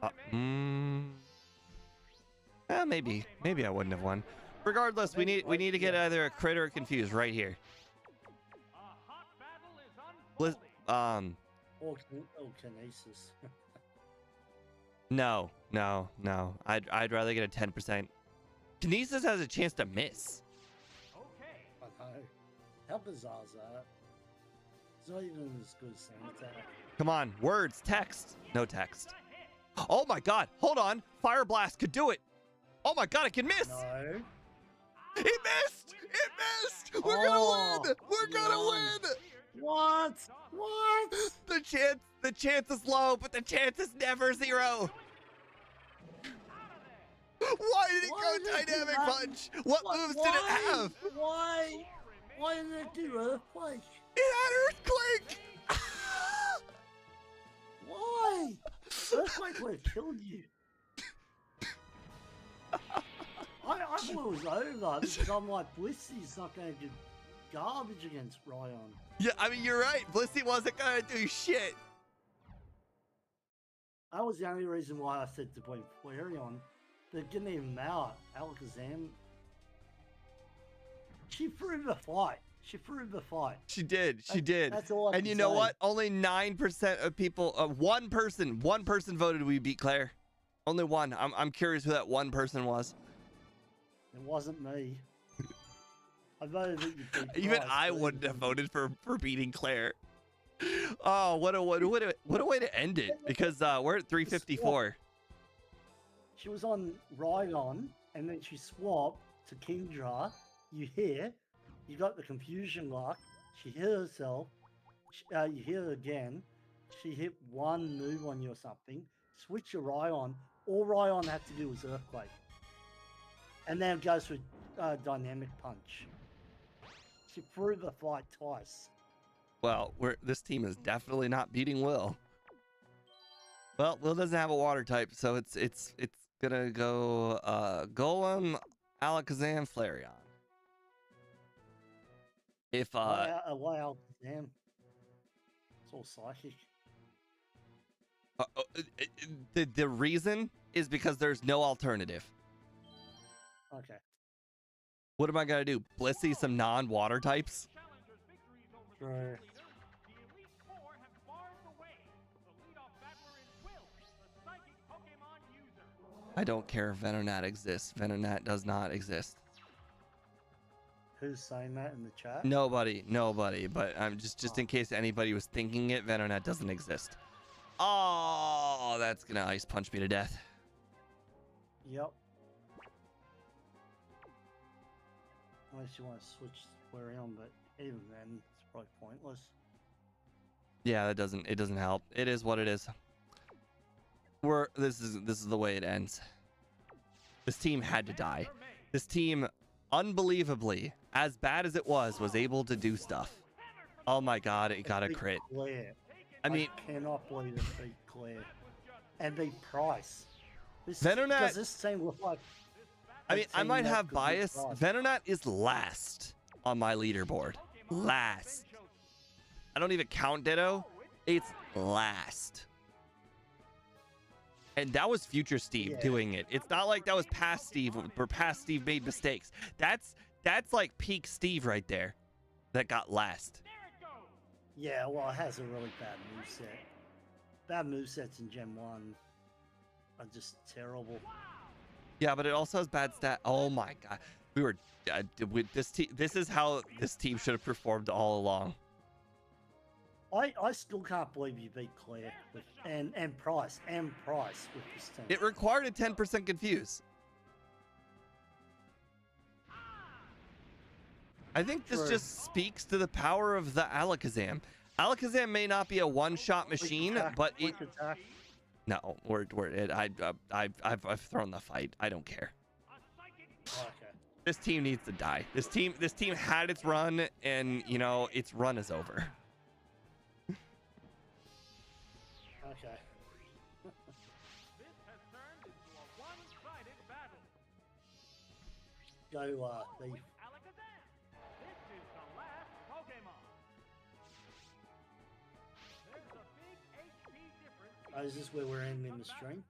Speaker 2: Pokemon
Speaker 1: Maybe I wouldn't have won. Regardless, we need to get either a crit or a confuse right here.
Speaker 2: A hot battle is
Speaker 1: Blizz,
Speaker 2: unfolding.
Speaker 3: Or Kinesis.
Speaker 1: No. I'd rather get a 10%. Kinesis has a chance to miss.
Speaker 2: Okay.
Speaker 3: I know. How bizarre is that? It's not even as good as Sand Attack.
Speaker 1: Come on, words, text. No text.
Speaker 2: The hit.
Speaker 1: Oh my god, hold on. Fire Blast could do it. Oh my god, it can miss.
Speaker 3: No.
Speaker 1: It missed. It missed. We're
Speaker 3: Oh,
Speaker 1: gonna win. We're gonna
Speaker 3: no.
Speaker 1: win.
Speaker 3: What? What?
Speaker 1: The chance is low, but the chance is never zero. Why did it
Speaker 3: Why
Speaker 1: go
Speaker 3: did it do
Speaker 1: dynamic
Speaker 3: that?
Speaker 1: punch? What moves did it have?
Speaker 3: Why? Why did it do Earthquake?
Speaker 1: It had Earthquake.
Speaker 3: Why? Earthquake would have killed you. I thought it was over because I'm like, Blissy's not going to do garbage against Ryan.
Speaker 1: Yeah, I mean, you're right. Blissey wasn't gonna do shit.
Speaker 3: That was the only reason why I said to play Flareon. But didn't even matter. Alakazam. She proved the fight. She proved the fight.
Speaker 1: She did. She did.
Speaker 3: That's all I
Speaker 1: And
Speaker 3: can
Speaker 1: you know
Speaker 3: say.
Speaker 1: what? Only 9% of people. One person voted we beat Claire. Only one. I'm curious who that one person was.
Speaker 3: It wasn't me. I voted that you beat
Speaker 1: Even
Speaker 3: Bryce,
Speaker 1: I
Speaker 3: but
Speaker 1: wouldn't have voted for beating Claire. Oh, what a way to end it, because we're at 354.
Speaker 3: She was on Rhydon, and then she swapped to Kingdra. You hear, you got the confusion lock. She hit herself. You hit her again. She hit one move on you or something. Switch your Rhydon. All Rhydon had to do was Earthquake. And then it goes for Dynamic Punch. She threw the fight twice.
Speaker 1: Well, this team is definitely not beating Will. Well, Will doesn't have a water type, so it's gonna go Golem, Alakazam, Flareon. If
Speaker 3: Why else? Damn. It's all psychic.
Speaker 1: the reason is because there's no alternative.
Speaker 3: Okay.
Speaker 1: What am I gonna do? Blissey some non-water types?
Speaker 2: Challengers' victories over
Speaker 3: True.
Speaker 2: the Elite Four have barred the way. The leadoff battler is Will, the psychic Pokemon user.
Speaker 1: I don't care if Venonat exists. Venonat does not exist.
Speaker 3: Who's saying that in the chat?
Speaker 1: Nobody. But I'm just in case anybody was thinking it, Venonat doesn't exist. Oh, that's gonna ice punch me to death.
Speaker 3: Yep. Unless you want to switch Flareon, but even then, it's probably pointless.
Speaker 1: Yeah, it doesn't help. It is what it is. This is the way it ends. This team had to die. This team, unbelievably, as bad as it was able to do stuff. Oh my god, it got a
Speaker 3: Beat
Speaker 1: crit.
Speaker 3: Claire.
Speaker 1: I mean,
Speaker 3: cannot believe it beat Claire. And beat Price.
Speaker 1: Venonat-
Speaker 3: Does this team look like...
Speaker 1: I
Speaker 3: a
Speaker 1: mean, I
Speaker 3: team
Speaker 1: might
Speaker 3: that
Speaker 1: have
Speaker 3: could beat
Speaker 1: bias.
Speaker 3: Price?
Speaker 1: Venonat is last on my leaderboard. Last. I don't even count Ditto. It's last. And that was future Steve
Speaker 3: Yeah.
Speaker 1: doing it. It's not like that was past Steve, where past Steve made mistakes. That's like peak Steve right there. That got last.
Speaker 3: Yeah, well, it has a really bad moveset. Bad movesets in Gen 1 are just terrible.
Speaker 1: Yeah, but it also has bad stat. Oh my god, we were with this team. This is how this team should have performed all along.
Speaker 3: I still can't believe you beat Claire with, and Price with this team.
Speaker 1: It required a 10% confuse. I think this
Speaker 3: True.
Speaker 1: just speaks to the power of the Alakazam. Alakazam may not be a one-shot machine, but it.
Speaker 3: Quick attack.
Speaker 1: No, I've thrown the fight. I don't care.
Speaker 3: Okay.
Speaker 1: This team needs to die. This team had its run, and you know its run is over.
Speaker 3: Okay.
Speaker 2: This has turned into a one-sided battle.
Speaker 3: Go, Thief.
Speaker 2: Alakazam, this is the last Pokemon. There's a big HP difference.
Speaker 3: Oh, is this where we're ending the stream?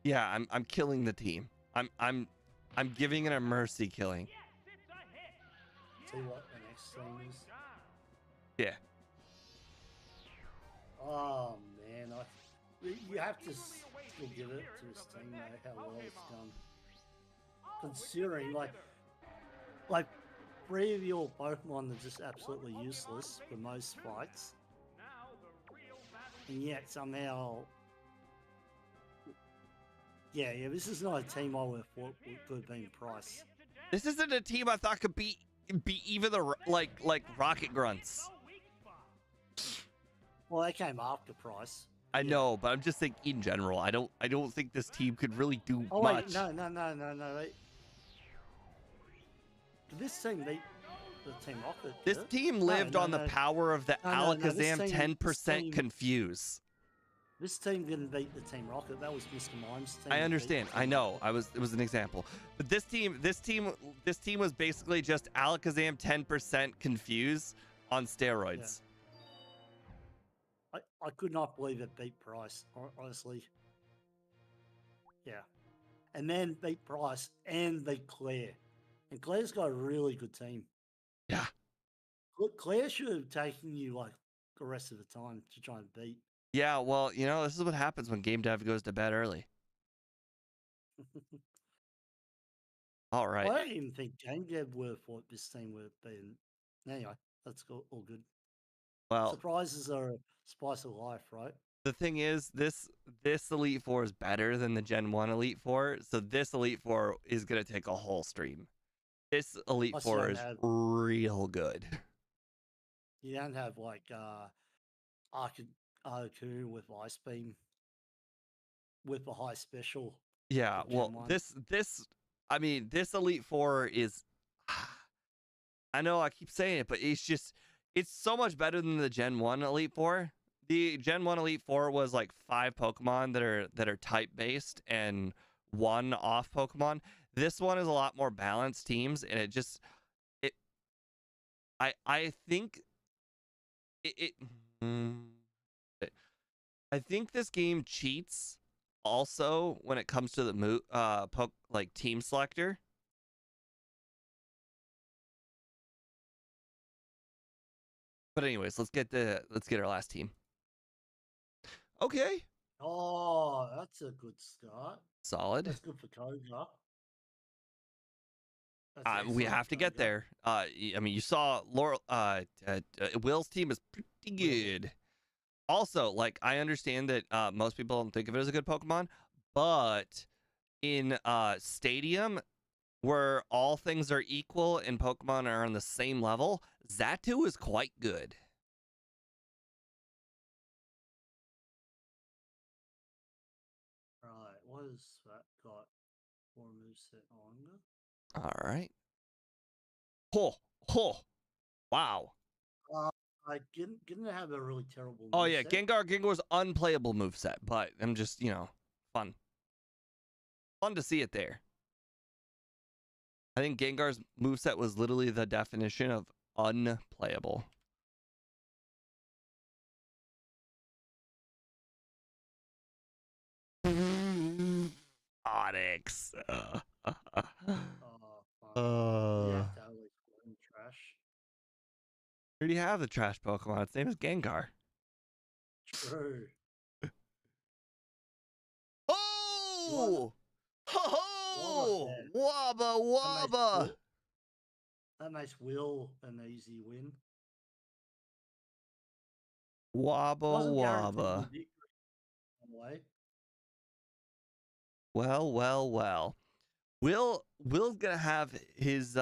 Speaker 1: Yeah, I'm killing the team. I'm giving it a mercy killing.
Speaker 2: Yes, it's a hit.
Speaker 3: See what the next thing is?
Speaker 1: Yeah.
Speaker 3: Oh man, you have to still give it to this team though, how well it's done. Considering like 3 of your Pokemon are just absolutely useless for most fights,
Speaker 2: Now the real battle.
Speaker 3: and yet somehow, yeah, this is not a team I would have thought could have been Price.
Speaker 1: This isn't a team I thought could beat even the like Rocket Grunts.
Speaker 3: Well, they came after Price.
Speaker 1: I know, but I'm just saying in general. I don't think this team could really do
Speaker 3: Oh
Speaker 1: much.
Speaker 3: wait, no. Did this team beat the Team Rocket?
Speaker 1: This
Speaker 3: did it?
Speaker 1: team
Speaker 3: No,
Speaker 1: lived
Speaker 3: no,
Speaker 1: on the
Speaker 3: no.
Speaker 1: power of the
Speaker 3: No, this
Speaker 1: Alakazam
Speaker 3: team-
Speaker 1: 10%
Speaker 3: team-
Speaker 1: confuse.
Speaker 3: This team didn't beat the Team Rocket. That was Mr. Mime's team.
Speaker 1: I
Speaker 3: that beat
Speaker 1: understand.
Speaker 3: the
Speaker 1: I
Speaker 3: Team
Speaker 1: know.
Speaker 3: Rocket.
Speaker 1: It was an example. But this team was basically just Alakazam 10% confuse on steroids.
Speaker 3: I could not believe it beat Price, honestly. Yeah. And then beat Price and beat Claire. And Claire's got a really good team.
Speaker 1: Yeah.
Speaker 3: Claire should have taken you like the rest of the time to try and beat.
Speaker 1: Yeah, well, you know, this is what happens when game dev goes to bed early. All right.
Speaker 3: I don't even think game dev would have thought this team would have been. Anyway, that's all good.
Speaker 1: Well,
Speaker 3: Surprises are a spice of life, right?
Speaker 1: the thing is, this Elite Four is better than the Gen 1 Elite Four, so this Elite Four is gonna take a whole stream. This Elite
Speaker 3: Plus,
Speaker 1: Four
Speaker 3: you
Speaker 1: is
Speaker 3: don't have-
Speaker 1: real good.
Speaker 3: You don't have like Articuno with Ice Beam with the high special.
Speaker 1: Yeah,
Speaker 3: Gen
Speaker 1: well,
Speaker 3: 1.
Speaker 1: this I mean, this Elite Four is I know I keep saying it, but it's so much better than the Gen 1 Elite Four. The Gen 1 Elite Four was like 5 Pokemon that are type based and 1 off Pokemon. This one is a lot more balanced teams, and it I think it mm, I think this game cheats also when it comes to the like team selector. But anyways, let's get our last team. Okay.
Speaker 3: Oh, that's a good start.
Speaker 1: Solid.
Speaker 3: That's good for Koga.
Speaker 1: We have to get there. I mean, you saw Laurel. Will's team is pretty good. Also, like, I understand that most people don't think of it as a good Pokemon, but in Stadium, where all things are equal and Pokemon are on the same level, Xatu is quite good.
Speaker 3: Right, what has that got for a moveset longer?
Speaker 1: All right. Oh, wow.
Speaker 3: I didn't have a really terrible
Speaker 1: Oh yeah,
Speaker 3: moveset.
Speaker 1: Gengar's unplayable moveset, but I'm just, fun to see it there. I think Gengar's moveset was literally the definition of unplayable. Onyx.
Speaker 3: Yeah, totally trash.
Speaker 1: We already have the trash Pokemon. Its name is Gengar.
Speaker 3: True.
Speaker 1: Oh! Ho-ho!
Speaker 3: Wobba
Speaker 1: Wabba wabba!
Speaker 3: That makes Will an easy win.
Speaker 1: Wabba wabba. Well. Will's gonna have his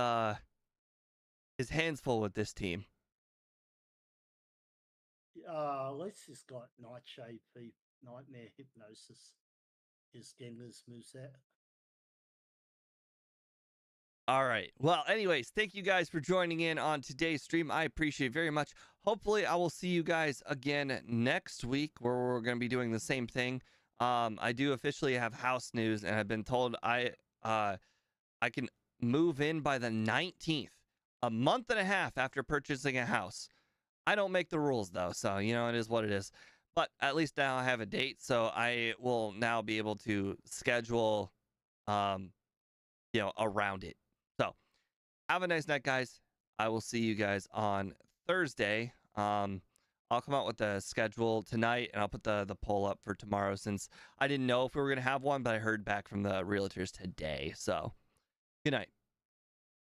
Speaker 1: hands full with this team.
Speaker 3: At least he's got Nightshade, Nightmare, Hypnosis. His Gengar's moveset.
Speaker 1: All right. Well, anyways, thank you guys for joining in on today's stream. I appreciate it very much. Hopefully, I will see you guys again next week where we're going to be doing the same thing. I do officially have house news, and I've been told I can move in by the 19th, a month and a half after purchasing a house. I don't make the rules, though, so, it is what it is. But at least now I have a date, so I will now be able to schedule, around it. So, have a nice night, guys. I will see you guys on Thursday. I'll come out with the schedule tonight, and I'll put the poll up for tomorrow, since I didn't know if we were going to have one, but I heard back from the realtors today. So, good night.